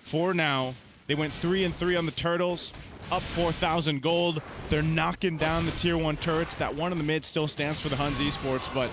for now. They went 3-3 on the Turtles, up 4,000 gold. They're knocking down the tier 1 turrets. That one in the mid still stands for the Huns Esports, but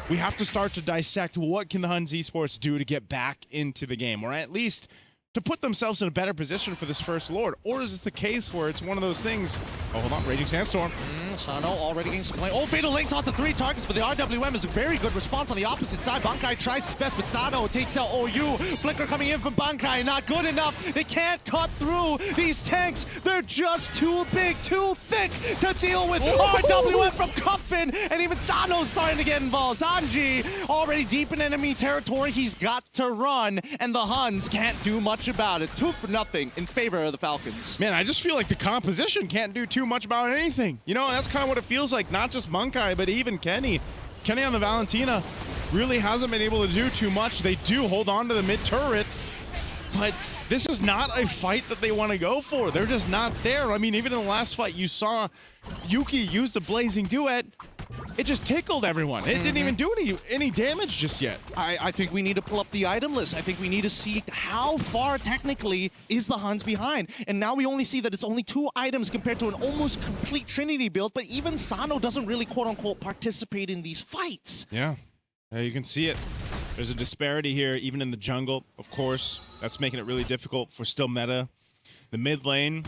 we have to start to dissect what can the Huns Esports do to get back into the game, or at least to put themselves in a better position for this first Lord. Or is it the case where it's one of those things? Oh, hold on, Raging Sandstorm. Sano already getting some play. Oh, Fatal Links onto 3 targets, but the RWM is a very good response on the opposite side. Bankai tries his best, but Sano takes out OU. Flicker coming in from Bankai, not good enough. They can't cut through these tanks. They're just too big, too thick to deal with. RWM from Cuffin, and even Sano's starting to get involved. Sanji already deep in enemy territory. He's got to run, and the Huns can't do much about it. 2-0 in favor of the Falcons. Man, I just feel like the composition can't do too much about anything. You know, that's kind of what it feels like. Not just Bankai, but even Kenny. Kenny on the Valentina really hasn't been able to do too much. They do hold on to the mid turret, but this is not a fight that they want to go for. They're just not there. I mean, even in the last fight, you saw Yuki use the Blazing Duet. It just tickled everyone. It didn't even do any damage just yet. I think we need to pull up the item list. I think we need to see how far technically is the Huns behind. And now we only see that it's only 2 items compared to an almost complete Trinity build, but even Sano doesn't really quote-unquote participate in these fights. Yeah, you can see it. There's a disparity here, even in the jungle, of course. That's making it really difficult for Still Meta. The mid lane,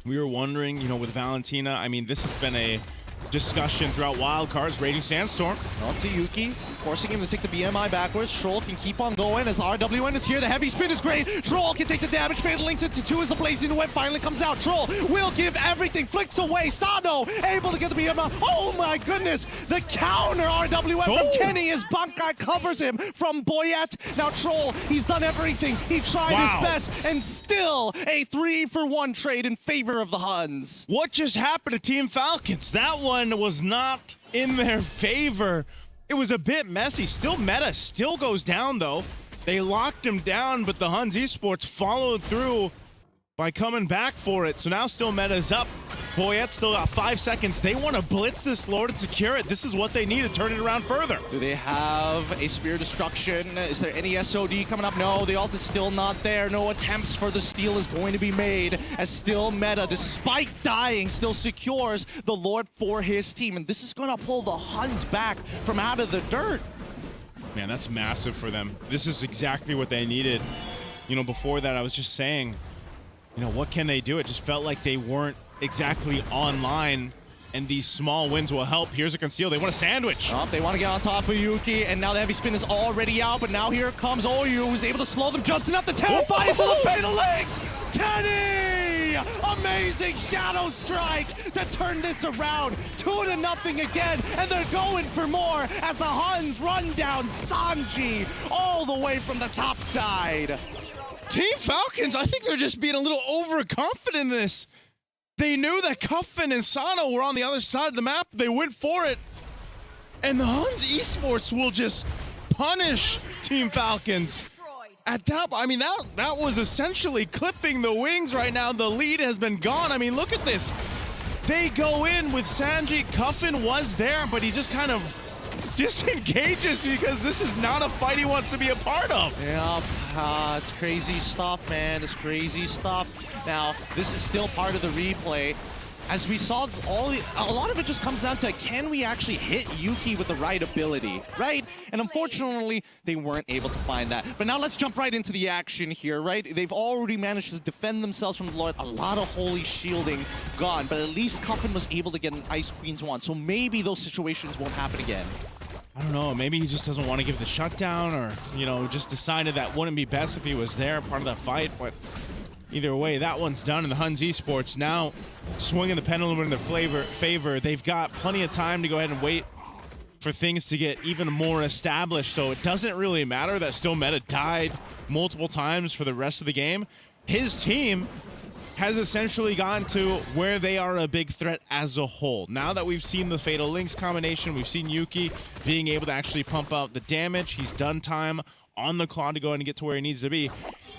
we were wondering, you know, with Valentina, I mean, this has been a discussion throughout wildcards. Raging Sandstorm. On to Yuki, forcing him to take the BMI backwards. Troll can keep on going as RWN is here. The heavy spin is great. Troll can take the damage. Fatal Links into 2 as the Blazing Web finally comes out. Troll will give everything. Flicks away. Sano able to get the BMI. Oh my goodness. The counter RWN from Kenny as Bankai covers him from Boyette. Now Troll, he's done everything. He tried his best and still a 3-for-1 trade in favor of the Huns. What just happened to Team Falcons? That one was not in their favor. It was a bit messy. Still Meta still goes down though. They locked him down, but the Huns Esports followed through by coming back for it. So now Still Meta's up. Boyette still got 5 seconds. They want to blitz this Lord and secure it. This is what they need to turn it around further. Do they have a Spear Destruction? Is there any SOD coming up? No, the ult is still not there. No attempts for the steal is going to be made as Still Meta, despite dying, still secures the Lord for his team. And this is going to pull the Huns back from out of the dirt. Man, that's massive for them. This is exactly what they needed. You know, before that, I was just saying, you know, what can they do? It just felt like they weren't exactly online, and these small wins will help. Here's a conceal. They want a sandwich. Oh, they want to get on top of Yuki, and now the heavy spin is already out, but now here comes OU, who's able to slow them just enough to terrify into the Fatal Links. Kenny! Amazing Shadow Strike to turn this around. 2-0 again, and they're going for more as the Huns run down Sanji all the way from the top side. Team Falcons, I think they're just being a little overconfident in this. They knew that Cuffin and Sano were on the other side of the map. They went for it. And the Huns Esports will just punish Team Falcons. At that, I mean, that was essentially clipping the wings right now. The lead has been gone. I mean, look at this. They go in with Sanji. Cuffin was there, but he just kind of disengages because this is not a fight he wants to be a part of. Yeah, it's crazy stuff, man. It's crazy stuff. Now, this is still part of the replay. As we saw, a lot of it just comes down to, can we actually hit Yuki with the right ability, right? And unfortunately, they weren't able to find that. But now let's jump right into the action here, right? They've already managed to defend themselves from the Lord. A lot of holy shielding gone, but at least Cuffin was able to get an Ice Queen's wand. So maybe those situations won't happen again. I don't know, maybe he just doesn't want to give the shutdown, or, you know, just decided that wouldn't be best if he was there, part of that fight. But either way, that one's done, and the Huns Esports now swinging the pendulum in their favor. They've got plenty of time to go ahead and wait for things to get even more established, so it doesn't really matter that Still Meta died multiple times for the rest of the game. His team has essentially gotten to where they are a big threat as a whole. Now that we've seen the Fatal Links combination, we've seen Yuki being able to actually pump out the damage. He's done time on the clock to go and get to where he needs to be.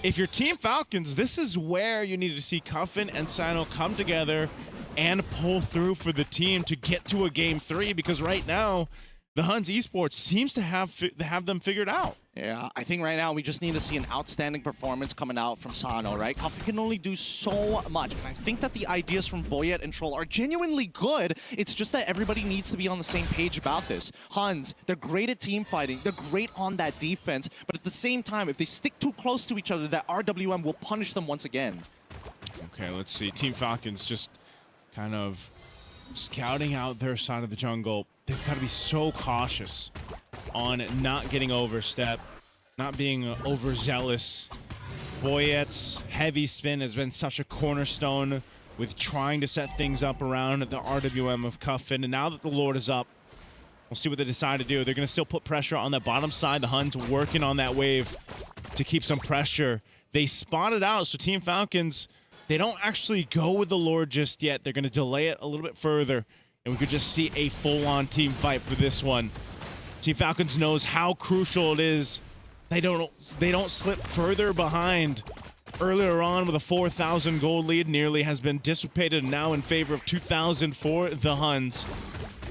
If you're Team Falcons, this is where you need to see Cuffin and Sino come together and pull through for the team to get to a Game 3, because right now, the Huns Esports seems to have them figured out. Yeah, I think right now we just need to see an outstanding performance coming out from Sano, right? Coffee can only do so much, and I think that the ideas from Boyet and Troll are genuinely good. It's just that everybody needs to be on the same page about this. Huns, they're great at team fighting, they're great on that defense, but at the same time, if they stick too close to each other, that RWM will punish them once again. Okay, let's see. Team Falcons just kind of scouting out their side of the jungle. They've got to be so cautious on not getting overstep, not being overzealous. Boyet's heavy spin has been such a cornerstone with trying to set things up around the RWM of Cuffin. And now that the Lord is up, we'll see what they decide to do. They're going to still put pressure on the bottom side. The Huns working on that wave to keep some pressure. They spotted out, so Team Falcons, they don't actually go with the Lord just yet. They're going to delay it a little bit further, and we could just see a full-on team fight for this one. Team Falcons knows how crucial it is. They don't slip further behind. Earlier on with a 4,000 gold lead nearly has been dissipated, now in favor of 2,000 for the Huns.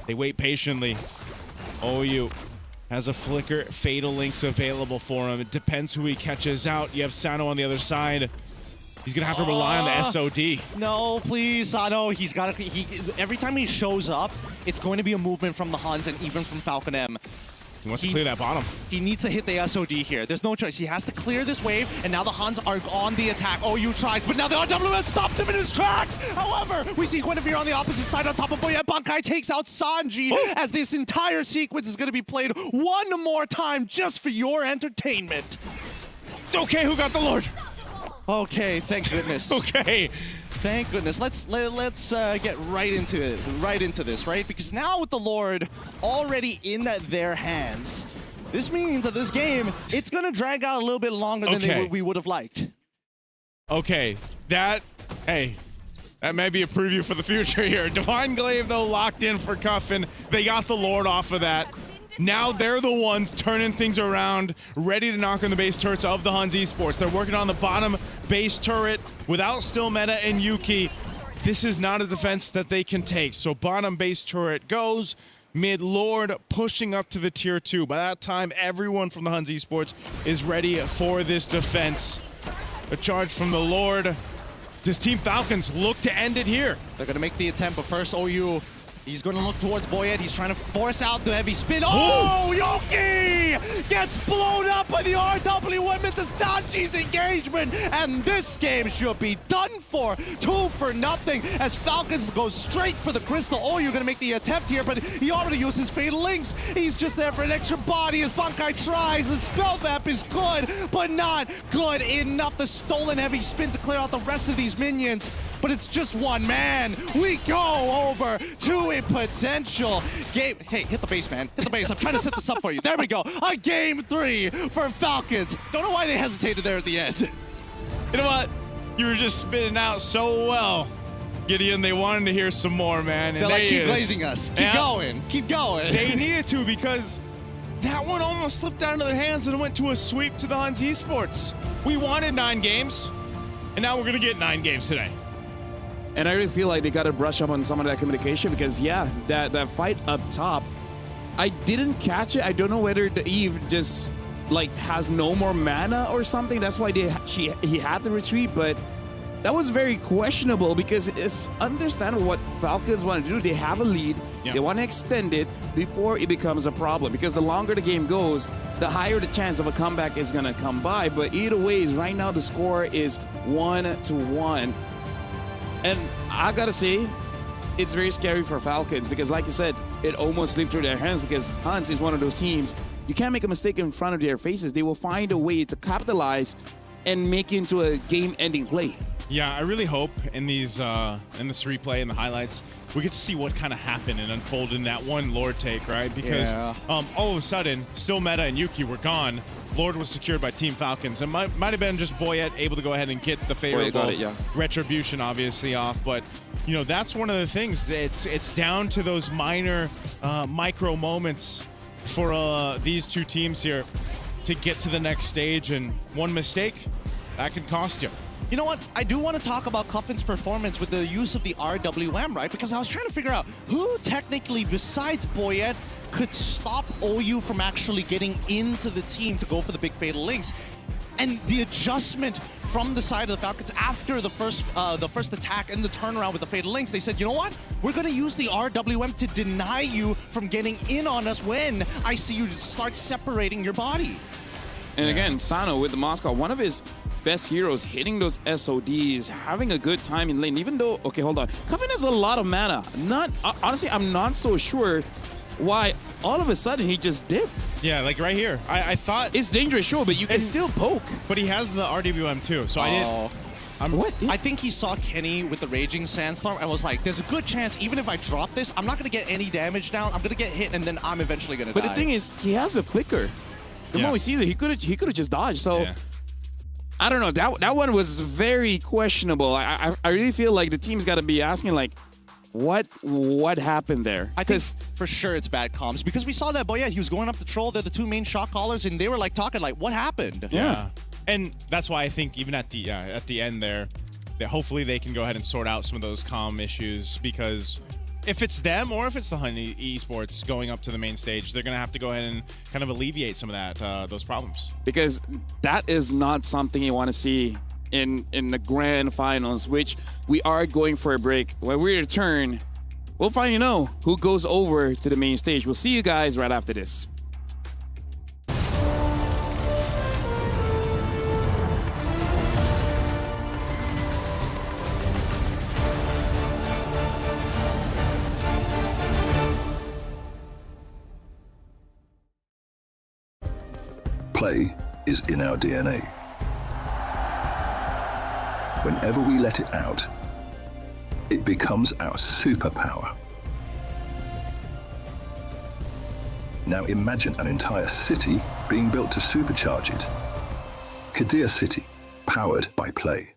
They wait patiently. OU has a flicker, Fatal Links available for him. It depends who he catches out. You have Sano on the other side. He's gonna have to rely on the SOD. No, please, Sano. He's got to. Every time he shows up, it's going to be a movement from the Huns and even from Falcon M. He wants to clear that bottom. He needs to hit the SOD here. There's no choice. He has to clear this wave, and now the Huns are on the attack. OU tries, but now the RWM stopped him in his tracks. However, we see Guinevere on the opposite side on top of Boyet. Bankai takes out Sanji as this entire sequence is going to be played one more time just for your entertainment. Okay, who got the Lord? Okay, thank goodness. Okay. Thank goodness. Let's get right into this, right? Because now with the Lord already in their hands, this means that this game, it's gonna drag out a little bit longer than we would have liked. Okay, that may be a preview for the future here. Divine Glaive, though, locked in for Cuffin. They got the Lord off of that. Now they're the ones turning things around, ready to knock on the base turrets of the Huns Esports. They're working on the bottom base turret without Still Meta and Yuki. This is not a defense that they can take. So bottom base turret goes, mid Lord pushing up to the tier 2. By that time, everyone from the Huns Esports is ready for this defense. A charge from the Lord. Does Team Falcons look to end it here? They're going to make the attempt, but first OU, he's going to look towards Boyet. He's trying to force out the heavy spin. Oh, Yoki gets blown up by the RWM. Mr. Sanji's engagement. And this game should be done for. 2-0 as Falcons go straight for the crystal. Oh, you're going to make the attempt here, but he already used his Fatal Links. He's just there for an extra body as Bankai tries. The spell vap is good, but not good enough. The stolen heavy spin to clear out the rest of these minions. But it's just one man. We go over to a potential game. Hey, hit the base, man. Hit the base. I'm trying to set this up for you. There we go. A Game 3 for Falcons. Don't know why they hesitated there at the end. You know what? You were just spitting out so well, Gideon. They wanted to hear some more, man. And they're like, keep glazing us. Keep going. Keep going. They needed to, because that one almost slipped out of their hands and went to a sweep to the Huns Esports. We wanted 9 games, and now we're going to get 9 games today. And I really feel like they got to brush up on some of that communication, because, yeah, that fight up top, I didn't catch it. I don't know whether the Eve just, like, has no more mana or something. That's why he had to retreat, but that was very questionable, because it's understandable what Falcons want to do. They have a lead. Yeah. They want to extend it before it becomes a problem, because the longer the game goes, the higher the chance of a comeback is going to come by. But either way, right now the score is 1-1. And I gotta say, it's very scary for Falcons, because like you said, it almost slipped through their hands, because Huns is one of those teams, you can't make a mistake in front of their faces. They will find a way to capitalize and make it into a game-ending play. Yeah, I really hope in these in this replay and the highlights we get to see what kind of happened and unfolded in that one Lord take, right? Because all of a sudden, still Meta and Yuki were gone. Lord was secured by Team Falcons. And might have been just Boyette able to go ahead and get the favorable retribution, obviously, off. But, you know, that's one of the things. It's down to those minor micro moments for these two teams here to get to the next stage. And one mistake, that can cost you. You know what? I do want to talk about Cuffin's performance with the use of the RWM, right? Because I was trying to figure out who technically, besides Boyette, could stop OU from actually getting into the team to go for the big fatal links. And the adjustment from the side of the Falcons after the first attack and the turnaround with the fatal links, they said, you know what? We're going to use the RWM to deny you from getting in on us when I see you start separating your body. And again, Sano with the Moscow, one of his best heroes, hitting those SODs, having a good time in lane, even though, okay, hold on. Cuffin has a lot of mana. Honestly, I'm not so sure why all of a sudden he just dipped. Yeah, like right here. I thought... It's dangerous, sure, but you can still poke. But he has the RWM too, so I didn't... What? I think he saw Kenny with the Raging Sandstorm and was like, there's a good chance, even if I drop this, I'm not going to get any damage down. I'm going to get hit, and then I'm eventually going to die. But the thing is, he has a flicker. The moment he sees it, he could have just dodged. So, I don't know. That one was very questionable. I really feel like the team's got to be asking, like, what happened there? I think for sure it's bad comms, because we saw that Boyette, he was going up to troll. They're the two main shot callers, and they were like talking like, what happened? Yeah. And that's why I think even at the end there, that hopefully they can go ahead and sort out some of those comm issues, because if it's them or if it's the Honey Esports going up to the main stage, they're going to have to go ahead and kind of alleviate some of that those problems. Because that is not something you want to see in the grand finals, which we are going for a break. When we return, we'll finally know who goes over to the main stage. We'll see you guys right after this. Play is in our DNA. Whenever we let it out, it becomes our superpower. Now imagine an entire city being built to supercharge it. Kadir City, powered by play.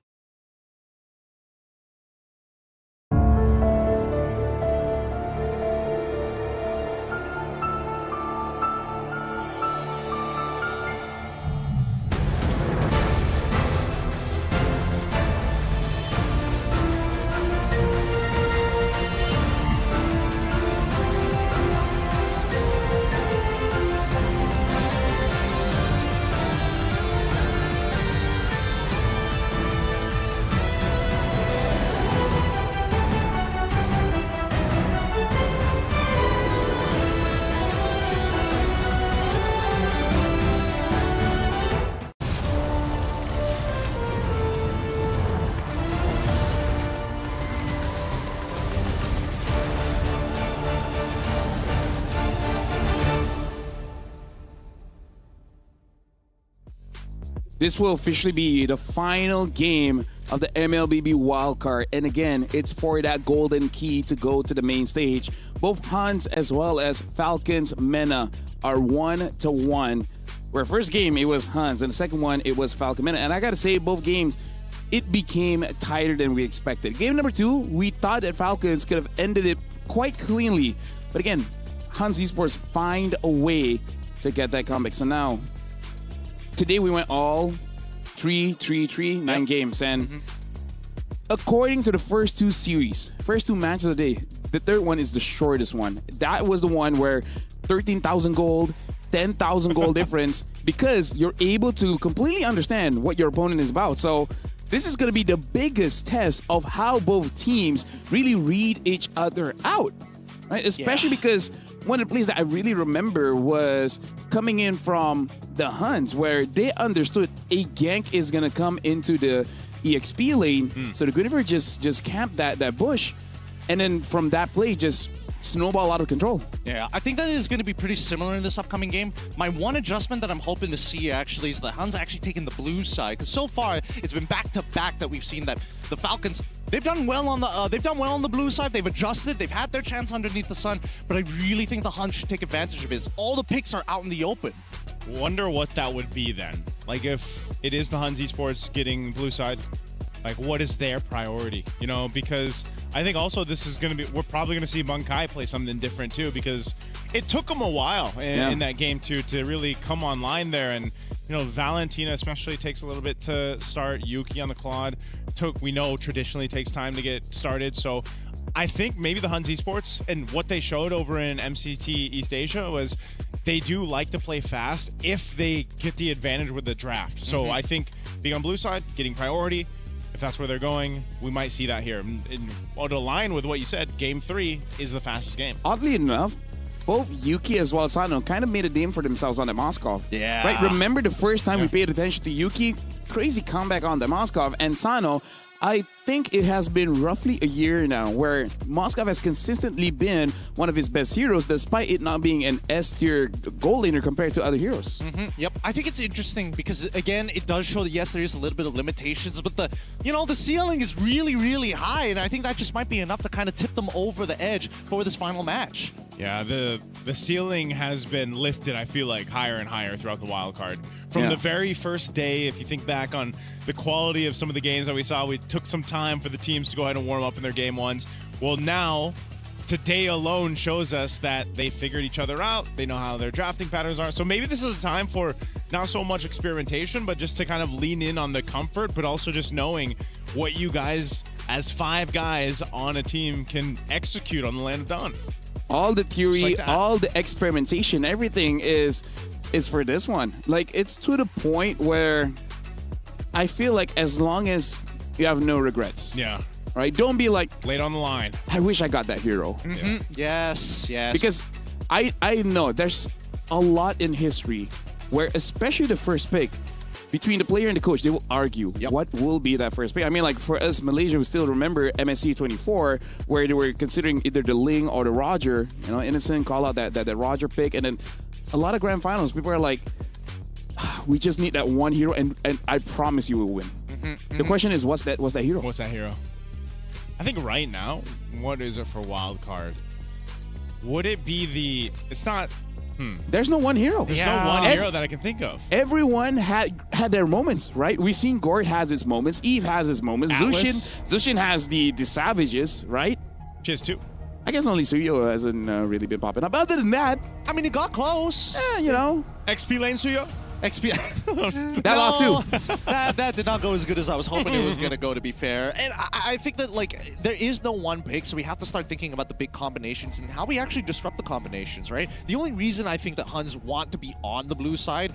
This will officially be the final game of the MLBB wildcard. And again, it's for that golden key to go to the main stage. Both Huns as well as Falcons Mena are 1-1. Where first game, it was Huns. And the second one, it was Falcon Mena. And I got to say, both games, it became tighter than we expected. Game number 2, we thought that Falcons could have ended it quite cleanly. But again, Huns Esports find a way to get that comeback. So now, today we went all 9 games. And according to the first two matches of the day, the third one is the shortest one. That was the one where 13,000 gold, 10,000 gold difference, because you're able to completely understand what your opponent is about. So this is going to be the biggest test of how both teams really read each other out, right? Especially because one of the plays that I really remember was coming in from the Huns, where they understood a gank is going to come into the EXP lane. So the Guinevere just camped that bush. And then from that play, just snowball out of control. Yeah, I think that is going to be pretty similar in this upcoming game. My one adjustment that I'm hoping to see actually is that Huns actually taking the blue side, because so far it's been back to back that we've seen that the Falcons, they've done well on the blue side. They've adjusted. They've had their chance underneath the sun, but I really think the Huns should take advantage of it. All the picks are out in the open. Wonder what that would be then. Like if it is the Huns Esports getting blue side, like what is their priority? You know, because I think also this is going to be, we're probably going to see Bunkai play something different too, because it took them a while in that game to really come online there. And, you know, Valentina especially takes a little bit to start. Yuki on the Claude we know traditionally takes time to get started. So I think maybe the Huns Esports and what they showed over in MCT East Asia was they do like to play fast if they get the advantage with the draft. So I think being on blue side, getting priority, if that's where they're going, we might see that here. And to align with what you said, Game 3 is the fastest game. Oddly enough, both Yuki as well as Sano kind of made a name for themselves on the Moskov. Yeah. Right? Remember the first time we paid attention to Yuki? Crazy comeback on the Moskov. And Sano, I think it has been roughly a year now where Moskov has consistently been one of his best heroes despite it not being an S-tier goal laner compared to other heroes. Yep, I think it's interesting because, again, it does show that, yes, there is a little bit of limitations, but the ceiling is really, really high, and I think that just might be enough to kind of tip them over the edge for this final match. Yeah, the ceiling has been lifted, I feel like, higher and higher throughout the wild card. From the very first day, if you think back on the quality of some of the games that we saw, we took some time for the teams to go ahead and warm up in their game ones. Well, now, today alone shows us that they figured each other out. They know how their drafting patterns are. So maybe this is a time for not so much experimentation, but just to kind of lean in on the comfort, but also just knowing what you guys, as 5 guys on a team, can execute on the Land of Dawn. All the theory, all the experimentation, everything is for this one. Like, it's to the point where I feel like as long as you have no regrets. Yeah. Right? Don't be like, late on the line. I wish I got that hero. Yes. Because I know there's a lot in history where, especially the first pick, between the player and the coach, they will argue what will be that first pick. I mean, like for us, Malaysia, we still remember MSC 24, where they were considering either the Ling or the Roger. You know, Innocent call out that Roger pick, and then a lot of grand finals, people are like, we just need that one hero, and I promise you we'll win. The question is, what's that hero? What's that hero? I think right now, what is it for wild card? Would it be it's not... There's no one hero. There's no one hero that I can think of. Everyone had their moments, right? We've seen Gord has his moments. Eve has his moments. Zushin has the Savages, right? She has 2. I guess only Suyo hasn't really been popping up. Other than that, I mean, it got close. You know. XP lane Suyo? XP. That lost too. that did not go as good as I was hoping it was going to go, to be fair. And I think that, like, there is no one pick, so we have to start thinking about the big combinations and how we actually disrupt the combinations, right? The only reason I think that Huns want to be on the blue side,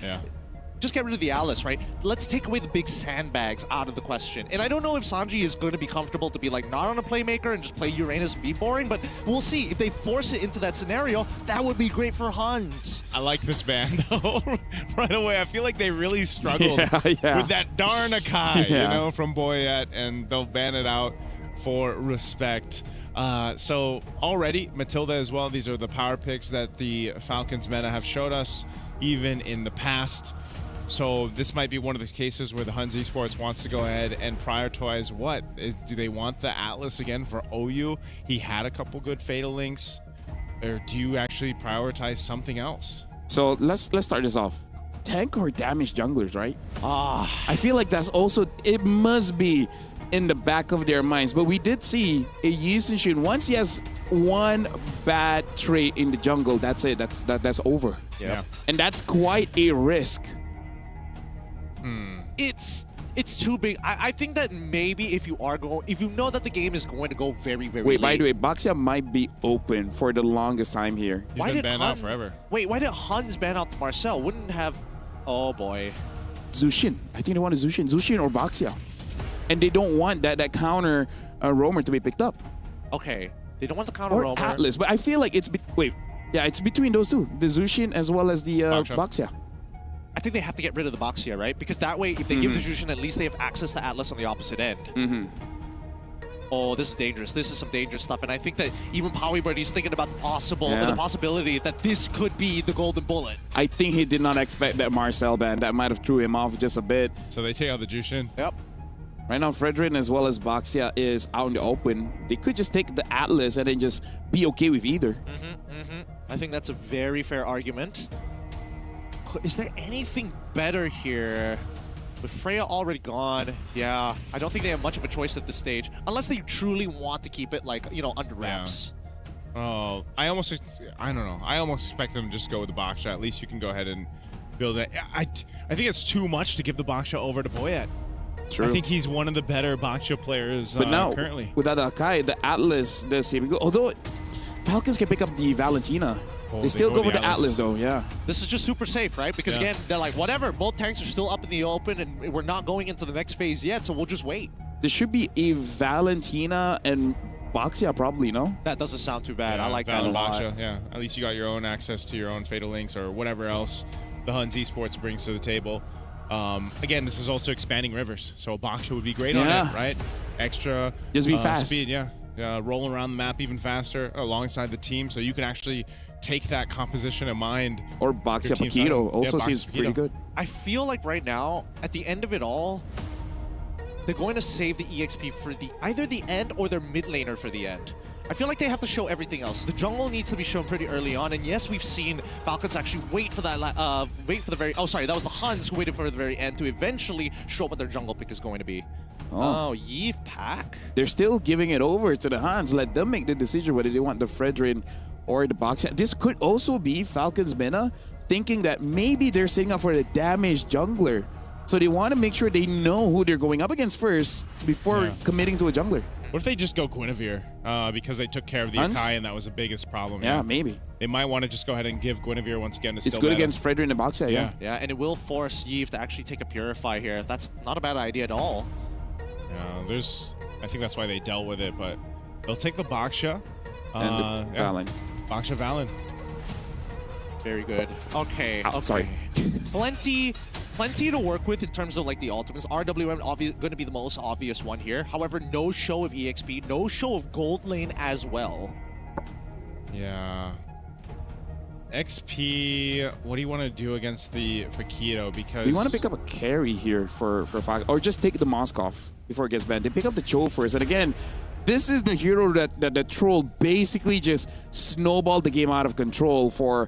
just get rid of the Alice, right? Let's take away the big sandbags out of the question. And I don't know if Sanji is going to be comfortable to be, like, not on a playmaker and just play Uranus and be boring, but we'll see. If they force it into that scenario, that would be great for Huns. I like this ban, though. Right away, I feel like they really struggled with that darn Akai, you know, from Boyette, and they'll ban it out for respect. So already, Matilda as well, these are the power picks that the Falcons meta have showed us, even in the past. So this might be one of the cases where the Huns Esports wants to go ahead and prioritize what? Do they want the Atlas again for OU? He had a couple good Fatal Links. Or do you actually prioritize something else? So let's start this off. Tank or damage junglers, right? I feel like that's also, it must be in the back of their minds. But we did see a Yi Sun, once he has one bad trait in the jungle, that's it. That's over. Yeah. And that's quite a risk. It's too big. I think that maybe if you know that the game is going to go very, very Wait, late. by the way, Baxia might be open for the longest time here. He's been banned out forever. Wait, why did Huns ban out the Marcel? Wouldn't have... Oh, boy. Zushin. I think they want a Zushin or Baxia. And they don't want that counter roamer to be picked up. Okay. They don't want the counter or roamer. Atlas, but I feel like it's... it's between those two. The Zushin as well as the Baxia. I think they have to get rid of the Baxia, right? Because that way, if they give the Jushin, at least they have access to Atlas on the opposite end. Oh, this is dangerous. This is some dangerous stuff. And I think that even Powy Birdie's thinking about the possibility that this could be the golden bullet. I think he did not expect that Marcel ban. That might have threw him off just a bit. So they take out the Jushin. Yep. Right now, Fredrin as well as Baxia is out in the open. They could just take the Atlas and then just be okay with either. I think that's a very fair argument. Is there anything better here? With Freya already gone, yeah, I don't think they have much of a choice at this stage. Unless they truly want to keep it, like, you know, under wraps. Yeah. Oh, I don't know. I almost expect them to just go with the box shot. At least you can go ahead and build it. I think it's too much to give the box shot over to Boyet. True. I think he's one of the better box players but now, currently. Without Akai, the Atlas does seem good. Although Falcons can pick up the Valentina. They still go for the Atlas though, yeah. This is just super safe, right? Because again, they're like, whatever, both tanks are still up in the open and we're not going into the next phase yet, so we'll just wait. There should be a Valentina and Baxia probably, no? That doesn't sound too bad. Yeah, I like that a lot. Yeah, at least you got your own access to your own Fatal Links or whatever else the Huns Esports brings to the table. Again, this is also expanding rivers, so Baxia would be great on it, right? Extra just be fast. Speed, rolling around the map even faster alongside the team, so you can actually take that composition in mind. Or Baxia Paquito also seems pretty good. I feel like right now, at the end of it all, they're going to save the EXP for either the end or their mid laner for the end. I feel like they have to show everything else. The jungle needs to be shown pretty early on, and yes, we've seen Falcons actually wait for that. That was the Huns who waited for the very end to eventually show what their jungle pick is going to be. Oh, Yves Pack. They're still giving it over to the Huns. Let them make the decision whether they want the Fredrin or the box. This could also be Falcons meta thinking that maybe they're setting up for the damaged jungler. So they want to make sure they know who they're going up against first before committing to a jungler. What if they just go Guinevere because they took care of the Huns? Akai and that was the biggest problem? Yeah, maybe. They might want to just go ahead and give Guinevere once again to It's good against Fredrin and Baxia, yeah. Yeah, and it will force Yves to actually take a Purify here. That's not a bad idea at all. Yeah, I think that's why they dealt with it, but they'll take the Baxia. And the Valen. Baxia Valen. Very good. Okay. Sorry. Plenty to work with in terms of like the ultimates. RWM going to be the most obvious one here. However, no show of EXP, no show of gold lane as well. Yeah. XP, what do you want to do against the Paquito? Because Do you want to pick up a carry here for Falcon, or just take the Moskov before it gets banned? They pick up the Cho first, and again, this is the hero that Troll basically just snowballed the game out of control for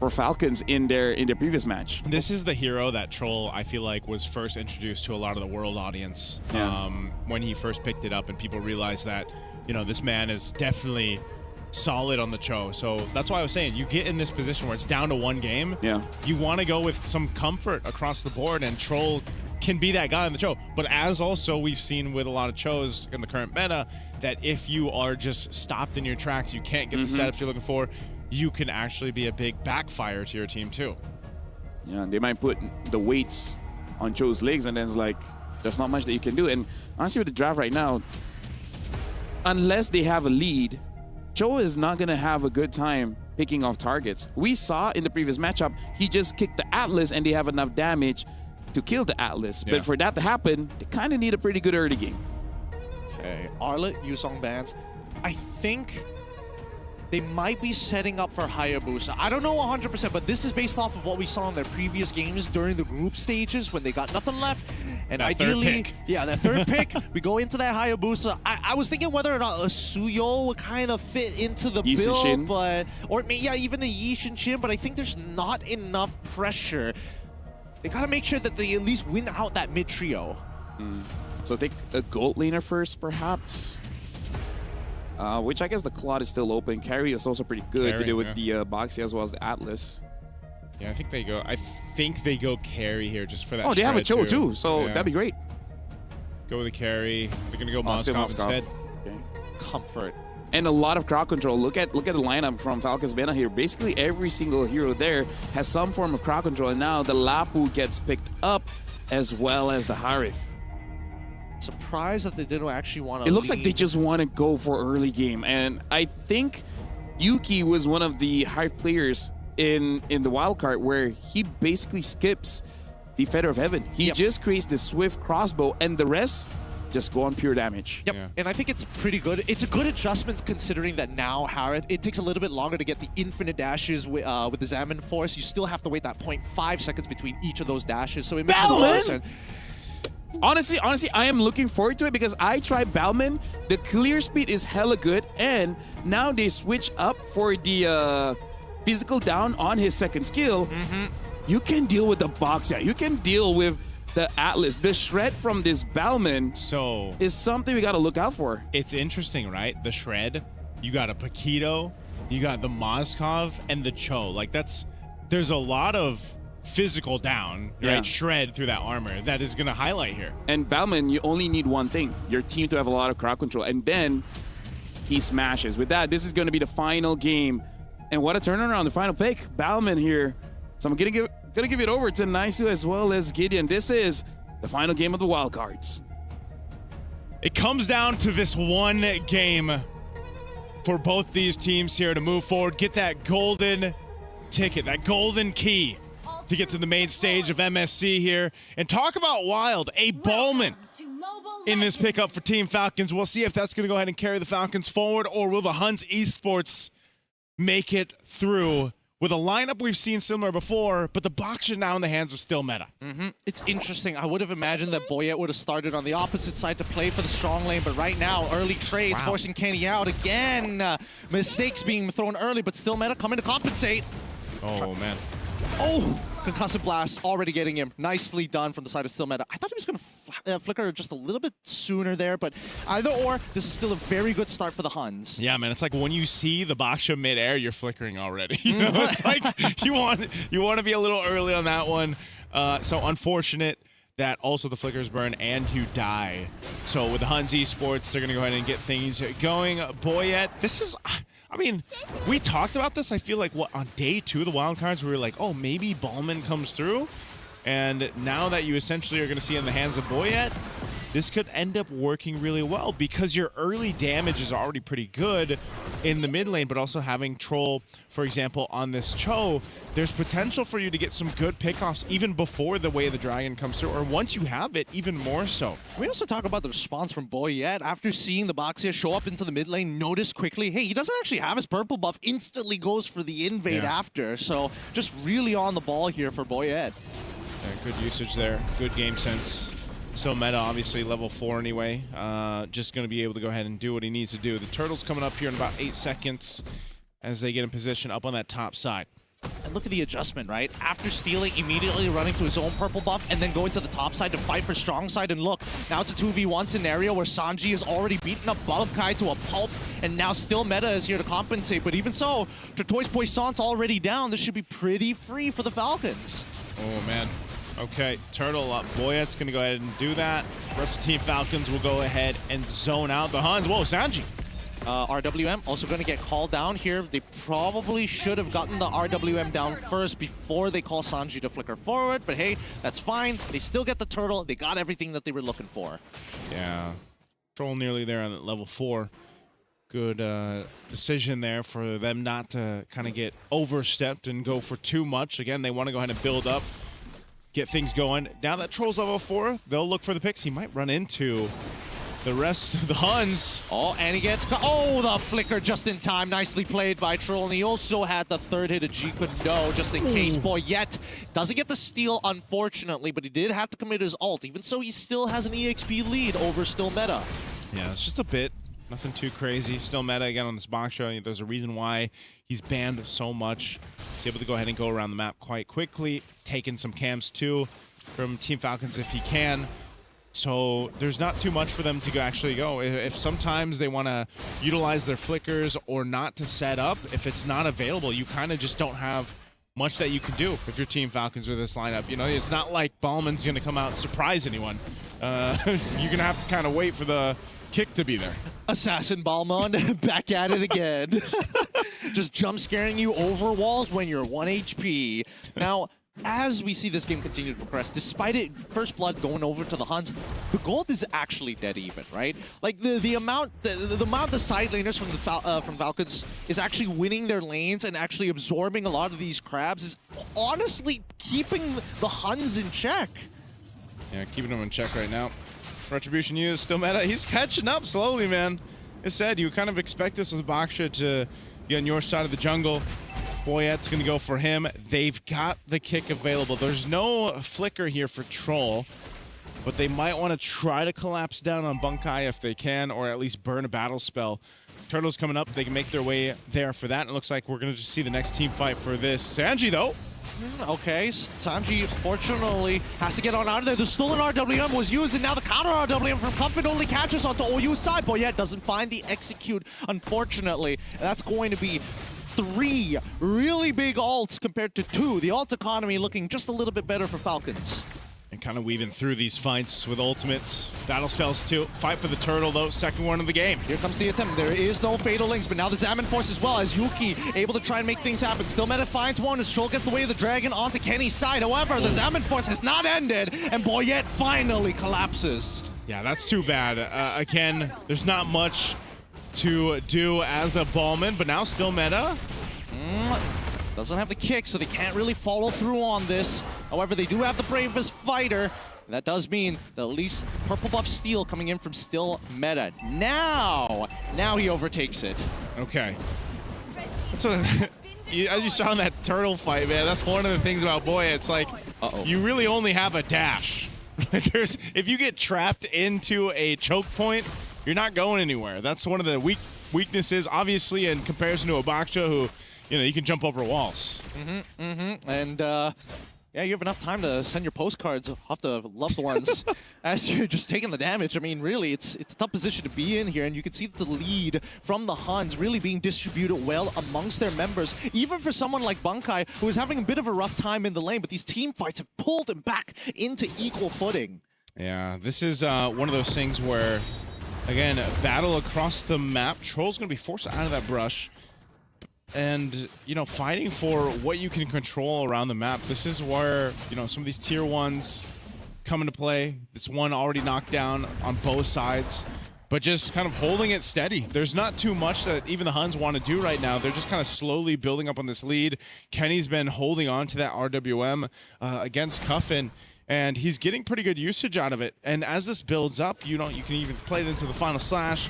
Falcons in their previous match. This is the hero that Troll, I feel like, was first introduced to a lot of the world audience when he first picked it up, and people realized that, you know, this man is definitely solid on the Cho. So that's why I was saying, you get in this position where it's down to one game. Yeah. You want to go with some comfort across the board, and Troll can be that guy in the Cho. But as also we've seen with a lot of Chos in the current meta, that if you are just stopped in your tracks, you can't get the setups you're looking for, you can actually be a big backfire to your team too. Yeah, they might put the weights on Cho's legs, and then it's like, there's not much that you can do. And honestly, with the draft right now, unless they have a lead, Cho is not going to have a good time picking off targets. We saw in the previous matchup, he just kicked the Atlas and they have enough damage to kill the Atlas. Yeah. But for that to happen, they kind of need a pretty good early game. Okay, Arlet, Yusong bans. I think they might be setting up for Hayabusa. I don't know 100%, but this is based off of what we saw in their previous games during the group stages when they got nothing left. And that ideally, third pick. yeah, that third pick, we go into that Hayabusa. I was thinking whether or not a Suyo would kind of fit into the build, but even a Yishin Shin, but I think there's not enough pressure. They gotta make sure that they at least win out that mid trio. So take a gold laner first, perhaps. Which I guess the Claude is still open. Carry is also pretty good to do with the Boxy as well as the Atlas. Yeah, I think they go carry here just for that. Oh, they have a Cho too, so that'd be great. Go with the carry. They're gonna go Moskov instead. Okay. Comfort. And a lot of crowd control. Look at the lineup from Falcons Meta here. Basically every single hero there has some form of crowd control, and now the Lapu gets picked up as well as the Harif. Surprised that they didn't actually want to. It looks like they just want to go for early game, and I think Yuki was one of the Hive players in the wildcard where he basically skips the Feather of Heaven. He just creates the Swift Crossbow, and the rest just go on pure damage. Yep, and I think it's pretty good. It's a good adjustment considering that now, Harith, it takes a little bit longer to get the infinite dashes with the Xamarin Force. You still have to wait that 0.5 seconds between each of those dashes, so it makes a lot of sense. Honestly, I am looking forward to it because I tried Balman. The clear speed is hella good, and now they switch up for the physical down on his second skill. You can deal with the box out. You can deal with the Atlas. The shred from this Balman is something we got to look out for. It's interesting, right? The shred, you got a Paquito, you got the Moskov, and the Cho. Like there's a lot of physical down, right? Shred through that armor that is going to highlight here. And Balman, you only need one thing, your team to have a lot of crowd control, and then he smashes. With that, this is going to be the final game. And what a turnaround, the final pick, Balman here. So I'm going to give it over to Naisu as well as Gideon. This is the final game of the wildcards. It comes down to this one game for both these teams here to move forward, get that golden ticket, that golden key to get to the main stage of MSC here. And talk about wild, a Ballman in this pickup for Team Falcons. We'll see if that's going to go ahead and carry the Falcons forward, or will the Huns Esports make it through with a lineup we've seen similar before, but the box are now in the hands of Still Meta. It's interesting. I would have imagined that Boyette would have started on the opposite side to play for the strong lane, but right now, early trades forcing Kenny out again. Mistakes being thrown early, but Still Meta coming to compensate. Oh, man. Oh, concussive blast already getting him. Nicely done from the side of Still Meta. I thought he was going to flicker just a little bit sooner there, but either or, this is still a very good start for the Huns. Yeah, man, it's like when you see the Baksha mid-air, you're flickering already. You know, it's like you want to be a little early on that one. So unfortunate that also the flickers burn and you die. So with the Huns Esports, they're going to go ahead and get things going. Boyette, this is... I mean, we talked about this, I feel like, on day 2 of the wildcards, we were like, oh, maybe Ballman comes through. And now that you essentially are going to see in the hands of Boyette, this could end up working really well because your early damage is already pretty good in the mid lane, but also having Troll, for example, on this Cho, there's potential for you to get some good pickoffs even before the Way of the Dragon comes through, or once you have it, even more so. We also talk about the response from Boyette after seeing the Boxia show up into the mid lane, notice quickly, hey, he doesn't actually have his purple buff, instantly goes for the invade after. So just really on the ball here for Boyette. Yeah, good usage there, good game sense. So Meta, obviously level 4 anyway, just going to be able to go ahead and do what he needs to do. The Turtle's coming up here in about 8 seconds as they get in position up on that top side. And look at the adjustment, right? After stealing, immediately running to his own purple buff, and then going to the top side to fight for strong side. And look, now it's a 2v1 scenario where Sanji has already beaten up Balkai to a pulp, and now Still Meta is here to compensate. But even so, Tortoise Poisson's already down. This should be pretty free for the Falcons. Oh, man. Okay, Turtle up. Boyette's going to go ahead and do that. Rest of Team Falcons will go ahead and zone out the Huns. Whoa, Sanji. RWM also going to get called down here. They probably should have gotten the RWM down first before they call Sanji to flicker forward. But hey, that's fine. They still get the Turtle. They got everything that they were looking for. Yeah. Troll nearly there on level 4. Good decision there for them not to kind of get overstepped and go for too much. Again, they want to go ahead and build up, get things going. Now that Troll's level 4, they'll look for the picks. He might run into the rest of the Huns. Oh, and he gets... Oh, the flicker just in time. Nicely played by Troll. And he also had the third hit of G could know, just in case. Boyette doesn't get the steal, unfortunately, but he did have to commit his ult. Even so, he still has an EXP lead over Still Meta. Yeah, it's just a bit. Nothing too crazy. Still Meta again on this box show. There's a reason why he's banned so much. He's able to go ahead and go around the map quite quickly. Taking some camps too from Team Falcons if he can. So there's not too much for them to actually go. If sometimes they want to utilize their flickers or not to set up, if it's not available, you kind of just don't have much that you can do if you're Team Falcons with this lineup. You know, it's not like Ballman's going to come out and surprise anyone. You're going to have to kind of wait for the kick to be there. Assassin Balmon, back at it again. Just jump scaring you over walls when you're 1 HP. Now, as we see this game continue to progress, despite it first blood going over to the Huns, the gold is actually dead even, right? Like the amount the side laners from Falcons is actually winning their lanes and actually absorbing a lot of these crabs is honestly keeping the Huns in check. Yeah, keeping them in check right now. Retribution used. Still meta. He's catching up slowly, man. As said, you kind of expect this with Baksha to be on your side of the jungle. Boyette's going to go for him. They've got the kick available. There's no flicker here for Troll, but they might want to try to collapse down on Bunkai if they can, or at least burn a battle spell. Turtles coming up. They can make their way there for that. It looks like we're going to just see the next team fight for this. Sanji, though. Okay, Sanji fortunately has to get on out of there. The stolen RWM was used, and now the counter RWM from Comfort only catches onto OU's side. Boyette doesn't find the execute, unfortunately. That's going to be 3 really big ults compared to 2. The ult economy looking just a little bit better for Falcons. And kind of weaving through these fights with ultimates. Battle spells too. Fight for the turtle though, second one of the game. Here comes the attempt. There is no Fatal Links, but now the Zaman Force as well, as Yuki able to try and make things happen. Still Meta finds one as Troll gets the way of the dragon onto Kenny's side. However, the Zaman Force has not ended, and Boyette finally collapses. Yeah, that's too bad. Again, there's not much to do as a Ballman, but now still Meta. Doesn't have the kick, so they can't really follow through on this. However, they do have the bravest fighter. And that does mean that at least purple buff Steel coming in from Still Meta. Now he overtakes it. Okay. That's what as you saw in that turtle fight, man, that's one of the things about Boya. It's like, you really only have a dash. If you get trapped into a choke point, you're not going anywhere. That's one of the weaknesses, obviously, in comparison to a Baksha who, you can jump over walls. And yeah, you have enough time to send your postcards off to loved ones as you're just taking the damage. I mean, really, it's a tough position to be in here, and you can see the lead from the Huns really being distributed well amongst their members. Even for someone like Bunkai, who is having a bit of a rough time in the lane, but these team fights have pulled them back into equal footing. Yeah, this is one of those things where, again, battle across the map. Troll's going to be forced out of that brush. And, fighting for what you can control around the map. This is where, some of these tier 1s come into play. It's one already knocked down on both sides, but just kind of holding it steady. There's not too much that even the Huns want to do right now. They're just kind of slowly building up on this lead. Kenny's been holding on to that RWM against Cuffin, and he's getting pretty good usage out of it. And as this builds up, you can even play it into the final slash.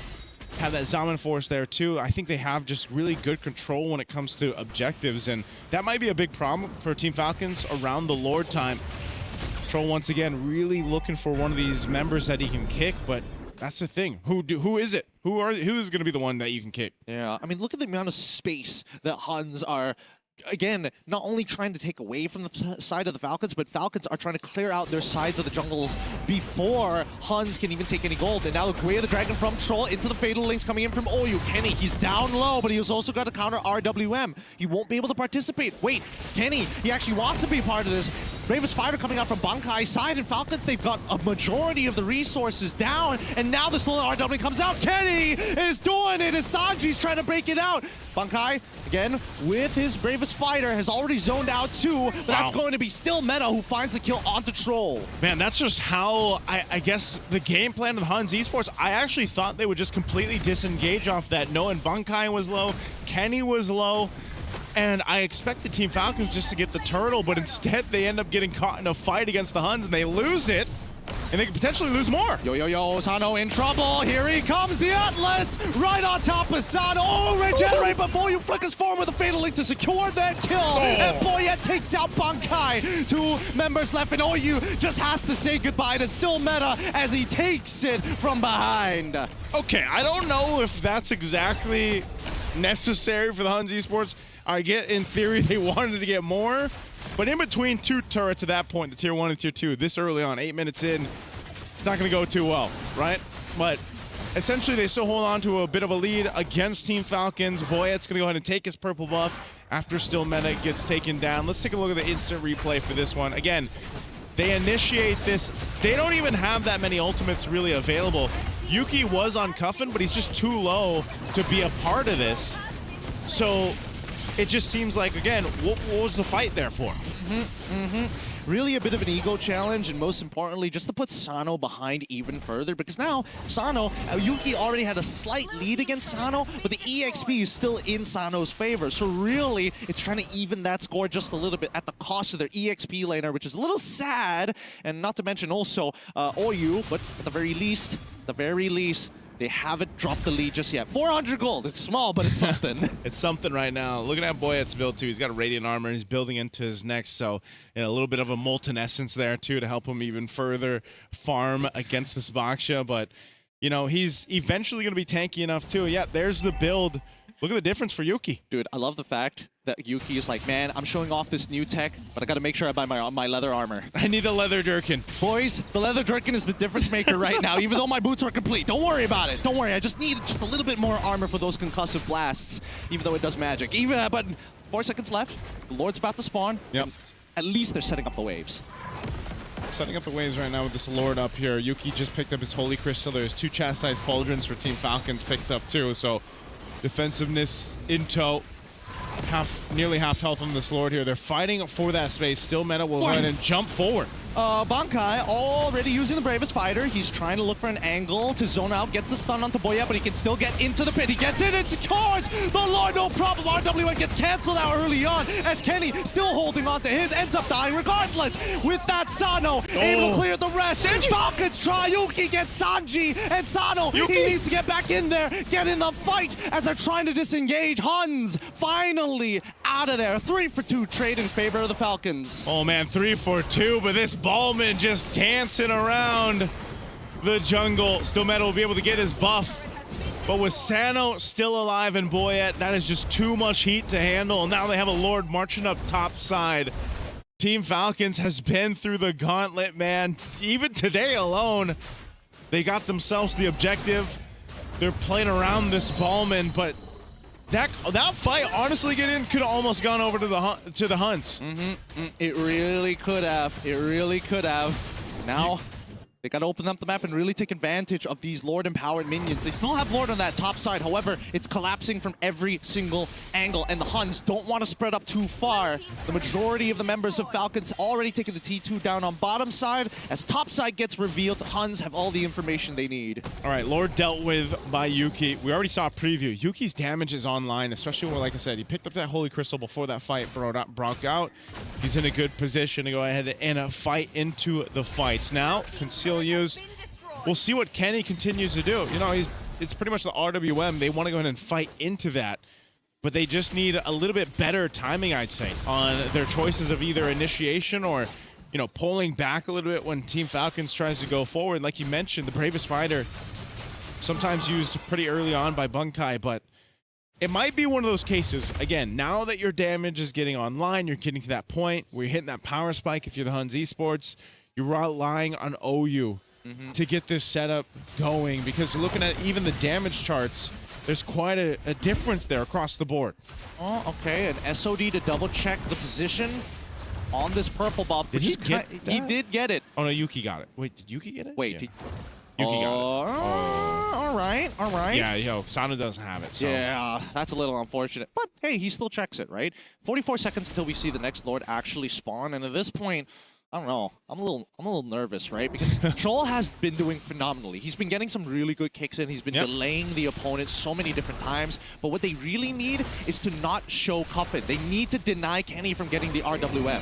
Have that Zaman Force there too. I think they have just really good control when it comes to objectives, and that might be a big problem for Team Falcons around the Lord time. Troll once again really looking for one of these members that he can kick, but that's the thing. Who is it? Who is going to be the one that you can kick? Yeah, I mean, look at the amount of space that Huns are, again, not only trying to take away from the side of the Falcons, but Falcons are trying to clear out their sides of the jungles before Huns can even take any gold. And now the Way of the Dragon from Troll into the Fatal Links coming in from OU. Kenny, he's down low, but he's also got to counter RWM. He won't be able to participate. Wait, Kenny, he actually wants to be a part of this. Bravest Fighter coming out from Bankai's side, and Falcons, they've got a majority of the resources down, and now the stolen RW comes out. Kenny is doing it as Sanji's trying to break it out. Bankai, again, with his Bravest Fighter, has already zoned out too, but that's going to be Still Meta who finds the kill onto Troll. Man, that's just how, I guess, the game plan of Huns Esports, I actually thought they would just completely disengage off that, knowing Bankai was low, Kenny was low, and I expected Team Falcons just to get the turtle, but instead they end up getting caught in a fight against the Huns, and they lose it. And they could potentially lose more. Yo, Sano in trouble. Here he comes, the Atlas, right on top of Sano. Oh, regenerate before you flickers forward with a Fatal Link to secure that kill. And Boyette takes out Bankai. 2 members left, and OU just has to say goodbye to Still Meta as he takes it from behind. Okay, I don't know if that's exactly necessary for the Huns Esports. I get, in theory, they wanted to get more. But in between 2 turrets at that point, the tier 1 and tier 2, this early on, 8 minutes in, it's not going to go too well, right? But essentially, they still hold on to a bit of a lead against Team Falcons. Boyette's going to go ahead and take his purple buff after Still Meta gets taken down. Let's take a look at the instant replay for this one. Again, they initiate this. They don't even have that many ultimates really available. Yuki was on Cuffin, but he's just too low to be a part of this. So it just seems like, again, what was the fight there for? Really a bit of an ego challenge, and most importantly, just to put Sano behind even further, because now Sano, Yuki already had a slight lead against Sano, but the EXP is still in Sano's favor. So really, it's trying to even that score just a little bit at the cost of their EXP laner, which is a little sad, and not to mention also Oyu, but at the very least, they haven't dropped the lead just yet. 400 gold. It's small, but it's something. It's something right now. Looking at Boyet's build, too. He's got a Radiant Armor. He's building into his next, so a little bit of a Molten Essence there, too, to help him even further farm against this Baksha. But, you know, he's eventually going to be tanky enough, too. Yeah, there's the build. Look at the difference for Yuki. Dude, I love the fact that Yuki is like, man, I'm showing off this new tech, but I gotta make sure I buy my leather armor. I need the leather Durkin. Boys, the leather Durkin is the difference maker right now, even though my boots are complete. Don't worry about it. Don't worry, I just need just a little bit more armor for those concussive blasts, even though it does magic. But 4 seconds left. The Lord's about to spawn. Yep. At least they're setting up the waves. Setting up the waves right now with this Lord up here. Yuki just picked up his Holy Crystal. There's 2 Chastised Pauldrons for Team Falcons picked up, too, so defensiveness in tow. Nearly half health on this Lord here. They're fighting for that space. Still Meta will go ahead and jump forward. Bankai already using the Bravest Fighter. He's trying to look for an angle to zone out. Gets the stun onto Boya, but he can still get into the pit. He gets in and secures the Lord, no problem. RWN gets canceled out early on as Kenny still holding on to his. Ends up dying regardless. With that, Sano able to clear the rest. Falcons try. Yuki gets Sanji and Sano. He needs to get back in there, get in the fight as they're trying to disengage. Huns finally out of there. 3 for 2 trade in favor of the Falcons. Oh man, 3 for 2, but this Ballman just dancing around the jungle. Still Meta will be able to get his buff. But with Sano still alive and Boyet, that is just too much heat to handle. Now they have a Lord marching up top side. Team Falcons has been through the gauntlet, man. Even today alone, they got themselves the objective. They're playing around this Ballman, but that fight, honestly, could have almost gone over to the Hunts. It really could have. It really could have. Now, they got to open up the map and really take advantage of these Lord-empowered minions. They still have Lord on that top side. However, it's collapsing from every single angle, and the Huns don't want to spread up too far. The majority of the members of Falcons already taking the T2 down on bottom side. As top side gets revealed, the Huns have all the information they need. All right, Lord dealt with by Yuki. We already saw a preview. Yuki's damage is online, especially when, like I said, he picked up that Holy Crystal before that fight broke out. He's in a good position to go ahead and fight into the fights. Now, conceal use. We'll see what Kenny continues to do. You know, it's pretty much the RWM. They want to go ahead and fight into that, but they just need a little bit better timing, I'd say, on their choices of either initiation or, you know, pulling back a little bit when Team Falcons tries to go forward. Like you mentioned, the Bravest Fighter sometimes used pretty early on by Bunkai, but it might be one of those cases, again, now that your damage is getting online, you're getting to that point where you're hitting that power spike if you're the Huns Esports. You're relying on OU to get this setup going, because looking at even the damage charts, there's quite a difference there across the board. Oh, okay, an SOD to double check the position on this purple buff. Did he get that? He did get it. Oh no, Yuki got it. Wait, did Yuki get it? Wait, Yuki got it. all right. Yeah, yo, Sano doesn't have it. So. Yeah, that's a little unfortunate. But hey, he still checks it, right? 44 seconds until we see the next Lord actually spawn, and at this point, I don't know. I'm a little nervous, right? Because Troll has been doing phenomenally. He's been getting some really good kicks in. He's been delaying the opponent so many different times. But what they really need is to not show Cuffin. They need to deny Kenny from getting the RWM.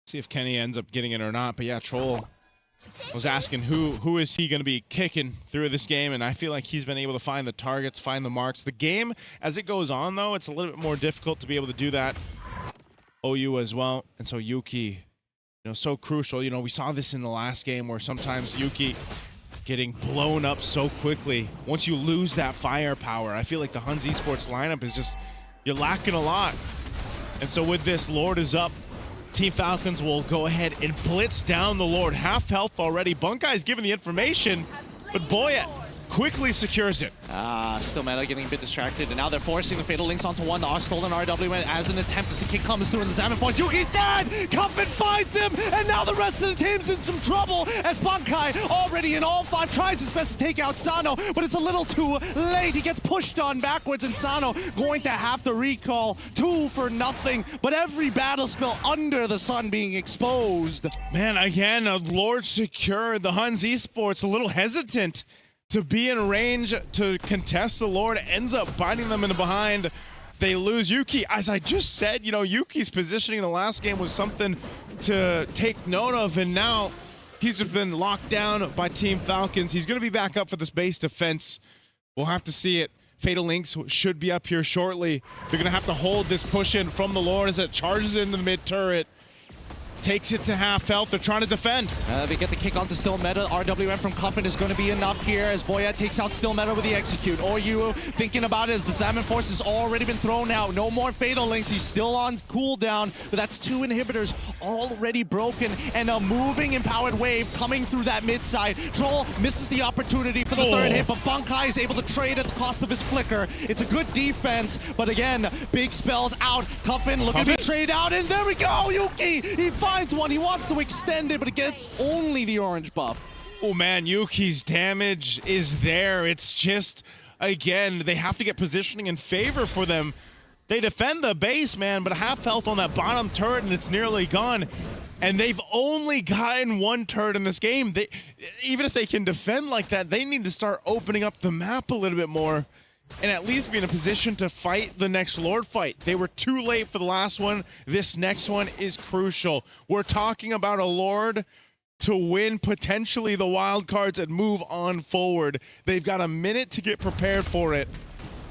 See if Kenny ends up getting it or not. But yeah, Troll was asking who is he going to be kicking through this game, and I feel like he's been able to find the targets, find the marks. The game, as it goes on, though, it's a little bit more difficult to be able to do that. OU as well, and so Yuki, you know, so crucial. You know, we saw this in the last game where sometimes Yuki getting blown up so quickly. Once you lose that firepower, I feel like the Huns Esports lineup is just, you're lacking a lot. And so with this, Lord is up. Team Falcons will go ahead and blitz down the Lord. Half health already. Bunkai's given the information, but Boyet quickly secures it. Still Meta getting a bit distracted, and now they're forcing the Fatal Links onto one. The stolen RW as an attempt as the kick comes through, and the Salmon Force. Yuki's dead! Cuffin finds him, and now the rest of the team's in some trouble as Bankai, already in all 5, tries his best to take out Sano, but it's a little too late. He gets pushed on backwards, and Sano going to have to recall 2 for nothing, but every battle spell under the sun being exposed. Man, again, Lord secured. The Huns Esports a little hesitant to be in range to contest the Lord, ends up biting them in the behind. They lose Yuki. As I just said, you know, Yuki's positioning in the last game was something to take note of, and now he's just been locked down by Team Falcons. He's going to be back up for this base defense. We'll have to see it. Fatal Links should be up here shortly. They're going to have to hold this push in from the Lord as it charges into the mid turret. Takes it to half health. They're trying to defend. They get the kick onto Still Meta. RWM from Cuffin is going to be enough here as Boyet takes out Still Meta with the execute. Oyu thinking about it as the Salmon Force has already been thrown out. No more Fatal Links. He's still on cooldown, but that's 2 inhibitors already broken, and a moving empowered wave coming through that mid side. Troll misses the opportunity for the third hit, but Bankai is able to trade at the cost of his flicker. It's a good defense, but again, big spells out. Cuffin looking to trade out, and there we go. Yuki, he finds one. He wants to extend it, but it gets only the orange buff. Oh man, Yuki's damage is there. It's just, again, they have to get positioning in favor for them. They defend the base, man, but half health on that bottom turret and it's nearly gone. And they've only gotten 1 turret in this game. Even if they can defend like that, they need to start opening up the map a little bit more and at least be in a position to fight the next Lord fight. They were too late for the last one. This next one is crucial. We're talking about a Lord to win potentially the wild cards and move on forward. They've got a minute to get prepared for it.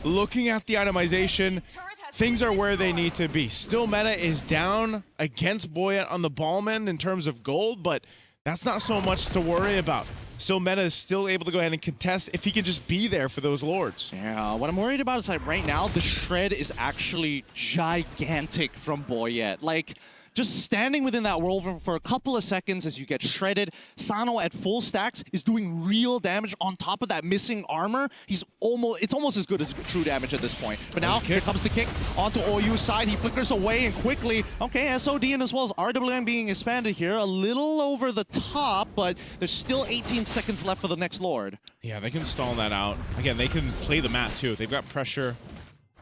Looking at the itemization, things are where they need to be. Still Meta is down against Boyet on the Ballman in terms of gold, but that's not so much to worry about. Still Meta is still able to go ahead and contest if he can just be there for those Lords. Yeah, what I'm worried about is like right now, the shred is actually gigantic from Boyet. Like, just standing within that world for a couple of seconds as you get shredded. Sano at full stacks is doing real damage on top of that missing armor. It's almost as good as true damage at this point. But now here comes the kick onto Oyu's side. He flickers away and quickly, okay, SOD and as well as RWM being expanded here. A little over the top, but there's still 18 seconds left for the next Lord. Yeah, they can stall that out. Again, they can play the map too. They've got pressure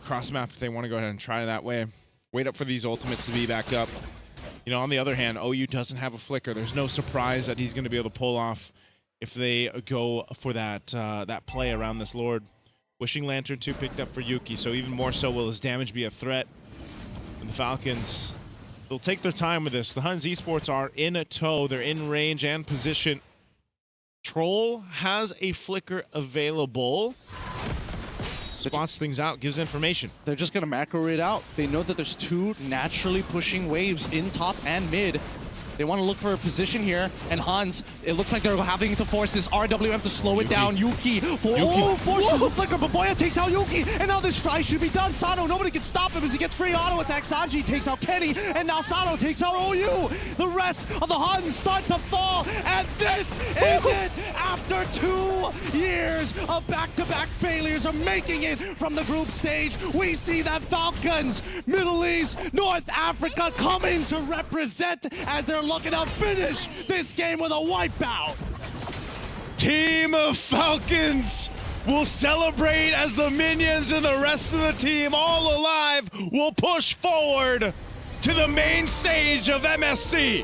cross map if they want to go ahead and try that way. Wait up for these ultimates to be back up. You know, on the other hand, OU doesn't have a flicker. There's no surprise that he's going to be able to pull off if they go for that that play around this Lord. Wishing Lantern 2 picked up for Yuki, so even more so will his damage be a threat. And the Falcons, they'll take their time with this. The Huns Esports are in a tow. They're in range and position. Troll has a flicker available. Spots things out, gives information. They're just going to macro it out. They know that there's 2 naturally pushing waves in top and mid. They want to look for a position here, and Hans, it looks like they're having to force this RWM to slow it down. Yuki forces the flicker, but Boya takes out Yuki, and now this try should be done. Sano, nobody can stop him as he gets free auto attack. Sanji takes out Kenny, and now Sano takes out OU. The rest of the Huns start to fall, and this is it. After 2 years of back-to-back failures of making it from the group stage, we see that Falcons, Middle East, North Africa coming to represent as they're looking to finish this game with a wipeout. Team of Falcons will celebrate as the minions and the rest of the team, all alive, will push forward to the main stage of MSC.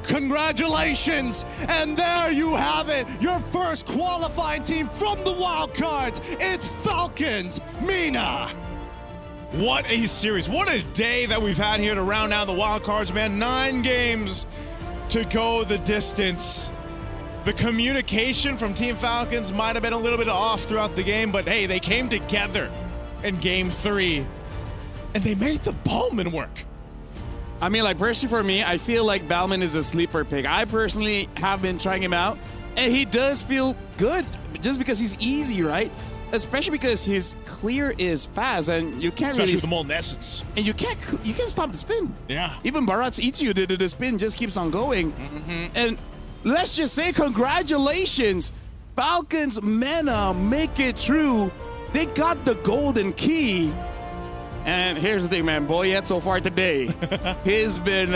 Congratulations, and there you have it, your first qualifying team from the wildcards. It's Falcons, Mina. What a series. What a day that we've had here to round out the wild cards, man. 9 games to go the distance. The communication from Team Falcons might have been a little bit off throughout the game, but hey, they came together in game 3 and they made the Ballman work. I mean, like, personally for me, I feel like Ballman is a sleeper pick. I personally have been trying him out, and he does feel good just because he's easy, right? Especially because his clear is fast, and you can't Especially really... with the Molten Essence. And you can't stop the spin. Yeah. Even Barats eats you. The spin just keeps on going. And let's just say congratulations. Falcons Mena make it through. They got the golden key. And here's the thing, man. Boyette so far today, he's been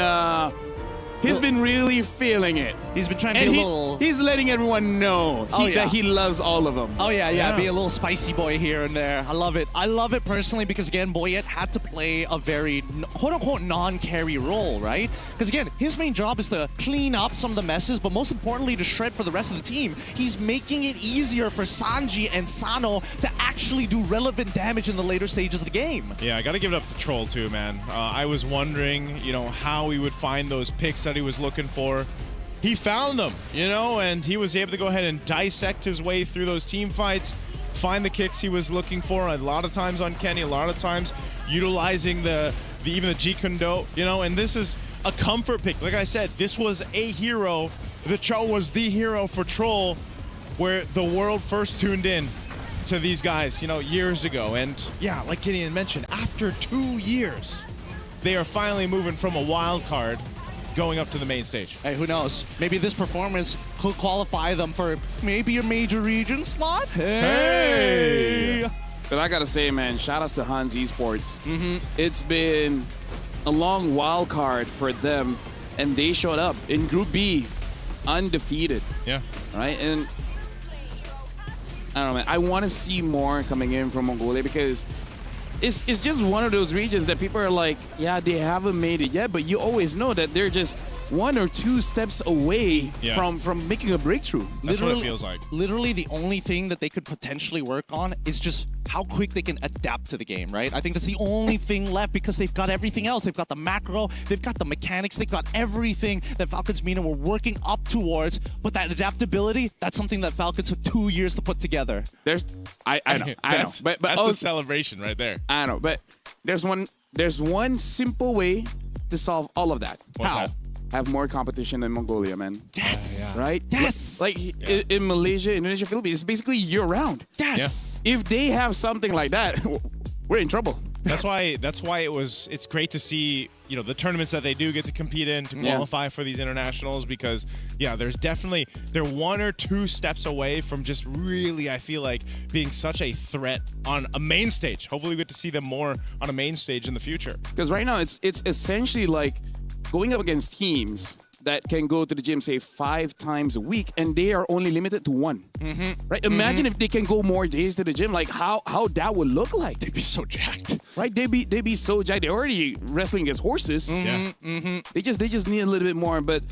really feeling it. He's been trying to be a little... He's letting everyone know that he loves all of them. Oh, yeah. Be a little spicy boy here and there. I love it. I love it personally because, again, Boyette had to play a very, quote-unquote, non-carry role, right? Because, again, his main job is to clean up some of the messes, but most importantly, to shred for the rest of the team. He's making it easier for Sanji and Sano to actually do relevant damage in the later stages of the game. Yeah, I got to give it up to Troll, too, man. I was wondering, how he would find those picks that he was looking for. He found them, and he was able to go ahead and dissect his way through those team fights, find the kicks he was looking for, a lot of times on Kenny, a lot of times utilizing even the Jeet Kune Do, and this is a comfort pick. Like I said, this was a hero. The Cho was the hero for Troll, where the world first tuned in to these guys, years ago. And yeah, like Gideon mentioned, after 2 years, they are finally moving from a wild card going up to the main stage. Hey, who knows? Maybe this performance could qualify them for maybe a major region slot. Hey! But I gotta say, man, shout outs to Hans Esports. It's been a long wild card for them, and they showed up in Group B, undefeated. Yeah. Right? And I don't know, man. I want to see more coming in from Mongolia because it's just one of those regions that people are like, yeah, they haven't made it yet, but you always know that they're just 1 or 2 steps away from making a breakthrough. That's what it feels like. Literally, the only thing that they could potentially work on is just how quick they can adapt to the game, right? I think that's the only thing left because they've got everything else. They've got the macro, they've got the mechanics, they've got everything that Falcons MENA were working up towards. But that adaptability, that's something that Falcons took 2 years to put together. I know. But that's a celebration right there. I know, but there's one simple way to solve all of that. What's How? that? Have more competition in Mongolia, man. Yes. Right? Yes. Like in Malaysia, Indonesia, Philippines, it's basically year-round. Yes. If they have something like that, we're in trouble. That's why it's great to see, the tournaments that they do get to compete in to qualify for these internationals because, they're 1 or 2 steps away from just really, I feel like, being such a threat on a main stage. Hopefully we get to see them more on a main stage in the future. Because right now, it's essentially like going up against teams that can go to the gym, say, 5 times a week, and they are only limited to 1. Right? Imagine if they can go more days to the gym, like how that would look like. They'd be so jacked. Right? They'd be so jacked. They're already wrestling against horses. They just need a little bit more. But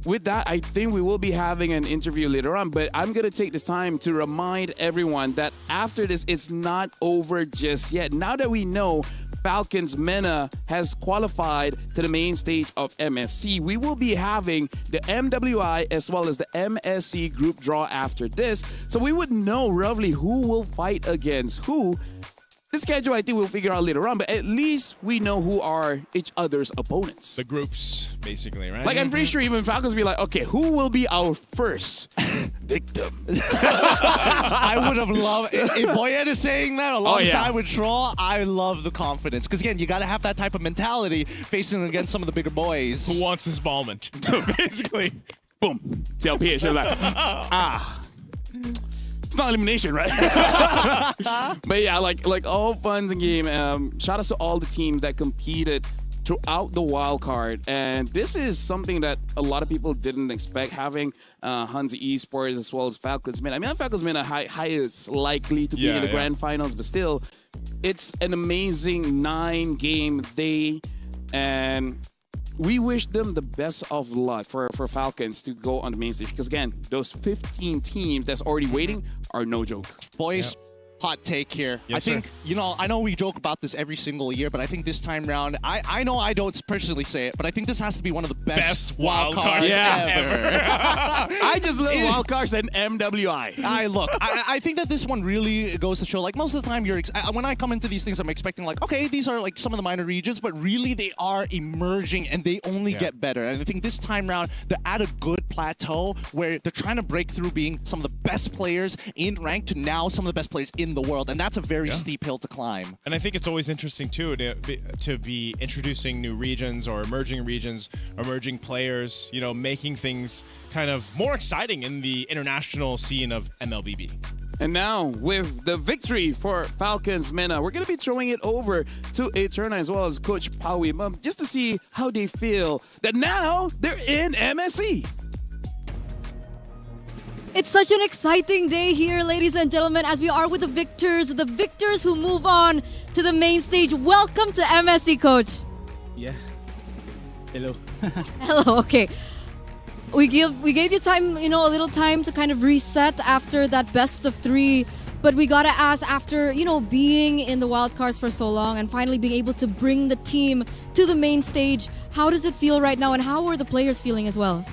with that, I think we will be having an interview later on. But I'm going to take this time to remind everyone that after this, it's not over just yet. Now that we know Falcons MENA has qualified to the main stage of MSC, we will be having the MWI as well as the MSC group draw after this. So we would know roughly who will fight against who. The schedule, I think we'll figure out later on, but at least we know who are each other's opponents. The groups, basically, right? Like, I'm pretty sure even Falcons will be like, okay, who will be our first victim? I would have loved if Boyette is saying that alongside with Troll. I love the confidence because again, you got to have that type of mentality facing against some of the bigger boys. Who wants this ballment? Basically, boom. TLPH, you're like, It's not elimination, right? But yeah, like all fun and game. Shout out to all the teams that competed throughout the wild card, and this is something that a lot of people didn't expect, having Hansa Esports as well as Falcons MENA. I mean, Falcons MENA highest likely to be in the grand finals, but still, it's an amazing 9-game day, and we wish them the best of luck for Falcons to go on the main stage, because again, those 15 teams that's already waiting are no joke. Boys, hot take here. Yes, I think, sir. I know we joke about this every single year, but I think this time round, I know I don't personally say it, but I think this has to be one of the best wild cards ever. I just love wild cards and MWI. I think that this one really goes to show, like, most of the time, when I come into these things, I'm expecting, like, okay, these are, like, some of the minor regions, but really they are emerging and they only get better. And I think this time round, they're at a good plateau where they're trying to break through being some of the best players in rank to now some of the best players in in the world, and that's a very Yeah. steep hill to climb. And I think it's always interesting too to be introducing new regions, emerging players, making things kind of more exciting in the international scene of MLBB. And now, with the victory for Falcons MENA, we're going to be throwing it over to Eterna as well as Coach Pawi, just to see how they feel that now they're in MSC. It's such an exciting day here, ladies and gentlemen, as we are with the victors who move on to the main stage. Welcome to MSC, Coach. Yeah. Hello. Hello, okay. We gave you time, a little time to kind of reset after that best of 3. But we gotta ask, after, being in the wild cards for so long and finally being able to bring the team to the main stage, how does it feel right now and how are the players feeling as well?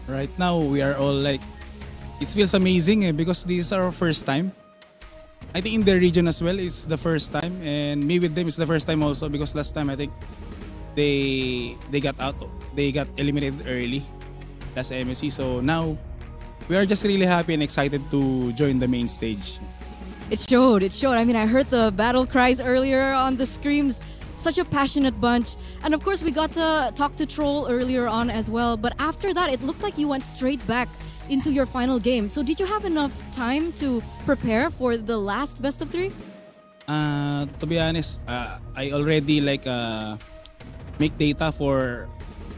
Right now, we are all like, it feels amazing because this is our first time. I think in the region as well, it's the first time. And me with them, it's the first time also because last time I think they got eliminated early. That's MSC. So now we are just really happy and excited to join the main stage. It showed. I mean, I heard the battle cries earlier on the screams. Such a passionate bunch. And of course, we got to talk to Troll earlier on as well. But after that, it looked like you went straight back into your final game. So did you have enough time to prepare for the last best of 3? To be honest, I already make data for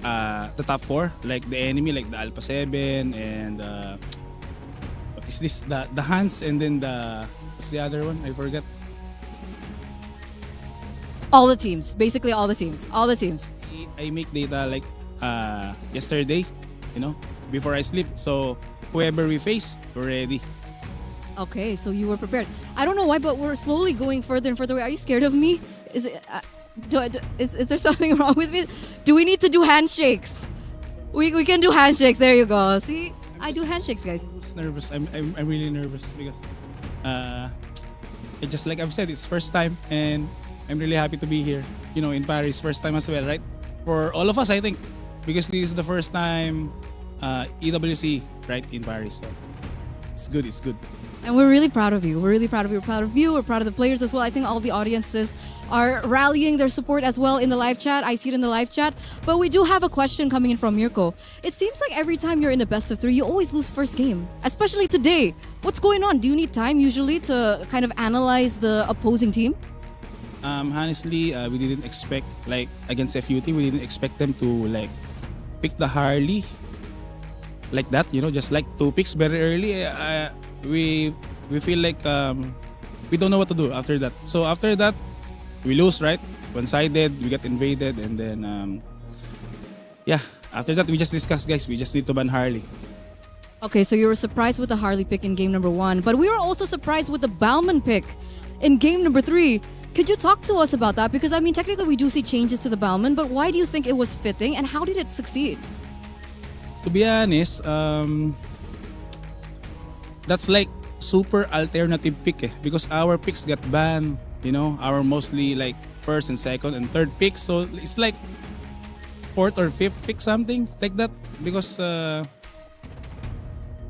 the top 4, like the enemy, like the Alpha 7 and what is this? The Hans and then what's the other one? I forgot. All the teams, basically all the teams. I make data like yesterday, before I sleep. So whoever we face, we're ready. Okay, so you were prepared. I don't know why, but we're slowly going further and further away. Are you scared of me? Is there something wrong with me? Do we need to do handshakes? We can do handshakes. There you go. See, I do handshakes, guys. I'm nervous. I'm really nervous because it just like I've said, it's first time and I'm really happy to be here. In Paris, first time as well, right? For all of us, I think, because this is the first time EWC, right, in Paris. So it's good. It's good. And we're really proud of you. We're proud of the players as well. I think all the audiences are rallying their support as well in the live chat. I see it in the live chat. But we do have a question coming in from Mirko. It seems like every time you're in a best of 3, you always lose first game, especially today. What's going on? Do you need time usually to kind of analyze the opposing team? Honestly, we didn't expect, like against FUT, we didn't expect them to pick the Harley like that, just like 2 picks very early. We feel like we don't know what to do after that. So after that, we lose, right? One-sided, we get invaded, and then after that we just discussed, guys. We just need to ban Harley. Okay, so you were surprised with the Harley pick in game number 1, but we were also surprised with the Bauman pick in game number 3. Could you talk to us about that? Because I mean, technically we do see changes to the Bauman, but why do you think it was fitting and how did it succeed? To be honest, that's like super alternative pick because our picks got banned, our mostly like first and second and third picks. So it's like 4th or 5th pick, something like that, because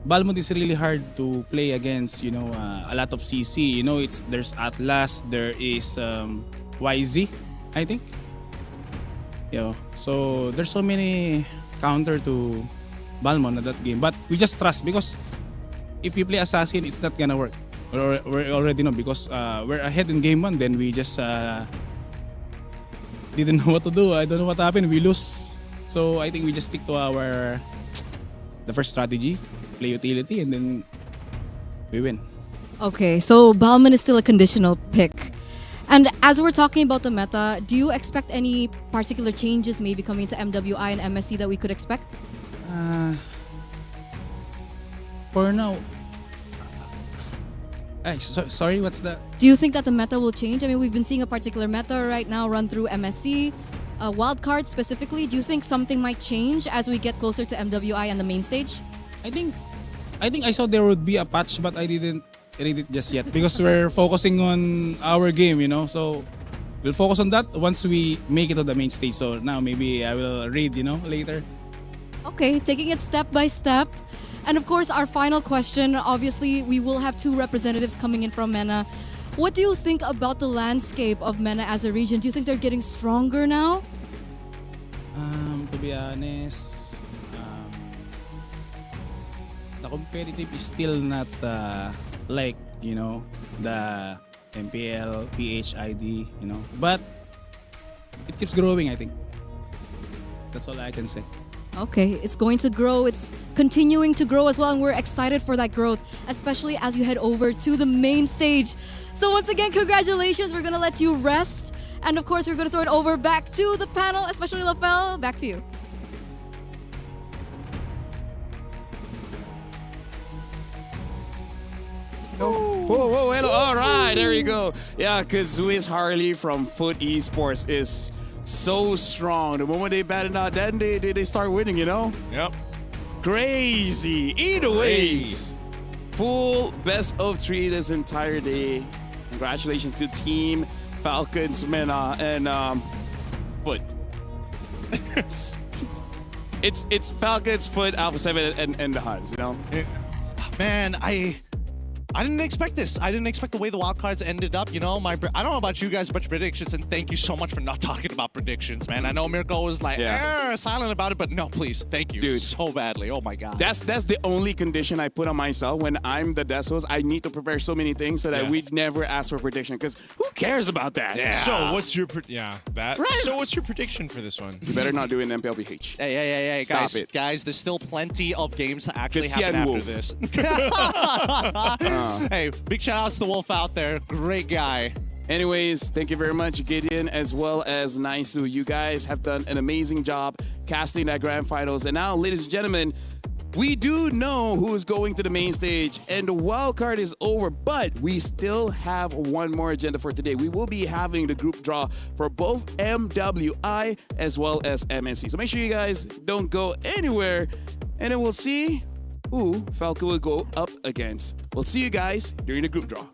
Balmond is really hard to play against, a lot of CC. There's Atlas, there is YZ, I think. So there's so many counter to Balmond at that game. But we just trust because if you play Assassin, it's not gonna work. We already know because we're ahead in game 1, then we just didn't know what to do. I don't know what happened. We lose. So I think we just stick to the first strategy, play utility, and then we win. Okay, so Bauman is still a conditional pick. And as we're talking about the meta, do you expect any particular changes maybe coming to MWI and MSC that we could expect? For now, sorry, what's that? Do you think that the meta will change? I mean, we've been seeing a particular meta right now run through MSC, wildcards specifically. Do you think something might change as we get closer to MWI and the main stage? I think I saw there would be a patch, but I didn't read it just yet because we're focusing on our game, So we'll focus on that once we make it to the main stage. So now maybe I will read, later. Okay, taking it step by step. And of course, our final question, obviously, we will have 2 representatives coming in from MENA. What do you think about the landscape of MENA as a region? Do you think they're getting stronger now? To be honest, the competitive is still not like, the MPL, PHID, But it keeps growing, I think. That's all I can say. Okay, it's going to grow. It's continuing to grow as well, and we're excited for that growth, especially as you head over to the main stage. So once again, congratulations. We're going to let you rest. And of course, we're going to throw it over back to the panel, especially Lafel. Back to you. Whoa, hello. All right, there you go. Yeah, because Swiss Harley from Foot Esports is so strong. The moment they batted out, then they start winning, Yep. Crazy. Either ways, full best of 3 this entire day. Congratulations to Team Falcons, MENA, and Foot. it's Falcons, Foot, Alpha 7, and the Huns, Man, I didn't expect this. I didn't expect the way the wild cards ended up. I don't know about you guys, but predictions, and thank you so much for not talking about predictions, man. I know Mirko was like silent about it, but no, please, thank you, dude, so badly. Oh my god. That's the only condition I put on myself when I'm the desk host. I need to prepare so many things so that we'd never ask for prediction. Because who cares about that? Yeah. So what's your Right. So what's your prediction for this one? You better not do an MLBH. Hey, Stop guys, it. Guys, there's still plenty of games to actually Cassian happen Wolf. after this. Hey, big shout outs to Wolf out there. Great guy. Anyways, thank you very much, Gideon, as well as Naisu. You guys have done an amazing job casting that grand finals. And now, ladies and gentlemen, we do know who is going to the main stage, and the wild card is over, but we still have one more agenda for today. We will be having the group draw for both MWI as well as MSC. So make sure you guys don't go anywhere, and then we'll see who Falco will go up against. We'll see you guys during the group draw.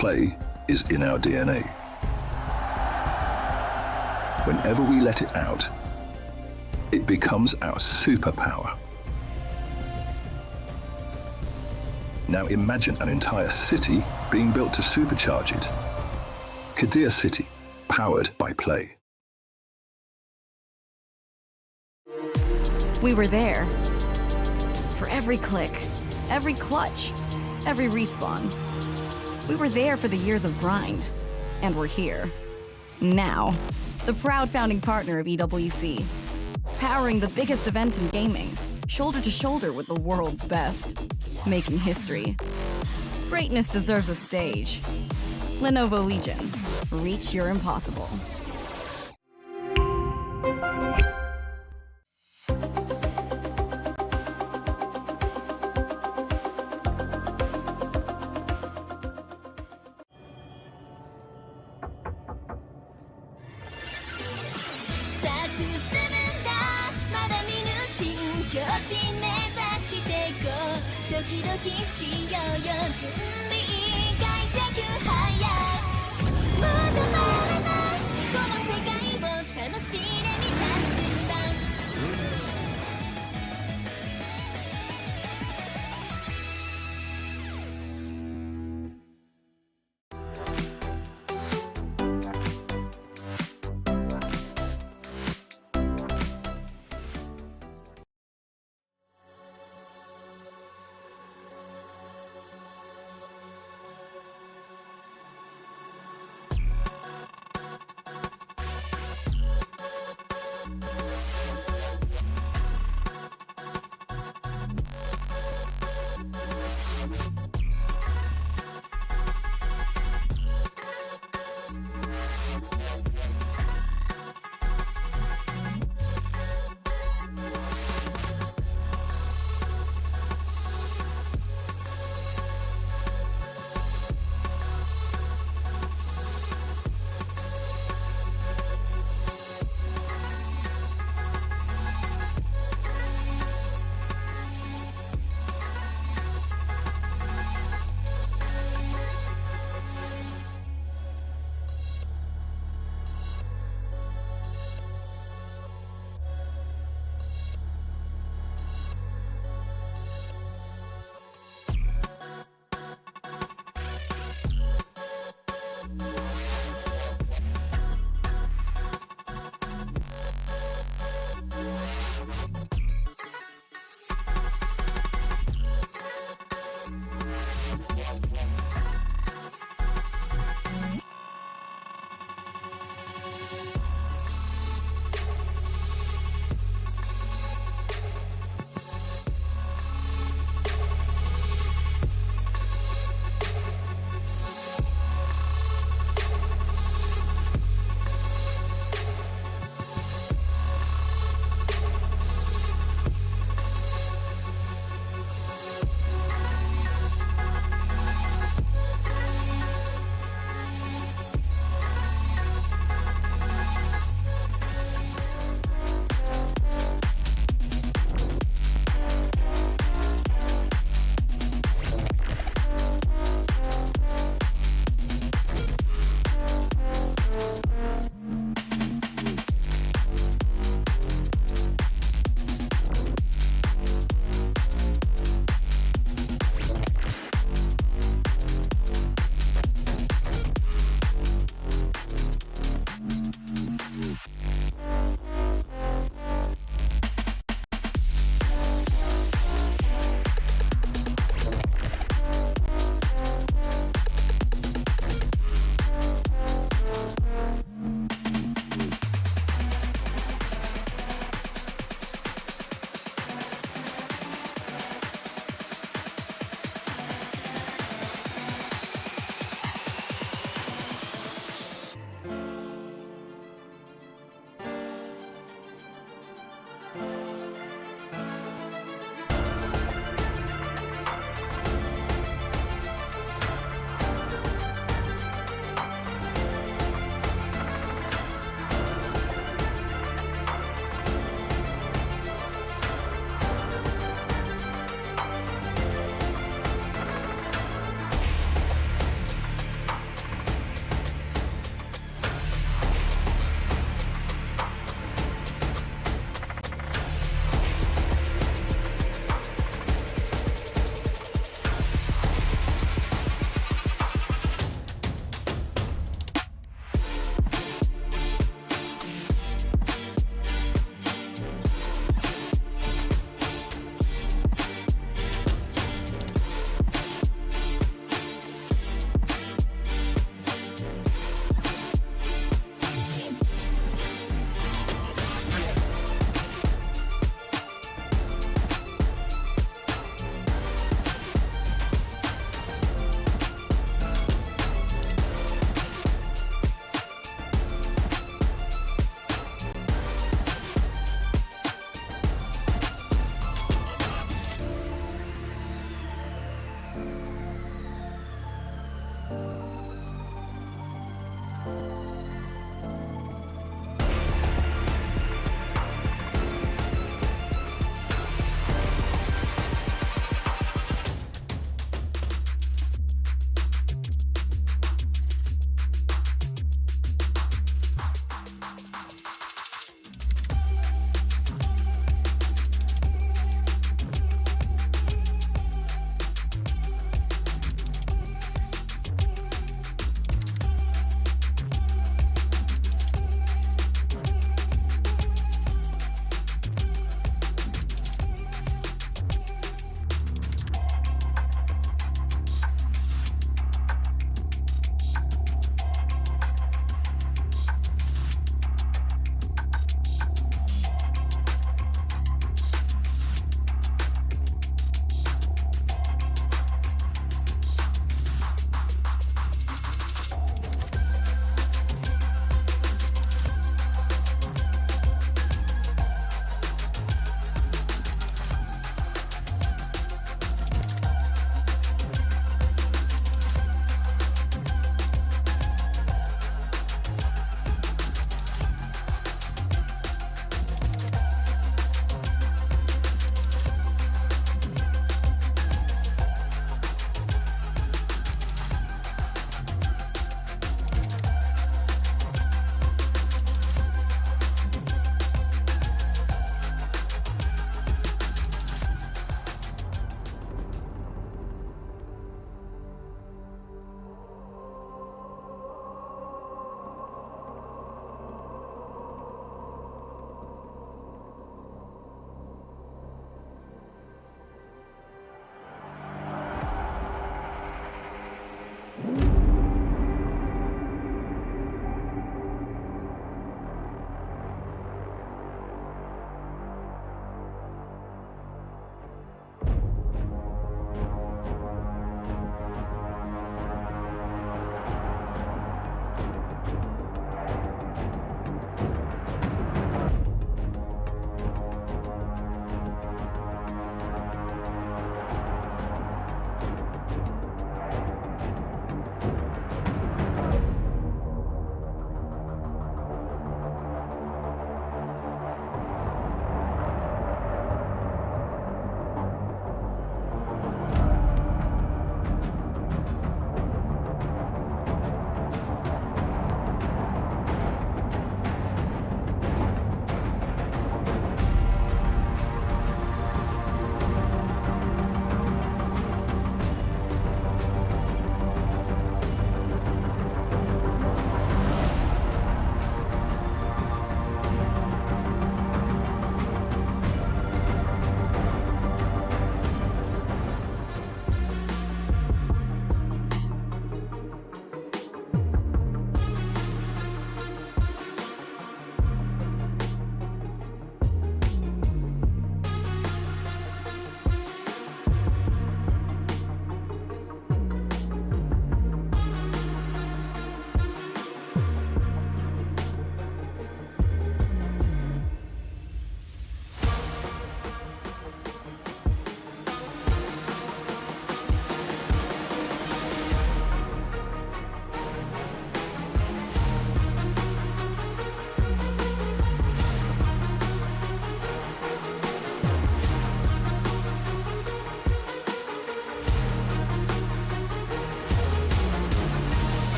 Play is in our DNA. Whenever we let it out, it becomes our superpower. Now imagine an entire city being built to supercharge it. Kadir City, powered by Play. We were there for every click, every clutch, every respawn. We were there for the years of grind, and we're here. Now, the proud founding partner of EWC, powering the biggest event in gaming, shoulder to shoulder with the world's best, making history. Greatness deserves a stage. Lenovo Legion, reach your impossible.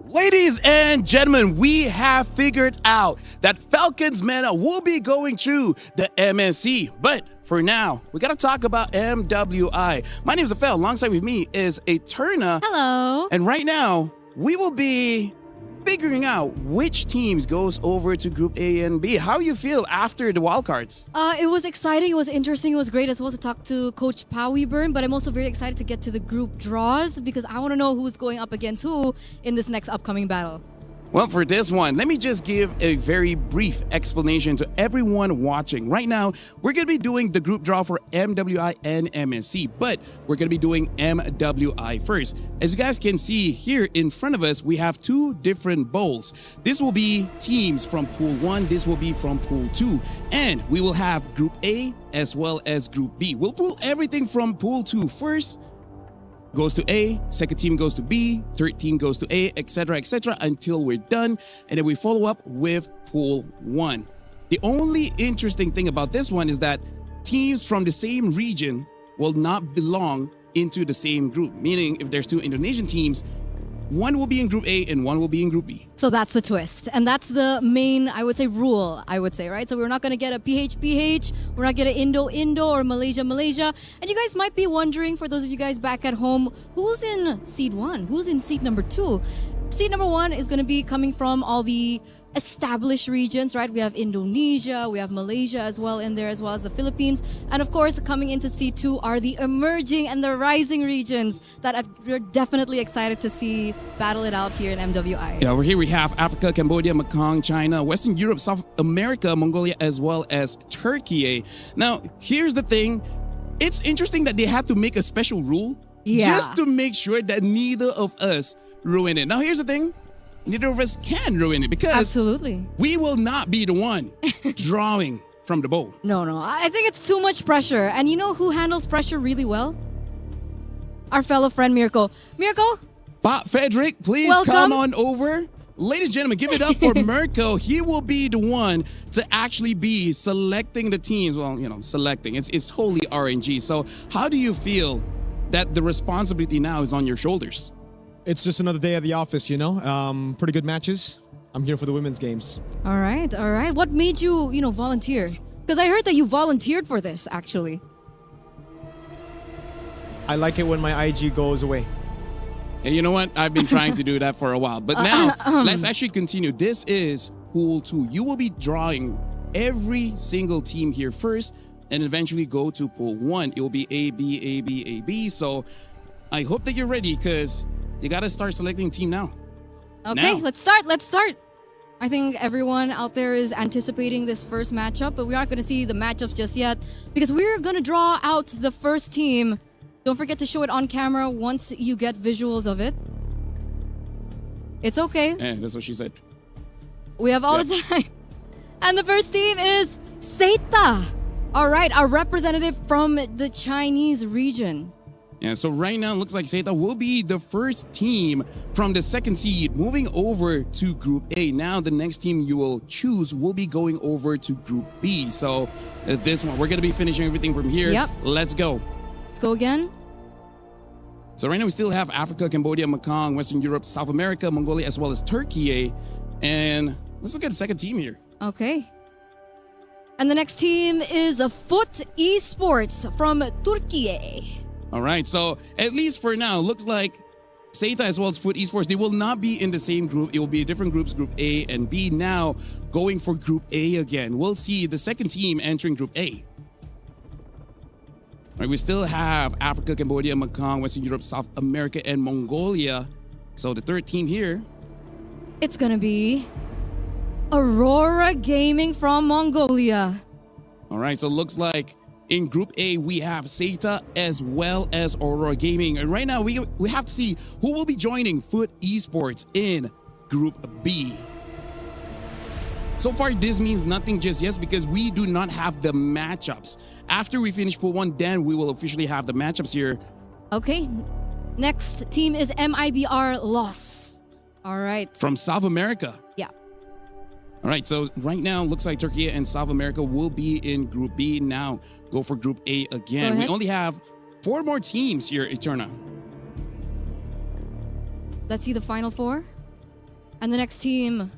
Ladies and gentlemen, we have figured out that Falcons Meta will be going through the MSC. But for now, we got to talk about MWI. My name is Afel. Alongside with me is Eterna. Hello. And right now, we will be figuring out which teams goes over to Group A and B. How you feel after the wildcards? It was exciting. It was interesting. It was great as well to talk to Coach Powie Burn, but I'm also very excited to get to the group draws because I want to know who's going up against who in this next upcoming battle. Well, for this one, let me just give a very brief explanation to everyone watching. Right now, we're going to be doing the group draw for MWI and MSC, but we're going to be doing MWI first. As you guys can see here in front of us, we have two different bowls. This will be teams from Pool 1, this will be from Pool 2, and we will have Group A as well as Group B. We'll pull everything from Pool 2 first. Goes to A, second team goes to B, third team goes to A, etc., until we're done. And then we follow up with Pool 1. The only interesting thing about this one is that teams from the same region will not belong into the same group. Meaning, if there's two Indonesian teams, one will be in Group A and one will be in Group B. So that's the twist. And that's the main, I would say, rule, right? So we're not going to get a PH, we're not going to Indo, or Malaysia. And you guys might be wondering, for those of you guys back at home, who's in seed 1? Who's in seed number 2? Seed number 1 is going to be coming from all the established regions, right? We have Indonesia, we have Malaysia as well in there, as well as the Philippines. And of course, coming into seed 2 are the emerging and the rising regions that we're definitely excited to see battle it out here in MWI. Yeah, over here we have Africa, Cambodia, Mekong, China, Western Europe, South America, Mongolia, as well as Turkey. Now, here's the thing. It's interesting that they had to make a special rule just to make sure that neither of us ruin it. Now, here's the thing. Neither of us can ruin it because absolutely we will not be the one drawing from the bowl. No. I think it's too much pressure. And you know who handles pressure really well? Our fellow friend, Mirko. Mirko? Frederick, please welcome. Come on over. Ladies and gentlemen, give it up for Mirko. He will be the one to actually be selecting the teams. Well, selecting. It's wholly RNG. So how do you feel that the responsibility now is on your shoulders? It's just another day at the office, pretty good matches. I'm here for the women's games. All right. What made you, volunteer? Because I heard that you volunteered for this, actually. I like it when my IG goes away. Hey, you know what? I've been trying to do that for a while. But now, let's actually continue. This is Pool 2. You will be drawing every single team here first and eventually go to Pool 1. It will be A, B, A, B, A, B. So I hope that you're ready because you got to start selecting team now. Okay, let's start. I think everyone out there is anticipating this first matchup, but we aren't going to see the matchups just yet because we're going to draw out the first team. Don't forget to show it on camera once you get visuals of it. It's okay. Yeah, that's what she said. We have all the time. And the first team is Seita. All right, our representative from the Chinese region. Yeah, so right now it looks like Seita will be the first team from the second seed moving over to Group A. Now the next team you will choose will be going over to Group B. So this one, we're going to be finishing everything from here. Yep. Let's go. Let's go again. So right now we still have Africa, Cambodia, Mekong, Western Europe, South America, Mongolia, as well as Turkey. And let's look at the second team here. Okay. And the next team is Foot Esports from Turkey. All right, so at least for now, looks like Seita as well as Foot Esports, they will not be in the same group. It will be different groups, Group A and B. Now going for Group A again. We'll see the second team entering Group A. All right, we still have Africa, Cambodia, Mekong, Western Europe, South America, and Mongolia. So the third team here. It's going to be Aurora Gaming from Mongolia. All right, so it looks like in Group A, we have Seita as well as Aurora Gaming. And right now, we have to see who will be joining Foot Esports in Group B. So far, this means nothing just yet because we do not have the matchups. After we finish Pool 1, then we will officially have the matchups here. Okay. Next team is MIBR Loss. All right. From South America. Yeah. All right, so right now, looks like Turkey and South America will be in Group B. Now, go for Group A again. We only have 4 more teams here, Eterna. Let's see the final 4. And the next team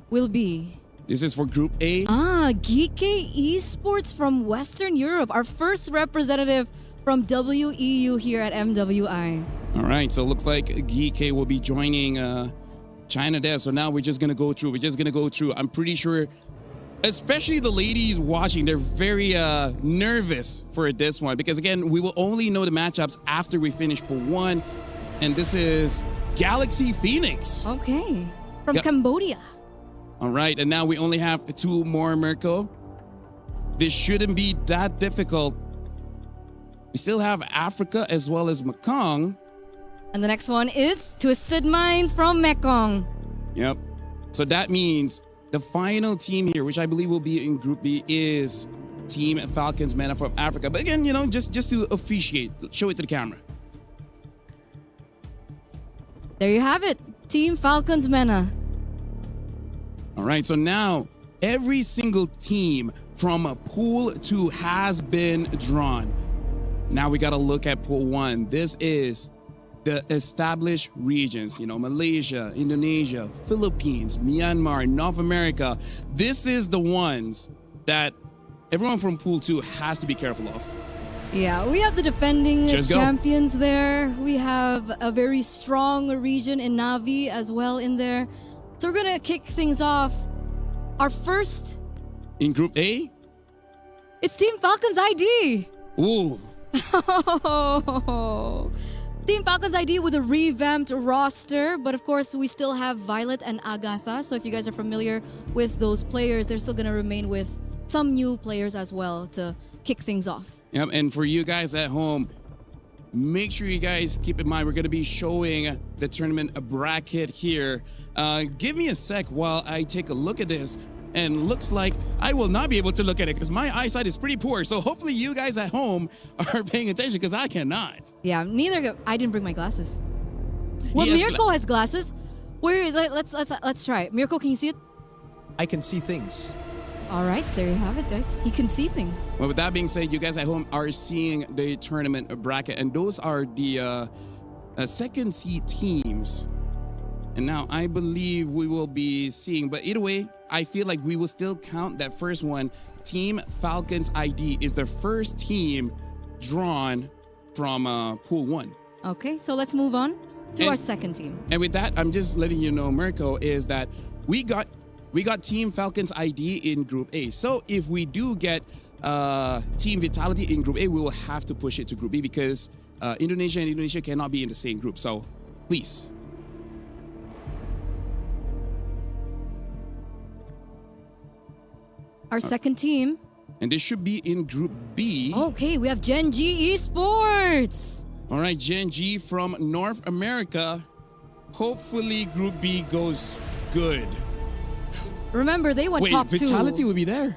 will be... This is for Group A. Geeky Esports from Western Europe. Our first representative from WEU here at MWI. All right, so it looks like GK will be joining China there. So now we're just going to go through. I'm pretty sure, especially the ladies watching, they're very nervous for this one. Because again, we will only know the matchups after we finish pool 1. And this is Galaxy Phoenix. Okay, from Cambodia. All right, and now we only have 2 more, Mirko. This shouldn't be that difficult. We still have Africa as well as Mekong. And the next one is Twisted Minds from Mekong. Yep. So that means the final team here, which I believe will be in Group B, is Team Falcons Mena from Africa. But again, just to officiate, show it to the camera. There you have it. Team Falcons Mena. All right, so now every single team from Pool 2 has been drawn. Now we got to look at Pool 1. This is the established regions, Malaysia, Indonesia, Philippines, Myanmar, North America. This is the ones that everyone from Pool 2 has to be careful of. Yeah, we have the defending Just go. champions there. We have a very strong region in Navi as well in there. So we're going to kick things off. Our first... In Group A? It's Team Falcons ID. Ooh. Team Falcons ID with a revamped roster, but of course we still have Violet and Agatha. So if you guys are familiar with those players, they're still gonna remain with some new players as well to kick things off. Yep, and for you guys at home, make sure you guys keep in mind we're gonna be showing the tournament bracket here. Give me a sec while I take a look at this. And looks like I will not be able to look at it because my eyesight is pretty poor. So hopefully you guys at home are paying attention because I cannot. Yeah, I didn't bring my glasses. Well, He has Mirko has glasses. Wait, let's try it. Mirko, can you see it? I can see things. All right, there you have it, guys. He can see things. Well, with that being said, you guys at home are seeing the tournament bracket, and those are the second seed teams. And now I believe we will be seeing, but either way, I feel like we will still count that first one. Team Falcons ID is the first team drawn from Pool 1. Okay, so let's move on to our second team. And with that, I'm just letting you know, Mirko, is that we got Team Falcons ID in Group A. So if we do get Team Vitality in Group A, we will have to push it to Group B because Indonesia and Indonesia cannot be in the same group. So please. Our second team. And this should be in Group B. Okay, we have Gen G Esports. All right, Gen G from North America. Hopefully Group B goes good. Remember, they went top 2. Vitality will be there.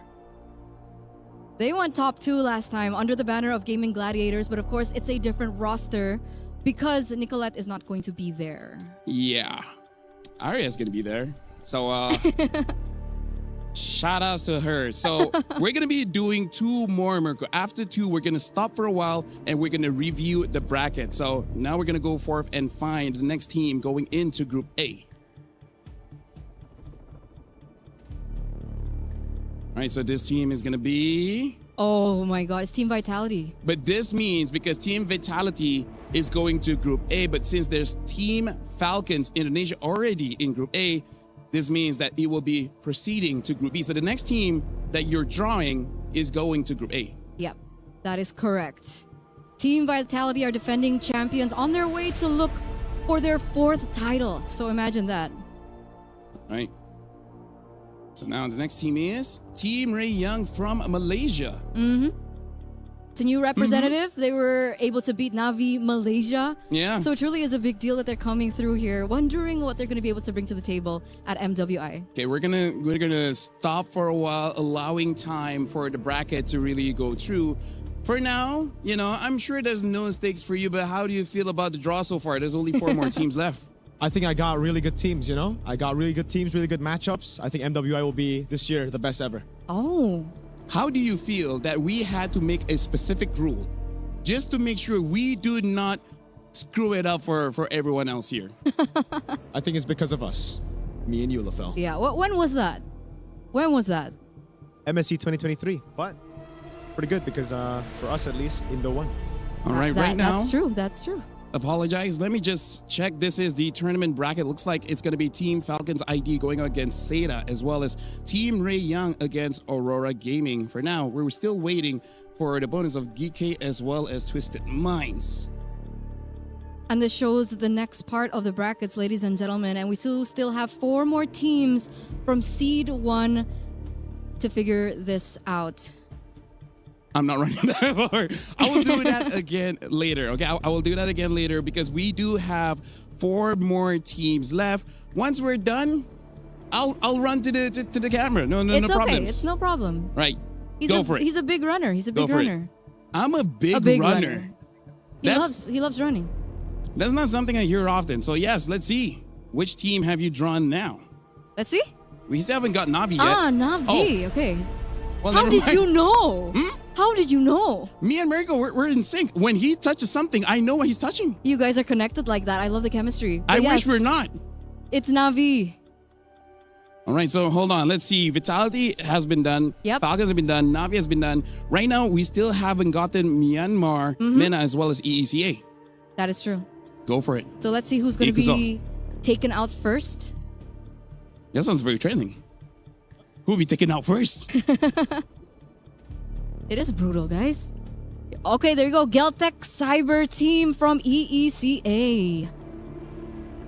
They went top 2 last time under the banner of Gaming Gladiators, but of course, it's a different roster because Nicolette is not going to be there. Yeah. Aria's going to be there. So, shout outs to her. So we're going to be doing 2 more, Mirko. After 2, we're going to stop for a while and we're going to review the bracket. So now we're going to go forth and find the next team going into Group A. All right, so this team is going to be... Oh my god, it's Team Vitality. But this means because Team Vitality is going to Group A, but since there's Team Falcons Indonesia already in Group A, this means that it will be proceeding to Group B. So the next team that you're drawing is going to Group A. Yep, that is correct. Team Vitality are defending champions on their way to look for their 4th title. So imagine that. All right. So now the next team is Team Ray Young from Malaysia. It's a new representative. They were able to beat Navi Malaysia. Yeah. So it truly is a big deal that they're coming through here, wondering what they're going to be able to bring to the table at MWI. Okay, we're gonna stop for a while, allowing time for the bracket to really go through. For now, I'm sure there's no stakes for you, but how do you feel about the draw so far? There's only 4 more teams left. I think I got really good teams, I got really good teams, really good matchups. I think MWI will be, this year, the best ever. Oh. How do you feel that we had to make a specific rule just to make sure we do not screw it up for everyone else here? I think it's because of us. Me and you, LaFell. Yeah. When was that? When was that? MSC 2023. But pretty good because for us at least, Indo won. All right, right now. That's true. That's true. Apologize. Let me just check. This is the tournament bracket. Looks like it's going to be Team Falcons ID going against Seda, as well as Team Ray Young against Aurora Gaming. For now, we're still waiting for the bonus of GK as well as Twisted Minds. And this shows the next part of the brackets, ladies and gentlemen. And we still have 4 more teams from Seed 1 to figure this out. I'm not running that far. I will do that again later. Okay, I will do that again later because we do have 4 more teams left. Once we're done, I'll run to the camera. No It's okay. problems. It's no problem. Right. Go for it. He's a big runner. He's a big runner. I'm a big runner. He loves running. That's not something I hear often. So yes, let's see. Which team have you drawn now? Let's see. We still haven't got Navi yet. Navi. Okay. Well, How never did mind. you know? How did you know? Me and Mirko, we're in sync. When he touches something, I know what he's touching. You guys are connected like that. I love the chemistry. But I yes, wish we're not. It's Navi. All right, so hold on. Let's see. Vitality has been done. Yep. Falcons have been done. Navi has been done. Right now, we still haven't gotten Myanmar, MENA, as well as EECA. That is true. Go for it. So let's see who's going to be taken out first. That sounds very trending. Who will be taken out first? It is brutal, guys. Okay, there you go. Geltec Cyber Team from EECA.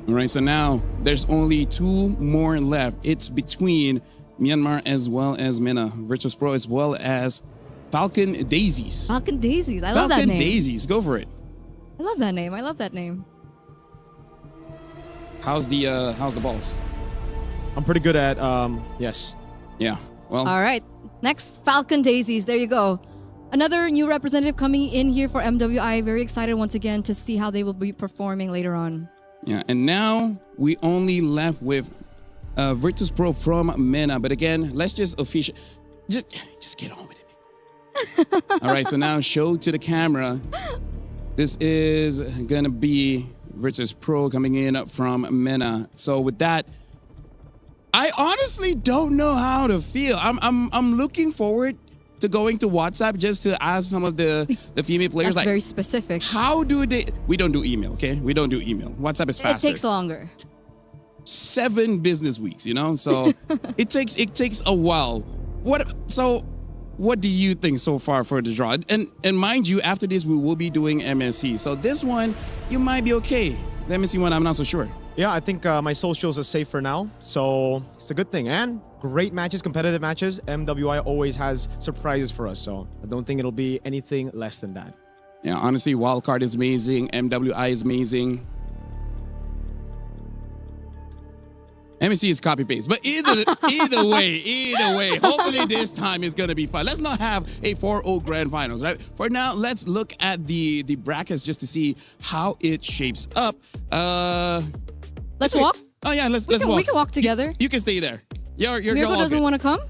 All right, so now there's only 2 more left. It's between Myanmar as well as MENA, Virtus Pro as well as Falcon Daisies. Falcon Daisies. I love that name. Falcon Daisies. Go for it. I love that name. I love that name. How's the balls? I'm pretty good at yes. Yeah. Well. All right. Next, Falcon Daisies. There you go. Another new representative coming in here for MWI. Very excited once again to see how they will be performing later on. Yeah, and now we only left with Virtus Pro from MENA. But again, let's just just get on with it. All right, so now show to the camera. This is gonna be Virtus Pro coming in from MENA. So with that, I honestly don't know how to feel. I'm looking forward to going to WhatsApp just to ask some of the female players. That's very specific. How do they? We don't do email, okay? We don't do email. WhatsApp is faster. It takes longer. 7 business weeks, you know. So it takes a while. What do you think so far for the draw? And mind you, after this we will be doing MSC. So this one you might be okay. The MSC one I'm not so sure. Yeah, I think my socials are safe for now, so it's a good thing. And great matches, competitive matches. MWI always has surprises for us, so I don't think it'll be anything less than that. Yeah, honestly, Wildcard is amazing. MWI is amazing. MSC is copy paste, but either way, hopefully this time is gonna be fun. Let's not have a 4-0 grand finals, right? For now, let's look at the brackets just to see how it shapes up. Let's walk. Oh yeah, let's walk. We can walk together. You can stay there. Mirko doesn't want to come.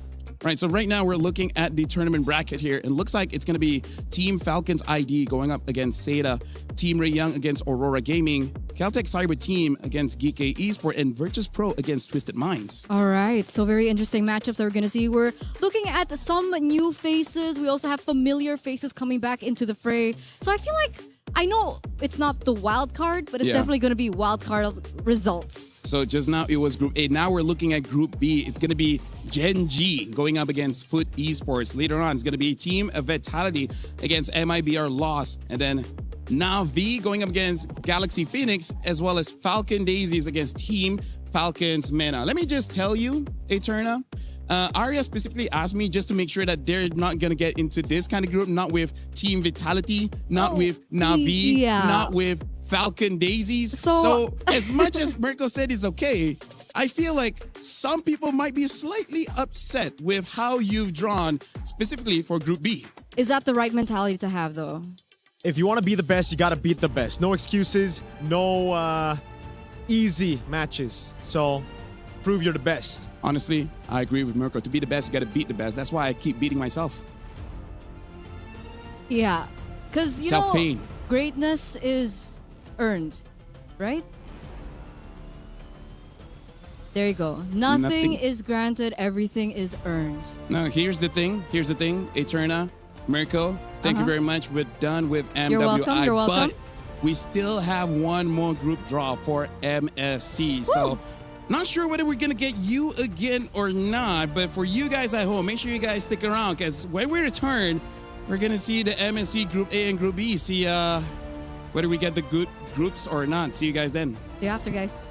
Right, so right now we're looking at the tournament bracket here. It looks like it's going to be Team Falcons ID going up against Seda, Team Ray Young against Aurora Gaming, Caltech Cyber Team against Geek Esport, and Virtus Pro against Twisted Minds. All right, so very interesting matchups that we're going to see. We're looking at some new faces. We also have familiar faces coming back into the fray. So I feel like, I know it's not the wild card, but it's definitely going to be wild card results. So just now it was Group A. Now we're looking at Group B. It's going to be Gen G going up against Foot Esports. Later on, it's going to be Team Vitality against MIBR Lost. And then now V going up against Galaxy Phoenix, as well as Falcon Daisies against Team Falcons MENA. Let me just tell you, Eterna, Arya specifically asked me just to make sure that they're not going to get into this kind of group, not with Team Vitality, not with Navi, not with Falcon Daisies. So as much as Mirko said is okay, I feel like some people might be slightly upset with how you've drawn specifically for Group B. Is that the right mentality to have, though? If you want to be the best, you got to beat the best. No excuses, no easy matches. So prove you're the best. Honestly, I agree with Mirko. To be the best, you got to beat the best. That's why I keep beating myself. Yeah, because, you know, greatness is earned, right? There you go. Nothing is granted, everything is earned. Now, here's the thing. Eterna, Mirko, thank you very much. We're done with MWI. You're welcome. But we still have one more group draw for MSC. So, not sure whether we're going to get you again or not. But for you guys at home, make sure you guys stick around. Because when we return, we're going to see the MSC Group A and Group B. See whether we get the good groups or not. See you guys then. See you after, guys.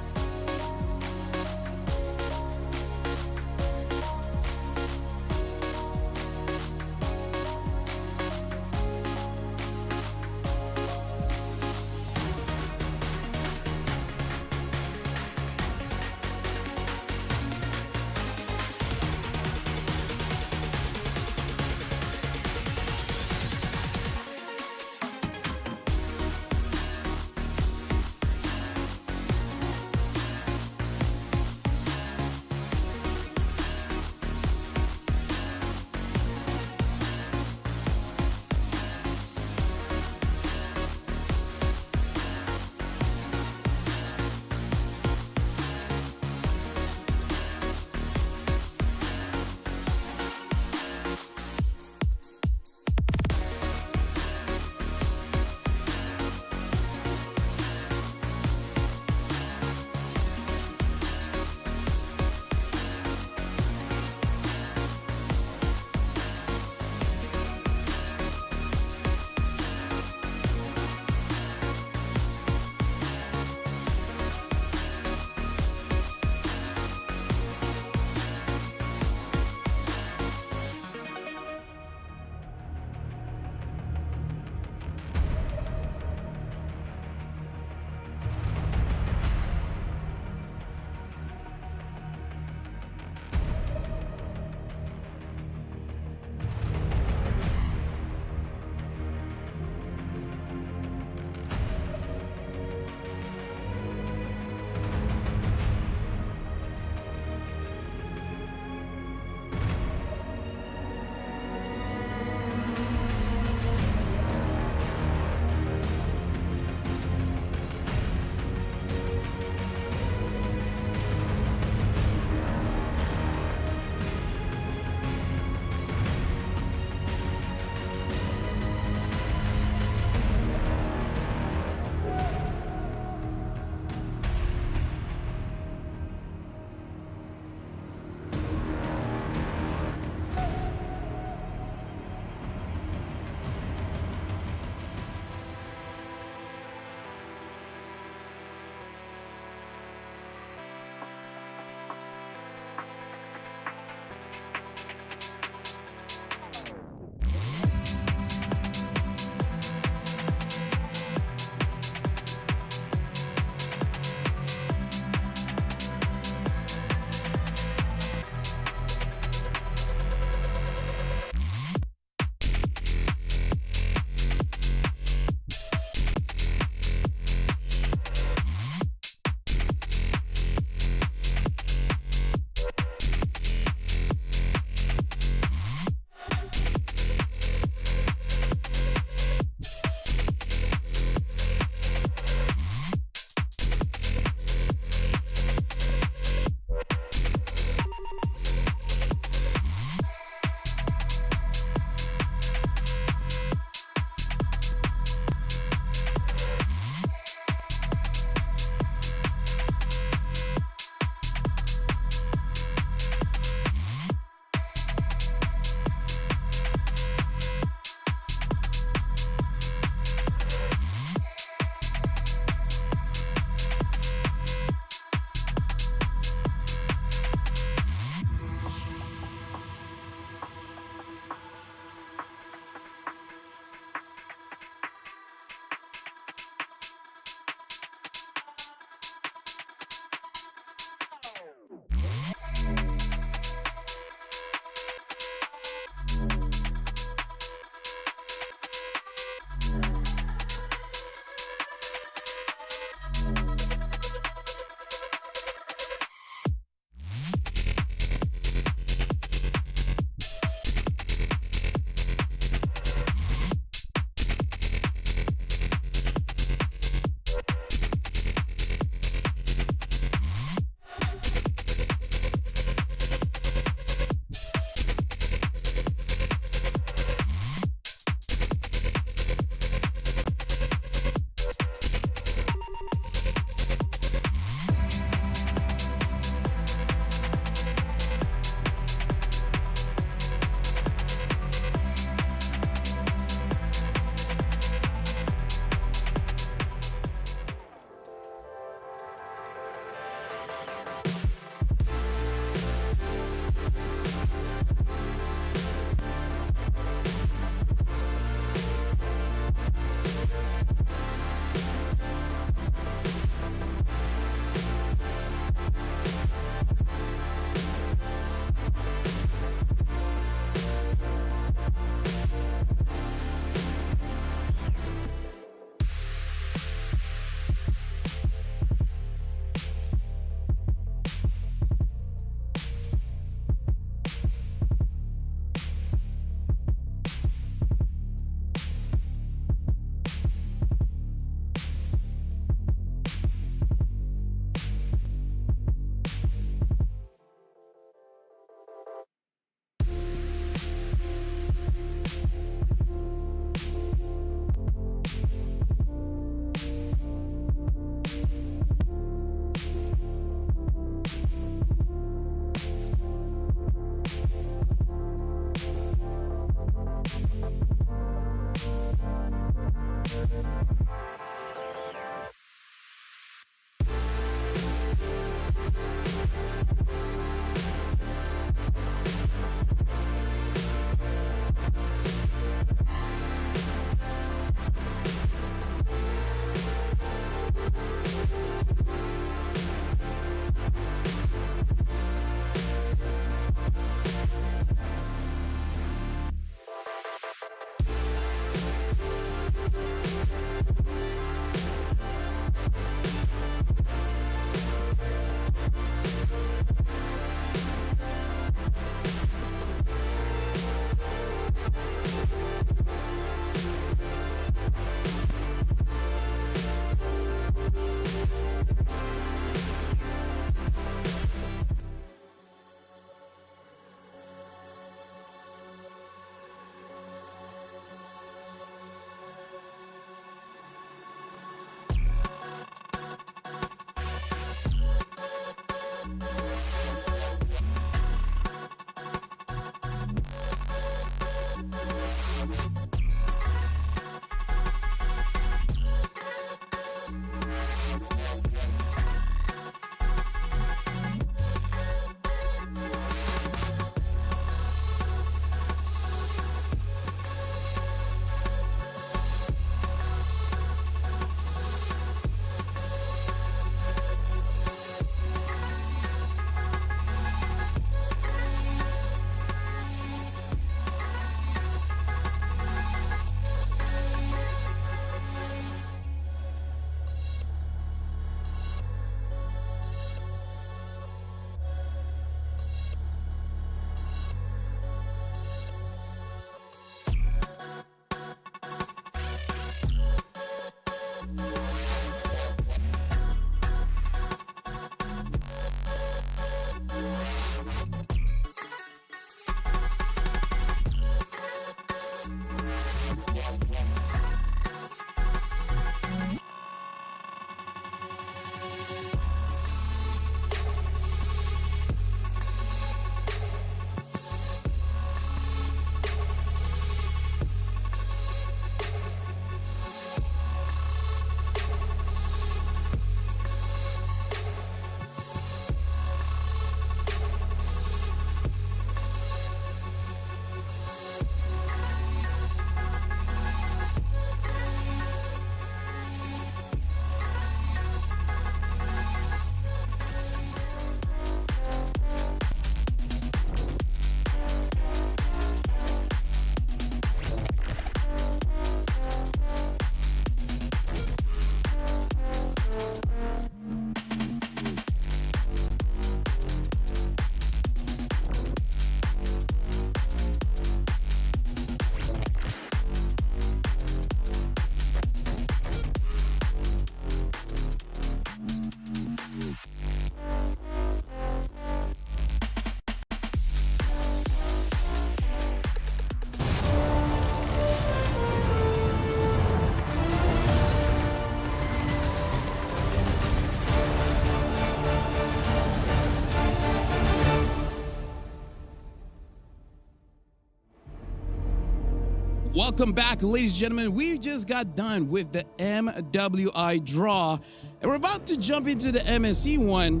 Welcome back, ladies and gentlemen. We just got done with the MWI draw, and we're about to jump into the MSC one.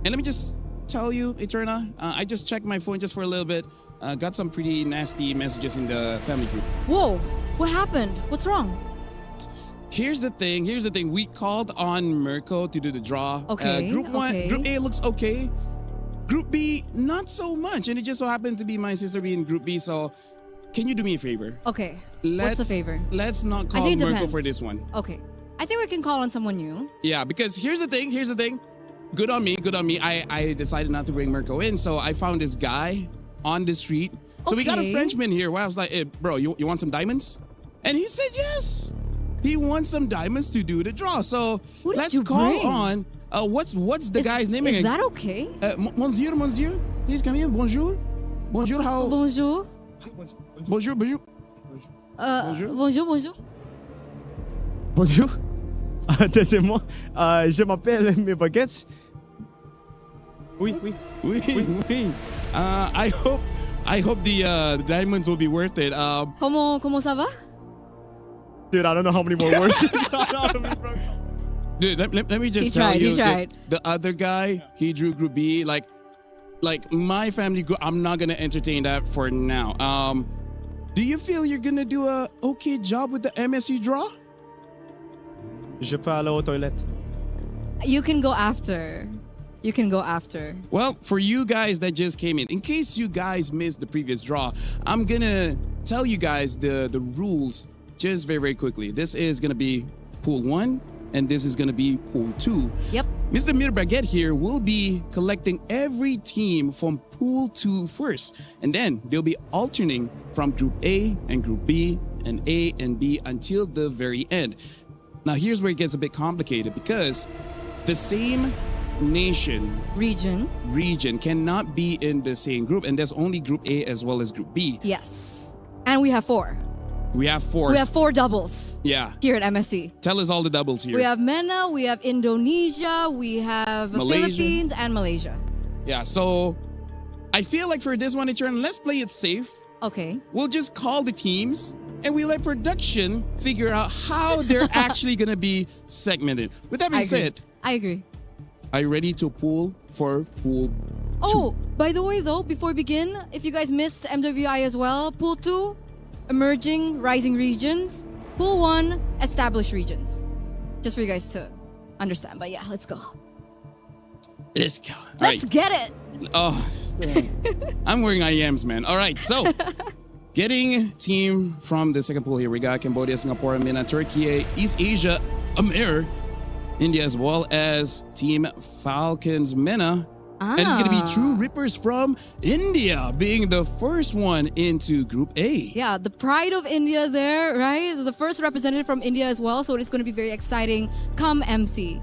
And let me just tell you, Eterna, I just checked my phone just for a little bit. Got some pretty nasty messages in the family group. Whoa, what happened? What's wrong? Here's the thing. We called on Mirko to do the draw. Okay, Group okay. Group A looks okay. Group B, not so much. And it just so happened to be my sister being Group B. So, can you do me a favor? Okay. What's the favor? Let's not I call think it Mirko depends. for this one. Okay. I think we can call on someone new. Yeah, because here's the thing. Good on me. I decided not to bring Mirko in. So, I found this guy on the street. So, we got a Okay. Frenchman here where I was like, hey, bro, you want some diamonds? And he said yes. He wants some diamonds to do the draw. So, What did let's you call bring? on. What's the guy's name Is again? that okay? Monsieur, please come here. Bonjour. How? Bonjour. Bonjour. Bonjour. Bonjour. C'est moi. Je m'appelle mes baguettes. Oui. I hope the diamonds will be worth it. Comment ça va? Dude, I don't know how many more words. Dude, let me just He tell tried, you, he tried. the other guy, he drew Group B. Like my family group, I'm not gonna entertain that for now. Do you feel you're gonna do a okay job with the MSC draw? Je peux aller aux toilettes. You can go after. Well, for you guys that just came in case you guys missed the previous draw, I'm gonna tell you guys the rules just very, very quickly. This is gonna be Pool 1, and this is gonna be Pool 2. Yep. Mr. Mir Baguette here will be collecting every team from Pool 2 first, and then they'll be alternating from Group A and Group B and A and B until the very end. Now, here's where it gets a bit complicated because the same region cannot be in the same group, and there's only Group A as well as Group B. Yes. And we have 4. We have 4. We have 4 doubles. Yeah. Here at MSC. Tell us all the doubles here. We have MENA, we have Indonesia, we have the Malaysia. Philippines, and Malaysia. Yeah, so I feel like for this one, let's play it safe. Okay. We'll just call the teams and we let production figure out how they're actually going to be segmented. With that being said, I agree. are you ready to pool for Pool 2? Oh, by the way though, before we begin, if you guys missed MWI as well, Pool 2, emerging, rising regions. Pool 1, established regions. Just for you guys to understand. But yeah, let's go. Let's go. Let's get it. Oh, I'm wearing IEMs, man. All right, so getting team from the second pool here. We got Cambodia, Singapore, MENA, Turkey, East Asia, Amir, India, as well as Team Falcons, MENA. And it's going to be True Rippers from India being the first one into Group A. Yeah, the pride of India there, right? The first representative from India as well. So it's going to be very exciting come MC.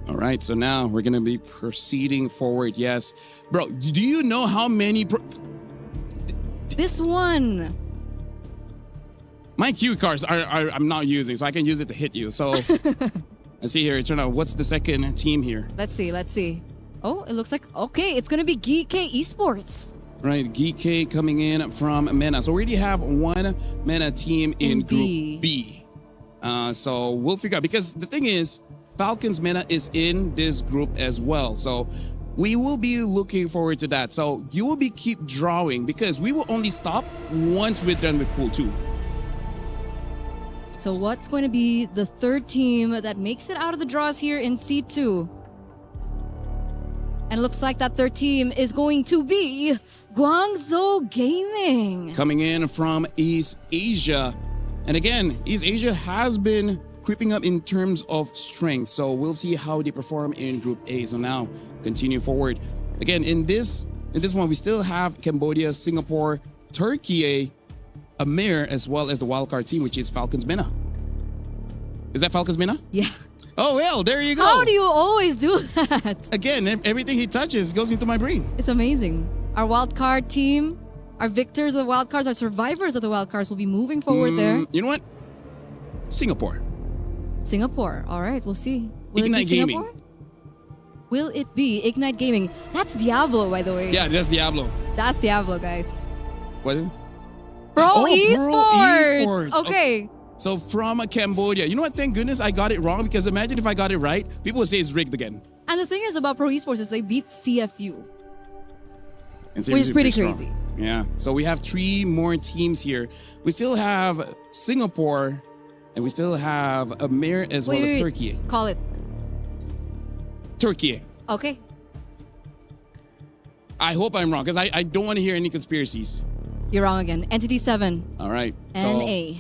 All right, so now we're going to be proceeding forward. Yes. Bro, do you know how many... This one. My cue cards I'm not using, so I can use it to hit you. So let's see here. Turn out what's the second team here? Let's see. Oh, it looks like, okay, it's going to be GK Esports. Right, GK coming in from MENA. So we already have one MENA team in Group B. So we'll figure out, because the thing is, Falcons MENA is in this group as well. So we will be looking forward to that. So you will be keep drawing because we will only stop once we're done with Pool 2. So what's going to be the third team that makes it out of the draws here in C2? And it looks like that third team is going to be Guangzhou Gaming. Coming in from East Asia. And again, East Asia has been creeping up in terms of strength. So we'll see how they perform in Group A. So now continue forward. Again, in this one, we still have Cambodia, Singapore, Turkey, Amir, as well as the wildcard team, which is Falcons MENA. Is that Falcons MENA? Yeah. Oh, well, there you go. How do you always do that? Again, everything he touches goes into my brain. It's amazing. Our wildcard team, our victors of the wildcards, our survivors of the wildcards will be moving forward there. You know what? Singapore. All right, we'll see. Will Ignite it be Gaming. Singapore? Will it be Ignite Gaming? That's Diablo, by the way. Yeah, that's Diablo. That's Diablo, guys. What is it? Pro Esports. Esports. Okay. So from Cambodia. You know what? Thank goodness I got it wrong, because imagine if I got it right, people would say it's rigged again. And the thing is about Pro Esports is they beat CFU. And Which is pretty strong. crazy. Yeah. So we have 3 more teams here. We still have Singapore, and we still have Amir as well as Turkey. Call it. Turkey. Okay. I hope I'm wrong, because I don't want to hear any conspiracies. You're wrong again. Entity 7. All right. NA.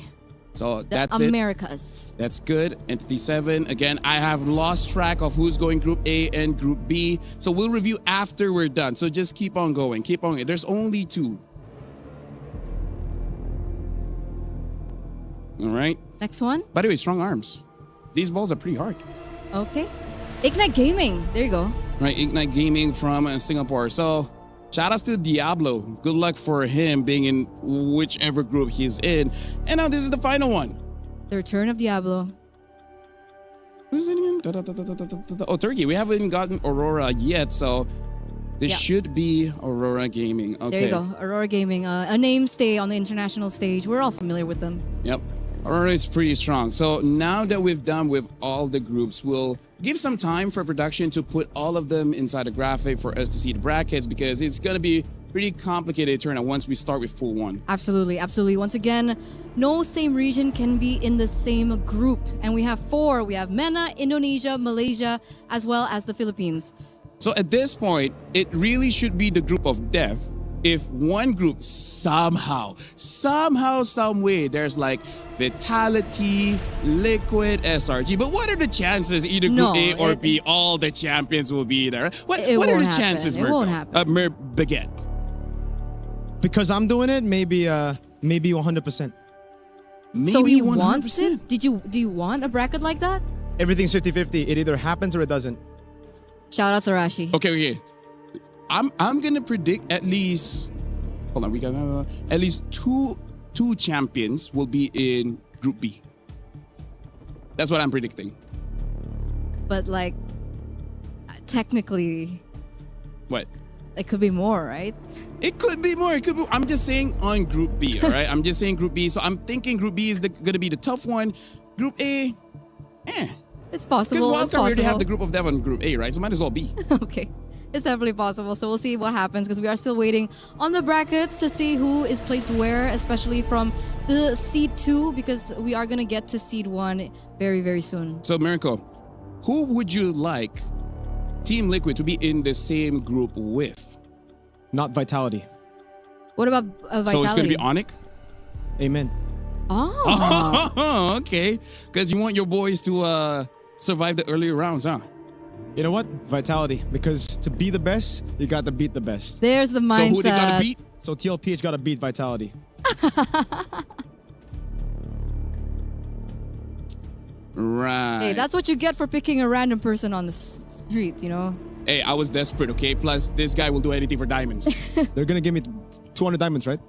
So The that's it. Americas. That's good. Entity 7. Again, I have lost track of who's going Group A and Group B. So we'll review after we're done. So just keep on going. Keep on going. There's only 2. All right. Next one. By the way, strong arms. These balls are pretty hard. Okay. Ignite Gaming. There you go. Right. Ignite Gaming from Singapore. So shout outs to Diablo. Good luck for him being in whichever group he's in. And now this is the final one. The Return of Diablo. Who's in him? Oh, Turkey. We haven't gotten Aurora yet, so this Yeah. should be Aurora Gaming. Okay. There you go. Aurora Gaming. A name stay on the international stage. We're all familiar with them. Yep. Aurora is pretty strong. So now that we've done with all the groups, we'll give some time for production to put all of them inside a graphic for us to see the brackets, because it's going to be pretty complicated tournament once we start with pool 1. Absolutely, absolutely. Once again, no same region can be in the same group. And we have 4. We have MENA, Indonesia, Malaysia, as well as the Philippines. So at this point, it really should be the group of death. If one group somehow, some way, there's like Vitality, Liquid, SRG. But what are the chances either group A or B, all the champions will be there? What are the won't chances, happen. It won't happen. Baguette. Because I'm doing it, maybe 100%. So he wants it? Do you want a bracket like that? Everything's 50-50. It either happens or it doesn't. Shout out Sarashi. Okay. I'm gonna predict at least. Hold on, we got at least two champions will be in Group B. That's what I'm predicting. But like, technically, What? it could be more, right? It could be more. It could be. I'm just saying on Group B. All right. I'm just saying Group B. So I'm thinking Group B is gonna be the tough one. Group A, It's possible. Because It's we already have possible. the group of death on Group A, right? So might as well be. Okay. It's definitely possible. So we'll see what happens, because we are still waiting on the brackets to see who is placed where, especially from the seed 2, because we are going to get to seed 1 very, very soon. So Miracle, who would you like Team Liquid to be in the same group with? Not Vitality. What about Vitality? So it's going to be Onyx? Amen. Oh. Okay. Because you want your boys to survive the earlier rounds, huh? You know what? Vitality. Because to be the best, you got to beat the best. There's the mindset. So who they got to beat? So TLPH got to beat Vitality. Right. Hey, that's what you get for picking a random person on the street, you know? Hey, I was desperate, okay? Plus, this guy will do anything for diamonds. They're going to give me 200 diamonds, right?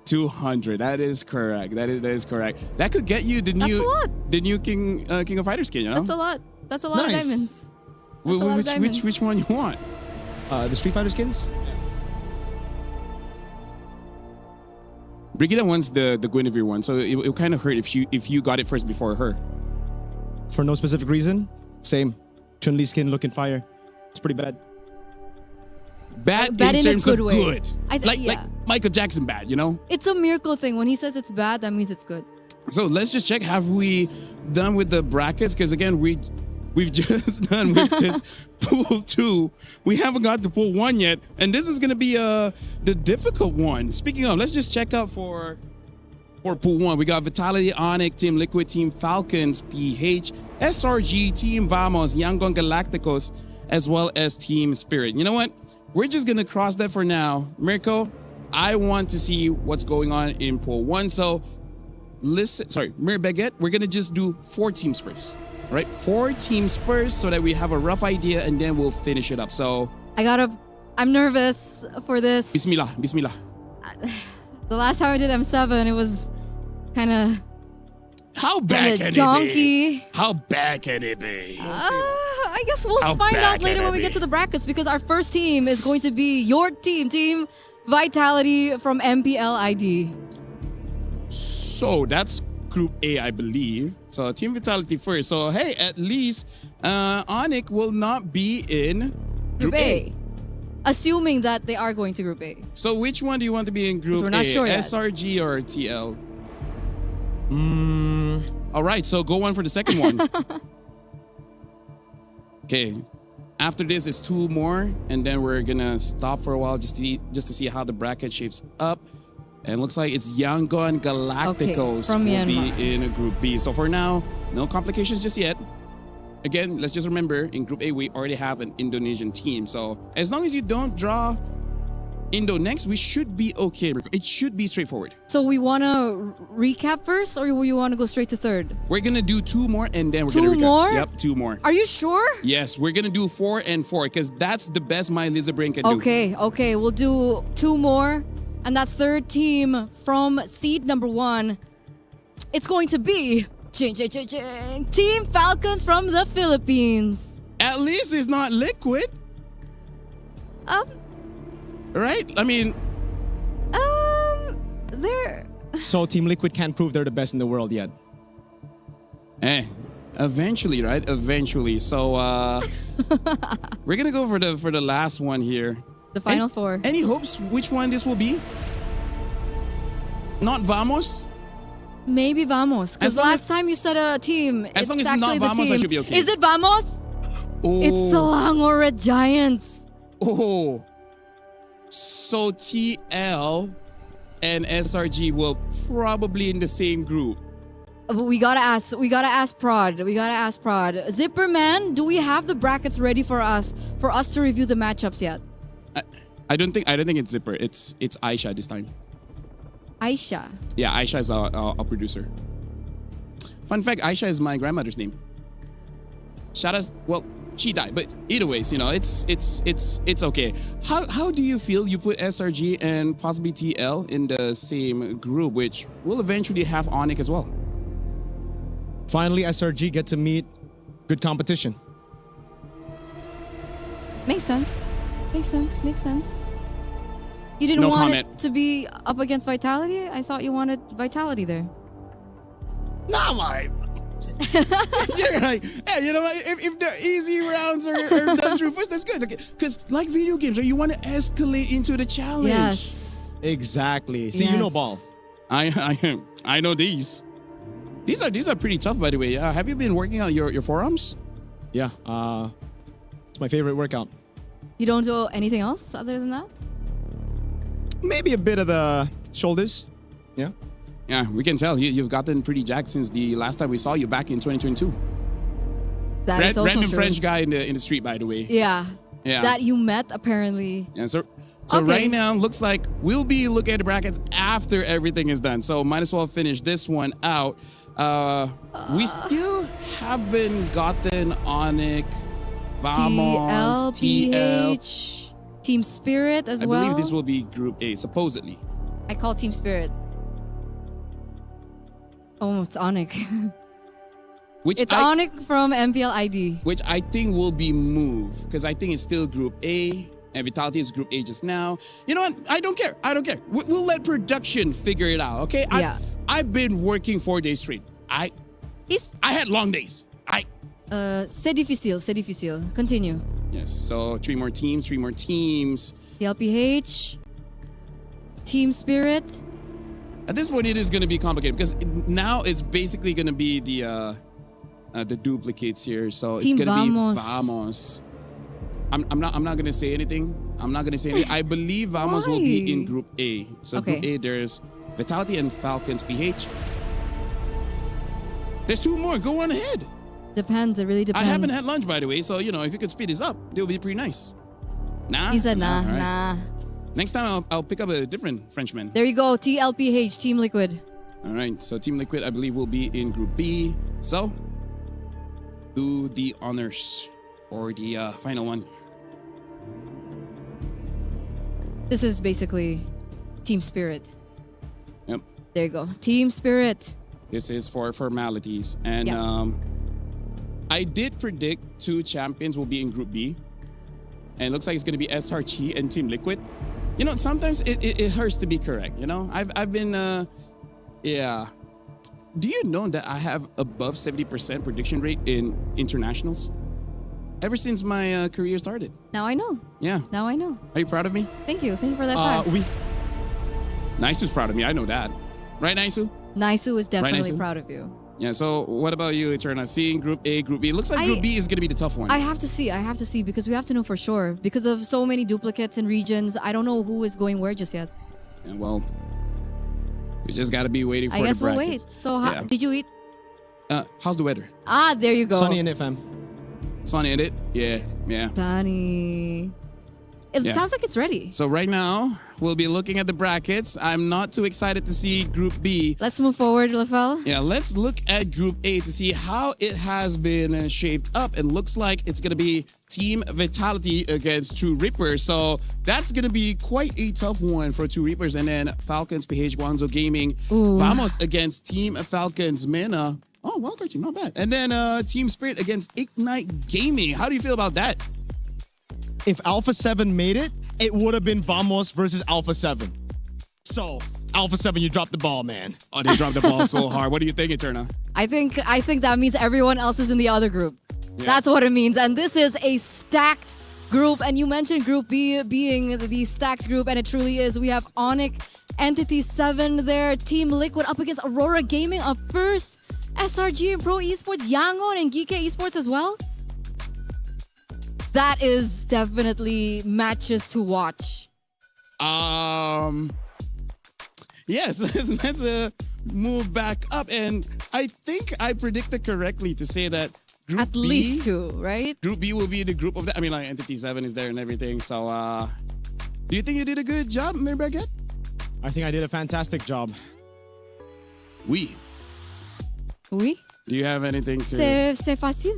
200. That is correct. That is correct. That could get you the That's a lot. new King of Fighters skin, you know? That's a lot. That's a lot of Nice. diamonds. That's a lot of diamonds. Which one you want? The Street Fighter skins? Brigida wants the Guinevere one, so it kind of hurt if you got it first before her. For no specific reason? Same. Chun-Li skin looking fire. It's pretty bad. Bad Bad in in a terms good of way. good. Yeah. Like Michael Jackson bad, you know? It's a miracle thing. When he says it's bad, that means it's good. So let's just check. Have we done with the brackets? Because again, we've just done with just pool 2. We haven't got to pool 1 yet, and this is gonna be the difficult one. Speaking of, let's just check out for pool 1. We got Vitality, Onyx, Team Liquid, Team Falcons, PH, SRG, Team Vamos, Yangon Galacticos, as well as Team Spirit. You know what? We're just gonna cross that for now. Mirko, I want to see what's going on in pool 1. So Mir Baguette, we're gonna just do 4 teams first. All right, 4 teams first so that we have a rough idea, and then we'll finish it up. So I'm nervous for this. Bismillah. The last time I did M7, it was kind of How bad can junky. it be? How bad can it be? I guess we'll How find bad out can later it when we be? get to the brackets, because our first team is going to be your team, Team Vitality from MPL ID. So that's Group A, I believe. So Team Vitality first. So hey, at least Onyx will not be in Group A. Assuming that they are going to Group A. So which one do you want to be in Group A? We're not sure yet. SRG or TL? All right, so go on for the second one. Okay. After this is two more, and then we're gonna stop for a while just to see how the bracket shapes up. And it looks like it's Yangon Galacticos from will Myanmar. be in a Group B. So for now, no complications just yet. Again, let's just remember, in Group A, we already have an Indonesian team. So as long as you don't draw Indo next, we should be okay. It should be straightforward. So we want to recap first, or you want to go straight to third? We're going to do two more, and then we're Two going to recap. more? Yep, two more. Are you sure? Yes, we're going to do 4 and 4, because that's the best my Lizard Brain can do. Okay. We'll do two more. And that third team from seed number 1, it's going to be Team Falcons from the Philippines. At least it's not Liquid. Right? I mean... They're... So Team Liquid can't prove they're the best in the world yet. Eventually, right? Eventually. So, we're going to go for the last one here. The final 4. Any hopes which one this will be? Not Vamos? Maybe Vamos. Because As long last time you said a team, As long it's as it's actually not the Vamos, team. I should be okay. Is it Vamos? Oh. It's Selangor Red Giants. Oh. So TL and SRG will probably in the same group. We gotta ask Prod. Zipperman, do we have the brackets ready for us to review the matchups yet? I don't think it's Zipper. It's Aisha this time. Aisha. Yeah, Aisha is our producer. Fun fact, Aisha is my grandmother's name. Well, she died, but either ways, it's okay. How do you feel you put SRG and possibly TL in the same group, which will eventually have Onyx as well? Finally, SRG get to meet good competition. Makes sense. You didn't want it to be up against Vitality? I thought you wanted Vitality there. No, my. You're like, hey, you know what? If the easy rounds are done through first, that's good. Because like video games, right, you want to escalate into the challenge. Yes. Exactly. See, you know ball. I know these. These are pretty tough, by the way. Have you been working on your forearms? Yeah. It's my favorite workout. You don't do anything else other than that? Maybe a bit of the shoulders. Yeah. Yeah, we can tell. You've gotten pretty jacked since the last time we saw you back in 2022. That is also random true. French guy in the street, by the way. Yeah. Yeah. That you met, apparently. Yeah, so Okay. right now, looks like we'll be looking at the brackets after everything is done. So might as well finish this one out. We still haven't gotten Onyx, Vamos, TL. TLPH, Team Spirit as I well. believe this will be Group A, supposedly. I call Team Spirit. Oh, it's Onyx. It's Onyx from MPL ID. Which I think will be moved, because I think it's still Group A, and Vitality is Group A just now. You know what? I don't care. We'll let production figure it out, okay? Yeah. I've been working 4 days straight. I had long days. C'est difficile. Continue. Yes, so 3 more teams. TLPH, Team Spirit. At this point, it is going to be complicated, because now it's basically going to be the duplicates here. So Team it's going to be Vamos. Vamos. I'm not going to say anything. I believe Vamos will be in Group A. So Okay. Group A, there's Vitality and Falcons PH. There's 2 more. Go on ahead. Depends. It really depends. I haven't had lunch, by the way. So, if you could speed this up, it would be pretty nice. Nah? He said nah. All right. Nah. Next time, I'll pick up a different Frenchman. There you go. TLPH, Team Liquid. All right. So Team Liquid, I believe, will be in Group B. So, do the honors for the final one. This is basically Team Spirit. Yep. There you go. Team Spirit. This is for formalities. And I did predict 2 champions will be in Group B. And it looks like it's going to be SRG and Team Liquid. You know, sometimes it hurts to be correct. You know, I've been yeah. Do you know that I have above 70% prediction rate in internationals? Ever since my career started. Now I know. Yeah. Now I know. Are you proud of me? Thank you. Thank you for that fact. Naisu's proud of me. I know that. Right, Naisu? Naisu is definitely Naisu? proud of you. Yeah, so what about you, Eterna? Seeing Group A, Group B. It looks like Group B is going to be the tough one. I have to see because we have to know for sure. Because of so many duplicates in regions, I don't know who is going where just yet. Yeah, well, we just got to be waiting for I guess the we'll brackets. wait. So, Yeah. did you eat? How's the weather? Ah, there you go. Sunny in it, fam. Sunny in it? Yeah, yeah. Sunny. It Yeah. sounds like it's ready. So right now, we'll be looking at the brackets. I'm not too excited to see Group B. Let's move forward, Lafel. Yeah, let's look at Group A to see how it has been shaped up. And looks like it's going to be Team Vitality against True Reapers. So that's going to be quite a tough one for True Reapers. And then Falcons, PH Guangzhou Gaming, Ooh. Vamos against Team Falcons, Mena. Oh, wildcard team, not bad. And then Team Spirit against Ignite Gaming. How do you feel about that? If Alpha 7 made it, it would have been Vamos versus Alpha 7. So, Alpha 7, you dropped the ball, man. Oh, they dropped the ball so hard. What do you think, Eterna? I think that means everyone else is in the other group. Yeah. That's what it means. And this is a stacked group. And you mentioned Group B being the stacked group, and it truly is. We have Onyx, Entity 7 there, Team Liquid up against Aurora Gaming up first, SRG and Pro Esports, Yangon and Geek Esports as well. That is definitely matches to watch. Yes, let's move back up. And I think I predicted correctly to say that Group At B, least two, right? Group B will be the group of that. I mean, like Entity 7 is there and everything. So, do you think you did a good job, Mirbaget? I think I did a fantastic job. Oui. Do you have anything to... C'est facile.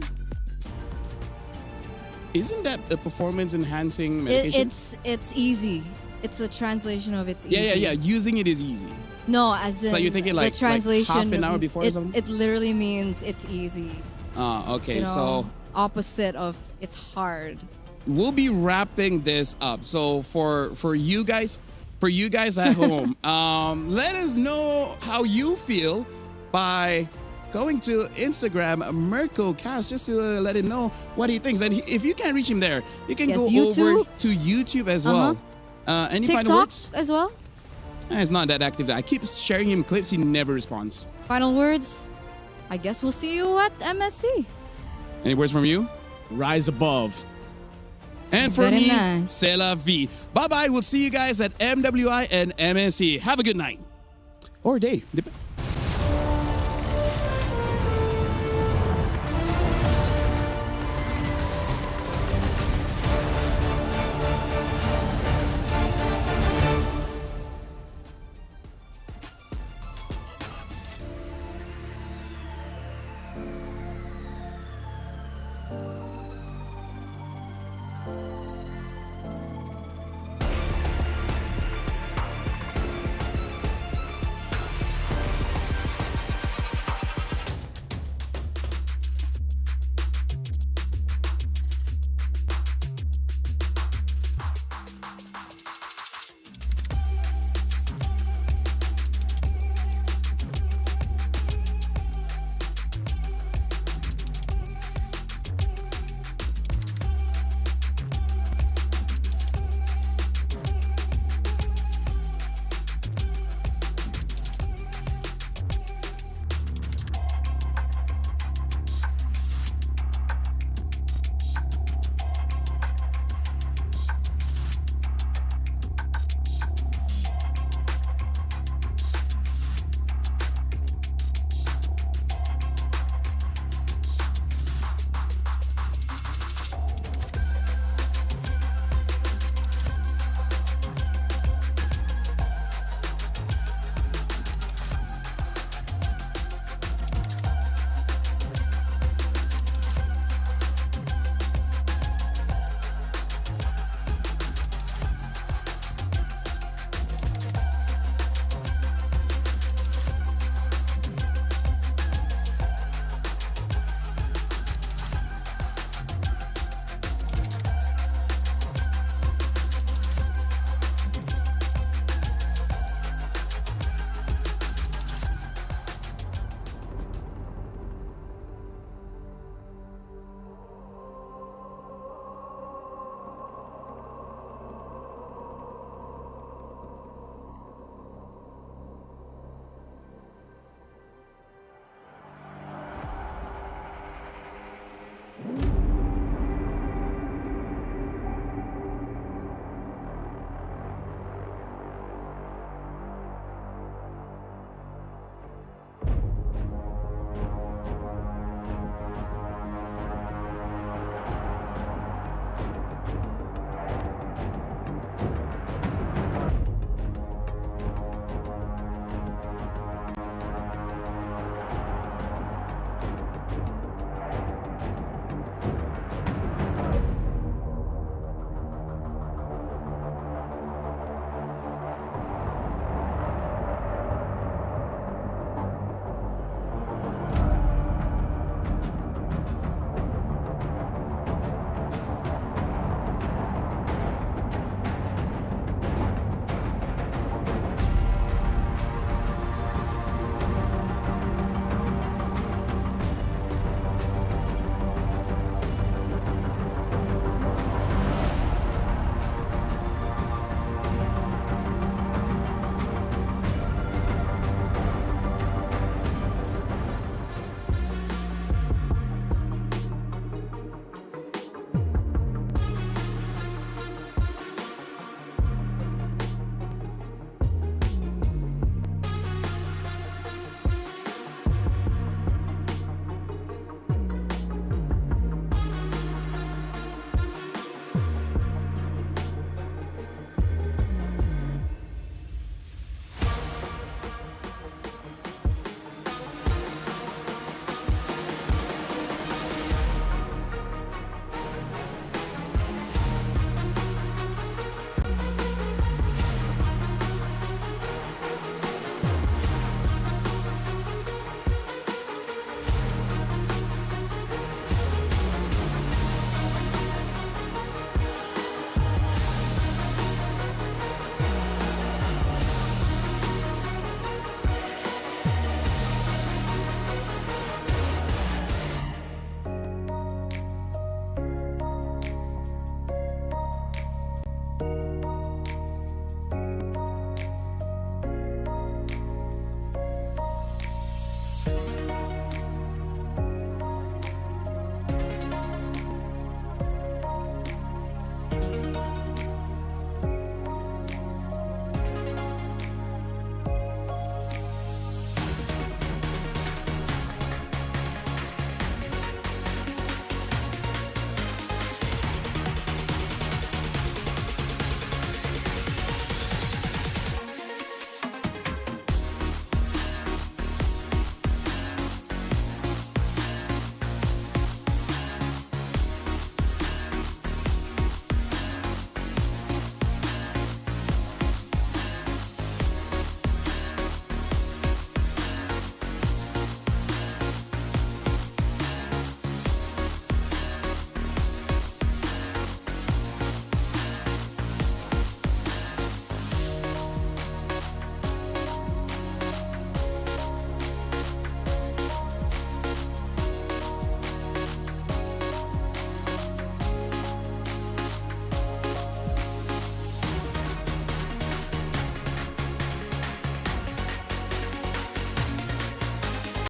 Isn't that a performance enhancing medication? It's easy. It's the translation of it's easy. Yeah. Using it is easy. No, as in So you're thinking like the translation. half an hour before or it, something? it literally means it's easy. Okay, You know, so opposite of it's hard. we'll be wrapping this up. So for you guys at home, let us know how you feel by going to Instagram MirkoCast just to let him know what he thinks. And if you can't reach him there, you can go over to YouTube as well. Any final TikTok words? as well. It's not that active. I keep sharing him clips. He never responds. Final words. I guess we'll see you at MSC. Any words from you? Rise above. And for Very me, nice. c'est la vie. Bye-bye. We'll see you guys at MWI and MSC. Have a good night. Or day.